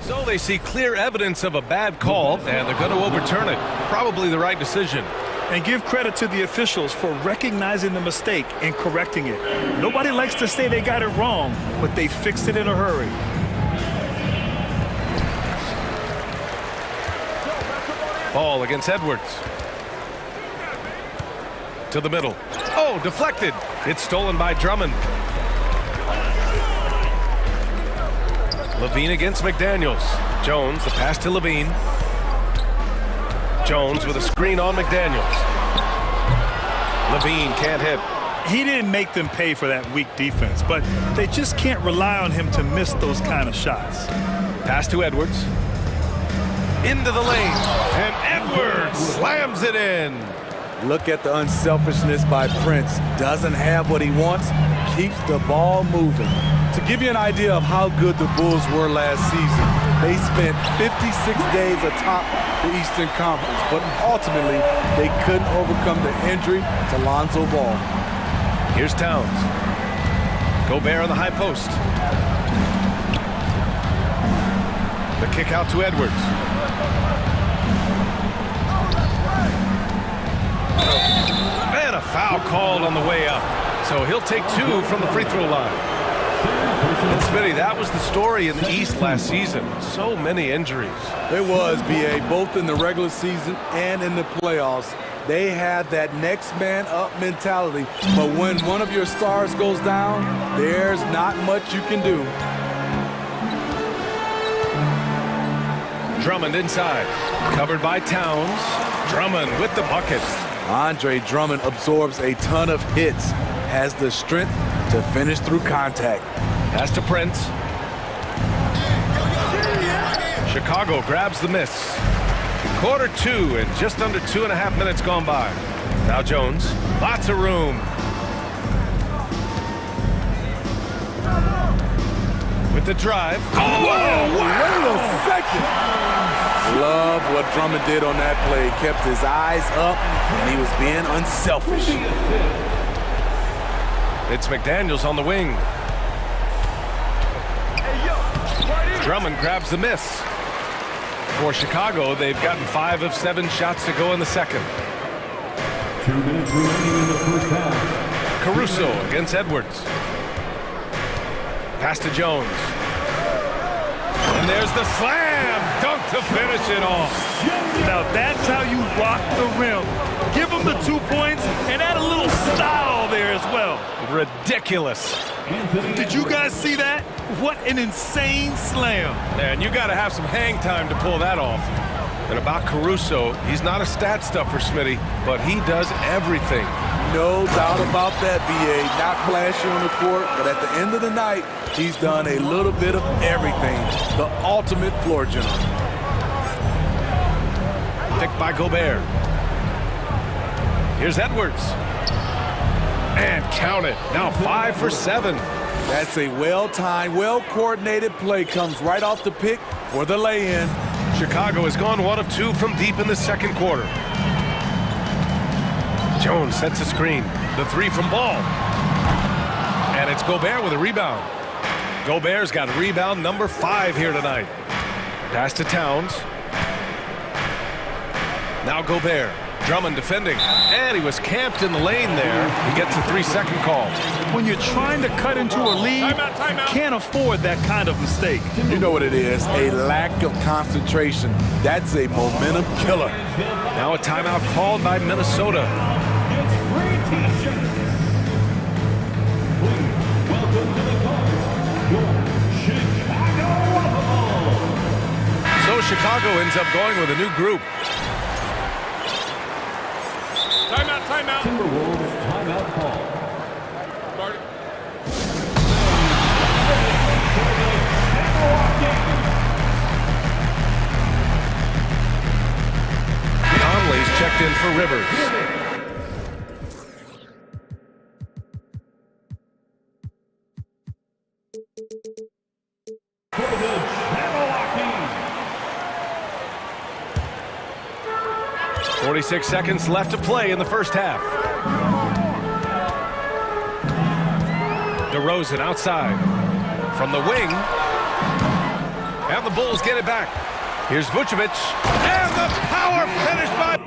So they see clear evidence of a bad call, and they're going to overturn it. Probably the right decision. And give credit to the officials for recognizing the mistake and correcting it. Nobody likes to say they got it wrong, but they fixed it in a hurry. Ball against Edwards. To the middle. Oh, deflected. It's stolen by Drummond. Levine against McDaniels. Jones, the pass to Levine. Jones with a screen on McDaniels. Levine can't hit. He didn't make them pay for that weak defense, but they just can't rely on him to miss those kind of shots. Pass to Edwards. Into the lane. And Edwards slams it in. Look at the unselfishness by Prince. Doesn't have what he wants, keeps the ball moving. To give you an idea of how good the Bulls were last season, they spent 56 days atop the Eastern Conference, but ultimately they couldn't overcome the injury to Lonzo Ball. Here's Towns. Gobert on the high post. The kick out to Edwards. And a foul called on the way up. So he'll take two from the free throw line. And Smitty, that was the story in the East last season. So many injuries. It was, B.A., both in the regular season and in the playoffs. They had that next man up mentality. But when one of your stars goes down, there's not much you can do. Drummond inside. Covered by Towns. Drummond with the bucket. Andre Drummond absorbs a ton of hits. Has the strength to finish through contact. Pass to Prince. Chicago grabs the miss. Quarter two and just under 2.5 minutes gone by. Now Jones, lots of room. With the drive. Whoa, wait a second. Love what Drummond did on that play. Kept his eyes up and he was being unselfish. It's McDaniels on the wing. Drummond grabs the miss. For Chicago, they've gotten 5 of 7 shots to go in the second. 2 minutes remaining in the first half. Caruso against Edwards. Pass to Jones. And there's the slam dunk to finish it off. Now that's how you rock the rim. Give them the 2 points and add a little style there as well. Ridiculous. Did you guys see that? What an insane slam. Man, you got to have some hang time to pull that off. And about Caruso, he's not a stat stuffer, Smitty, but he does everything. No doubt about that, B.A. Not flashy on the court, but at the end of the night, he's done a little bit of everything. The ultimate floor general. Picked by Gobert. Here's Edwards. And count it. Now 5 for 7. That's a well-timed, well-coordinated play. Comes right off the pick for the lay-in. Chicago has gone 1 of 2 from deep in the second quarter. Jones sets a screen. The 3 from Ball. And it's Gobert with a rebound. Gobert's got rebound number 5 here tonight. Pass to Towns. Now Gobert. Drummond defending. And he was camped in the lane there. He gets a 3-second call. When you're trying to cut into a lead, you can't afford that kind of mistake. You know what it is, a lack of concentration. That's a momentum killer. Now a timeout called by Minnesota. So Chicago ends up going with a new group. Timeout, timeout. Timberwolves timeout call. Marty. Conley's checked in for Rivers. 26 seconds left to play in the first half. DeRozan outside from the wing. And the Bulls get it back. Here's Vucevic. And the power finish by...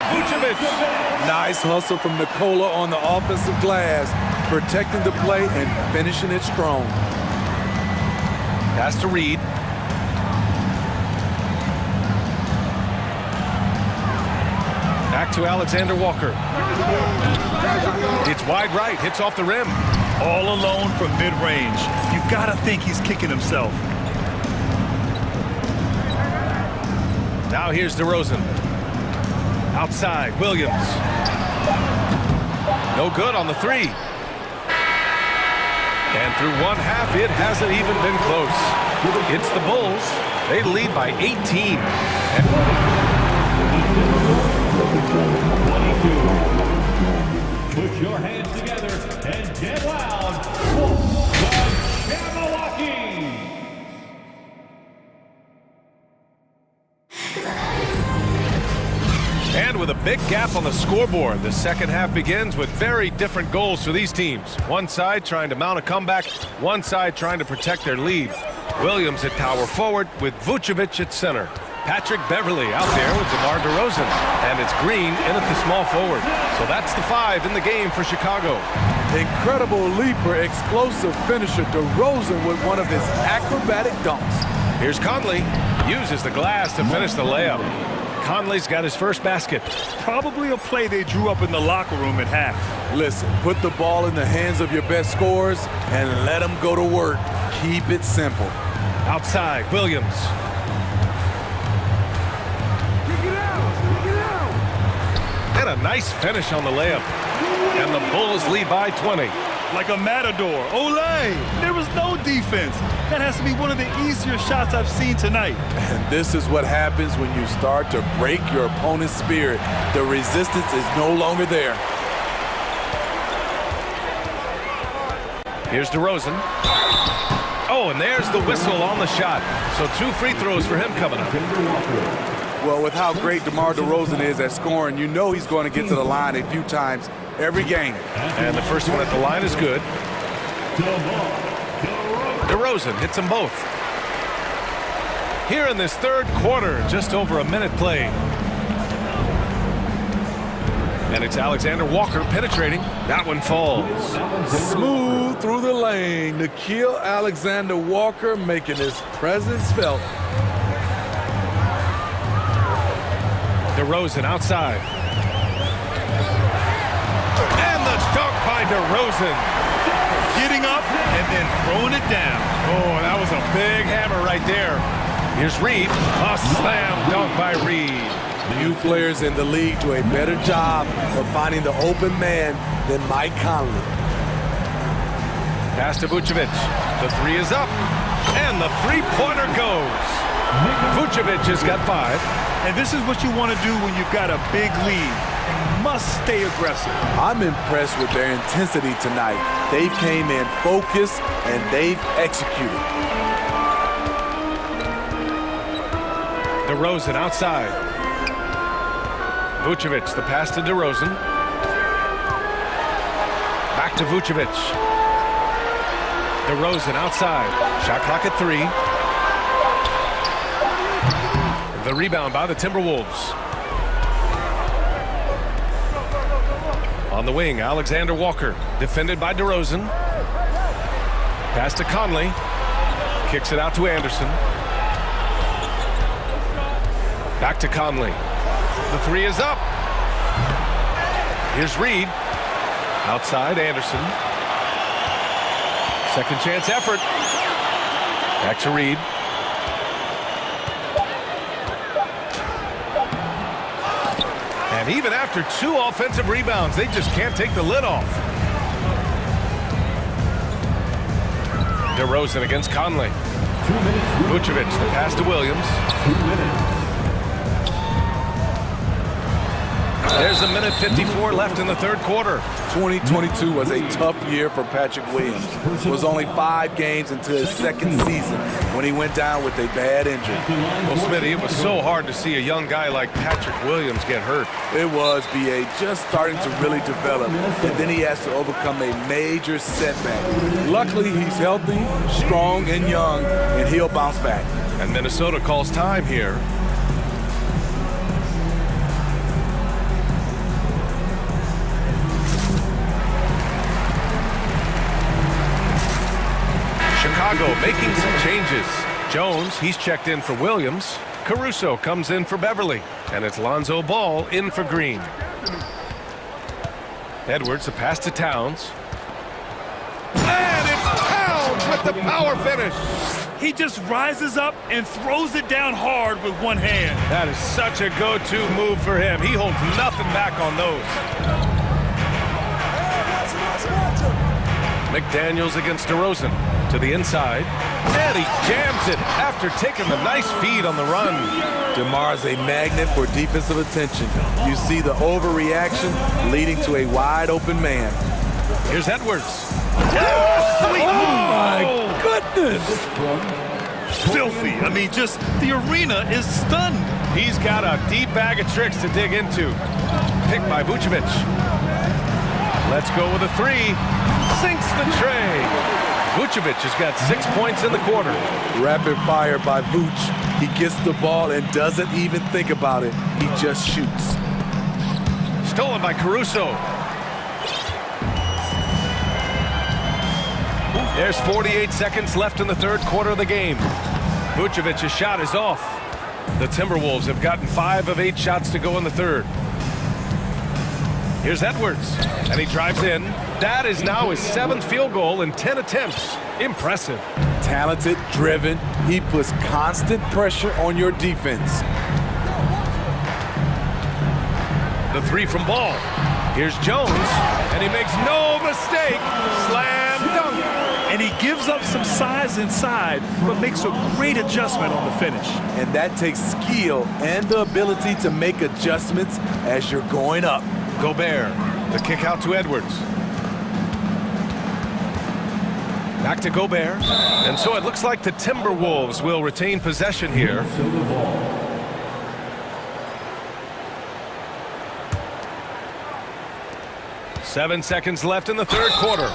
Vucevic. Nice hustle from Nikola on the offensive glass, protecting the play and finishing it strong. Pass to Reed. Back to Alexander Walker. It's wide right, hits off the rim. All alone from mid-range. You gotta think he's kicking himself. Now here's DeRozan. Outside, Williams. No good on the three. And through one half, it hasn't even been close. It's the Bulls. They lead by 18. Put your hands together and get loud for the Jabberwocky! And with a big gap on the scoreboard, the second half begins with very different goals for these teams. One side trying to mount a comeback, one side trying to protect their lead. Williams at power forward with Vucevic at center. Patrick Beverley out there with DeMar DeRozan. And it's Green in at the small forward. So that's the five in the game for Chicago. Incredible leaper, explosive finisher. DeRozan with one of his acrobatic dunks. Here's Conley. Uses the glass to finish the layup. Conley's got his first basket. Probably a play they drew up in the locker room at half. Listen, put the ball in the hands of your best scorers and let them go to work. Keep it simple. Outside, Williams. And a nice finish on the layup. And the Bulls lead by 20. Like a matador. Olé! There was no defense. That has to be one of the easier shots I've seen tonight. And this is what happens when you start to break your opponent's spirit. The resistance is no longer there. Here's DeRozan. Oh, and there's the whistle on the shot. So 2 free throws for him coming up. Well, with how great DeMar DeRozan is at scoring, you know he's going to get to the line a few times every game. And the first one at the line is good. DeRozan hits them both. Here in this third quarter, just over a minute played. And it's Alexander Walker penetrating. That one falls. Smooth through the lane. Nickeil Alexander-Walker making his presence felt. DeRozan outside. And the dunk by DeRozan. Getting up and then throwing it down. Oh, that was a big hammer right there. Here's Reed. A slam dunk by Reed. Few players in the league do a better job of finding the open man than Mike Conley. Pass to Vucevic. The three is up. And the three-pointer goes. Vucevic has got 5. And this is what you want to do when you've got a big lead. You must stay aggressive. I'm impressed with their intensity tonight. They came in focused and they've executed. DeRozan outside. Vucevic, the pass to DeRozan. Back to Vucevic. DeRozan outside. Shot clock at 3. The rebound by the Timberwolves. On the wing, Alexander Walker, defended by DeRozan. Pass to Conley. Kicks it out to Anderson. Back to Conley. The three is up. Here's Reed. Outside, Anderson. Second chance effort. Back to Reed. And even after 2 offensive rebounds, they just can't take the lid off. DeRozan against Conley. 2 minutes. Vucevic, the pass to Williams. 2 minutes. There's a minute 54 left in the third quarter. 2022 was a tough year for Patrick Williams. It was only 5 games into his second season when he went down with a bad injury. Well, Smitty, it was so hard to see a young guy like Patrick Williams get hurt. It was, B.A., just starting to really develop, and then he has to overcome a major setback. Luckily, he's healthy, strong, and young, and he'll bounce back. And Minnesota calls time here. Chicago making some changes. Jones, he's checked in for Williams. Caruso comes in for Beverly. And it's Lonzo Ball in for Green. Edwards, a pass to Towns. And it's Towns with the power finish. He just rises up and throws it down hard with one hand. That is such a go-to move for him. He holds nothing back on those. McDaniels against DeRozan. To the inside, and he jams it after taking the nice feed on the run. DeMar's a magnet for defensive attention. You see the overreaction leading to a wide-open man. Here's Edwards. Oh, my goodness! Filthy. I mean, just the arena is stunned. He's got a deep bag of tricks to dig into. Picked by Vucevic. Let's go with a 3. Sinks the tray. Vucevic has got 6 points in the quarter. Rapid fire by Vuce. He gets the ball and doesn't even think about it. He just shoots. Stolen by Caruso. There's 48 seconds left in the third quarter of the game. Vucevic's shot is off. The Timberwolves have gotten 5 of 8 shots to go in the third. Here's Edwards, and he drives in. That is now his 7th field goal in 10 attempts. Impressive. Talented, driven. He puts constant pressure on your defense. The 3 from Ball. Here's Jones, and he makes no mistake. Slam dunk. And he gives up some size inside, but makes a great adjustment on the finish. And that takes skill and the ability to make adjustments as you're going up. Gobert, the kick out to Edwards. Back to Gobert. And so it looks like the Timberwolves will retain possession here. Seven seconds left in the third quarter.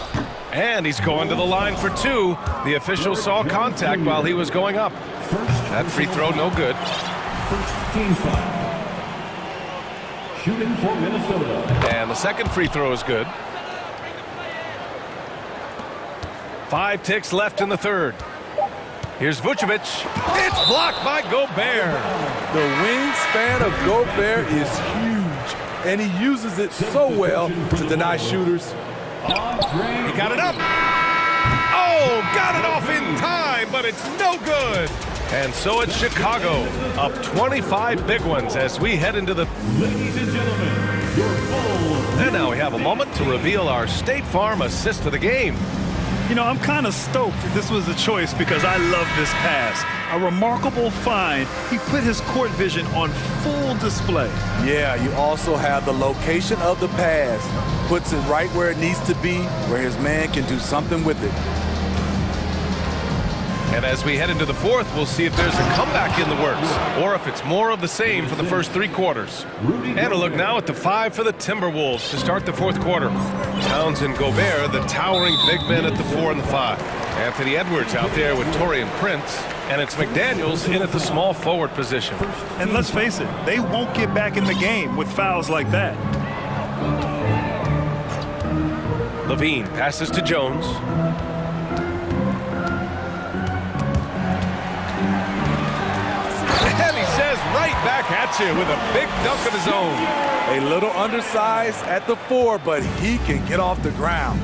And he's going to the line for 2. The official saw contact while he was going up. That free throw no good. First team foul. Shooting for Minnesota. And the second free throw is good. 5 ticks left in the third. Here's Vucevic. It's blocked by Gobert. The wingspan of Gobert is huge, and he uses it so well to deny shooters. He got it up. Oh, got it off in time, but it's no good. And so it's Chicago, up 25 big ones as we head into the... Ladies and gentlemen, your full... And now we have a moment to reveal our State Farm assist of the game. You know, I'm kind of stoked this was a choice because I love this pass. A remarkable find. He put his court vision on full display. Yeah, you also have the location of the pass. Puts it right where it needs to be, where his man can do something with it. And as we head into the fourth, we'll see if there's a comeback in the works or if it's more of the same for the first 3 quarters. And a look now at the 5 for the Timberwolves to start the fourth quarter. Towns and Gobert, the towering big men at the 4 and the 5. Anthony Edwards out there with Taurean Prince. And it's McDaniels in at the small forward position. And let's face it, they won't get back in the game with fouls like that. Levine passes to Jones. And he says right back at you with a big dunk of his own. A little undersized at the 4, but he can get off the ground.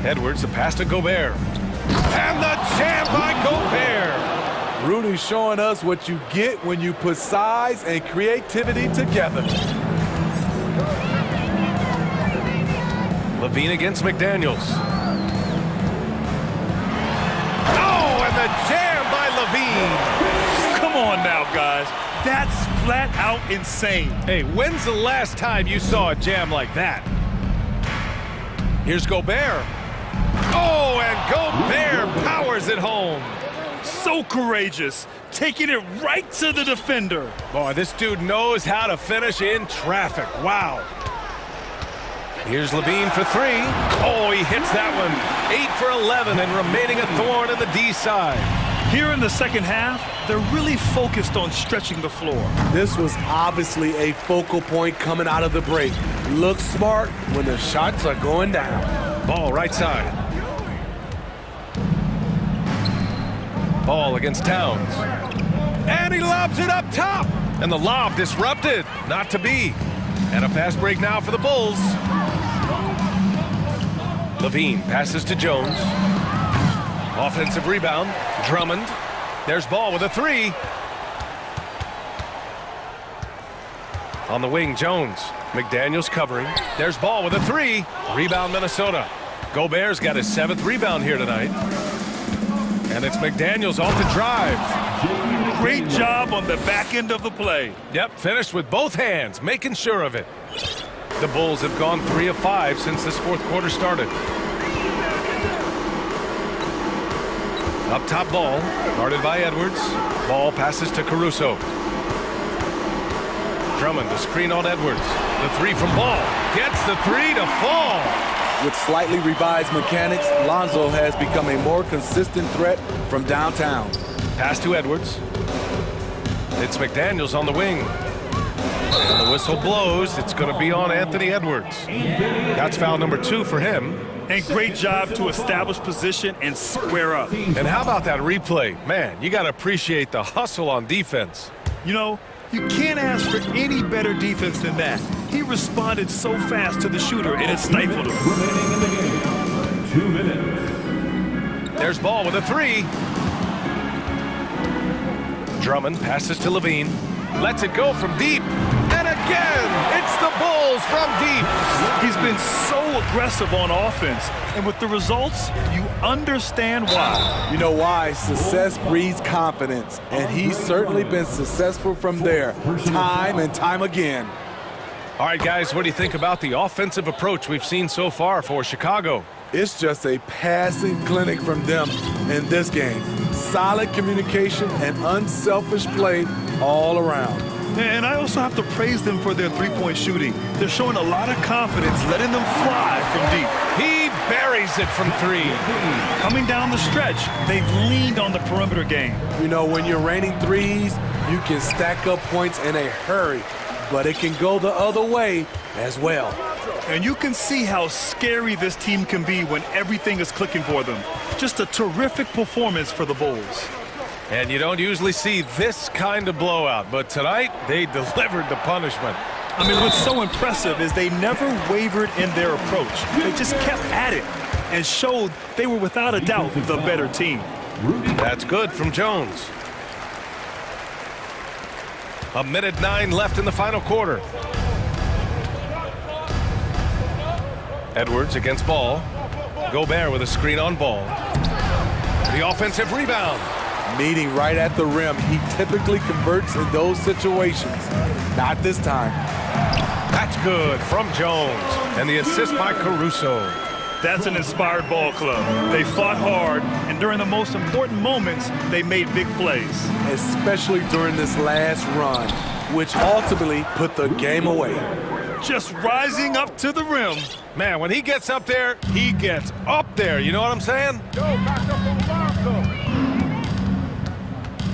Edwards, a pass to Gobert. And the jam by Gobert. Rudy's showing us what you get when you put size and creativity together. Levine against McDaniels. LaVine. Come on now, guys. That's flat out insane. Hey, when's the last time you saw a jam like that? Here's Gobert. Oh, and Gobert powers it home. So courageous, taking it right to the defender. Boy, this dude knows how to finish in traffic. Wow. Here's LaVine for three. Oh, he hits that one. 8 for 11 and remaining a thorn in the D side. Here in the second half, they're really focused on stretching the floor. This was obviously a focal point coming out of the break. Look smart when the shots are going down. Ball right side. Ball against Towns. And he lobs it up top. And the lob disrupted. Not to be. And a fast break now for the Bulls. LaVine passes to Jones. Offensive rebound. Drummond. There's Ball with a three. On the wing, Jones. McDaniels covering. There's Ball with a three. Rebound, Minnesota. Gobert's got his 7th rebound here tonight. And it's McDaniels off the drive. Great job on the back end of the play. Yep, finished with both hands, making sure of it. The Bulls have gone 3 of 5 since this fourth quarter started. Up top Ball, guarded by Edwards. Ball passes to Caruso. Drummond, the screen on Edwards. The three from Ball. Gets the three to fall. With slightly revised mechanics, Lonzo has become a more consistent threat from downtown. Pass to Edwards. It's McDaniels on the wing. And the whistle blows. It's going to be on Anthony Edwards. That's foul number 2 for him. And great job to establish position and square up. And how about that replay? Man, you got to appreciate the hustle on defense. You know, you can't ask for any better defense than that. He responded so fast to the shooter, and it stifled him. Remaining in the game, 2 minutes. There's Ball with a three. Drummond passes to LaVine. Lets it go from deep. And again, it's the Bulls from deep. He's been so aggressive on offense. And with the results, you understand why. You know why? Success breeds confidence. And he's certainly been successful from there, time and time again. All right, guys, what do you think about the offensive approach we've seen so far for Chicago? It's just a passing clinic from them in this game. Solid communication and unselfish play all around. And I also have to praise them for their three-point shooting. They're showing a lot of confidence, letting them fly from deep. He buries it from three. Coming down the stretch, they've leaned on the perimeter game. You know, when you're raining threes, you can stack up points in a hurry, but it can go the other way as well. And you can see how scary this team can be when everything is clicking for them. Just a terrific performance for the Bulls. And you don't usually see this kind of blowout, but tonight they delivered the punishment. I mean, what's so impressive is they never wavered in their approach. They just kept at it and showed they were without a doubt the better team. That's good from Jones. 1:09 left in the final quarter. Edwards against Ball. Gobert with a screen on Ball. The offensive rebound. Meeting right at the rim. He typically converts in those situations. Not this time. That's good from Jones. And the assist by Caruso. That's an inspired ball club. They fought hard, and during the most important moments, they made big plays. Especially during this last run, which ultimately put the game away. Just rising up to the rim. Man, when he gets up there, he gets up there. You know what I'm saying?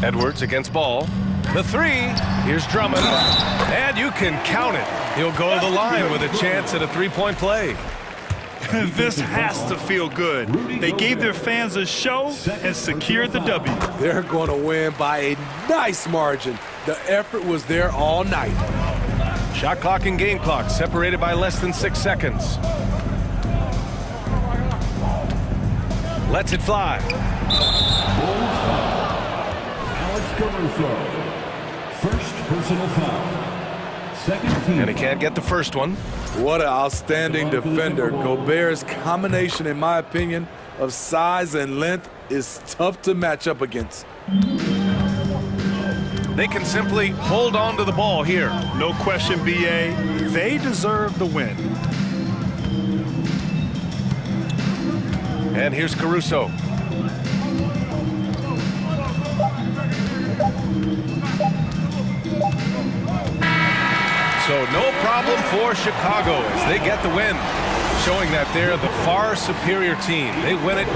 Edwards against Ball. The three. Here's Drummond. And you can count it. He'll go to the line with a chance at a three-point play. This has to feel good. They gave their fans a show and secured the W. They're going to win by a nice margin. The effort was there all night. Shot clock and game clock separated by less than 6 seconds. Lets it fly. First personal foul. Second team. And he can't get the first one. What an outstanding defender. Gobert's combination, in my opinion, of size and length is tough to match up against. They can simply hold on to the ball here. No question, BA. They deserve the win. And here's Caruso. So no problem for Chicago as they get the win, showing that they're the far superior team. They win it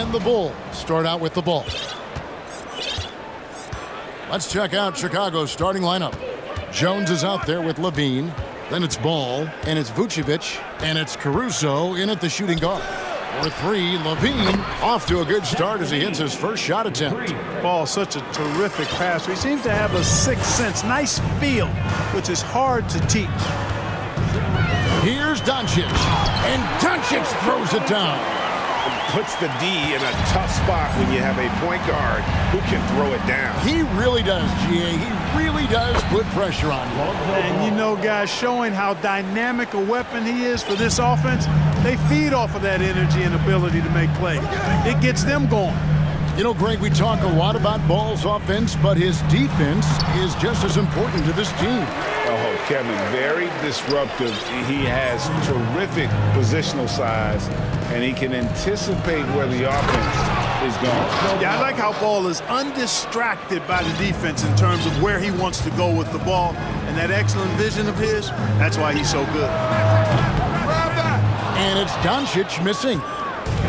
And the Bulls start out with the ball. Let's check out Chicago's starting lineup. Jones is out there with Levine. Then it's Ball, and it's Vucevic, and it's Caruso in at the shooting guard. For three, Levine off to a good start as he hits his first shot attempt. Ball, such a terrific passer. He seems to have a sixth sense, nice feel, which is hard to teach. Here's Doncic, and Doncic throws it down. Puts the D in a tough spot when you have a point guard who can throw it down. He really does, GA. He really does put pressure on you. And you know, guys, showing how dynamic a weapon he is for this offense, they feed off of that energy and ability to make plays. It gets them going. You know, Greg, we talk a lot about Ball's offense, but his defense is just as important to this team. Oh, Kevin, very disruptive. He has terrific positional size, and he can anticipate where the offense is going. Yeah, I like how Ball is undistracted by the defense in terms of where he wants to go with the ball. And that excellent vision of his, that's why he's so good. And it's Doncic missing.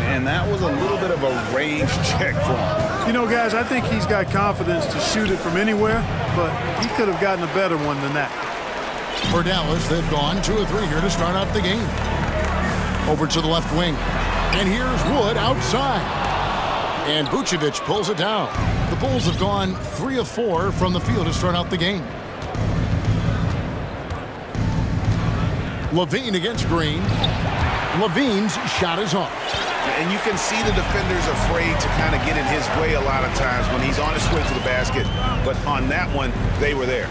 And that was a little bit of a range check for him. You know, guys, I think he's got confidence to shoot it from anywhere, but he could have gotten a better one than that. For Dallas, they've gone 2 of 3 here to start out the game. Over to the left wing. And here's Wood outside. And Vucevic pulls it down. The Bulls have gone 3 of 4 from the field to start out the game. Levine against Green. Levine's shot is off. And you can see the defenders afraid to kind of get in his way a lot of times when he's on his way to the basket. But on that one, they were there.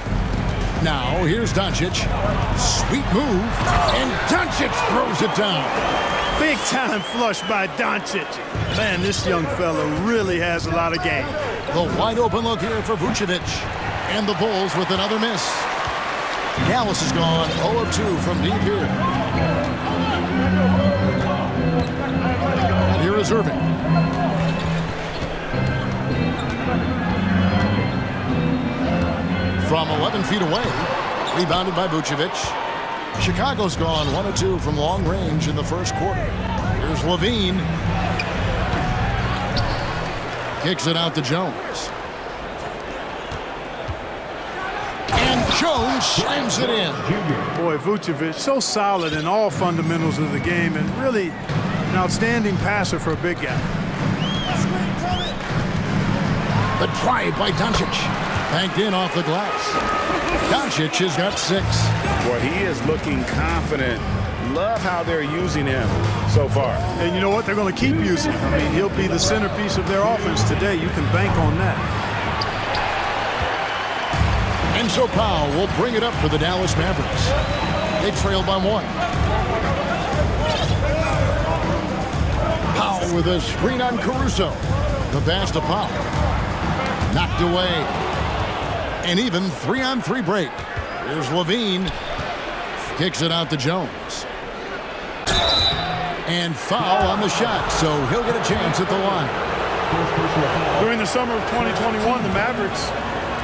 Now, here's Doncic. Sweet move. And Doncic throws it down. Big time flush by Doncic. Man, this young fella really has a lot of game. The wide open look here for Vucevic. And the Bulls with another miss. Dallas has gone 0 of 2 from deep here. And here is Irving. From 11 feet away, rebounded by Vucevic. Chicago's gone 1 of 2 from long range in the first quarter. Here's Levine. Kicks it out to Jones. And Jones slams it in. Boy, Vucevic, so solid in all fundamentals of the game and really an outstanding passer for a big guy. The drive by Doncic. Banked in off the glass. Doncic has got 6. Boy, he is looking confident. Love how they're using him so far. And you know what? They're going to keep using him. I mean, he'll be the centerpiece of their offense today. You can bank on that. And so Powell will bring it up for the Dallas Mavericks. They trail by 1. Powell with a screen on Caruso. The pass to Powell. Knocked away. An even 3-on-3 break. Here's Levine. Kicks it out to Jones. And foul on the shot, so he'll get a chance at the line. During the summer of 2021, the Mavericks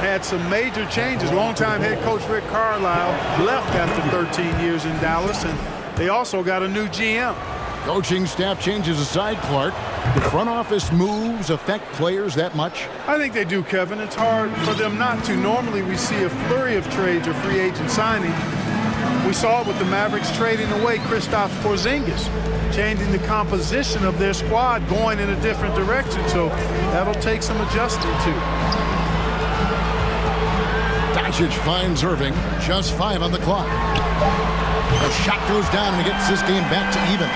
had some major changes. Longtime head coach Rick Carlisle left after 13 years in Dallas, and they also got a new GM. Coaching staff changes aside, Clark. The front office moves affect players that much? I think they do, Kevin. It's hard for them not to. Normally we see a flurry of trades or free agent signing. We saw it with the Mavericks trading away Kristaps Porzingis, changing the composition of their squad, going in a different direction. So that'll take some adjusting too. Doncic finds Irving, just 5 on the clock. The shot goes down and he gets this game back to even.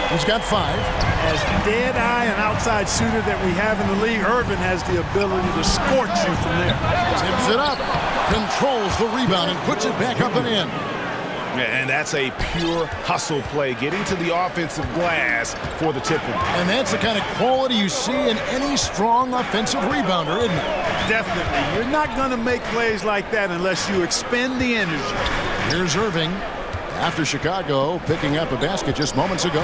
He's got 5. As dead-eye and outside shooter that we have in the league, Irvin has the ability to scorch you from there. Tips it up, controls the rebound, and puts it back up and in. And that's a pure hustle play, getting to the offensive glass for the tip-in. And that's the kind of quality you see in any strong offensive rebounder, isn't it? Definitely. You're not going to make plays like that unless you expend the energy. Here's Irving. After Chicago picking up a basket just moments ago.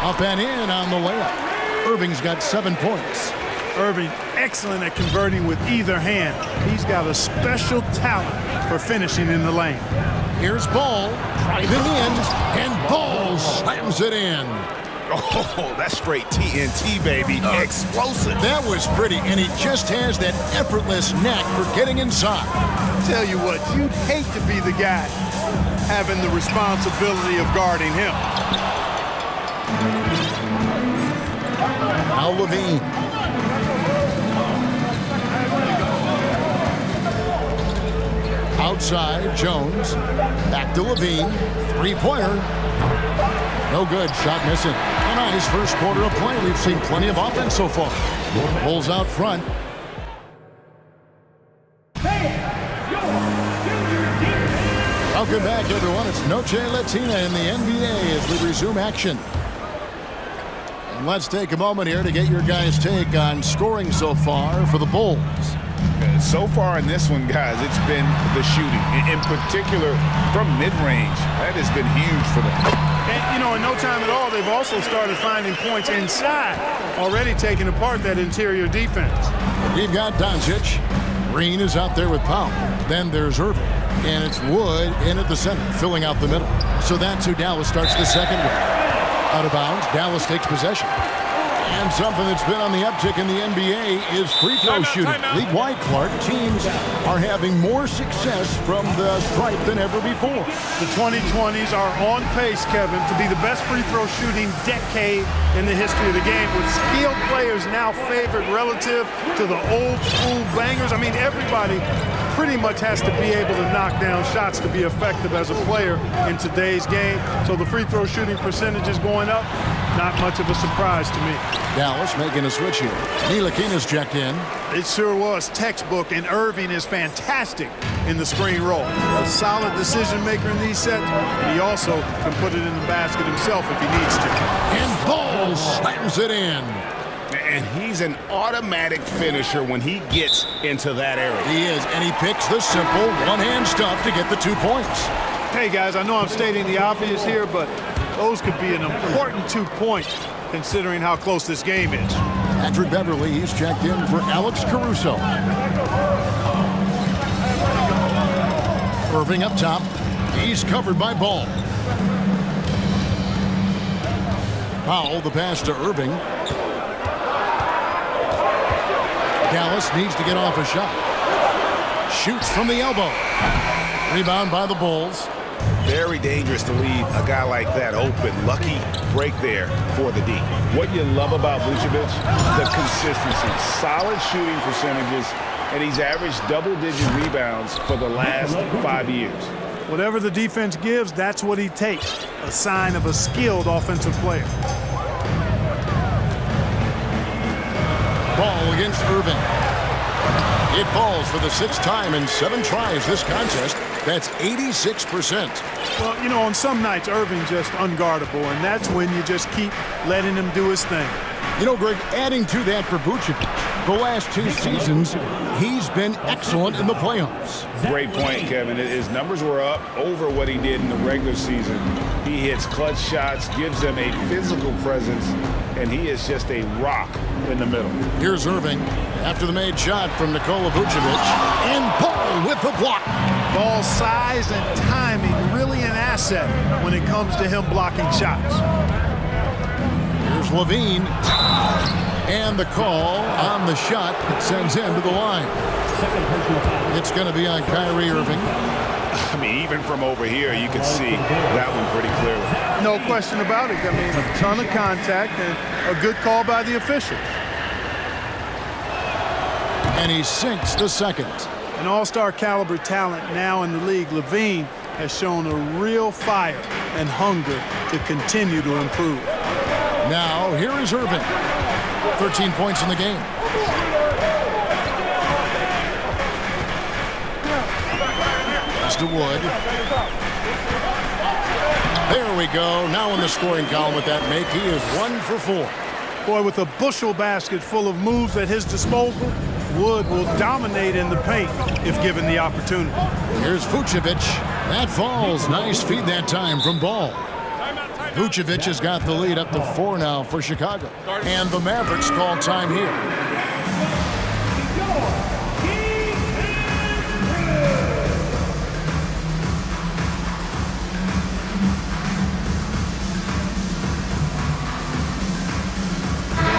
Up and in on the layup. Irving's got 7 points. Irving, excellent at converting with either hand. He's got a special talent for finishing in the lane. Here's Ball, driving in, and Ball slams it in. Oh, that's straight TNT, baby. Explosive. That was pretty, and he just has that effortless knack for getting inside. Tell you what, you'd hate to be the guy having the responsibility of guarding him. Now Levine. Outside, Jones. Back to Levine. Three-pointer. No good. Shot missing. A nice first quarter of play. We've seen plenty of offense so far. Bulls out front. Welcome back, everyone. It's Noche Latina in the NBA as we resume action. And let's take a moment here to get your guys' take on scoring so far for the Bulls. So far in this one, guys, it's been the shooting. In particular, from mid-range. That has been huge for them. And, you know, in no time at all, they've also started finding points inside, already taking apart that interior defense. We've got Doncic. Green is out there with Powell. Then there's Irving. And it's Wood in at the center, filling out the middle. So that's who Dallas starts the second with. Out of bounds, Dallas takes possession. And something that's been on the uptick in the NBA is free throw shooting. League-wide, Clark, teams are having more success from the stripe than ever before. The 2020s are on pace, Kevin, to be the best free throw shooting decade in the history of the game, with skilled players now favored relative to the old school bangers. I mean, everybody pretty much has to be able to knock down shots to be effective as a player in today's game. So the free throw shooting percentage is going up. Not much of a surprise to me. Dallas making a switch here. Ntilikina's checked in. It sure was textbook, and Irving is fantastic in the screen roll. A solid decision maker in these sets, and he also can put it in the basket himself if he needs to. And Ball slams it in. And he's an automatic finisher when he gets into that area. He is, and he picks the simple one-hand stuff to get the 2 points. Hey, guys, I know I'm stating the obvious here, but those could be an important 2 points considering how close this game is. Patrick Beverly, he's checked in for Alex Caruso. Irving up top. He's covered by Ball. Powell, the pass to Irving. Dallas needs to get off a shot. Shoots from the elbow. Rebound by the Bulls. Very dangerous to leave a guy like that open. Lucky break there for the D. What you love about Vucevic, the consistency. Solid shooting percentages, and he's averaged double-digit rebounds for the last 5 years. Whatever the defense gives, that's what he takes. A sign of a skilled offensive player. Ball against Irving. It falls for the 6th time in 7 tries this contest. That's 86%. Well, you know, on some nights, Irving's just unguardable, and that's when you just keep letting him do his thing. You know, Greg, adding to that for Vucevic, the last 2 seasons, he's been excellent in the playoffs. Great point, Kevin. His numbers were up over what he did in the regular season. He hits clutch shots, gives them a physical presence, and he is just a rock in the middle. Here's Irving after the made shot from Nikola Vucevic, and Ball with the block. Ball size and timing really an asset when it comes to him blocking shots. Here's Levine, and the call on the shot that sends him to the line. It's going to be on Kyrie Irving. I mean, even from over here, you can see that one pretty clearly. No question about it. I mean, a ton of contact and a good call by the officials. And he sinks the second. An all-star caliber talent now in the league, Levine has shown a real fire and hunger to continue to improve. Now, here is Irving. 13 points in the game. Pass to Wood. There we go. Now in the scoring column with that make, he is 1 for 4. Boy, with a bushel basket full of moves at his disposal, Wood will dominate in the paint if given the opportunity. Here's Vucevic. That falls. Nice feed that time from Ball. Vucevic has got the lead up to 4 now for Chicago. And the Mavericks call time here.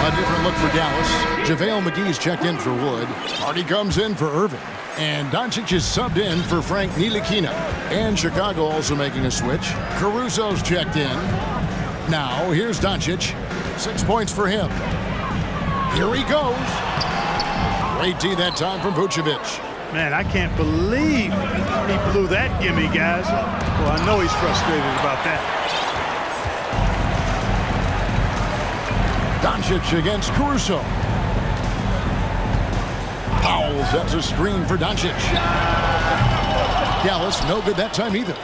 A different look for Dallas. JaVale McGee's checked in for Wood. Marty comes in for Irving. And Doncic is subbed in for Frank Ntilikina. And Chicago also making a switch. Caruso's checked in. Now, here's Doncic. 6 points for him. Here he goes. Great D that time from Vucevic. Man, I can't believe he blew that gimme, guys. Well, I know he's frustrated about that. Doncic against Caruso. Powell sets a screen for Doncic. Dallas, no good that time either.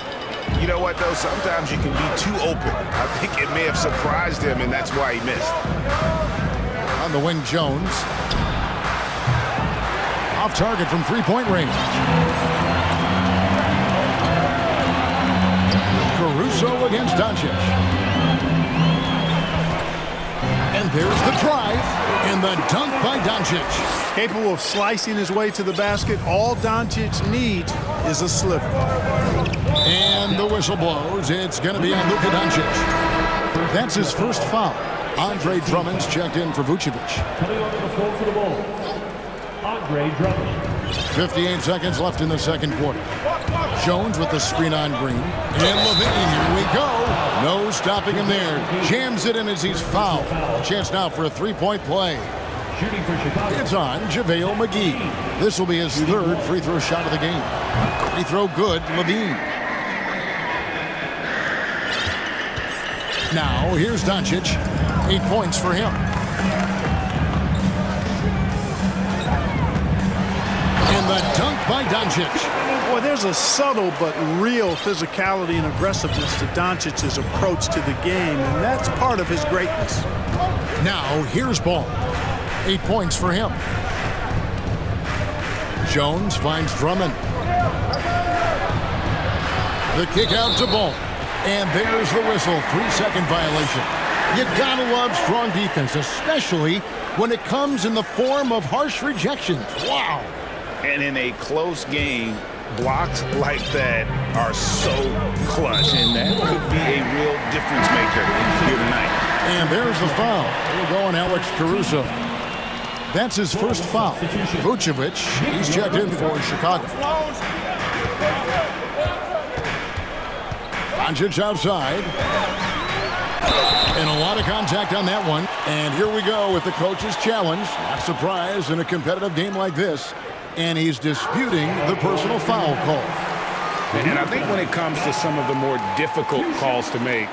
You know what, though? Sometimes you can be too open. I think it may have surprised him, and that's why he missed. On the wing, Jones. Off target from three-point range. Caruso against Doncic. And there's the drive and the dunk by Doncic. Capable of slicing his way to the basket. All Doncic needs is a sliver. And the whistle blows. It's going to be on Luka Doncic. That's his first foul. Andre Drummond's checked in for Vucevic. Coming over the floor for the ball, Andre Drummond. 58 seconds left in the second quarter. Jones with the screen on Green. And Levine, here we go. No stopping him there. Jams it in as he's fouled. Chance now for a three-point play. Shooting for Chicago. It's on JaVale McGee. This will be his third free throw shot of the game. Free throw good, Levine. Now, here's Doncic. 8 points for him. And the dunk by Doncic. Boy, there's a subtle but real physicality and aggressiveness to Doncic's approach to the game, and that's part of his greatness. Now, here's Ball. 8 points for him. Jones finds Drummond. The kick out to Ball. And there's the whistle. 3-second violation. You gotta love strong defense, especially when it comes in the form of harsh rejections. Wow. And in a close game, blocks like that are so clutch, and that could be a real difference maker here tonight. And there's the foul. We're going Alex Caruso. That's his first foul. Vucevic, he's checked in for Chicago. Doncic outside. And a lot of contact on that one. And here we go with the coach's challenge. Not surprised in a competitive game like this. And he's disputing the personal foul call. And I think when it comes to some of the more difficult calls to make,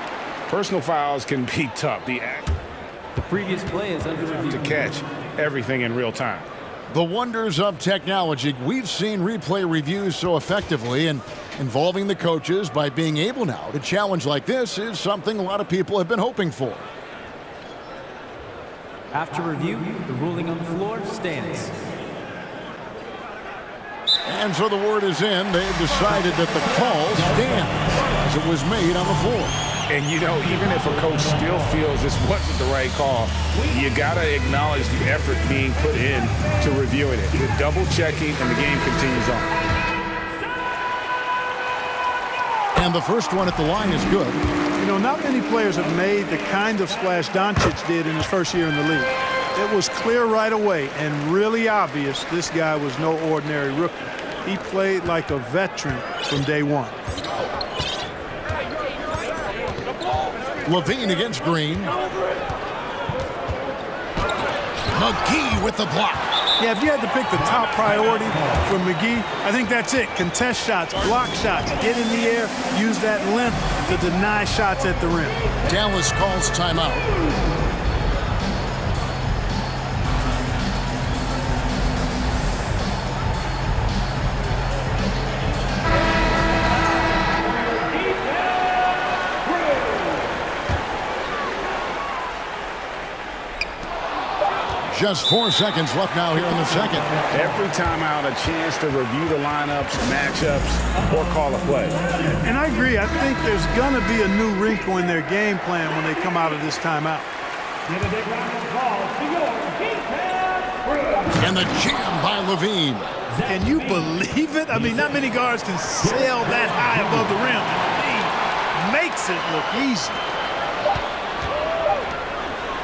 personal fouls can be tough. The previous play is under review. To catch everything in real time. The wonders of technology. We've seen replay reviews so effectively, and involving the coaches by being able now to challenge like this is something a lot of people have been hoping for. After review, the ruling on the floor stands. And so the word is in. They've decided that the call stands as it was made on the floor. And, you know, even if a coach still feels this wasn't the right call, you got to acknowledge the effort being put in to reviewing it. The double checking, and the game continues on. And the first one at the line is good. You know, not many players have made the kind of splash Doncic did in his first year in the league. It was clear right away and really obvious this guy was no ordinary rookie. He played like a veteran from day one. Levine against Green. McGee with the block. Yeah, if you had to pick the top priority for McGee, I think that's it. Contest shots, block shots, get in the air, use that length to deny shots at the rim. Dallas calls timeout. Just 4 seconds left now here in the second. Every timeout, a chance to review the lineups, matchups, or call a play. And I agree. I think there's going to be a new wrinkle in their game plan when they come out of this timeout. And the jam by Levine. Can you believe it? I mean, not many guards can sail that high above the rim. Levine makes it look easy.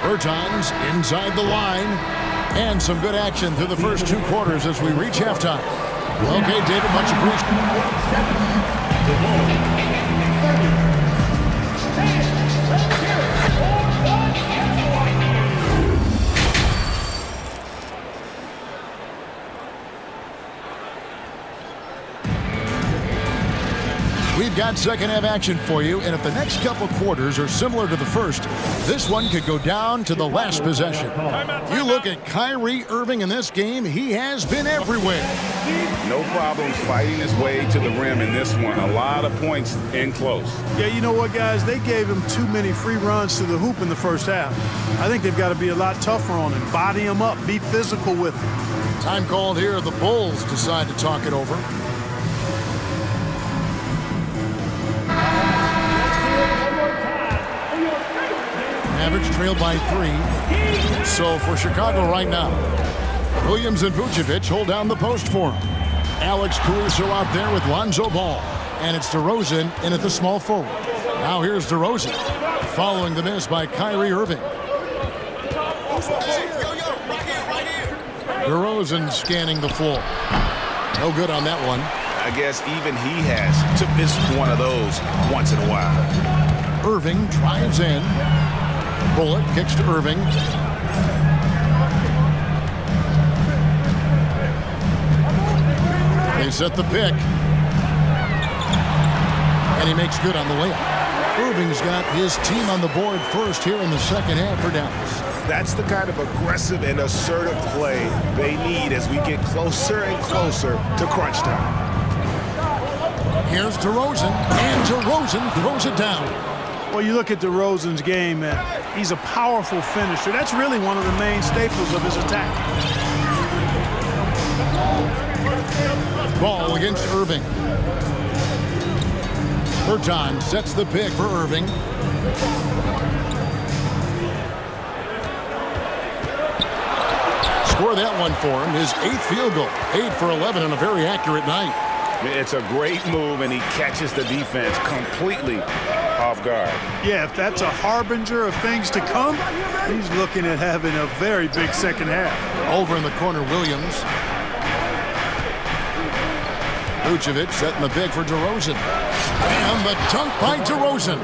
Bertans inside the line. And some good action through the first 2 quarters as we reach halftime. Okay, David, much appreciated. We've got second half action for you, and if the next couple quarters are similar to the first, this one could go down to the last possession. You look at Kyrie Irving in this game, he has been everywhere. No problems fighting his way to the rim in this one. A lot of points in close. Yeah, you know what, guys? They gave him too many free runs to the hoop in the first half. I think they've got to be a lot tougher on him. Body him up. Be physical with him. Time called here. The Bulls decide to talk it over. Mavericks trailed by 3. So for Chicago right now, Williams and Vucevic hold down the post for him. Alex Caruso out there with Lonzo Ball. And it's DeRozan in at the small forward. Now here's DeRozan, following the miss by Kyrie Irving. DeRozan scanning the floor. No good on that one. I guess even he has to miss one of those once in a while. Irving drives in. Bullet kicks to Irving. They set the pick. And he makes good on the layup. Irving's got his team on the board first here in the second half for Dallas. That's the kind of aggressive and assertive play they need as we get closer and closer to crunch time. Here's DeRozan, and DeRozan throws it down. Well, you look at DeRozan's game, man. He's a powerful finisher. That's really one of the main staples of his attack. Ball against Irving. Bertans sets the pick for Irving. Score that one for him. His 8th field goal. 8 for 11 on a very accurate night. It's a great move, and he catches the defense completely off guard. Yeah, if that's a harbinger of things to come, he's looking at having a very big second half. Over in the corner, Williams. Vucevic setting the pick for DeRozan. And the dunk by DeRozan.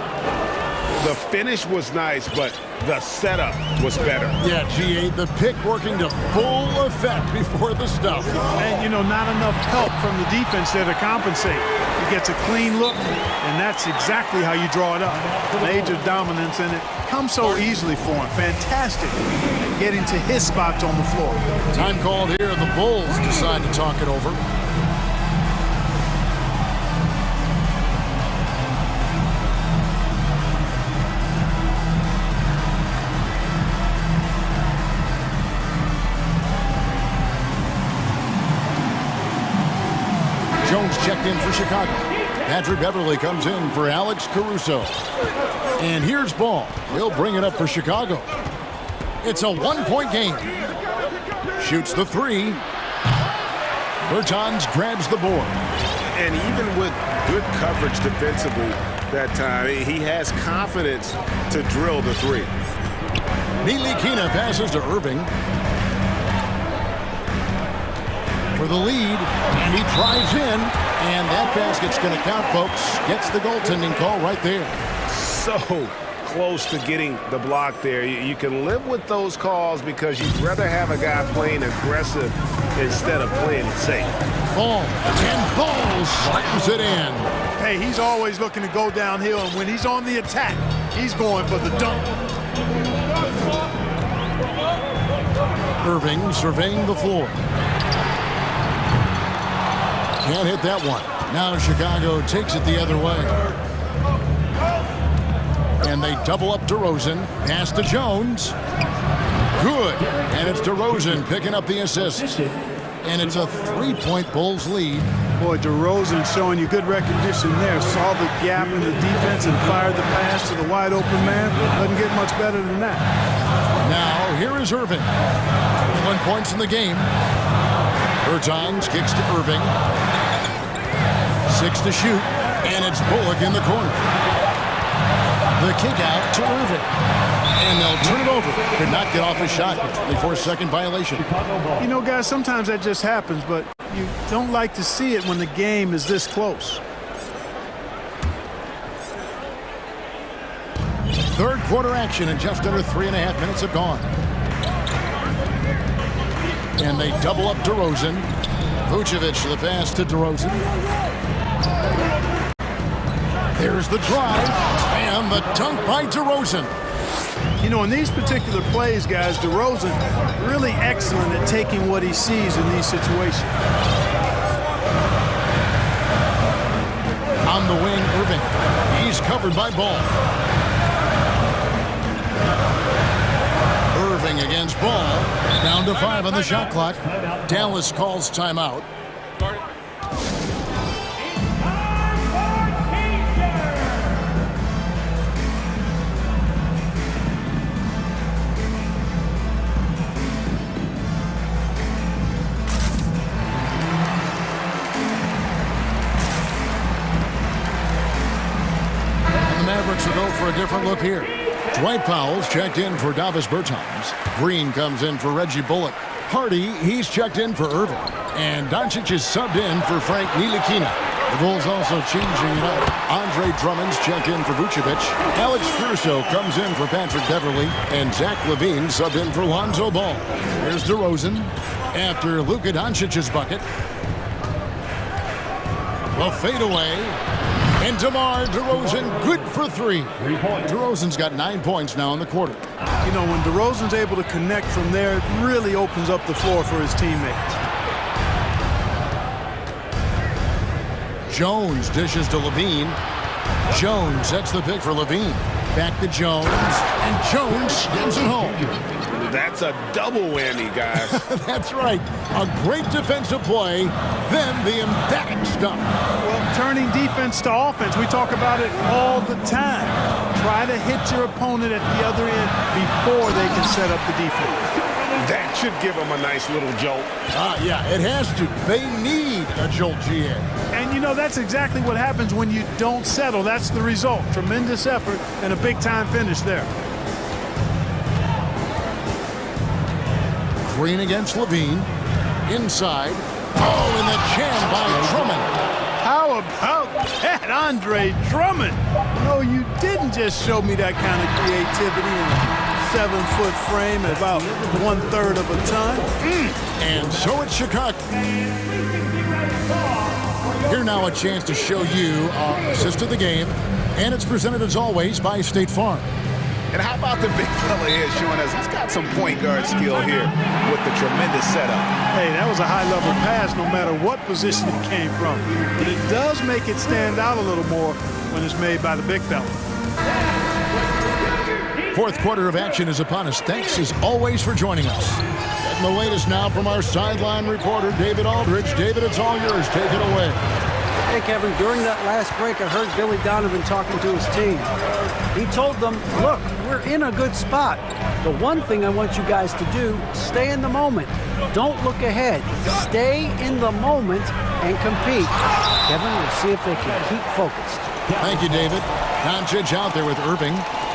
The finish was nice, but the setup was better. Yeah, G8, the pick working to full effect before the stuff. And, you know, not enough help from the defense there to compensate. He gets a clean look, and that's exactly how you draw it up. Major dominance, and it comes so easily for him. Fantastic getting to his spots on the floor. Time called here. The Bulls decide to talk it over. Jones checked in for Chicago. Patrick Beverly comes in for Alex Caruso. And here's Ball. He'll bring it up for Chicago. It's a 1-point game. Shoots the 3. Bertans grabs the board. And even with good coverage defensively that time, he has confidence to drill the 3. Ntilikina passes to Irving for the lead, and he drives in, and that basket's going to count, folks. Gets the goaltending call right there. So close to getting the block there. You can live with those calls because you'd rather have a guy playing aggressive instead of playing it safe. Ball, and Ball slams it in. Hey, he's always looking to go downhill, and when he's on the attack, he's going for the dunk. Irving surveying the floor. Can't hit that one. Now Chicago takes it the other way. And they double up DeRozan. Pass to Jones. Good. And it's DeRozan picking up the assist. And it's a 3-point Bulls lead. Boy, DeRozan showing you good recognition there. Saw the gap in the defense and fired the pass to the wide open man. Doesn't get much better than that. Now here is Irving. 1 point in the game. Bertans kicks to Irving. 6 to shoot, and it's Bullock in the corner. The kick out to Irving. And they'll turn it over. Could not get off his shot. The 4-second violation. You know, guys, sometimes that just happens, but you don't like to see it when the game is this close. Third quarter action, and just under 3.5 minutes have gone. And they double up DeRozan. Vucevic to the pass to DeRozan. There's the drive, and the dunk by DeRozan. You know, in these particular plays, guys, DeRozan really excellent at taking what he sees in these situations. On the wing, Irving. He's covered by Ball. Irving against Ball. Down to 5 on the shot clock. Dallas calls timeout. Mavericks will go for a different look here. Dwight Powell's checked in for Davis Bertans. Green comes in for Reggie Bullock. Hardy, he's checked in for Irving. And Doncic is subbed in for Frank Ntilikina. The Bulls also changing it up. Andre Drummond's checked in for Vucevic. Alex Caruso comes in for Patrick Beverly. And Zach LaVine subbed in for Lonzo Ball. Here's DeRozan after Luka Doncic's bucket. The fadeaway. And DeMar DeRozan, good for 3. DeRozan's got 9 points now in the quarter. You know, when DeRozan's able to connect from there, it really opens up the floor for his teammates. Jones dishes to LaVine. Jones sets the pick for LaVine. Back to Jones, and Jones skims it home. That's a double whammy, guys. That's right. A great defensive play, then the emphatic stuff. Well, turning defense to offense, we talk about it all the time. Try to hit your opponent at the other end before they can set up the defense. That should give them a nice little jolt. Yeah, it has to. They need a jolt, GA. And, you know, that's exactly what happens when you don't settle. That's the result. Tremendous effort and a big-time finish there. Green against LaVine. Inside. Oh, and the jam by Drummond. How about that, Andre Drummond? No, you didn't just show me that kind of creativity in a 7-foot frame at about 1/3 of a ton. And so it's Chicago. Here now a chance to show you our assist of the game. And it's presented as always by State Farm. And how about the big fella here showing us he's got some point guard skill here with the tremendous setup. Hey, that was a high-level pass no matter what position it came from. But it does make it stand out a little more when it's made by the big fella. Fourth quarter of action is upon us. Thanks as always for joining us. Getting the latest now from our sideline reporter, David Aldridge. David, it's all yours. Take it away. Hey, Kevin, during that last break, I heard Billy Donovan talking to his team. He told them, look, we're in a good spot. The one thing I want you guys to do, stay in the moment. Don't look ahead. Stay in the moment and compete. Kevin, we'll see if they can keep focused. Thank you, David. Doncic out there with Irving.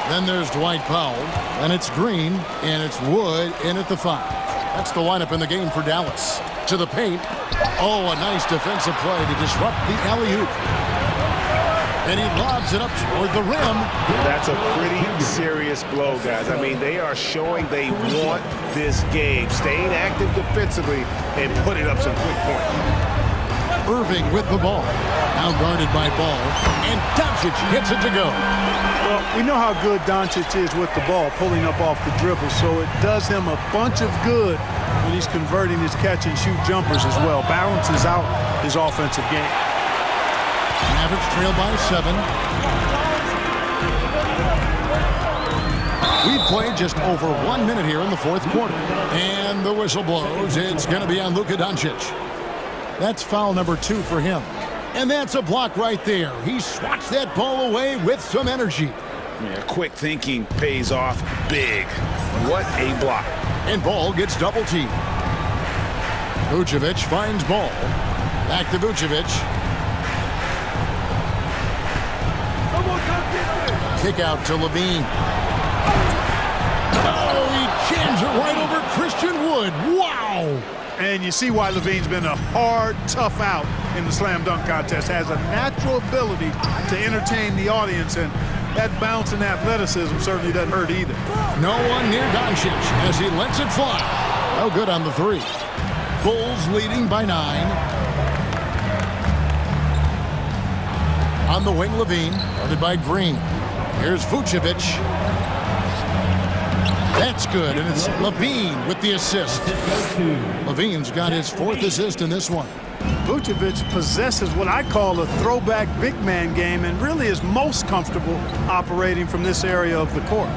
Then there's Dwight Powell. Then it's Green, and it's Wood in at the 5. That's the lineup in the game for Dallas. To the paint. Oh, a nice defensive play to disrupt the alley-oop. And he lobs it up toward the rim. That's a pretty serious blow, guys. I mean, they are showing they want this game. Staying active defensively and putting up some quick points. Irving with the ball. Now guarded by Ball. And Doncic gets it to go. Well, we know how good Doncic is with the ball, pulling up off the dribble, so it does him a bunch of good when he's converting his catch-and-shoot jumpers as well. Balances out his offensive game. Mavericks trail by 7. We've played just over 1 minute here in the fourth quarter. And the whistle blows. It's going to be on Luka Doncic. That's foul number 2 for him. And that's a block right there. He swats that ball away with some energy. Yeah, quick thinking pays off big. What a block. And Ball gets double teamed. Vucevic finds Ball. Back to Vucevic. Kick out to LaVine. Jams it right over Christian Wood. Wow! And you see why Levine's been a hard, tough out in the slam dunk contest. Has a natural ability to entertain the audience, and that bounce and athleticism certainly doesn't hurt either. No one near Doncic as he lets it fly. No good on the three. Bulls leading by 9. On the wing, Levine, guarded by Green. Here's Vucevic. That's good, and it's Levine with the assist. Levine's got his 4th assist in this one. Vucevic possesses what I call a throwback big man game and really is most comfortable operating from this area of the court.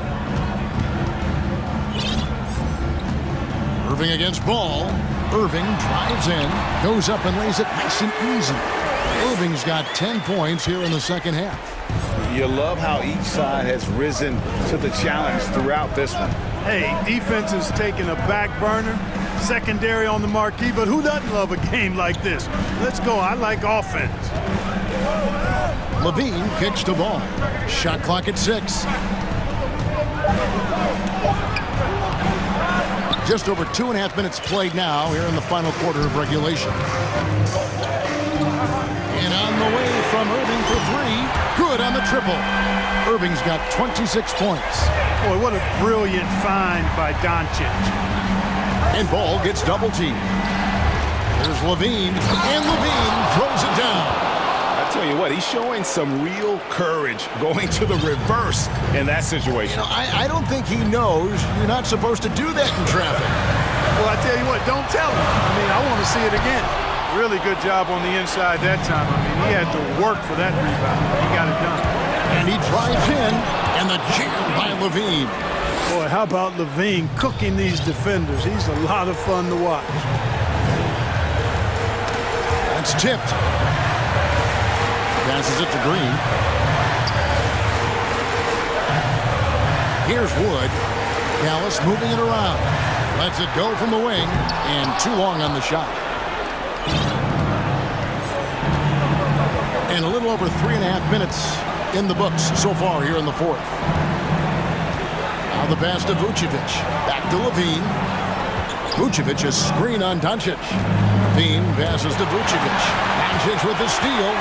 Irving against Ball. Irving drives in, goes up and lays it nice and easy. Irving's got 10 points here in the second half. You love how each side has risen to the challenge throughout this one. Hey, defense is taking a back burner, secondary on the marquee, but who doesn't love a game like this? Let's go. I like offense. Levine kicks the ball. Shot clock at 6. Just over 2.5 minutes played now here in the final quarter of regulation. And on the way from Irving for 3. Good on the triple. Irving's got 26 points. Boy, what a brilliant find by Doncic. And Ball gets double teamed. There's Levine, and Levine throws it down. I tell you what, he's showing some real courage going to the reverse in that situation. You know, I don't think he knows you're not supposed to do that in traffic. Well, I tell you what, don't tell him. I mean, I want to see it again. Really good job on the inside that time. I mean, he had to work for that rebound. He got it done. And he drives in, and the jam by Levine. Boy, how about Levine cooking these defenders? He's a lot of fun to watch. That's tipped. Passes it to Green. Here's Wood. Dallas moving it around. Lets it go from the wing, and too long on the shot. And a little over 3.5 minutes in the books so far here in the 4th. Now the pass to Vucevic. Back to Levine. Vucevic is screen on Doncic. Levine passes to Vucevic. Doncic with the steal.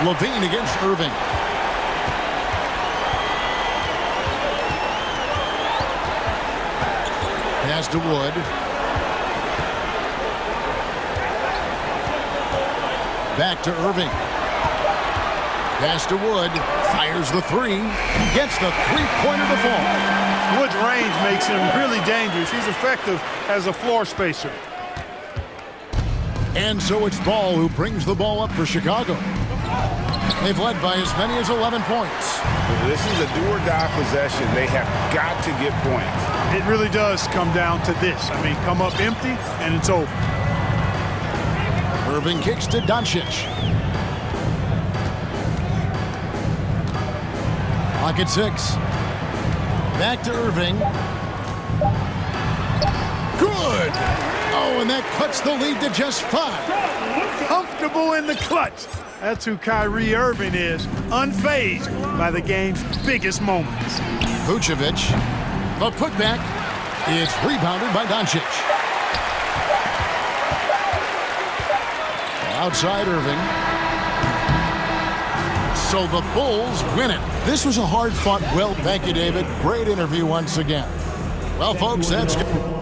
Levine against Irving. Pass to Wood. Back to Irving. Pass to Wood. Fires the 3. Gets the three-pointer to fall. Wood's range makes him really dangerous. He's effective as a floor spacer. And so it's Ball who brings the ball up for Chicago. They've led by as many as 11 points. This is a do-or-die possession. They have got to get points. It really does come down to this. I mean, come up empty, and it's over. Irving kicks to Doncic. Pocket 6. Back to Irving. Good! Oh, and that cuts the lead to just 5. Comfortable in the clutch. That's who Kyrie Irving is, unfazed by the game's biggest moments. Vucevic, the putback. It's rebounded by Doncic. Outside Irving. So the Bulls win it. This was a hard-fought, well, thank you, David. Great interview once again. Well, folks, that's good.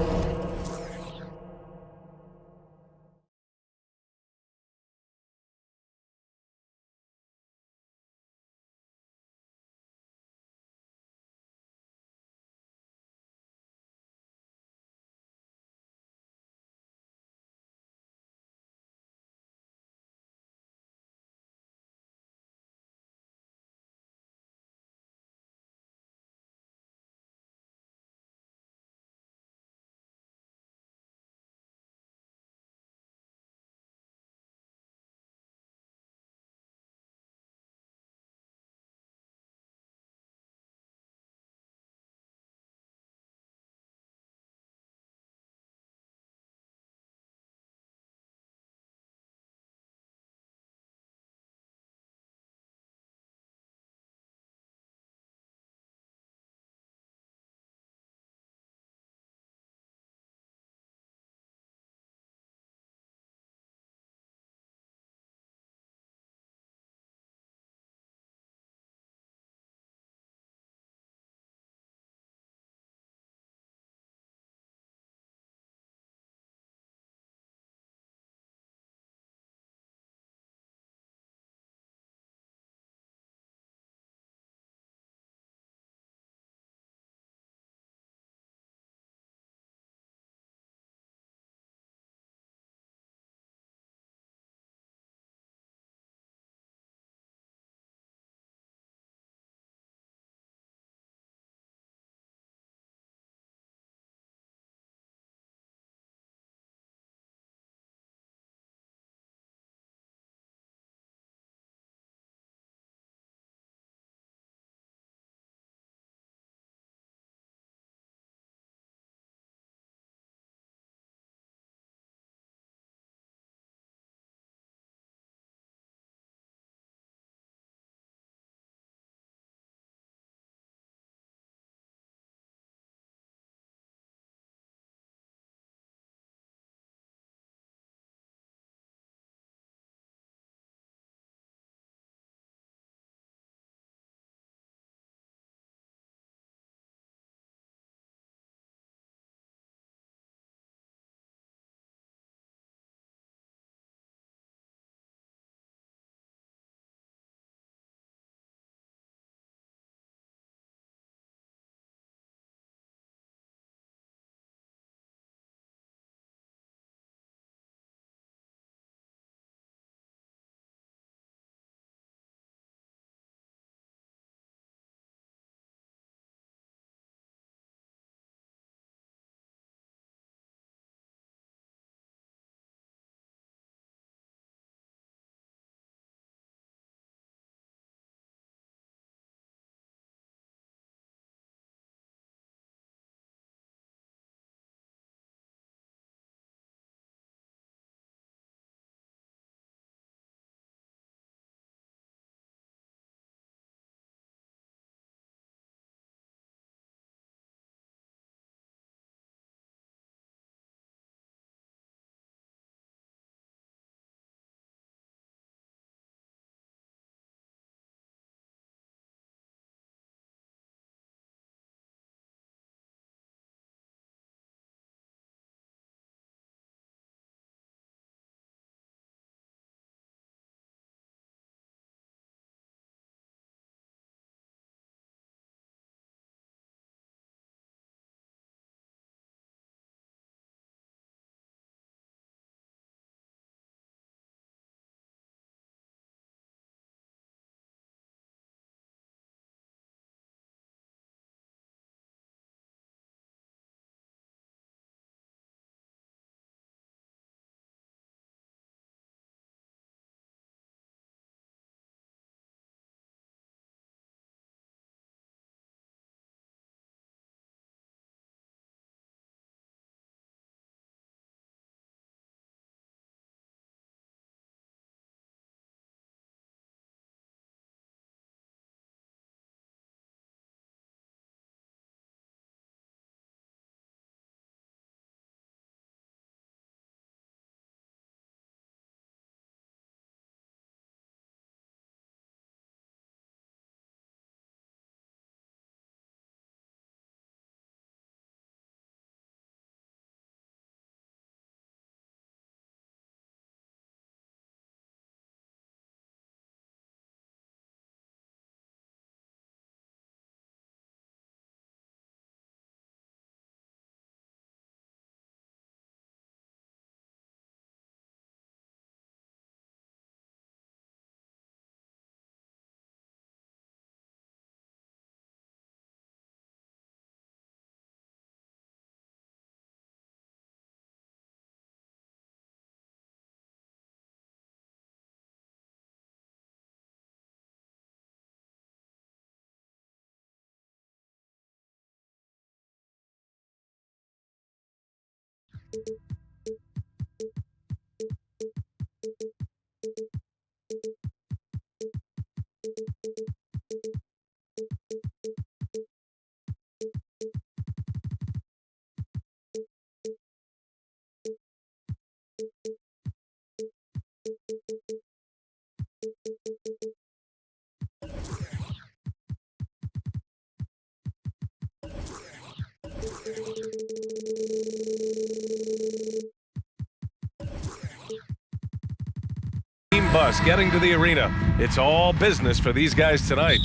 Team bus getting to the arena. It's all business for these guys tonight.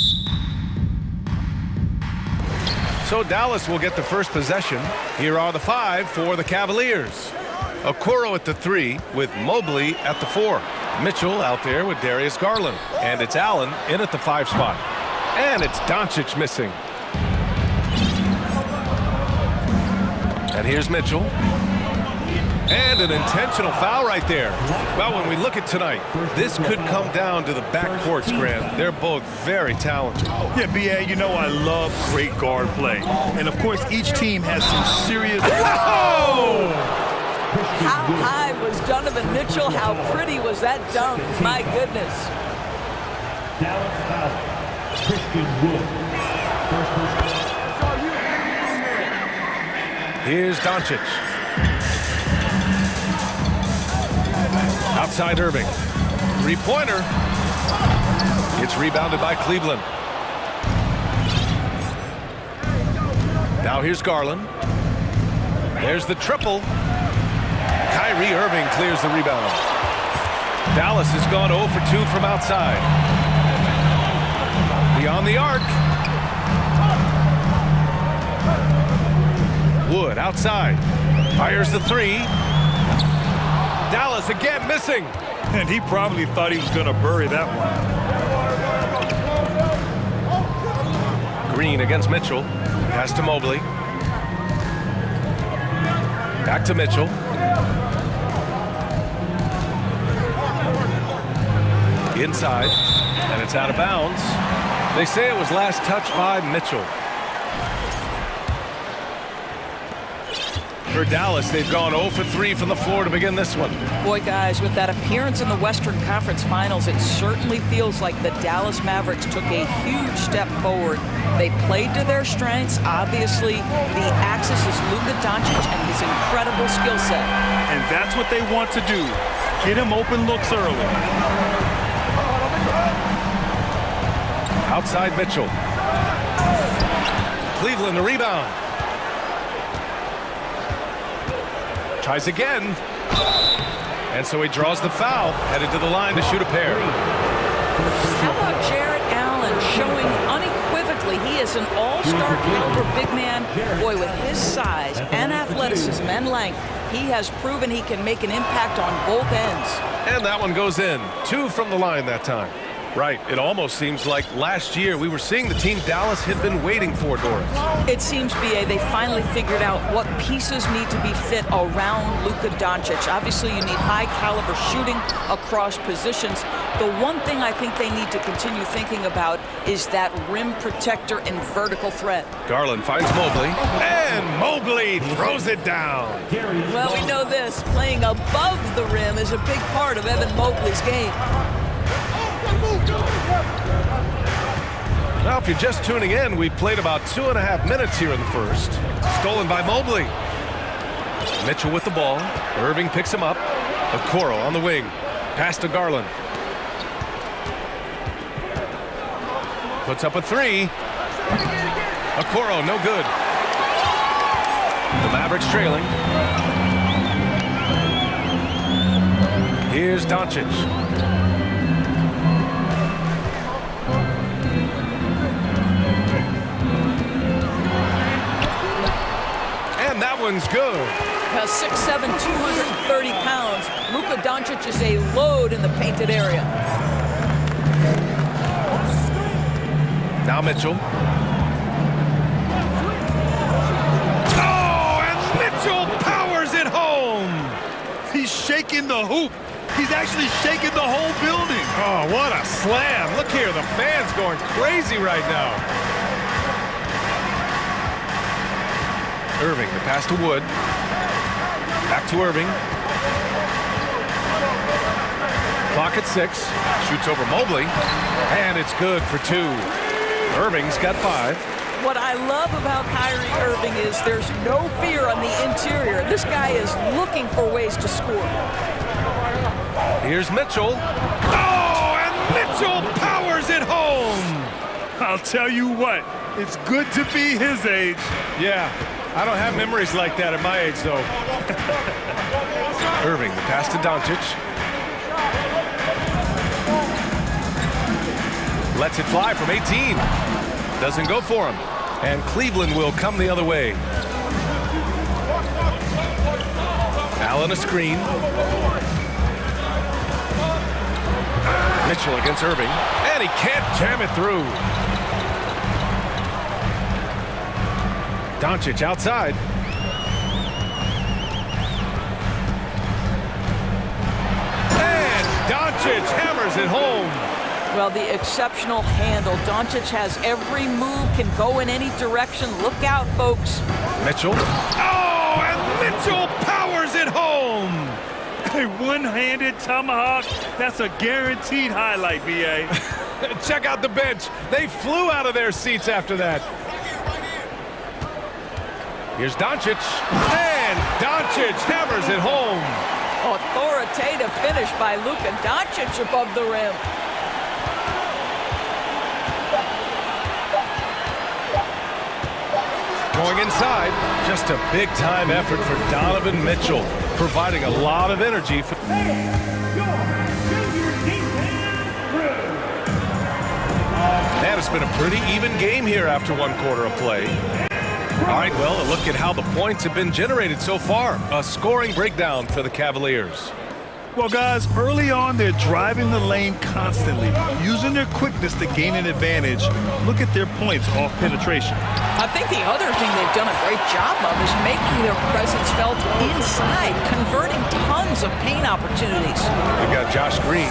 So Dallas will get the first possession. Here are the 5 for the Cavaliers. Okoro at the 3 with Mobley at the 4. Mitchell out there with Darius Garland. And it's Allen in at the 5 spot. And it's Doncic missing. And here's Mitchell. And an intentional foul right there. Well, when we look at tonight, this could come down to the backcourts, Grant. They're both very talented. Yeah, B.A., you know I love great guard play. And, of course, each team has some serious... Whoa! How high was Donovan Mitchell? How pretty was that dunk? My goodness. Dallas foul. Christian Wood. Here's Doncic. Outside Irving. Three-pointer. It's rebounded by Cleveland. Now here's Garland. There's the triple. Kyrie Irving clears the rebound. Dallas has gone 0 for 2 from outside. Beyond the arc. Wood outside. Fires the 3. Dallas again missing. And he probably thought he was going to bury that one. Green against Mitchell. Pass to Mobley. Back to Mitchell. Inside. And it's out of bounds. They say it was last touched by Mitchell. For Dallas, they've gone 0 for 3 from the floor to begin this one. Boy, guys, with that appearance in the Western Conference Finals, it certainly feels like the Dallas Mavericks took a huge step forward. They played to their strengths. Obviously, the axis is Luka Doncic and his incredible skill set. And that's what they want to do. Get him open looks early. Outside Mitchell. Cleveland, the rebound. Tries again. And so he draws the foul, headed to the line to shoot a pair. How about Jarrett Allen showing unequivocally he is an all-star caliber big man? Boy, with his size and athleticism and length, he has proven he can make an impact on both ends. And that one goes in. 2 from the line that time. Right. It almost seems like last year we were seeing the team Dallas had been waiting for, Doris. It seems, B.A., they finally figured out what pieces need to be fit around Luka Doncic. Obviously, you need high-caliber shooting across positions. The one thing I think they need to continue thinking about is that rim protector and vertical threat. Garland finds Mobley, and Mobley throws it down. Well, we know this. Playing above the rim is a big part of Evan Mobley's game. Now, if you're just tuning in, we've played about 2.5 minutes here in the first. Stolen by Mobley. Mitchell with the ball. Irving picks him up. Okoro on the wing. Pass to Garland. Puts up a 3. Okoro, no good. The Mavericks trailing. Here's Doncic. That one's good. 6'7", 230 pounds. Luka Doncic is a load in the painted area. Now Mitchell. Oh, and Mitchell powers it home. He's shaking the hoop. He's actually shaking the whole building. Oh, what a slam. Look here, the fans going crazy right now. Irving, the pass to Wood. Back to Irving. Clock at 6. Shoots over Mobley. And it's good for 2. Irving's got 5. What I love about Kyrie Irving is there's no fear on the interior. This guy is looking for ways to score. Here's Mitchell. Oh, and Mitchell powers it home. I'll tell you what, it's good to be his age. Yeah, I don't have memories like that at my age, though. Irving, the pass to Doncic. Lets it fly from 18. Doesn't go for him. And Cleveland will come the other way. Allen a screen. Mitchell against Irving. And he can't jam it through. Doncic outside. And Doncic hammers it home. Well, the exceptional handle. Doncic has every move, can go in any direction. Look out, folks. Mitchell. Oh, and Mitchell powers it home. A one-handed tomahawk. That's a guaranteed highlight, B.A. Check out the bench. They flew out of their seats after that. Here's Doncic. And Doncic hammers it home. Authoritative finish by Luka Doncic above the rim. Going inside, just a big-time effort for Donovan Mitchell, providing a lot of energy for... And it's been a pretty even game here after 1 quarter of play. All right, well, a look at how the points have been generated so far. A scoring breakdown for the Cavaliers. Well, guys, early on, they're driving the lane constantly, using their quickness to gain an advantage. Look at their points off penetration. I think the other thing they've done a great job of is making their presence felt inside, converting tons of paint opportunities. We've got Josh Green.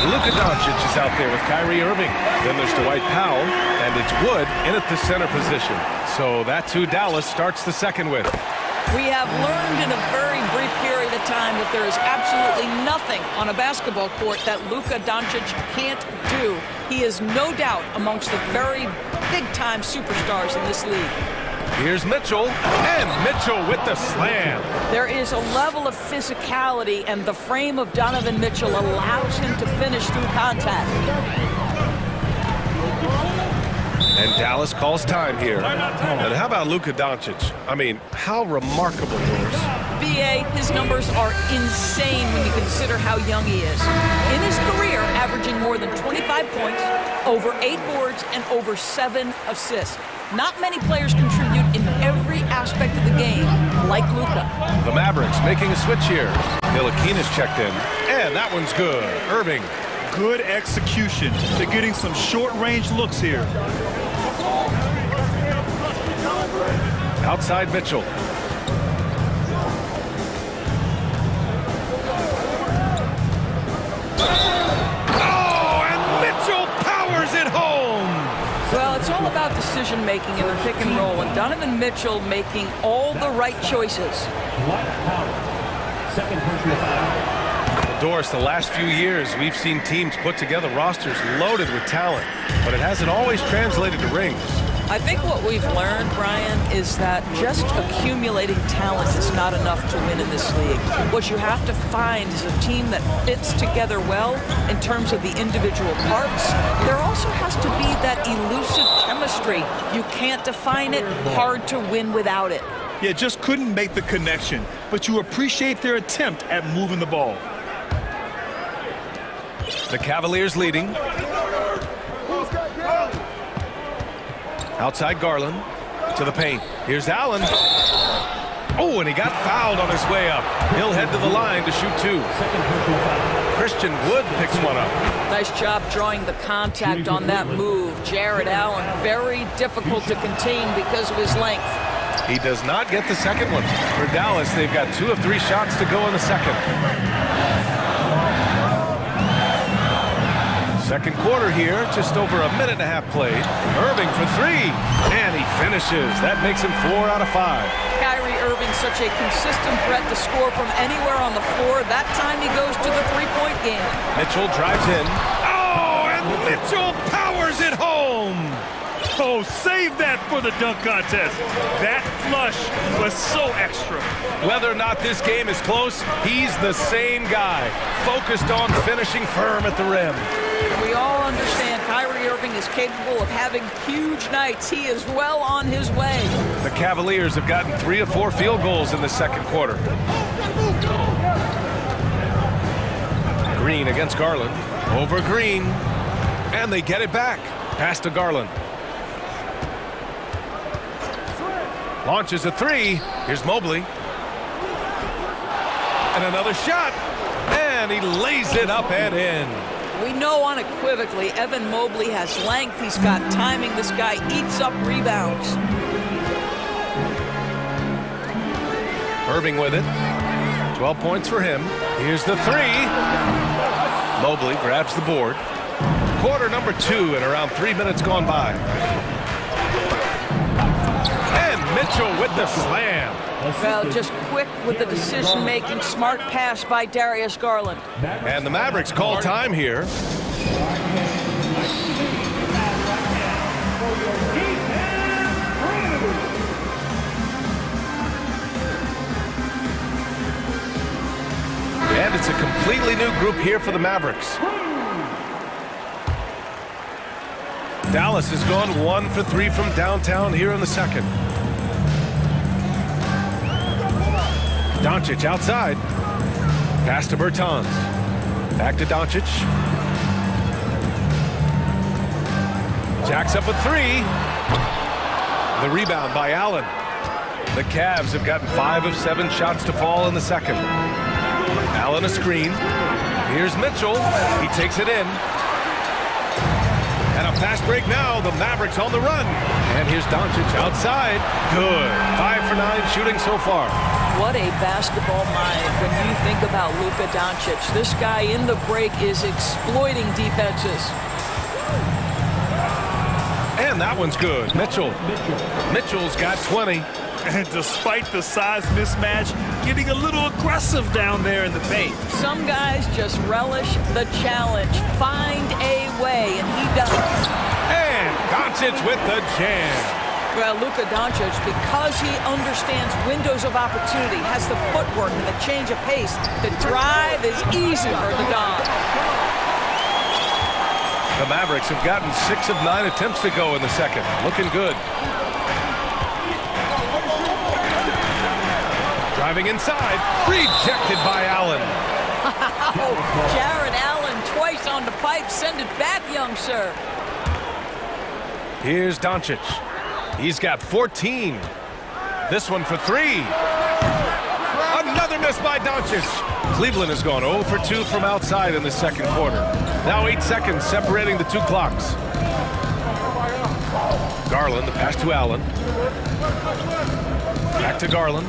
Luka Doncic is out there with Kyrie Irving. Then there's Dwight Powell, and it's Wood in at the center position. So that's who Dallas starts the second with. We have learned in a very brief period of time that there is absolutely nothing on a basketball court that Luka Doncic can't do. He is no doubt amongst the very big-time superstars in this league. Here's Mitchell, and Mitchell with the slam. There is a level of physicality, and the frame of Donovan Mitchell allows him to finish through contact. And Dallas calls time here. And how about Luka Doncic? I mean, how remarkable, Doris. B.A., his numbers are insane when you consider how young he is. In his career, averaging more than 25 points, over 8 boards, and over 7 assists. Not many players contribute in every aspect of the game like Luka. The Mavericks making a switch here. Ntilikina's checked in, and that one's good. Irving. Good execution. They're getting some short-range looks here. Outside Mitchell. Oh, and Mitchell powers it home. Well, it's all about decision-making in the pick and roll, and Donovan Mitchell making all the right choices. Second personal foul. Doris, the last few years, we've seen teams put together rosters loaded with talent, but it hasn't always translated to rings. I think what we've learned, Brian, is that just accumulating talent is not enough to win in this league. What you have to find is a team that fits together well in terms of the individual parts. There also has to be that elusive chemistry. You can't define it, hard to win without it. Yeah, just couldn't make the connection, but you appreciate their attempt at moving the ball. The Cavaliers leading. Outside Garland to the paint. Here's Allen. Oh, and he got fouled on his way up. He'll head to the line to shoot 2. Christian Wood picks one up. Nice job drawing the contact on that move. Jared Allen, very difficult to contain because of his length. He does not get the second one. For Dallas, they've got 2 of 3 shots to go in the second. Second quarter here, just over a minute and a half played. Irving for three, and he finishes. That makes him 4 out of 5. Kyrie Irving, such a consistent threat to score from anywhere on the floor. That time he goes to the three-point game. Mitchell drives in. Oh, and Mitchell powers it home. Oh, save that for the dunk contest. That flush was so extra. Whether or not this game is close, he's the same guy, focused on finishing firm at the rim. We all understand Kyrie Irving is capable of having huge nights. He is well on his way. The Cavaliers have gotten 3 of 4 field goals in the second quarter. Green against Garland. Over Green. And they get it back. Pass to Garland. Launches a three. Here's Mobley. And another shot. And he lays it up and in. We know unequivocally Evan Mobley has length. He's got timing. This guy eats up rebounds. Irving with it. 12 points for him. Here's the three. Mobley grabs the board. Quarter number 2 and around 3 minutes gone by. And Mitchell with the slam. Well, just quick with the decision-making, smart pass by Darius Garland. And the Mavericks call time here. And it's a completely new group here for the Mavericks. Dallas has gone 1 for 3 from downtown here in the second. Doncic outside. Pass to Bertans. Back to Doncic. Jacks up a 3. The rebound by Allen. The Cavs have gotten 5 of 7 shots to fall in the second. Allen a screen. Here's Mitchell. He takes it in. And a fast break now. The Mavericks on the run. And here's Doncic outside. Good. 5 for 9 shooting so far. What a basketball mind when you think about Luka Doncic. This guy in the break is exploiting defenses. And that one's good. Mitchell's got 20. And despite the size mismatch, getting a little aggressive down there in the paint. Some guys just relish the challenge. Find a way, and he does. And Doncic with the jam. Well, Luka Doncic, because he understands windows of opportunity, has the footwork and the change of pace. The drive is easy for the Don. The Mavericks have gotten 6 of 9 attempts to go in the second. Looking good. Driving inside. Rejected by Allen. Jared Allen twice on the pipe. Send it back, young sir. Here's Doncic. He's got 14. This one for 3. Another miss by Doncic. Cleveland has gone 0 for 2 from outside in the second quarter. Now 8 seconds separating the 2 clocks. Garland, the pass to Allen. Back to Garland.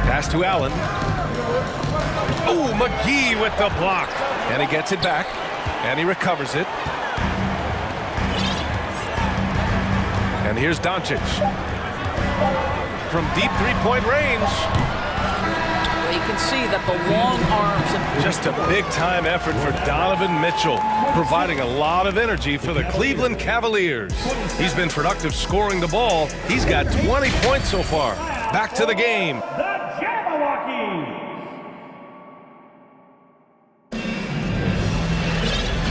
Pass to Allen. Oh, McGee with the block. And he gets it back. And he recovers it. And here's Doncic. From deep three-point range. You can see that the long arms. And just a big-time effort for Donovan Mitchell, providing a lot of energy for the Cleveland Cavaliers. He's been productive scoring the ball. He's got 20 points so far. Back to the game.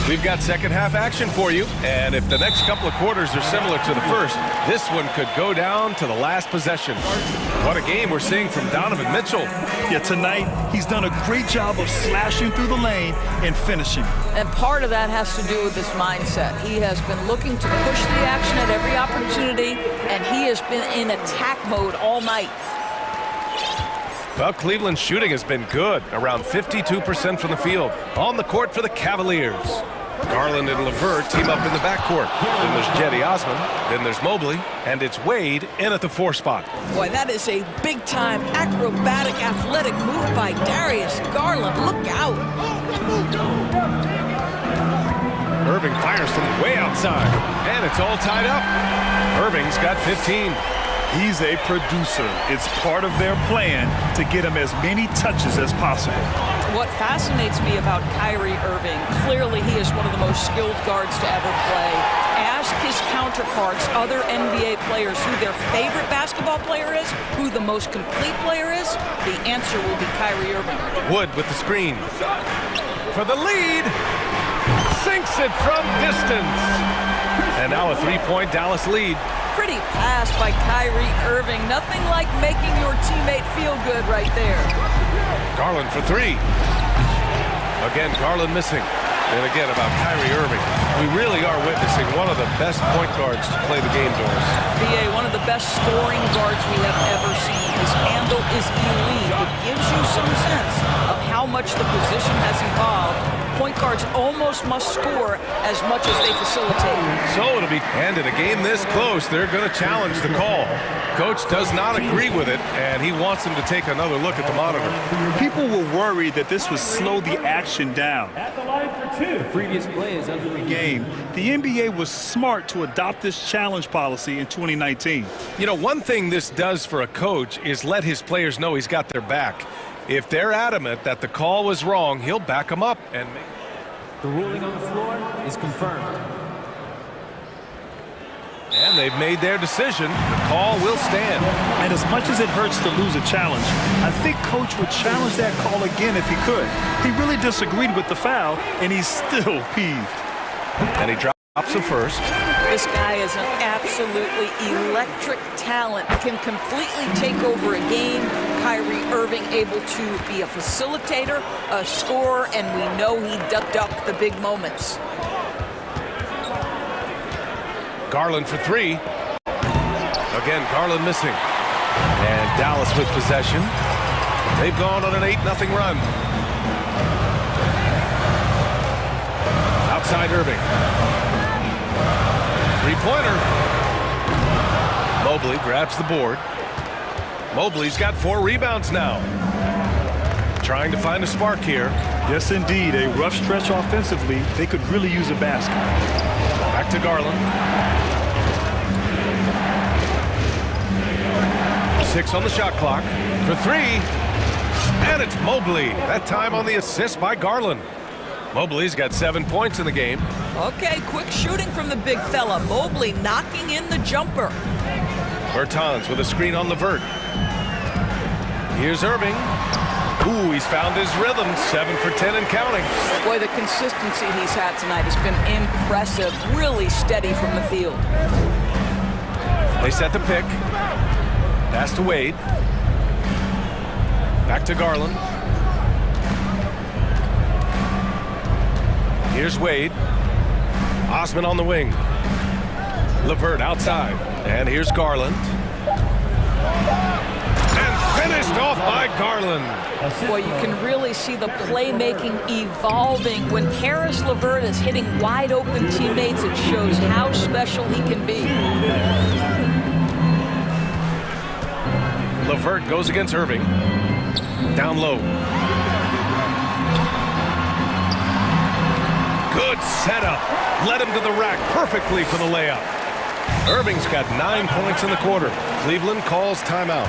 We've got second half action for you, and if the next couple of quarters are similar to the first, this one could go down to the last possession. What a game we're seeing from Donovan Mitchell. Yeah, tonight he's done a great job of slashing through the lane and finishing. And part of that has to do with his mindset. He has been looking to push the action at every opportunity, and he has been in attack mode all night. Well, Cleveland's shooting has been good, around 52% from the field. On the court for the Cavaliers. Garland and LeVert team up in the backcourt. Then there's Cedi Osman. Then there's Mobley. And it's Wade in at the 4 spot. Boy, that is a big-time acrobatic athletic move by Darius Garland. Look out. Irving fires from way outside, and it's all tied up. Irving's got 15. He's a producer. It's part of their plan to get him as many touches as possible. What fascinates me about Kyrie Irving, clearly he is one of the most skilled guards to ever play. Ask his counterparts, other NBA players, who their favorite basketball player is, who the most complete player is, the answer will be Kyrie Irving. Wood with the screen. For the lead. Sinks it from distance. And now a three-point Dallas lead. Pretty pass by Kyrie Irving. Nothing like making your teammate feel good right there. Garland for three. Again, Garland missing. And again, about Kyrie Irving. We really are witnessing one of the best point guards to play the game, Doris. BA, one of the best scoring guards we have ever seen. His handle is elite. It gives you some sense of how much the position has evolved. Point guards almost must score as much as they facilitate. So it'll be, and in a game this close, they're going to challenge the call. Coach does not agree with it, and he wants them to take another look at the monitor. People were worried that this would slow the action down. At the line for two. The previous play is under the game. The NBA was smart to adopt this challenge policy in 2019. You know, one thing this does for a coach is let his players know he's got their back. If they're adamant that the call was wrong, he'll back them up and make... The ruling on the floor is confirmed. And they've made their decision. The call will stand. And as much as it hurts to lose a challenge, I think Coach would challenge that call again if he could. He really disagreed with the foul, and he's still peeved. And he drops him first. This guy is an absolutely electric talent. Can completely take over a game. Kyrie Irving able to be a facilitator, a scorer, and we know he ducked up the big moments. Garland for three. Again, Garland missing. And Dallas with possession. They've gone on an 8-0 run. Outside Irving. Three-pointer. Mobley grabs the board. Mobley's got 4 rebounds now. Trying to find a spark here. Yes, indeed. A rough stretch offensively. They could really use a basket. Back to Garland. 6 on the shot clock. For 3. And it's Mobley. That time on the assist by Garland. Mobley's got 7 points in the game. Okay, quick shooting from the big fella. Mobley knocking in the jumper. Bertans with a screen on Levert. Here's Irving. Ooh, he's found his rhythm. 7 for 10 and counting. Boy, the consistency he's had tonight has been impressive. Really steady from the field. They set the pick. Pass to Wade. Back to Garland. Here's Wade. Osman on the wing. Levert outside. And here's Garland. And finished off by Garland. Boy, you can really see the playmaking evolving. When Karis LeVert is hitting wide open teammates, it shows how special he can be. LeVert goes against Irving. Down low. Good setup. Led him to the rack perfectly for the layup. Irving's got 9 points in the quarter. Cleveland calls timeout.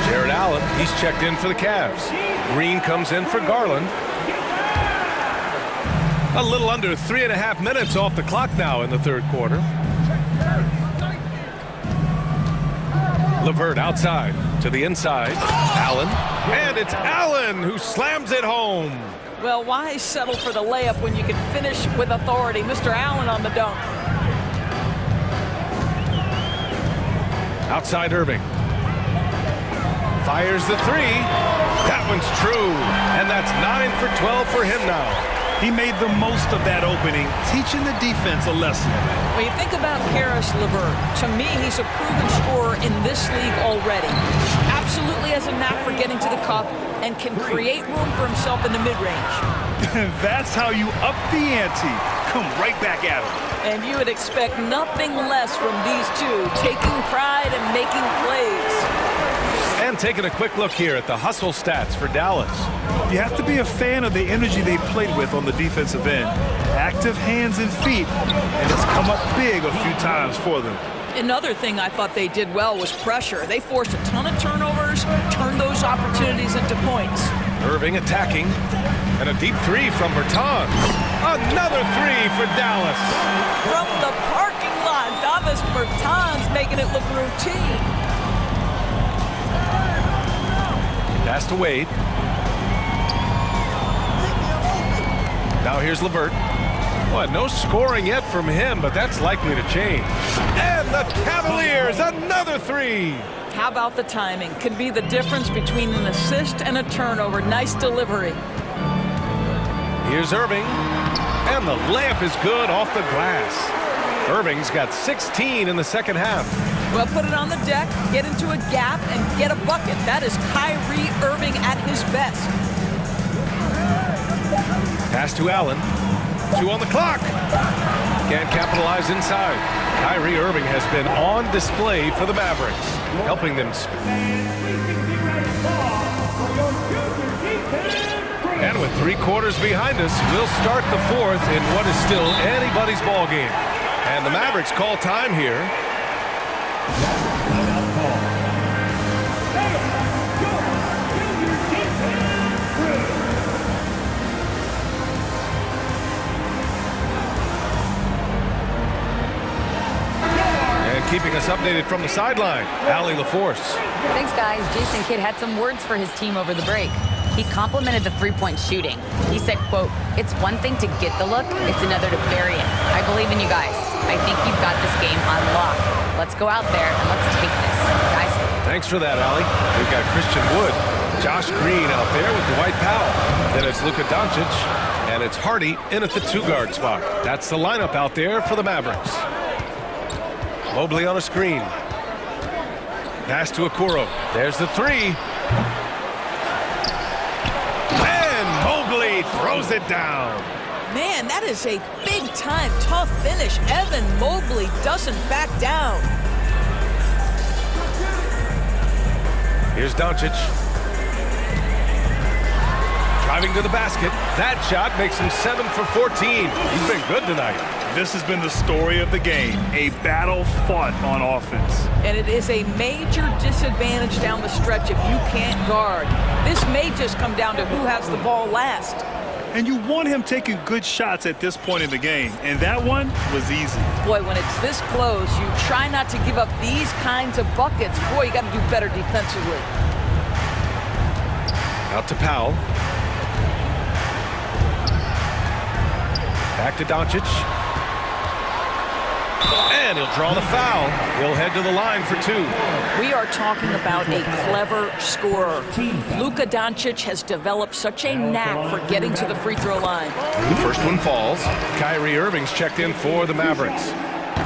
Jared Allen, he's checked in for the Cavs. Green comes in for Garland. A little under 3.5 minutes off the clock now in the third quarter. Levert outside to the inside. Allen. And it's Allen who slams it home. Well, why settle for the layup when you can finish with authority? Mr. Allen on the dunk. Outside Irving. Fires the 3. That one's true. And that's 9 for 12 for him now. He made the most of that opening, teaching the defense a lesson. When you think about Karis LeVert, to me, he's a proven scorer in this league already. Absolutely has a knack for getting to the cup and can create room for himself in the mid-range. That's how you up the ante. come right back at him. And you would expect nothing less from these two, taking pride and making plays. And taking a quick look here at the hustle stats for Dallas. You have to be a fan of the energy they played with on the defensive end. Active hands and feet, and it's come up big a few times for them. Another thing I thought they did well was pressure. They forced a ton of turnovers, turned those opportunities into points. Irving attacking, and a deep three from Bertans. Another three for Dallas. From the parking lot, Davis Bertans making it look routine. Pass to Wade. Now here's LeVert. Well, no scoring yet from him, but that's likely to change. And the Cavaliers, another three. How about the timing? Could be the difference between an assist and a turnover. Nice delivery. Here's Irving. And the layup is good off the glass. Irving's got 16 in the second half. Well, put it on the deck, get into a gap, and get a bucket. That is Kyrie Irving at his best. Pass to Allen. 2 on the clock. Can't capitalize inside. Kyrie Irving has been on display for the Mavericks, helping them. And with 3 quarters behind us, we'll start the 4th in what is still anybody's ball game. And the Mavericks call time here. Keeping us updated from the sideline, Allie LaForce. Thanks, guys. Jason Kidd had some words for his team over the break. He complimented the three-point shooting. He said, quote, "It's one thing to get the look, it's another to bury it. I believe in you guys. I think you've got this game on lock. Let's go out there and let's take this, guys." Thanks for that, Allie. We've got Christian Wood, Josh Green out there with Dwight Powell. Then it's Luka Doncic, and it's Hardy in at the 2-guard spot. That's the lineup out there for the Mavericks. Mobley on a screen. Pass to Okoro. There's the 3. And Mobley throws it down. Man, that is a big-time tough finish. Evan Mobley doesn't back down. Here's Doncic. Driving to the basket. That shot makes him 7 for 14. He's been good tonight. This has been the story of the game, a battle fought on offense. And it is a major disadvantage down the stretch if you can't guard. This may just come down to who has the ball last. And you want him taking good shots at this point in the game, and that one was easy. Boy, when it's this close, you try not to give up these kinds of buckets. Boy, you got to do better defensively. Out to Powell. Back to Doncic. And he'll draw the foul. He'll head to the line for 2. We are talking about a clever scorer. Luka Doncic has developed such a knack for getting to the free throw line. The first one falls. Kyrie Irving's checked in for the Mavericks.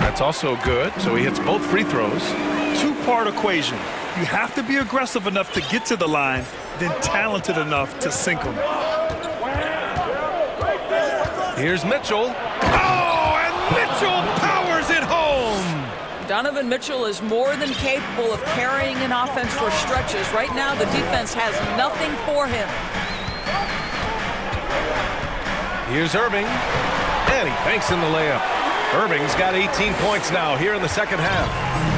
That's also good, so he hits both free throws. 2-part equation. You have to be aggressive enough to get to the line, then talented enough to sink them. Here's Mitchell. Oh, and Mitchell powers it home! Donovan Mitchell is more than capable of carrying an offense for stretches. Right now, the defense has nothing for him. Here's Irving. And he banks in the layup. Irving's got 18 points now here in the second half.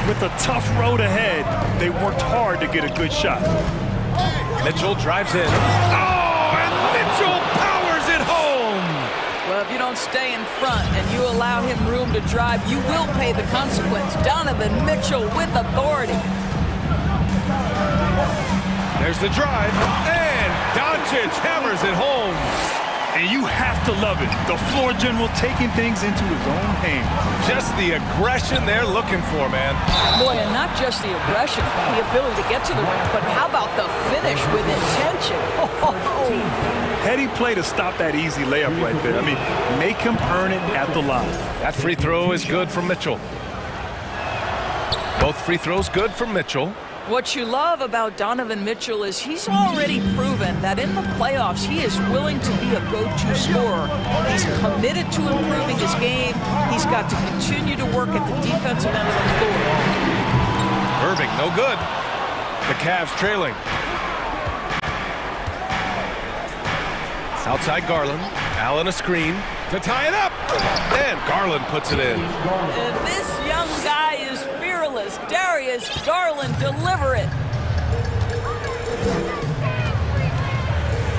With a tough road ahead, they worked hard to get a good shot. Mitchell drives in. Oh, and Mitchell powers it home! Well, if you don't stay in front and you allow him room to drive, you will pay the consequence. Donovan Mitchell with authority. There's the drive, and Doncic hammers it home. And you have to love it. The floor general taking things into his own hands. Just the aggression they're looking for, man. Boy, and not just the aggression, the ability to get to the rim, but how about the finish with intention? Heady play to stop that easy layup right there. I mean, make him earn it at the line. That free throw is good from Mitchell. Both free throws good from Mitchell. What you love about Donovan Mitchell is he's already proven that in the playoffs he is willing to be a go-to scorer. He's committed to improving his game. He's got to continue to work at the defensive end of the floor. Irving, no good. The Cavs trailing. Outside Garland. Allen a screen to tie it up. And Garland puts it in. And this young guy is fearless. Darius Garland, deliver it.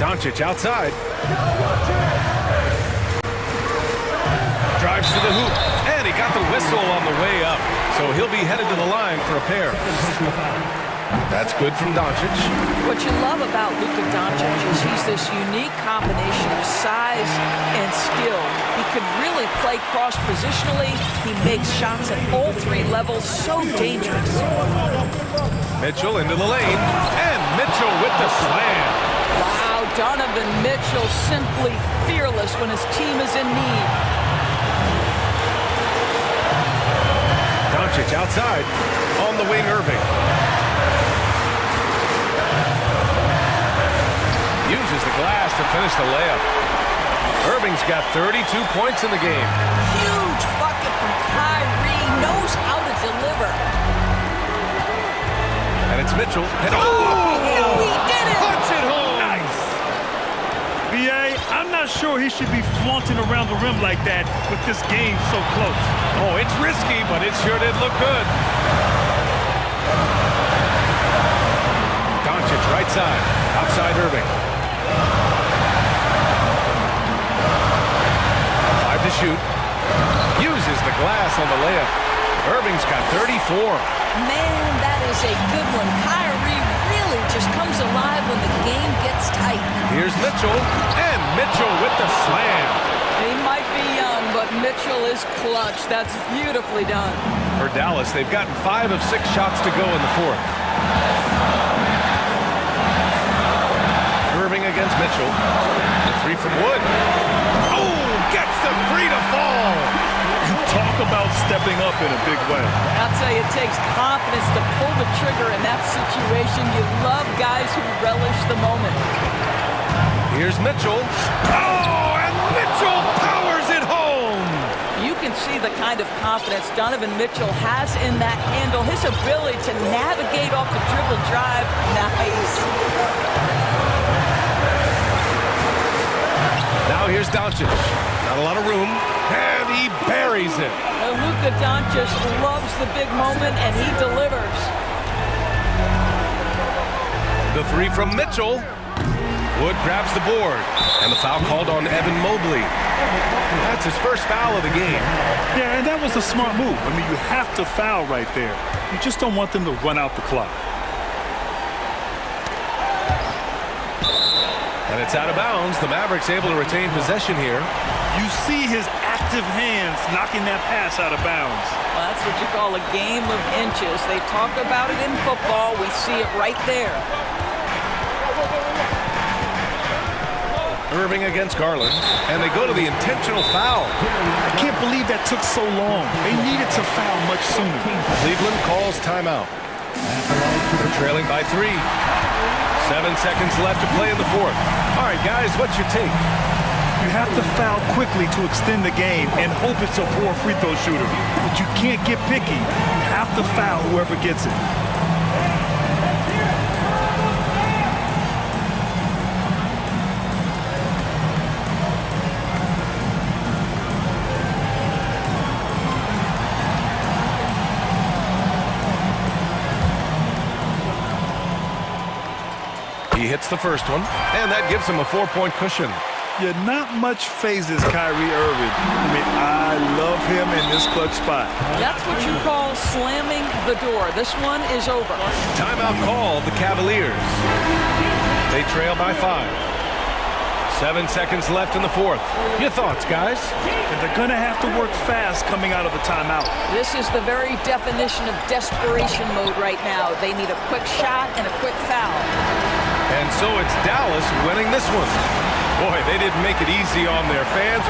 Doncic outside. Drives to the hoop. And he got the whistle on the way up. So he'll be headed to the line for a pair. That's good from Doncic. What you love about Luka Doncic is he's this unique combination of size and skill. He could really play cross-positionally. He makes shots at all three levels. So dangerous. Mitchell into the lane. And Mitchell with the slam. Wow, Donovan Mitchell simply fearless when his team is in need. Doncic outside. On the wing, Irving. Uses the glass to finish the layup. Irving's got 32 points in the game. Huge bucket from Kyrie. Knows how to deliver. And it's Mitchell. And he did it! Punch it home! Nice. B.A., I'm not sure he should be flaunting around the rim like that with this game so close. Oh, it's risky, but it sure did look good. Doncic right side. Outside Irving. 5 to shoot. Uses the glass on the layup. Irving's got 34. Man, that is a good one. Kyrie really just comes alive when the game gets tight. Here's Mitchell. And Mitchell with the slam. He might be young, but Mitchell is clutch. That's beautifully done. For Dallas, they've gotten 5 of 6 shots to go in the fourth. Irving against Mitchell. The 3 from Wood. Oh, gets the 3 to fall. Talk about stepping up in a big way. I'll tell you, it takes confidence to pull the trigger in that situation. You love guys who relish the moment. Here's Mitchell. Oh, and Mitchell powers it home. You can see the kind of confidence Donovan Mitchell has in that handle. His ability to navigate off the dribble drive. Nice. Now here's Doncic. Not a lot of room. And he buries it. Luka Doncic loves the big moment, and he delivers. The 3 from Mitchell. Wood grabs the board. And the foul called on Evan Mobley. That's his first foul of the game. Yeah, and that was a smart move. I mean, you have to foul right there. You just don't want them to run out the clock. And it's out of bounds. The Mavericks able to retain possession here. You see his active hands knocking that pass out of bounds. Well, that's what you call a game of inches. They talk about it in football. We see it right there. Irving against Garland. And they go to the intentional foul. I can't believe that took so long. They needed to foul much sooner. Cleveland calls timeout. They're trailing by 3. 7 seconds left to play in the fourth. All right, guys, what's your take? You have to foul quickly to extend the game and hope it's a poor free throw shooter. But you can't get picky. You have to foul whoever gets it. He hits the first one, and that gives him a 4-point cushion. Yeah, not much phases Kyrie Irving. I mean, I love him in this clutch spot. That's what you call slamming the door. This one is over. Timeout called the Cavaliers. They trail by 5. 7 seconds left in the fourth. Your thoughts, guys? And they're going to have to work fast coming out of the timeout. This is the very definition of desperation mode right now. They need a quick shot and a quick foul. And so it's Dallas winning this one. Boy, they didn't make it easy on their fans.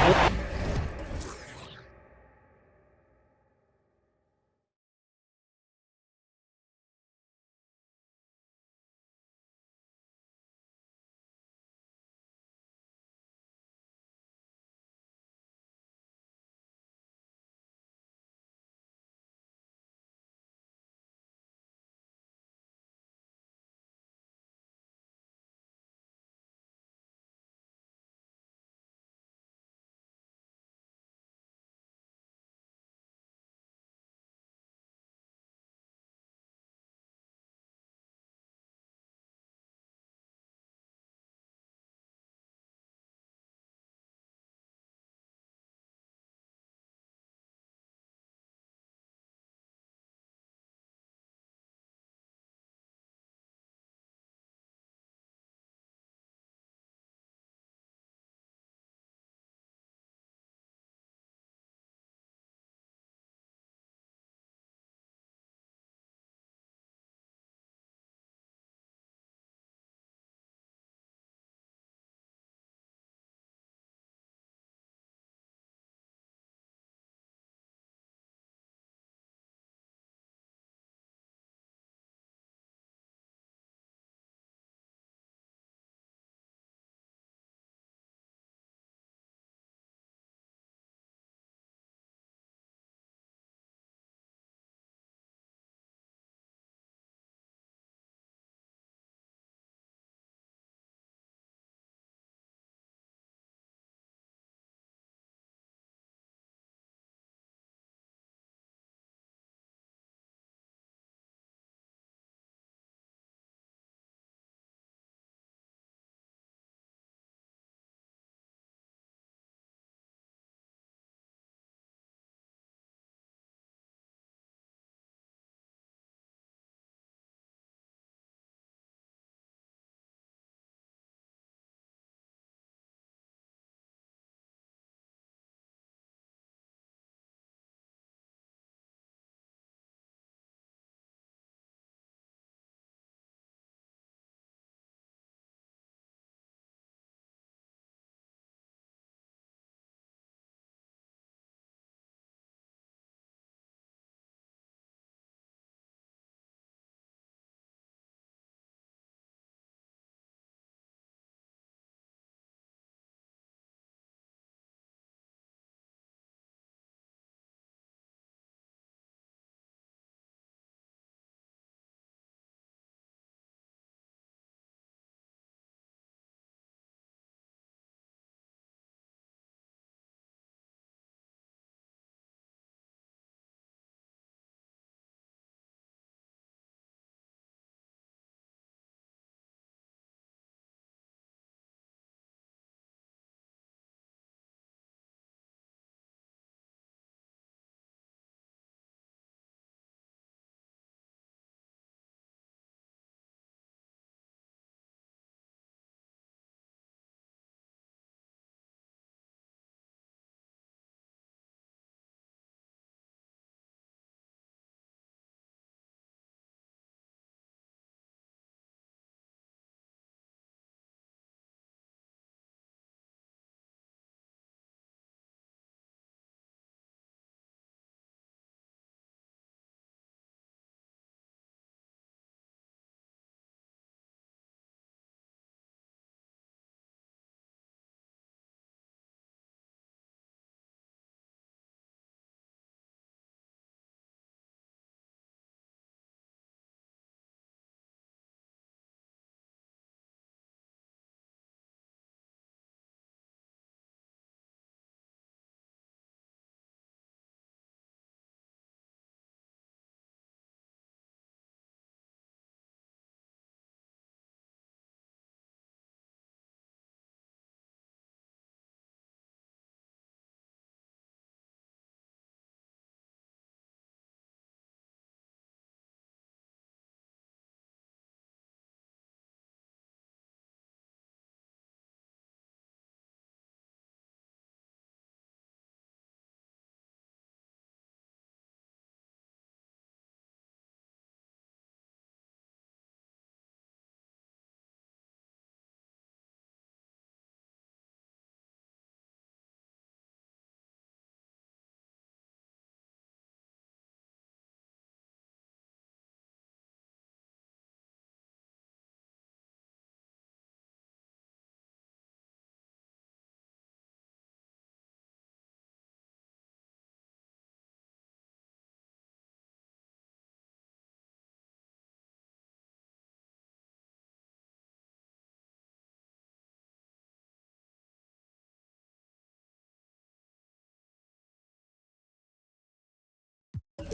In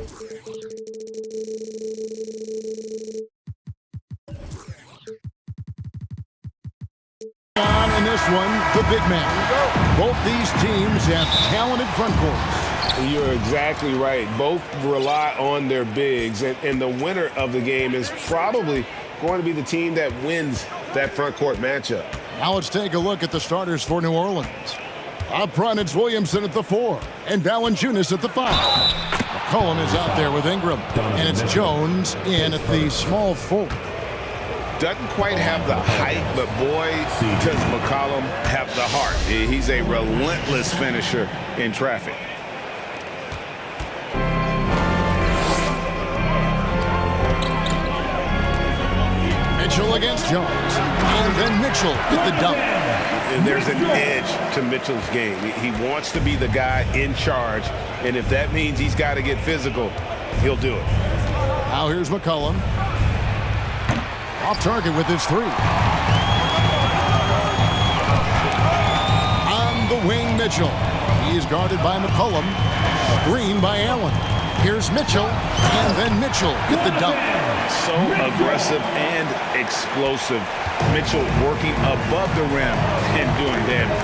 this one, the big man. Both these teams have talented front courts. You're exactly right. Both rely on their bigs, and the winner of the game is probably going to be the team that wins that front court matchup. Now let's take a look at the starters for New Orleans. Up front, it's Williamson at the 4, and Valanciunas at the 5. McCollum is out there with Ingram, and it's Jones in at the small forward. Doesn't quite have the height, but boy, does McCollum have the heart. He's a relentless finisher in traffic. Mitchell against Jones, and then Mitchell at the dunk. And there's an edge to Mitchell's game. He wants to be the guy in charge, and if that means he's got to get physical, he'll do it. Now here's McCollum. Off target with his 3. On the wing, Mitchell. He is guarded by McCollum. Screen by Allen. Here's Mitchell, and then Mitchell with the dunk. So aggressive and explosive. Mitchell working above the rim and doing damage.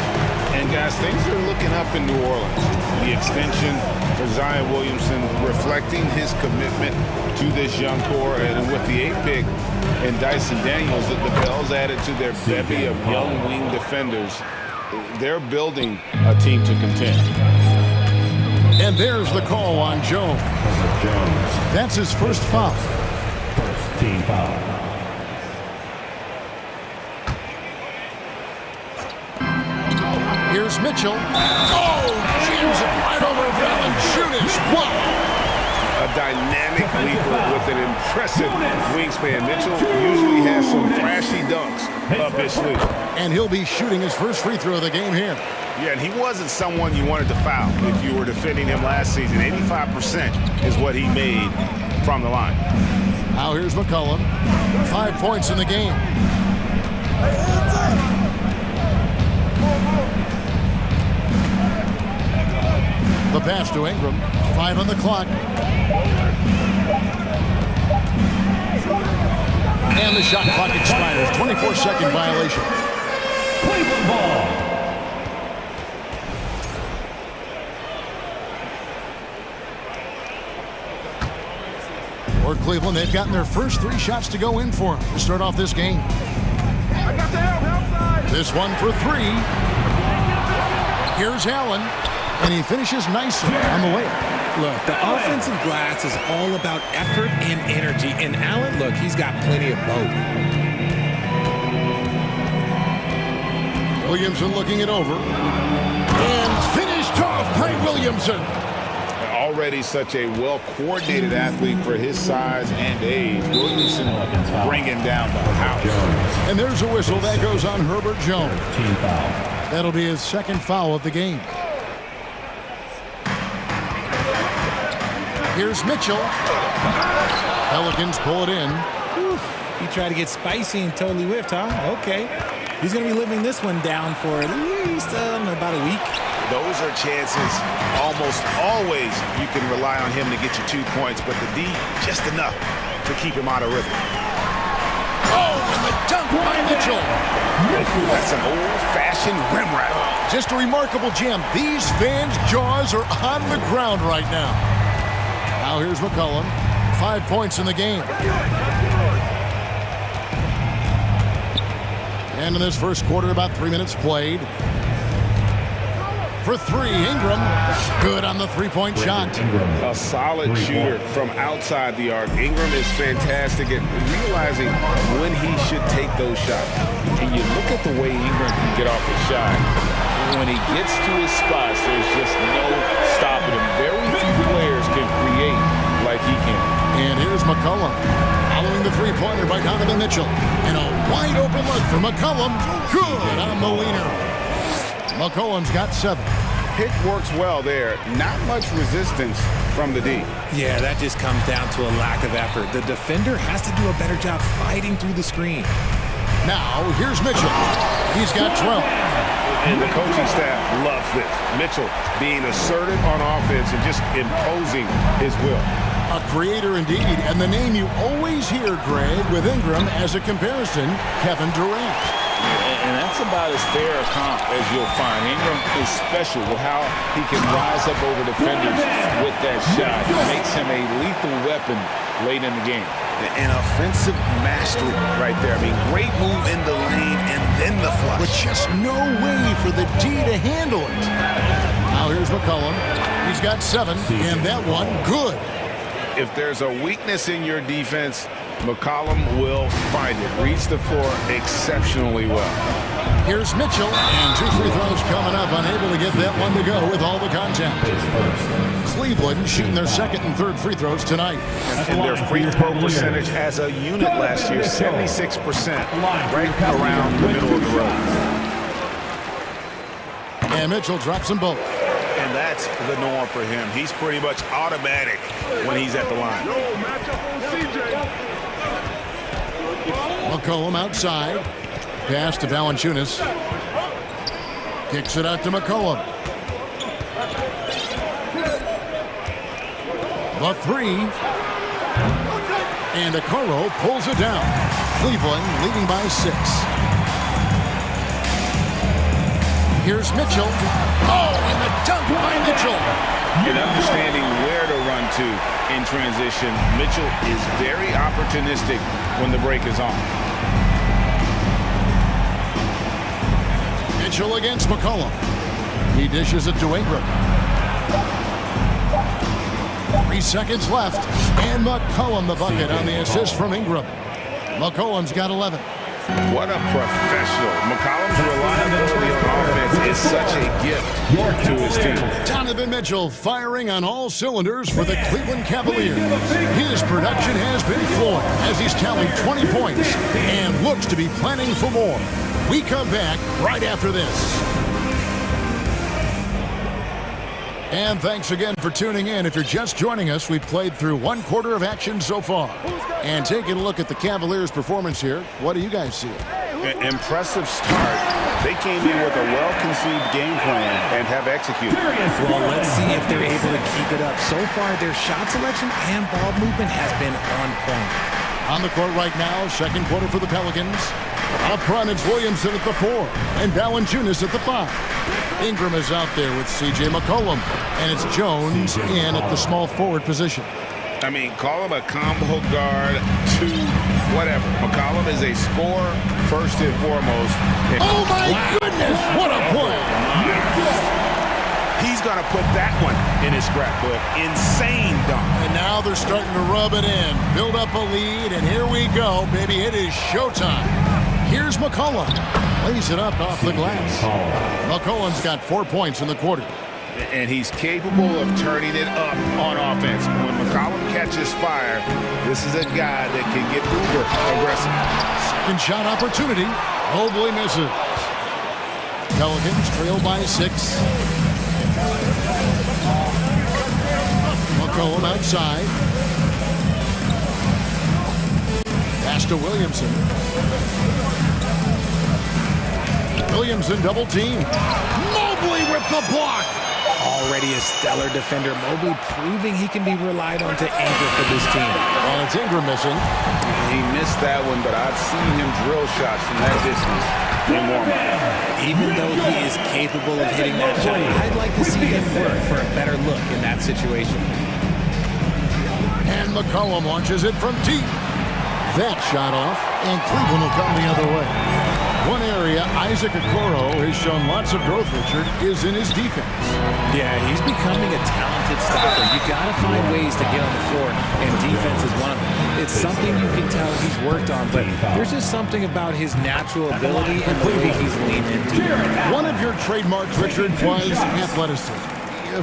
And guys, things are looking up in New Orleans. The extension for Zion Williamson reflecting his commitment to this young core, and with the 8th pick and Dyson Daniels, the Bells added to their bevy of young wing defenders. They're building a team to contend. And there's the call on Jones. That's his first foul. First team foul. Here's Mitchell. Oh, jams it right over Valanciunas. Wow. A dynamic leaper with an impressive wingspan. Mitchell usually has some flashy dunks up his sleeve. And he'll be shooting his first free throw of the game here. Yeah, and he wasn't someone you wanted to foul if you were defending him last season. 85% is what he made from the line. Now here's McCollum. 5 points in the game. The pass to Ingram. 5 on the clock. And the shot clock expires. 24-second violation. Cleveland ball. For Cleveland, they've gotten their first 3 shots to go in for them to start off this game. This one for 3. Here's Allen, and he finishes nicely on the layup. Look, the offensive glass is all about effort and energy, and Allen, look, he's got plenty of both. Williamson looking it over, and finished off by Williamson. Already such a well-coordinated athlete for his size and age. Williamson bringing down the house. And there's a whistle that goes on Herbert Jones. That'll be his second foul of the game. Here's Mitchell. Pelicans pull it in. Whew. He tried to get spicy and totally whiffed, huh? Okay. He's going to be living this one down for at least about a week. Those are chances almost always you can rely on him to get you 2 points, but the D, just enough to keep him out of rhythm. Oh, and the dunk by Mitchell. That's an old-fashioned rim wrap. Just a remarkable jam. These fans' jaws are on the ground right now. Now here's McCollum. 5 points in the game. And in this first quarter, about 3 minutes played. For 3, Ingram. Good on the three-point shot. A solid shooter from outside the arc. Ingram is fantastic at realizing when he should take those shots. And you look at the way Ingram can get off the shot. When he gets to his spots, there's just no stopping him. Very few players can create like he can. And here's McCollum. Following the three-pointer by Donovan Mitchell. And a wide-open look for McCollum. Good on the leaner. McCollum's got 7. Pick works well there. Not much resistance from the D. Yeah, that just comes down to a lack of effort. The defender has to do a better job fighting through the screen. Now, here's Mitchell. He's got 12. And the coaching staff loves this. Mitchell being assertive on offense and just imposing his will. A creator indeed, and the name you always hear, Greg, with Ingram as a comparison, Kevin Durant. And that's about as fair a comp as you'll find. Ingram is special with how he can rise up over defenders with that shot. It makes him a lethal weapon late in the game. An offensive mastery right there. I mean, great move in the lane and then the flush. With just no way for the D to handle it. Now here's McCollum. He's got 7, and that one good. If there's a weakness in your defense, McCollum will find it. Reads the floor exceptionally well. Here's Mitchell, and 2 free throws coming up, unable to get that one to go with all the contact. Cleveland shooting their 2nd and 3rd free throws tonight. And their free throw percentage as a unit last year, 76%, right around the middle of the road. And Mitchell drops them both. And that's the norm for him. He's pretty much automatic when he's at the line. McCollum outside. Pass to Valanciunas. Kicks it out to McCollum. The 3. And Okoro pulls it down. Cleveland leading by 6. Here's Mitchell. Oh, and the dunk by Mitchell. And understanding where to run to in transition, Mitchell is very opportunistic when the break is on. Mitchell against McCollum. He dishes it to Ingram. 3 seconds left, and McCollum the bucket on the assist from Ingram. McCollum's got 11. What a professional. McCollum's reliability on offense is such a gift to his team. Donovan Mitchell firing on all cylinders for the Cleveland Cavaliers. His production has been flowing as he's tallied 20 points and looks to be planning for more. We come back right after this. And thanks again for tuning in. If you're just joining us, we've played through 1/4 of action so far. And taking a look at the Cavaliers' performance here, what do you guys see? Impressive start. They came in with a well-conceived game plan and have executed. Well, let's see if they're able to keep it up. So far, their shot selection and ball movement has been on point. On the court right now, 2nd quarter for the Pelicans. Up front, it's Williamson at the 4 and Valanciunas at the 5. Ingram is out there with C.J. McCollum, and it's Jones in at the small forward position. I mean, call him a combo guard to whatever. McCollum is a scorer first and foremost. And oh, my goodness! What a play! He's going to put that one in his scrapbook. Insane dunk. And now they're starting to rub it in. Build up a lead, and here we go, baby. It is showtime. Here's McCollum. Lays it up off the glass. McCollum's got 4 points in the quarter. And he's capable of turning it up on offense. When McCollum catches fire, this is a guy that can get uber aggressive. Second shot opportunity. Mobley misses. Pelicans trail by 6. McCollum outside. Pass to Williamson. Williamson double team. Mobley with the block. Already a stellar defender. Mobley proving he can be relied on to anchor for this team. Well, it's Ingram missing. He missed that one, but I've seen him drill shots from that distance in warm-up. Even though he is capable of hitting that shot, I'd like to see him work for a better look in that situation. And McCollum launches it from deep. That shot off, and Cleveland will come the other way. One area Isaac Okoro has shown lots of growth, Richard, is in his defense. Yeah, he's becoming a talented stopper. You got to find ways to get on the floor, and defense is one of them. It's something you can tell he's worked on, but there's just something about his natural ability and the way he's leaned into it. One of your trademarks, Richard, was athleticism.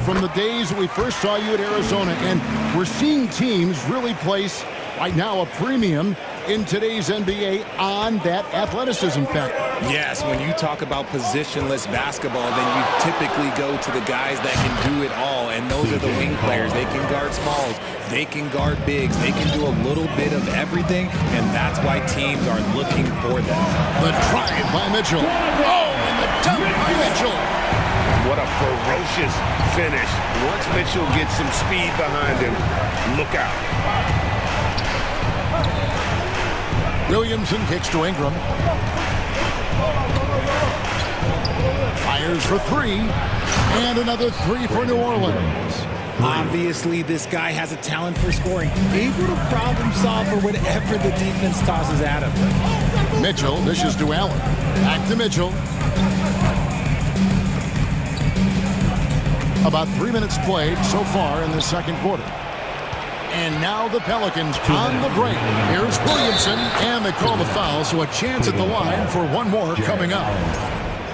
From the days that we first saw you at Arizona, and we're seeing teams really place right now a premium in today's NBA on that athleticism factor. Yes, when you talk about positionless basketball, then you typically go to the guys that can do it all, and those are the wing players. They can guard smalls, they can guard bigs, they can do a little bit of everything, and that's why teams are looking for them. The drive by Mitchell. Oh, and the dunk by Mitchell. What a ferocious finish. Once Mitchell gets some speed behind him, look out. Williamson kicks to Ingram. Fires for three. And another three for New Orleans. Obviously, this guy has a talent for scoring. Able to problem solve for whatever the defense tosses at him. Mitchell dishes to Allen. Back to Mitchell. About 3 minutes played so far in the second quarter. And now the Pelicans on the break. Here's Williamson, and they call the foul, so a chance at the line for one more coming up.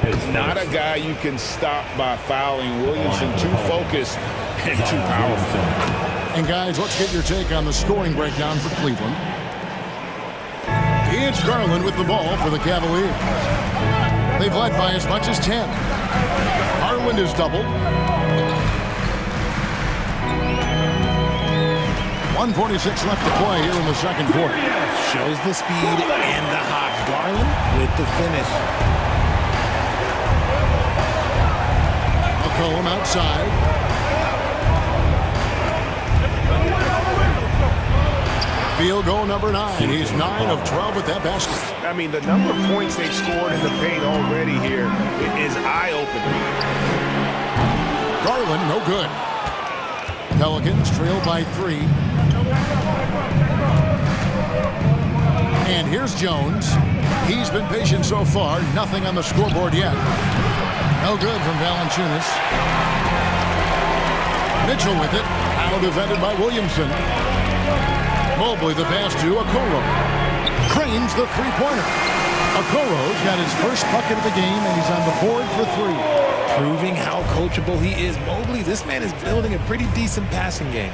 It's not a guy you can stop by fouling. Williamson too focused and too powerful. And guys, let's get your take on the scoring breakdown for Cleveland. It's Garland with the ball for the Cavaliers. They've led by as much as 10. Garland is doubled. 1:46 left to play here in the second quarter. Shows the speed and the hops. Garland with the finish. McCollum outside. Field goal number 9. He's 9 of 12 at that basket. I mean, the number of points they've scored in the paint already here is eye-opening. Garland, no good. Pelicans trail by 3. And here's Jones. He's been patient so far. Nothing on the scoreboard yet. No good from Valanciunas. Mitchell with it. Now defended by Williamson. Mobley the pass to Okoro. Cranes the three-pointer. Okoro's got his first bucket of the game, and he's on the board for 3. Proving how coachable he is. Mobley, this man is building a pretty decent passing game.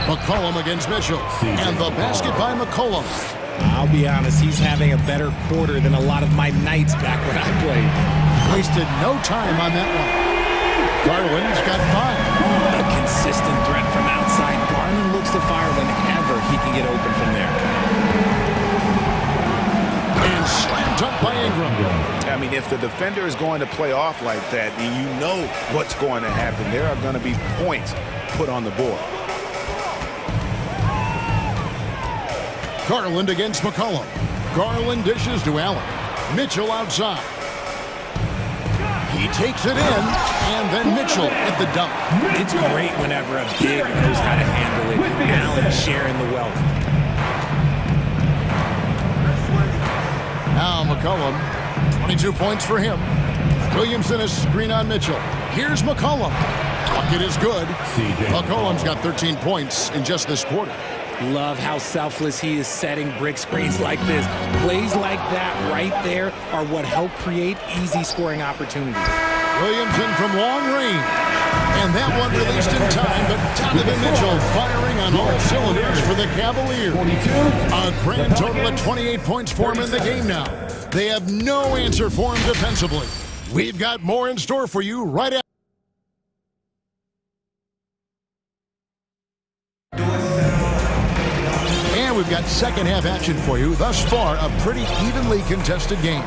McCollum against Mitchell. And the basket by McCollum. I'll be honest, he's having a better quarter than a lot of my nights back when I played. Wasted no time on that one. Garland's got 5. A consistent threat from outside. Garland looks to fire whenever he can get open from there. And slam dunk by Ingram. I mean, if the defender is going to play off like that, then you know what's going to happen. There are going to be points put on the board. Garland against McCollum. Garland dishes to Allen. Mitchell outside. He takes it in, and then Mitchell at the dunk. It's great whenever a big knows how to handle it. Allen sharing the wealth. Now McCollum, 22 points for him. Williamson is screen on Mitchell. Here's McCollum. Bucket is good. McCollum's got 13 points in just this quarter. Love how selfless he is setting brick screens like this. Plays like that right there are what help create easy scoring opportunities. Williamson from long range. And that one released in time, but Donovan Mitchell firing on all cylinders for the Cavaliers. A grand total of 28 points for him in the game now. They have no answer for him defensively. We've got more in store for you right after. We've got second half action for you. Thus far, a pretty evenly contested game.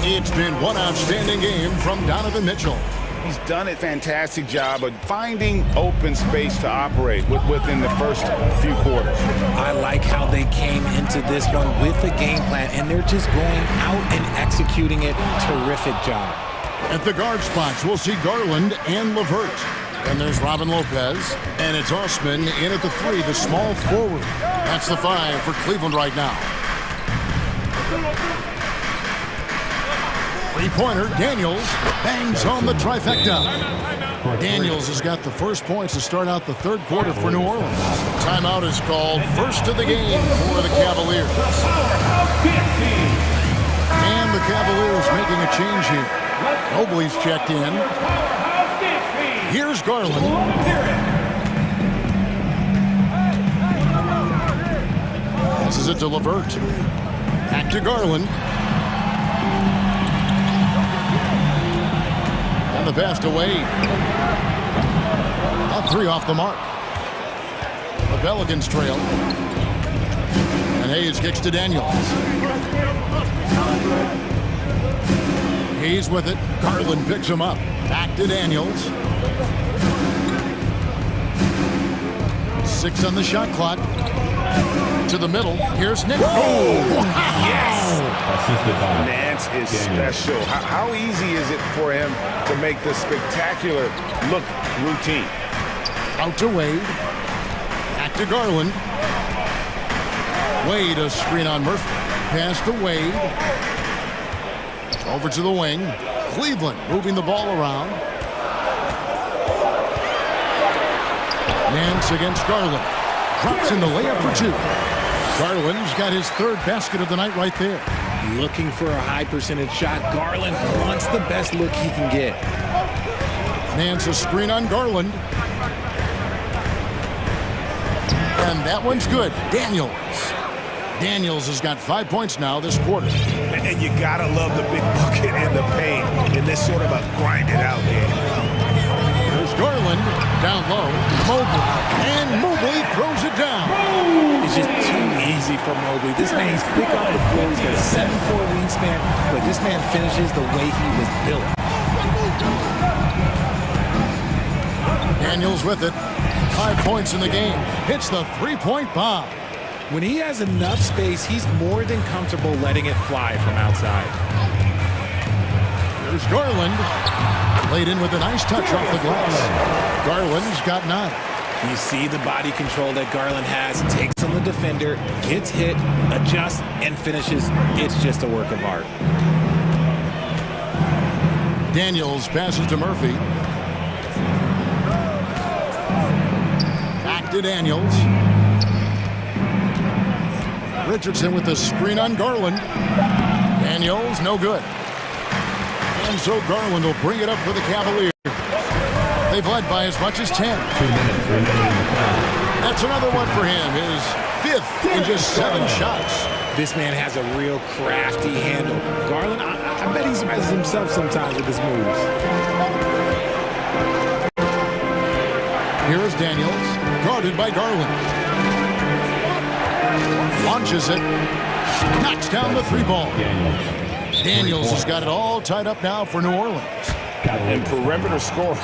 It's been one outstanding game from Donovan Mitchell. He's done a fantastic job of finding open space to operate within the first few quarters. I like how they came into this one with a game plan, and they're just going out and executing it. Terrific job. At the guard spots, we'll see Garland and LeVert. And there's Robin Lopez, and it's Osman in at the 3, the small forward. That's the 5 for Cleveland right now. Three-pointer, Daniels bangs home the trifecta. Daniels has got the first points to start out the third quarter for New Orleans. Timeout is called, first of the game for the Cavaliers. And the Cavaliers making a change here. Mobley's checked in. Here's Garland. Passes it to Levert. Back to Garland. And the pass to Wade. A three off the mark. The Pelicans trail. And Hayes kicks to Daniels. Hayes with it. Garland picks him up. Back to Daniels. 6 on the shot clock. To the middle. Here's Nick. Oh, yes! Nance is special. How easy is it for him to make the spectacular look routine? Out to Wade. Back to Garland. Wade, a screen on Murphy. Pass to Wade. Over to the wing. Cleveland moving the ball around. Nance against Garland. Drops in the layup for 2. Garland's got his 3rd basket of the night right there. Looking for a high percentage shot. Garland wants the best look he can get. Nance a screen on Garland. And that one's good. Daniels. Daniels has got 5 points now this quarter. And you gotta love the big bucket and the paint in this sort of a grind it out game. There's Garland down low. Mobley. And Mobley throws it down. It's just too easy for Mobley. This man, he's quick off the floor. He's got a 7'4" wingspan, but this man finishes the way he was built. Daniels with it. 5 points in the game. Hits the 3-point bomb. When he has enough space, he's more than comfortable letting it fly from outside. There's Garland. Laid in with a nice touch off the glass. Garland's got 9. You see the body control that Garland has. Takes on the defender, gets hit, adjusts, and finishes. It's just a work of art. Daniels passes to Murphy. Back to Daniels. Richardson with the screen on Garland. Daniels, no good. And so Garland will bring it up for the Cavaliers. They've led by as much as 10. 2 minutes remaining. That's another one for him. His 5th in just 7 shots. This man has a real crafty handle. Garland, I bet he surprises himself sometimes with his moves. Here is Daniels, guarded by Garland. Launches it, knocks down the 3 ball. Daniels has got it all tied up now for New Orleans. And perimeter scoring,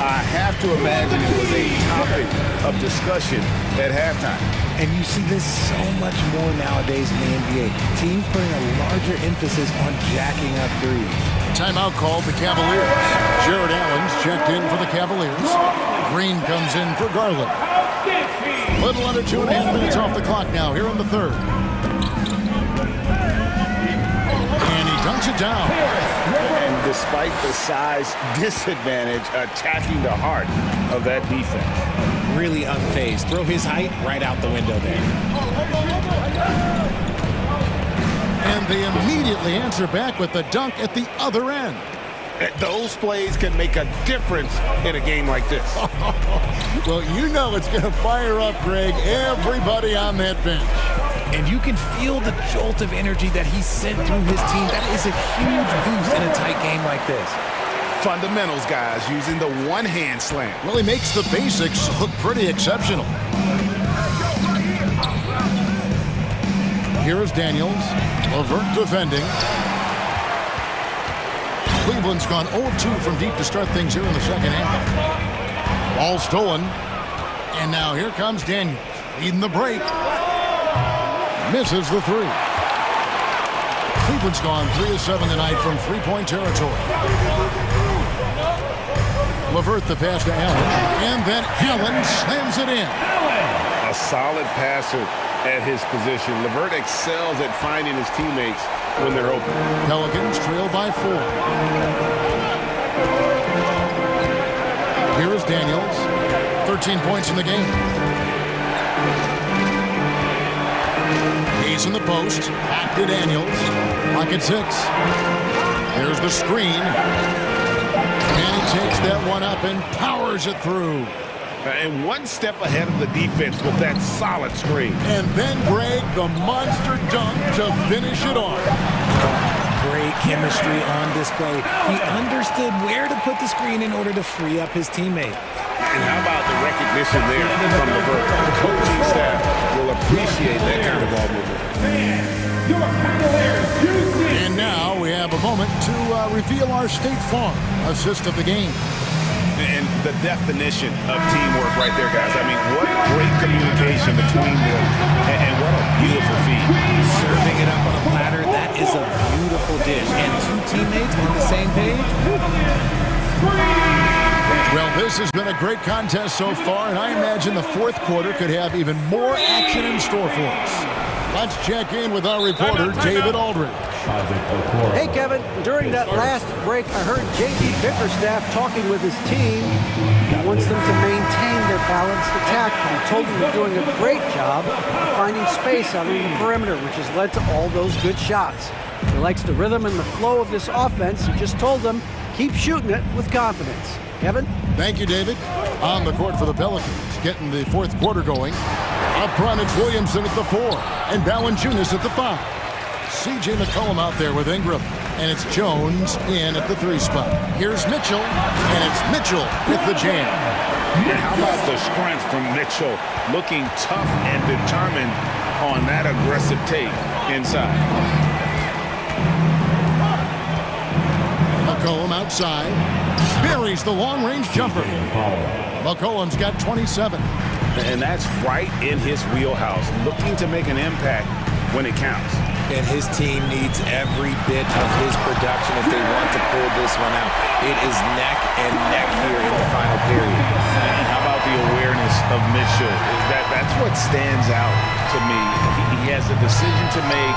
I have to imagine it was a topic of discussion at halftime. And you see this so much more nowadays in the NBA. Teams putting a larger emphasis on jacking up threes. Timeout called the Cavaliers. Jared Allen's checked in for the Cavaliers. Green comes in for Garland. Little under 2.5 minutes off the clock now here in the 3rd. And he dunks it down. And despite the size disadvantage, attacking the heart of that defense. Really unfazed. Throw his height right out the window there. And they immediately answer back with the dunk at the other end. Those plays can make a difference in a game like this. Well, you know it's going to fire up, Greg, everybody on that bench. And you can feel the jolt of energy that he sent through his team. That is a huge boost in a tight game like this. Fundamentals, guys, using the one-hand slam. Well, he makes the basics look pretty exceptional. Here is Daniels. Levert defending. Cleveland's gone 0-2 from deep to start things here in the second half. Ball stolen. And now here comes Daniels. Leading the break. Misses the 3. Cleveland's gone 3 of 7 tonight from 3-point territory. Levert the pass to Allen. And then Allen slams it in. A solid passer at his position. Levert excels at finding his teammates when they're open. Pelicans trail by 4. Here is Daniels. 13 points in the game. He's in the post. Back to Daniels. Pocket 6. There's the screen. And he takes that one up and powers it through. And one step ahead of the defense with that solid screen. And then, Greg, the monster dunk to finish it off. Great chemistry on display. He understood where to put the screen in order to free up his teammate. And how about the recognition there from the coaching staff will appreciate that kind of ball movement. And now we have a moment to reveal our State Farm assist of the game. And the definition of teamwork right there, guys. I mean, what great communication between them, and what a beautiful feat. Serving it up on a platter, that is a beautiful dish. And two teammates on the same page. Well, this has been a great contest so far, and I imagine the fourth quarter could have even more action in store for us. Let's check in with our reporter, David Aldridge. Hey, Kevin. During that last break, I heard J.B. Bickerstaff talking with his team. He wants them to maintain their balanced attack, but he told them they're doing a great job of finding space out on the perimeter, which has led to all those good shots. He likes the rhythm and the flow of this offense. He just told them, keep shooting it with confidence. Kevin? Thank you, David. On the court for the Pelicans, getting the fourth quarter going. Up front, it's Williamson at the 4, and Valanciunas at the 5. C.J. McCollum out there with Ingram, and it's Jones in at the 3 spot. Here's Mitchell, and it's Mitchell with the jam. And how about the strength from Mitchell, looking tough and determined on that aggressive take inside. McCollum outside, buries the long-range jumper. McCollum's got 27. And that's right in his wheelhouse, looking to make an impact when it counts. And his team needs every bit of his production if they want to pull this one out. It is neck and neck here in the final period. And how about the awareness of Mitchell? That's what stands out to me. He has a decision to make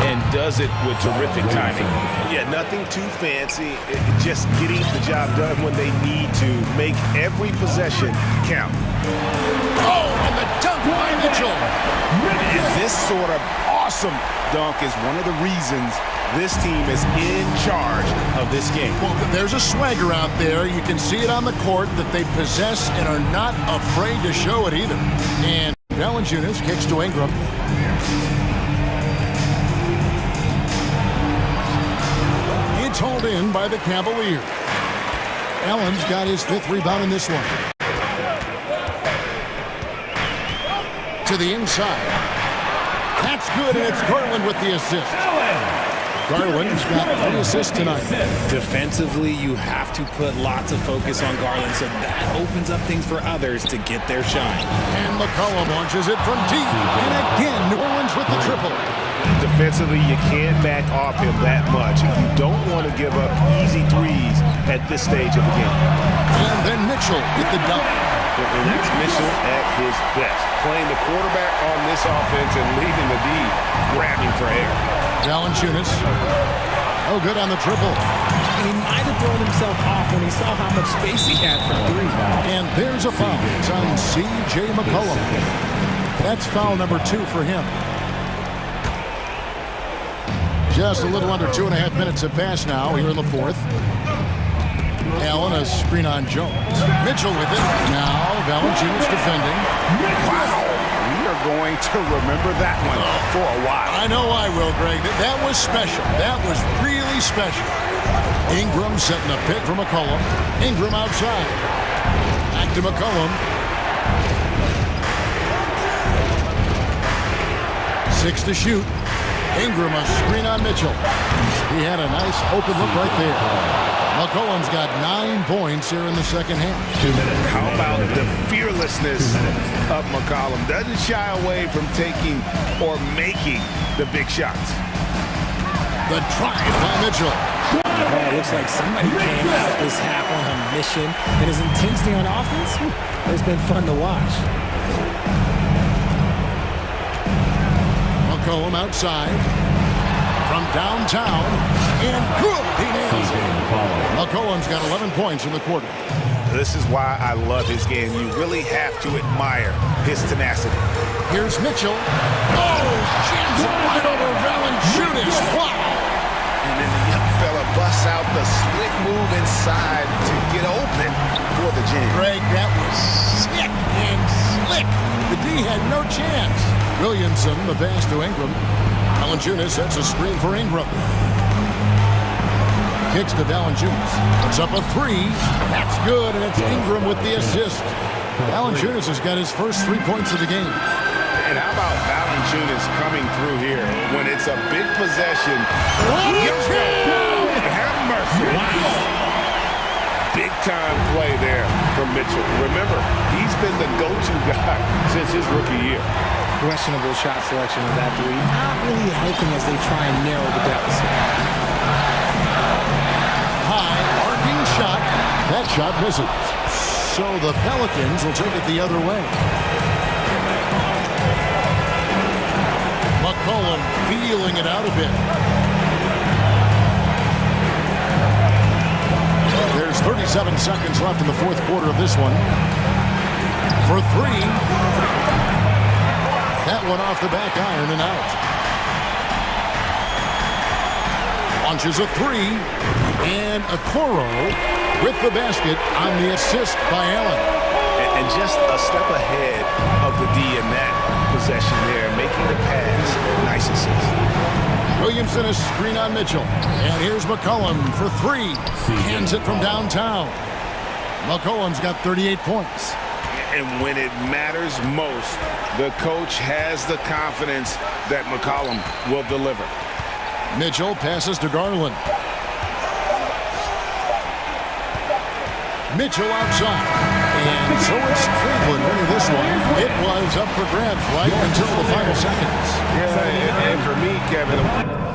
and does it with terrific timing. Yeah, nothing too fancy. Just getting the job done when they need to. Make every possession count. Oh, and the dunk by Mitchell. And this sort of awesome dunk is one of the reasons this team is in charge of this game. Well, there's a swagger out there. You can see it on the court that they possess and are not afraid to show it either. And Valanciunas kicks to Ingram. It's hauled in by the Cavaliers. Allen's got his 5th rebound in this one. To the inside. That's good, and it's Garland with the assist. Garland's got 3 assists tonight. Defensively, you have to put lots of focus on Garland, so that opens up things for others to get their shine. And McCollum launches it from deep. And again, New Orleans with the triple. Defensively, you can't back off him that much. You don't want to give up easy threes at this stage of the game. And then Mitchell with the dunk. And that's Mitchell at his best. Playing the quarterback on this offense and leaving the D grabbing for air. Valanciunas. Oh, good on the triple. He might have thrown himself off when he saw how much space he had for 3. And there's a foul. It's on C.J. McCollum. That's foul number 2 for him. Just a little under 2.5 minutes have passed now here in the fourth. Allen, a screen on Jones. Mitchell with it. Now Valanciunas defending. Wow. We are going to remember that one for a while. I know I will, Greg. That was special. That was really special. Ingram setting a pick for McCollum. Ingram outside. Back to McCollum. 6 to shoot. Ingram a screen on Mitchell. He had a nice open look right there. McCollum's got 9 points here in the second half. 2 minutes. How about the fearlessness of McCollum? Doesn't shy away from taking or making the big shots. The drive by Mitchell. Oh, it looks like somebody came out this half on a mission. And his intensity on offense has been fun to watch. McCollum outside. From downtown. And good. He nails it. McCollum's got 11 points in the quarter. This is why I love his game. You really have to admire his tenacity. Here's Mitchell. Oh, jams it right over Valanciunas. Wow. And then the young fella busts out the slick move inside to get open for the jam. Greg, that was sick and slick. The D had no chance. Williamson, the pass to Ingram. Valanciunas sets a screen for Ingram. Kicks to Valanciunas. Puts up a three. That's good, and it's Ingram with the assist. Valanciunas has got his first 3 points of the game. And how about Valanciunas coming through here when it's a big possession? Have mercy. Big time play there from Mitchell. Remember, he's been the go-to guy since his rookie year. Questionable shot selection of that three. Not really helping as they try and narrow the deficit. High, arcing shot. That shot misses. So the Pelicans will take it the other way. McCollum feeling it out a bit. There's 37 seconds left in the fourth quarter of this one. For three. That one off the back iron and out. Launches a three. And Okoro with the basket on the assist by Allen. And just a step ahead of the D in that possession there, making the pass. Nice assist. Williamson a screen on Mitchell. And here's McCollum for three. Hands it from downtown. McCollum's got 38 points. And when it matters most, the coach has the confidence that McCollum will deliver. Mitchell passes to Garland. Mitchell outside. And so it's Cleveland winning this one. It was up for grabs right until the final seconds. Yeah, and for me, Kevin,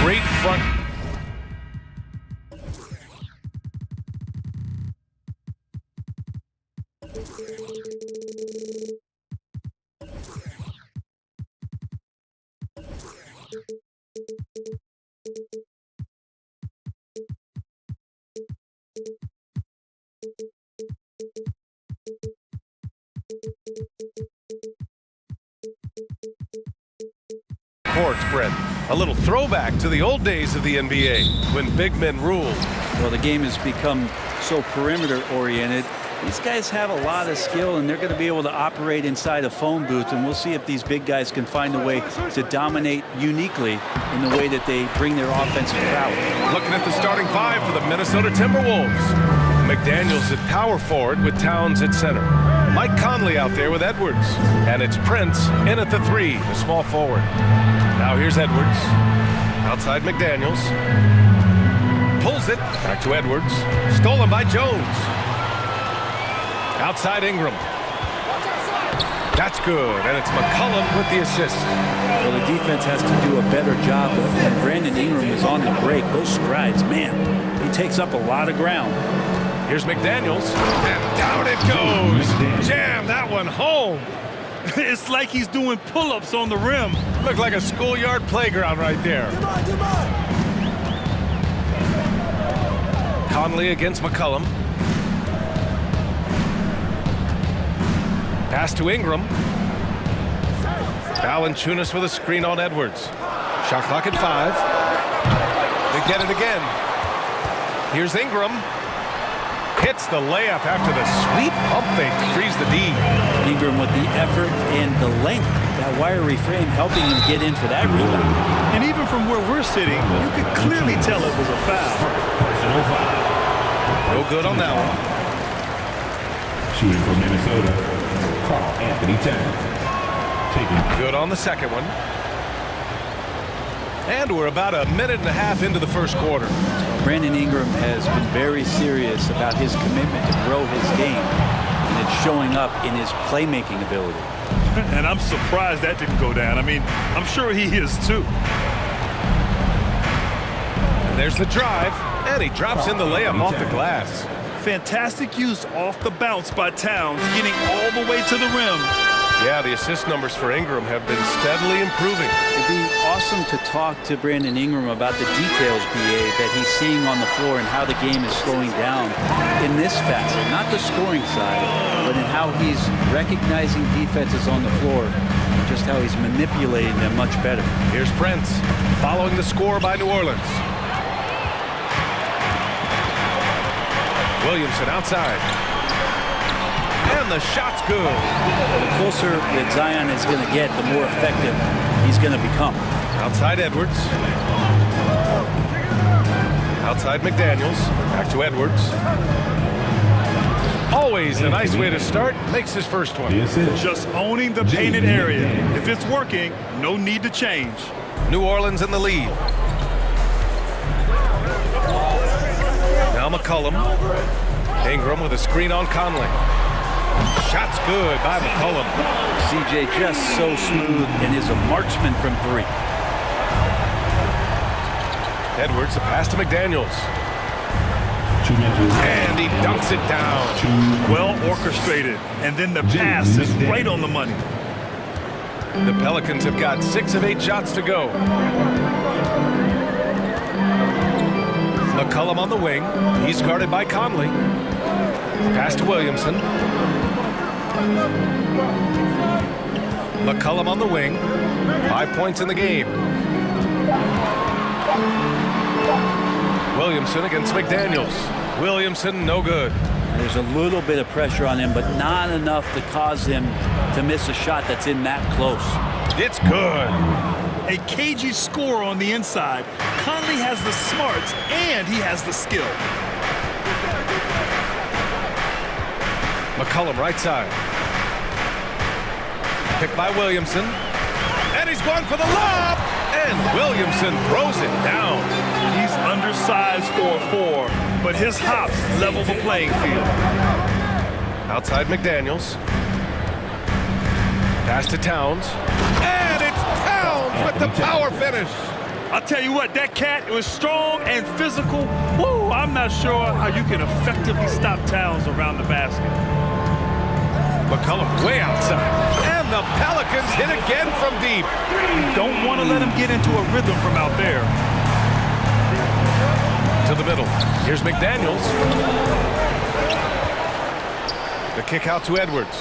Great front. Court spread. A little throwback to the old days of the NBA when big men ruled. Well, the game has become so perimeter oriented. These guys have a lot of skill, and they're going to be able to operate inside a phone booth, and we'll see if these big guys can find a way to dominate uniquely in the way that they bring their offensive prowess. Looking at the starting five for the Minnesota Timberwolves. McDaniels at power forward with Towns at center. Mike Conley out there with Edwards. And it's Prince in at the three, the small forward. Now here's Edwards. Outside McDaniels. Pulls it. Back to Edwards. Stolen by Jones. Outside Ingram. That's good. And it's McCollum with the assist. Well, the defense has to do a better job. When Brandon Ingram is on the break, those strides, man, he takes up a lot of ground. Here's McDaniels, and down it goes. Jam that one home. It's like he's doing pull-ups on the rim. Looked like a schoolyard playground right there. Conley against McCollum. Pass to Ingram. Valanciunas with a screen on Edwards. Shot clock at 5. They get it again. Here's Ingram. Hits the layup after the sweet pump fake to freeze the D. Ingram with the effort and the length, that wiry frame helping him get in for that rebound. And even from where we're sitting, you could clearly tell it was a foul. No good on that one. Shooting for Minnesota, Carl Anthony Towns. Good on the second one. And we're about a minute and a half into the first quarter. Brandon Ingram has been very serious about his commitment to grow his game, and it's showing up in his playmaking ability. And I'm surprised that didn't go down. I mean, I'm sure he is too. And there's the drive, and he drops in the layup off the glass. Fantastic use off the bounce by Towns, getting all the way to the rim. Yeah, the assist numbers for Ingram have been steadily improving. It'd be awesome to talk to Brandon Ingram about the details, BA, that he's seeing on the floor and how the game is slowing down in this facet, not the scoring side, but in how he's recognizing defenses on the floor and just how he's manipulating them much better. Here's Prince, following the score by New Orleans. Williamson outside. And the shot's good. The closer that Zion is going to get, the more effective he's going to become. Outside Edwards. Outside McDaniels. Back to Edwards. Always a nice way to start. Makes his first one. Just owning the painted area. If it's working, no need to change. New Orleans in the lead. Now McCollum. Ingram with a screen on Conley. Shot's good by McCollum. CJ just so smooth and is a marksman from three. Edwards, a pass to McDaniels. And he dunks it down. Well orchestrated. And then the pass is right on the money. The Pelicans have got 6 of 8 shots to go. McCollum on the wing. He's guarded by Conley. Pass to Williamson. McCollum on the wing. 5 points in the game. Williamson against McDaniels. Williamson, no good. There's a little bit of pressure on him, but not enough to cause him to miss a shot that's in that close. It's good. A cagey score on the inside. Conley has the smarts, and he has the skill. McCollum right side. Picked by Williamson. And he's going for the lob! And Williamson throws it down. He's undersized for a 4, but his hops level the playing field. Outside McDaniels. Pass to Towns. And it's Towns with the power finish. I'll tell you what, that cat, it was strong and physical. Woo, I'm not sure how you can effectively stop Towns around the basket. McCollum way outside. And the Pelicans hit again from deep. You don't want to let him get into a rhythm from out there. To the middle. Here's McDaniels. The kick out to Edwards.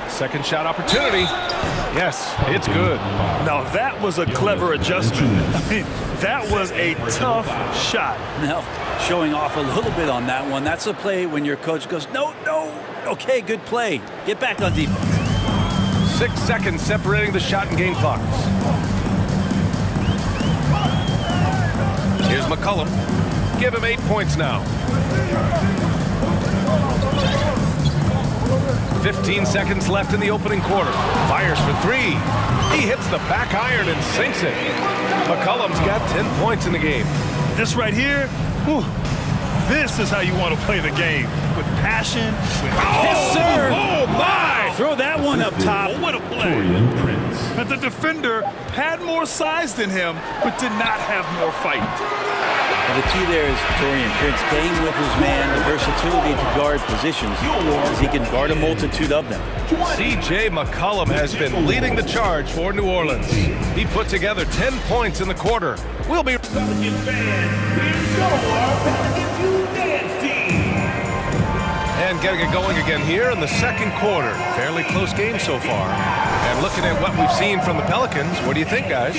Second shot opportunity. Yes, it's good. Now that was a clever adjustment. I mean, that was a tough shot. Now, showing off a little bit on that one. That's a play when your coach goes, no, no. Okay, good play. Get back on defense. 6 seconds separating the shot and game clocks. Here's McCollum. Give him 8 points now. 15 seconds left in the opening quarter. Fires for 3. He hits the back iron and sinks it. McCollum's got 10 points in the game. This right here, whew, this is how you want to play the game. With passion, with yes, sir. Oh, my! Throw that one up top. What a play. But the defender had more size than him, but did not have more fight. The key there is Taurean Prince staying with his man, the versatility to guard positions, as he can guard a multitude of them. C.J. McCollum has been leading the charge for New Orleans. He put together 10 points in the quarter. We'll be... Pelican fans, here's your Pelicans You Dance team. And getting it going again here in the second quarter. Fairly close game so far. And looking at what we've seen from the Pelicans, what do you think, guys?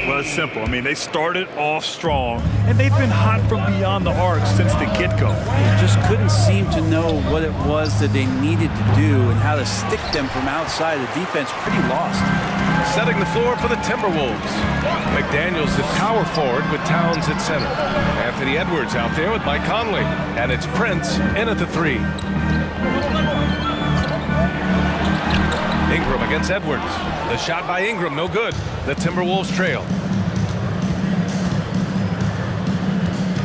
Well, it's simple. I mean, they started off strong, and they've been hot from beyond the arc since the get-go. They just couldn't seem to know what it was that they needed to do and how to stick them from outside. The defense pretty lost. Setting the floor for the Timberwolves. McDaniels at power forward with Towns at center. Anthony Edwards out there with Mike Conley. And it's Prince in at the 3. Ingram against Edwards. The shot by Ingram, no good. The Timberwolves trail.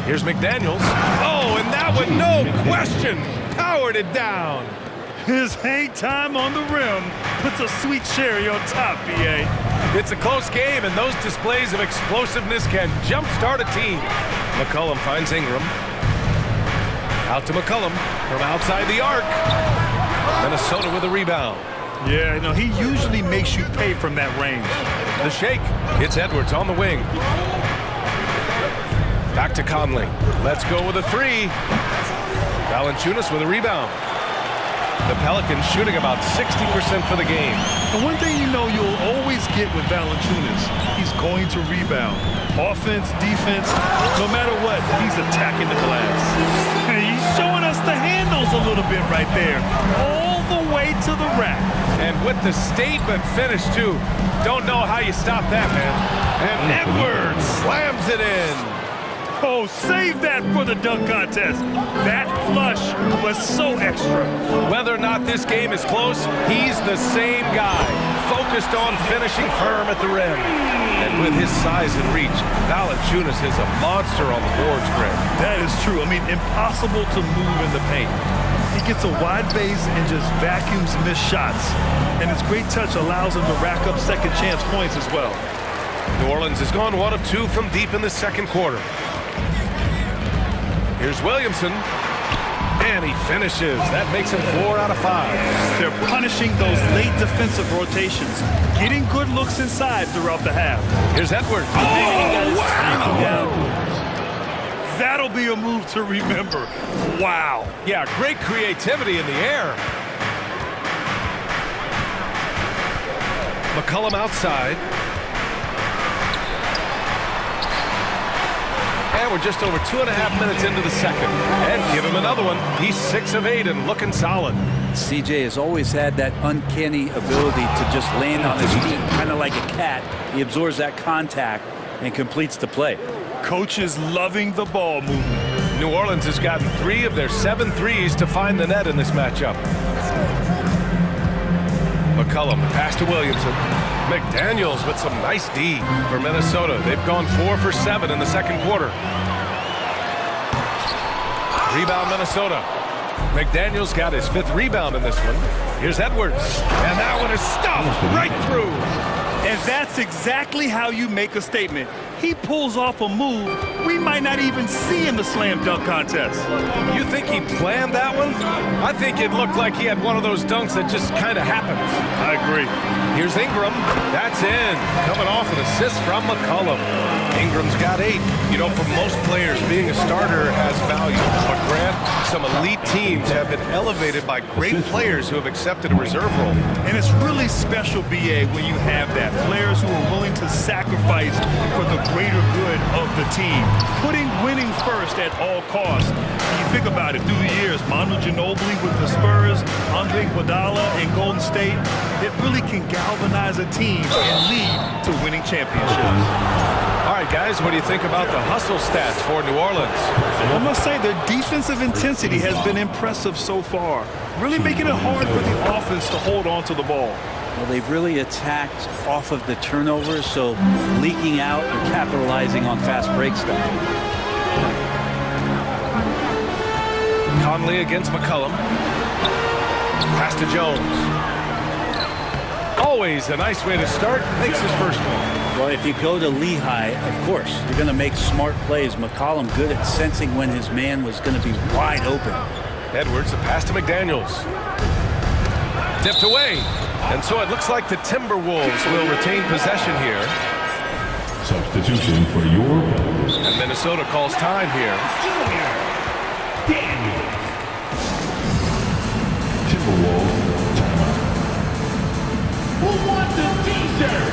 Here's McDaniels. Oh, and that one, no question, powered it down. His hang time on the rim puts a sweet cherry on top, BA. It's a close game, and those displays of explosiveness can jumpstart a team. McCollum finds Ingram. Out to McCollum from outside the arc. Minnesota with a rebound. Yeah, no, he usually makes you pay from that range. The shake. It's Edwards on the wing. Back to Conley. Let's go with a 3. Valanciunas with a rebound. The Pelicans shooting about 60% for the game. And one thing you know you'll always get with Valanciunas, he's going to rebound. Offense, defense, no matter what, he's attacking the glass. And he's showing us the handles a little bit right there. All the way to the rack. And with the statement finish, too. Don't know how you stop that, man. And Edwards slams it in. Oh, save that for the dunk contest. That flush was so extra. Whether or not this game is close, he's the same guy, focused on finishing firm at the rim. And with his size and reach, Valanciunas is a monster on the boards, Greg. That is true. I mean, impossible to move in the paint. He gets a wide base and just vacuums missed shots. And his great touch allows him to rack up second chance points as well. New Orleans has gone 1 of 2 from deep in the second quarter. Here's Williamson, and he finishes. That makes him 4 out of 5. They're punishing those late defensive rotations, getting good looks inside throughout the half. Here's Edwards. Oh, wow! That'll be a move to remember. Wow. Yeah, great creativity in the air. McCollum outside. And we're just over 2.5 minutes into the second. And give him another one. He's 6 of 8 and looking solid. CJ has always had that uncanny ability to just land on his feet, kind of like a cat. He absorbs that contact and completes the play. Coach is loving the ball movement. New Orleans has gotten 3 of their 7 threes to find the net in this matchup. McCollum, pass to Williamson. McDaniels with some nice D for Minnesota. They've gone 4 for 7 in the second quarter. Rebound Minnesota. McDaniels got his 5th rebound in this one. Here's Edwards. And that one is stuffed right through. And that's exactly how you make a statement. He pulls off a move we might not even see in the slam dunk contest. You think he planned that one? I think it looked like he had one of those dunks that just kind of happens. I agree. Here's Ingram. That's in. Coming off an assist from McCollum. Ingram's got 8. You know, for most players, being a starter has value. But Grant, some elite teams have been elevated by great players who have accepted a reserve role. And it's really special, BA, when you have that. Players who are willing to sacrifice for the greater good of the team. Putting winning first at all costs. When you think about it, through the years, Manu Ginobili with the Spurs, Andre Iguodala in Golden State, it really can galvanize a team and lead to winning championships. All right, guys, what do you think about the hustle stats for New Orleans? I must say their defensive intensity has been impressive so far, really making it hard for the offense to hold on to the ball. Well, they've really attacked off of the turnovers, so leaking out or capitalizing on fast break stuff. Conley against McCollum. Pass to Jones. Always a nice way to start. Makes his first one. Well, if you go to Lehigh, of course, you're going to make smart plays. McCollum good at sensing when his man was going to be wide open. Edwards, the pass to McDaniels. Tipped away. And so it looks like the Timberwolves will retain possession here. Substitution for your Pelicans. And Minnesota calls time here. Timberwolves timeout. Who wants a t-shirt?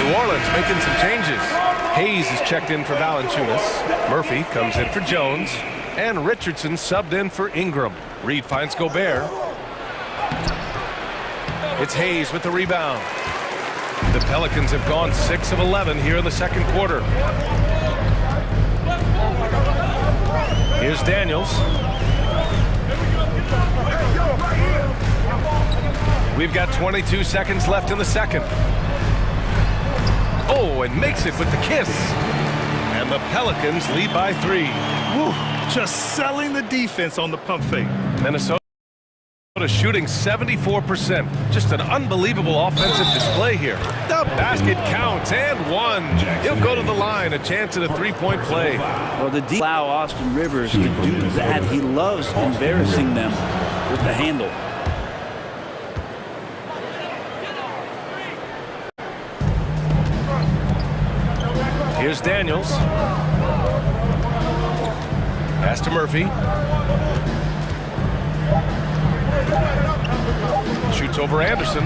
New Orleans making some changes. Hayes is checked in for Valanciunas. Murphy comes in for Jones. And Richardson subbed in for Ingram. Reed finds Gobert. It's Hayes with the rebound. The Pelicans have gone 6 of 11 here in the second quarter. Here's Daniels. We've got 22 seconds left in the second. Oh, and makes it with the kiss. And the Pelicans lead by 3. Woo, just selling the defense on the pump fake. Minnesota shooting 74%. Just an unbelievable offensive display here. The basket counts and 1. He'll go to the line, a chance at a 3-point play. Well, the D allow Austin Rivers to do that. He loves embarrassing them with the handle. Here's Daniels. Pass to Murphy. Shoots over Anderson.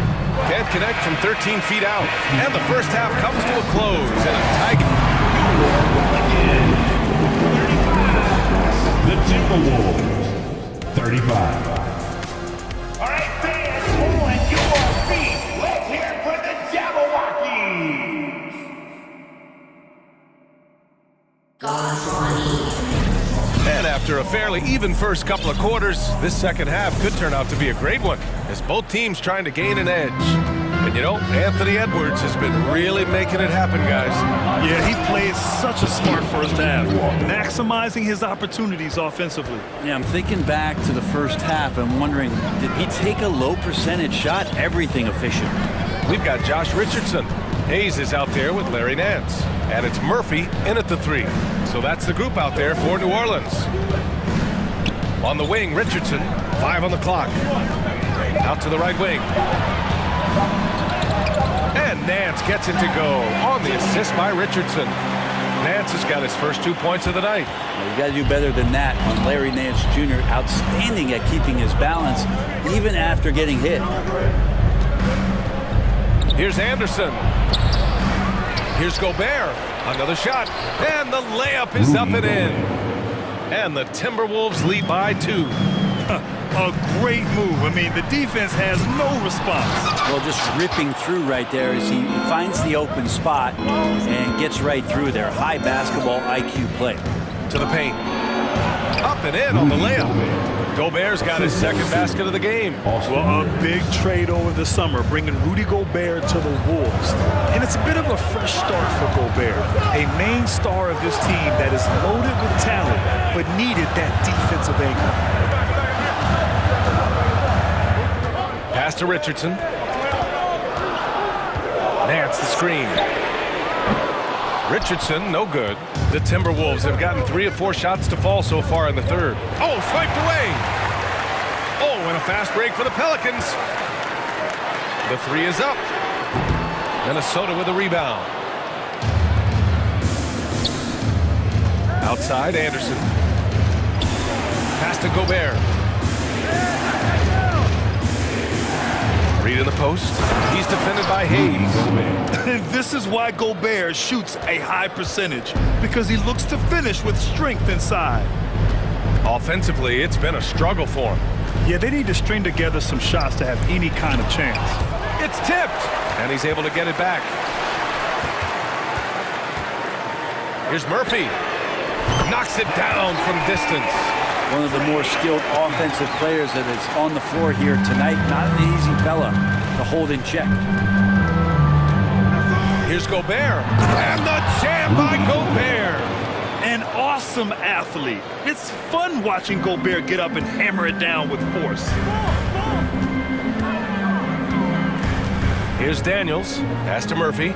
Can't connect from 13 feet out. And the first half comes to a close. And a tie. The Timberwolves 35. All right, fans, on your feet. Let's hear it for the Jabberwockies. And after a fairly even first couple of quarters, this second half could turn out to be a great one, as both teams trying to gain an edge. And you know, Anthony Edwards has been really making it happen, guys. Yeah, he played such a smart first half, maximizing his opportunities offensively. Yeah, I'm thinking back to the first half. I'm wondering, did he take a low percentage shot? Everything efficient. We've got Josh Richardson. Hayes is out there with Larry Nance. And it's Murphy in at the 3. So that's the group out there for New Orleans. On the wing, Richardson, 5 on the clock. Out to the right wing. And Nance gets it to go on the assist by Richardson. Nance has got his first 2 points of the night. Well, you got to do better than that on Larry Nance Jr. Outstanding at keeping his balance, even after getting hit. Here's Anderson. Here's Gobert. Another shot. And the layup is up and in. And the Timberwolves lead by 2. A great move. I mean, the defense has no response. Well, just ripping through right there as he finds the open spot and gets right through there. High basketball IQ play. To the paint. Up and in on the layup. Gobert's got his second basket of the game. Well, a big trade over the summer, bringing Rudy Gobert to the Wolves. And it's a bit of a fresh start for Gobert, a main star of this team that is loaded with talent, but needed that defensive anchor. Pass to Richardson. Nance the screen. Richardson, no good. The Timberwolves have gotten 3 of 4 shots to fall so far in the third. Oh, swiped away. Oh, and a fast break for the Pelicans. The 3 is up. Minnesota with a rebound. Outside, Anderson. Pass to Gobert. Reed in the post. He's defended by Hayes. This is why Gobert shoots a high percentage, because he looks to finish with strength inside. Offensively, it's been a struggle for him. Yeah, they need to string together some shots to have any kind of chance. It's tipped, and he's able to get it back. Here's Murphy. Knocks it down from distance. One of the more skilled offensive players that is on the floor here tonight. Not an easy fella to hold in check. Here's Gobert. And the jam by Gobert. An awesome athlete. It's fun watching Gobert get up and hammer it down with force. Here's Daniels. Pass to Murphy.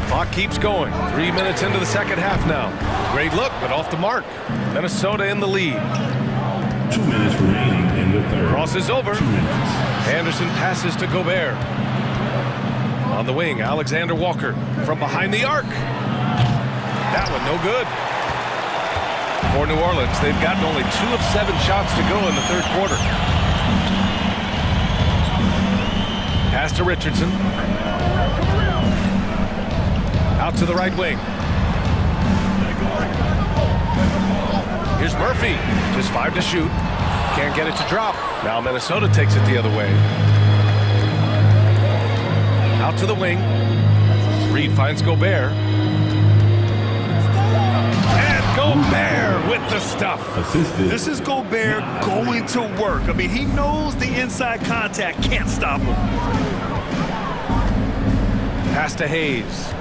Clock keeps going. 3 minutes into the second half now. Great look, but off the mark. Minnesota in the lead. 2 minutes remaining in the third. Crosses over. 2 minutes. Anderson passes to Gobert. On the wing, Alexander Walker from behind the arc. That one no good. For New Orleans, they've gotten only 2 of 7 shots to go in the third quarter. Pass to Richardson. Out to the right wing. Here's Murphy. Just 5 to shoot. Can't get it to drop. Now Minnesota takes it the other way. Out to the wing. Reed finds Gobert. And Gobert with the stuff. Assisted. This is Gobert going to work. I mean, he knows the inside contact can't stop him. Pass to Hayes.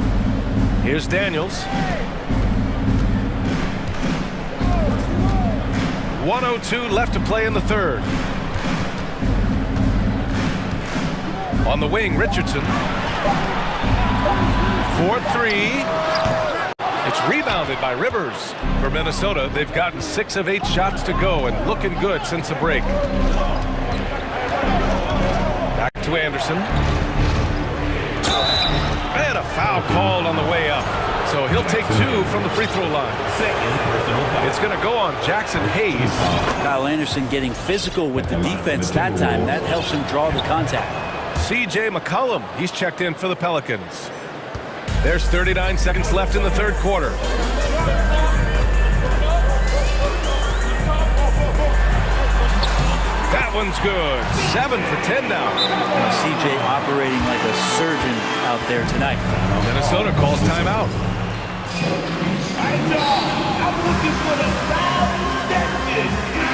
Here's Daniels. 1:02 left to play in the third. On the wing, Richardson. 4-3. It's rebounded by Rivers. For Minnesota, they've gotten 6 of 8 shots to go and looking good since the break. Back to Anderson. And a foul called on the way up. So he'll take 2 from the free throw line. It's going to go on Jackson Hayes. Kyle Anderson getting physical with the defense that time. That helps him draw the contact. C.J. McCollum, he's checked in for the Pelicans. There's 39 seconds left in the third quarter. That one's good. 7 for 10 now. C.J. operating like a surgeon out there tonight. Minnesota calls timeout.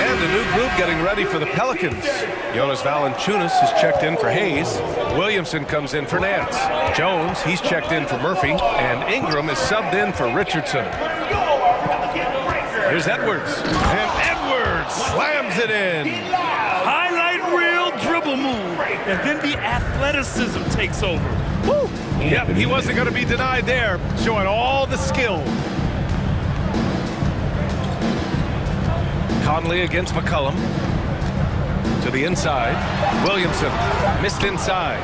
And a new group getting ready for the Pelicans. Jonas Valanciunas has checked in for Hayes. Williamson comes in for Nance. Jones, he's checked in for Murphy. And Ingram is subbed in for Richardson. Here's Edwards. And Edwards slams it in. Highlight reel dribble move. And then the athleticism takes over. Woo! Yep, he wasn't going to be denied there. Showing all the skill. Conley against McCollum. To the inside. Williamson missed inside.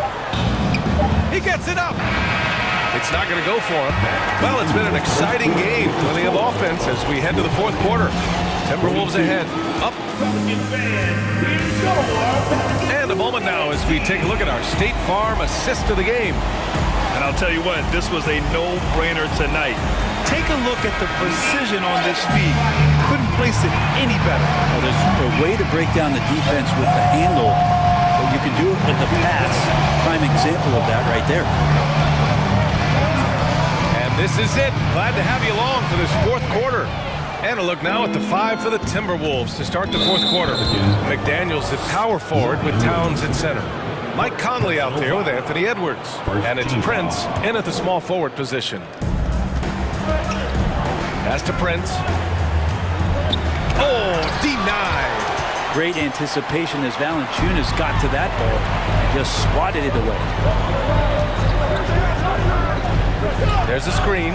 He gets it up. It's not going to go for him. Well, it's been an exciting game. Plenty of offense as we head to the fourth quarter. Timberwolves ahead. Up. And a moment now as we take a look at our State Farm assist of the game. And I'll tell you what, this was a no-brainer tonight. Take a look at the precision on this feed. Couldn't place it any better. Well, there's a way to break down the defense with the handle, but you can do it with the pass. Prime example of that right there. And this is it. Glad to have you along for this fourth quarter. And a look now at the 5 for the Timberwolves to start the fourth quarter. McDaniels at power forward with Towns at center. Mike Conley out there with Anthony Edwards. And it's Prince in at the small forward position. Pass to Prince. Oh, denied. Great anticipation as Valanciunas got to that ball and just swatted it away. There's a screen.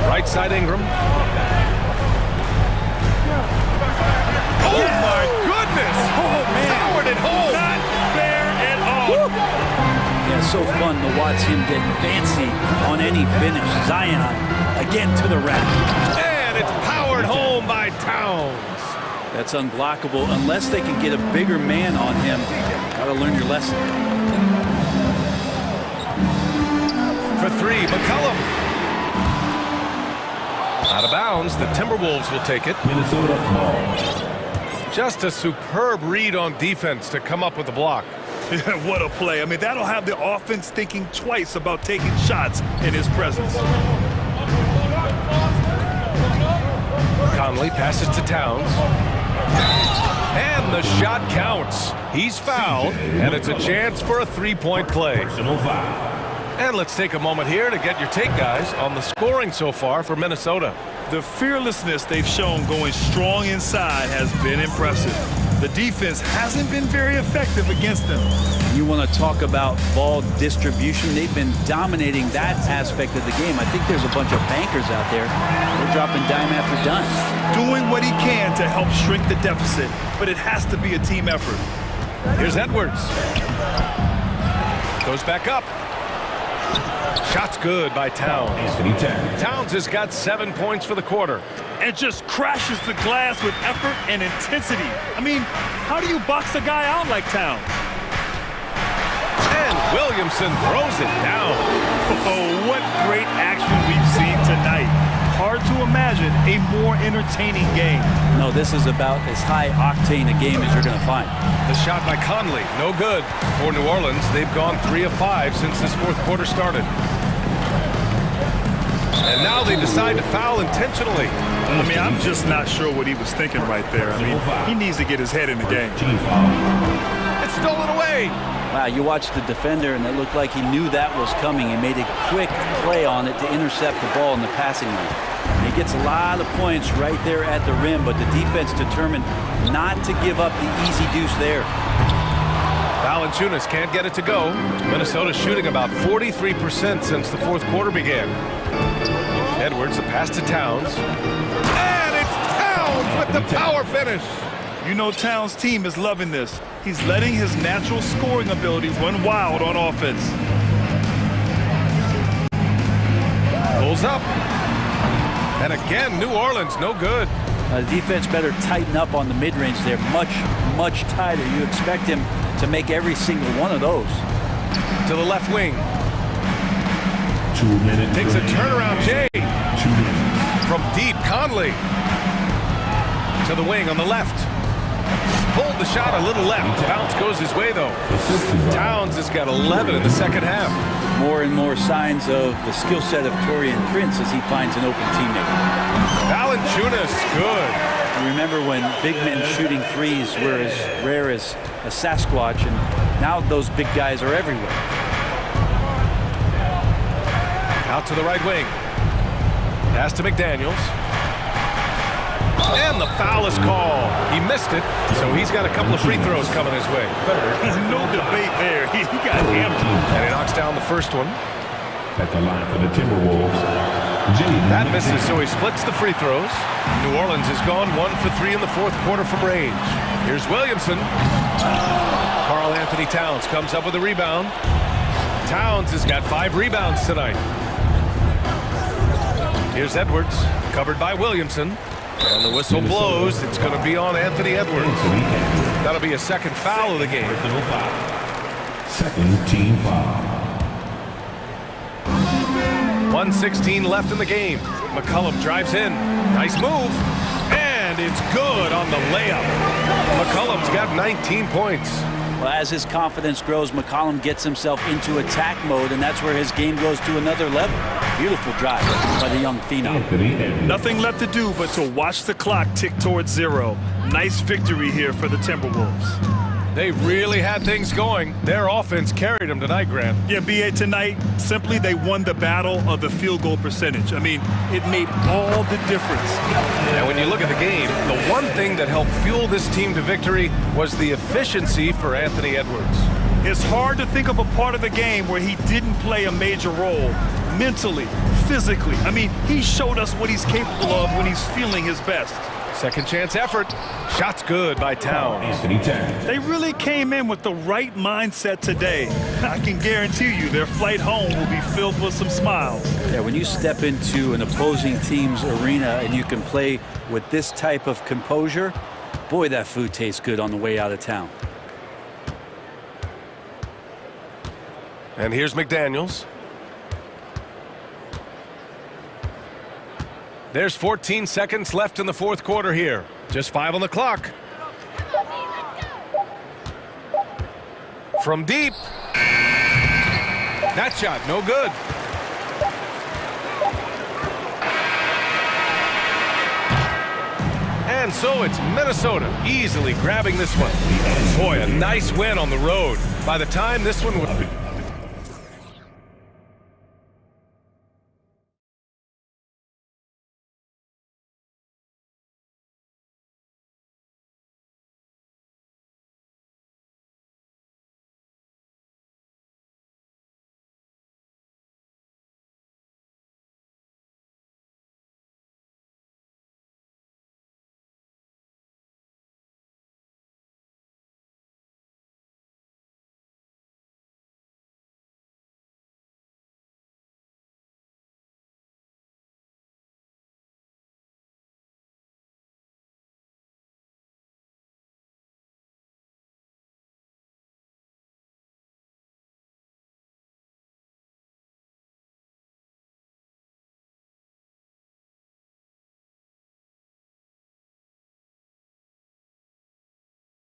Right side Ingram. Oh, yeah. My goodness! Oh, man. Powered it home. Not fair at all. Yeah, it's so fun to watch him get fancy on any finish. Zion again to the rack. And it's powered home by Towns. That's unblockable unless they can get a bigger man on him. Gotta learn your lesson. For 3, McCollum. Out of bounds, the Timberwolves will take it. Minnesota ball. Just a superb read on defense to come up with the block. What a play. I mean, that'll have the offense thinking twice about taking shots in his presence. Conley passes to Towns. And the shot counts. He's fouled, and it's a chance for a three-point play. And let's take a moment here to get your take, guys, on the scoring so far for Minnesota. The fearlessness they've shown going strong inside has been impressive. The defense hasn't been very effective against them. You want to talk about ball distribution. They've been dominating that aspect of the game. I think there's a bunch of bankers out there. They're dropping dime after dime. Doing what he can to help shrink the deficit, but it has to be a team effort. Here's Edwards. Goes back up. Shot's good by Towns. Towns has got 7 points for the quarter. And just crashes the glass with effort and intensity. I mean, how do you box a guy out like Towns? And Williamson throws it down. Oh, what great action we've seen tonight. Hard to imagine a more entertaining game. No, this is about as high-octane a game as you're going to find. The shot by Conley, no good. For New Orleans, they've gone 3 of 5 since this fourth quarter started. And now they decide to foul intentionally. I mean, I'm just not sure what he was thinking right there. I mean, he needs to get his head in the game. It's stolen away. Wow, you watched the defender, and it looked like he knew that was coming. He made a quick play on it to intercept the ball in the passing lane. He gets a lot of points right there at the rim, but the defense determined not to give up the easy deuce there. Valanciunas can't get it to go. Minnesota's shooting about 43% since the fourth quarter began. Edwards, the pass to Towns. And it's Towns with the power finish. You know Towns' team is loving this. He's letting his natural scoring ability run wild on offense. Pulls up. And again, New Orleans, no good. The defense better tighten up on the mid-range there. Much tighter. You expect him to make every single one of those. To the left wing. 2 minutes. Takes a turnaround, Jay. 2 minutes. From deep, Conley. To the wing on the left. Pulled the shot a little left. Bounce goes his way, though. Towns has got 11 in the second half. More and more signs of the skill set of Taurean Prince as he finds an open teammate. Valanciunas, good. You remember when big men shooting threes were as rare as a Sasquatch, and now those big guys are everywhere. Out to the right wing. Pass to McDaniels. And the foul is called. He missed it, so he's got a couple of free throws coming his way. No debate there. He got hammered. And he knocks down the first one. At the line for the Timberwolves, that misses, so he splits the free throws. New Orleans has gone 1 for 3 in the fourth quarter from range. Here's Williamson. Karl Anthony Towns comes up with a rebound. Towns has got 5 rebounds tonight. Here's Edwards, covered by Williamson. And the whistle blows. It's going to be on Anthony Edwards. That'll be a second foul of the game. Second team foul. 1:16 left in the game. McCollum drives in. Nice move. And it's good on the layup. McCollum's got 19 points. Well, as his confidence grows, McCollum gets himself into attack mode, and that's where his game goes to another level. Beautiful drive by the young phenom. Nothing left to do but to watch the clock tick towards 0. Nice victory here for the Timberwolves. They really had things going. Their offense carried them tonight, Grant. Yeah, BA, tonight, simply they won the battle of the field goal percentage. I mean, it made all the difference. And when you look at the game, the one thing that helped fuel this team to victory was the efficiency for Anthony Edwards. It's hard to think of a part of the game where he didn't play a major role. Mentally, physically. I mean, he showed us what he's capable of when he's feeling his best. Second chance effort. Shots good by Towns. They really came in with the right mindset today. I can guarantee you their flight home will be filled with some smiles. Yeah, when you step into an opposing team's arena and you can play with this type of composure, boy, that food tastes good on the way out of town. And here's McDaniels. There's 14 seconds left in the fourth quarter here. Just 5 on the clock. From deep. That shot, no good. And so it's Minnesota easily grabbing this one. Boy, a nice win on the road. By the time this one would...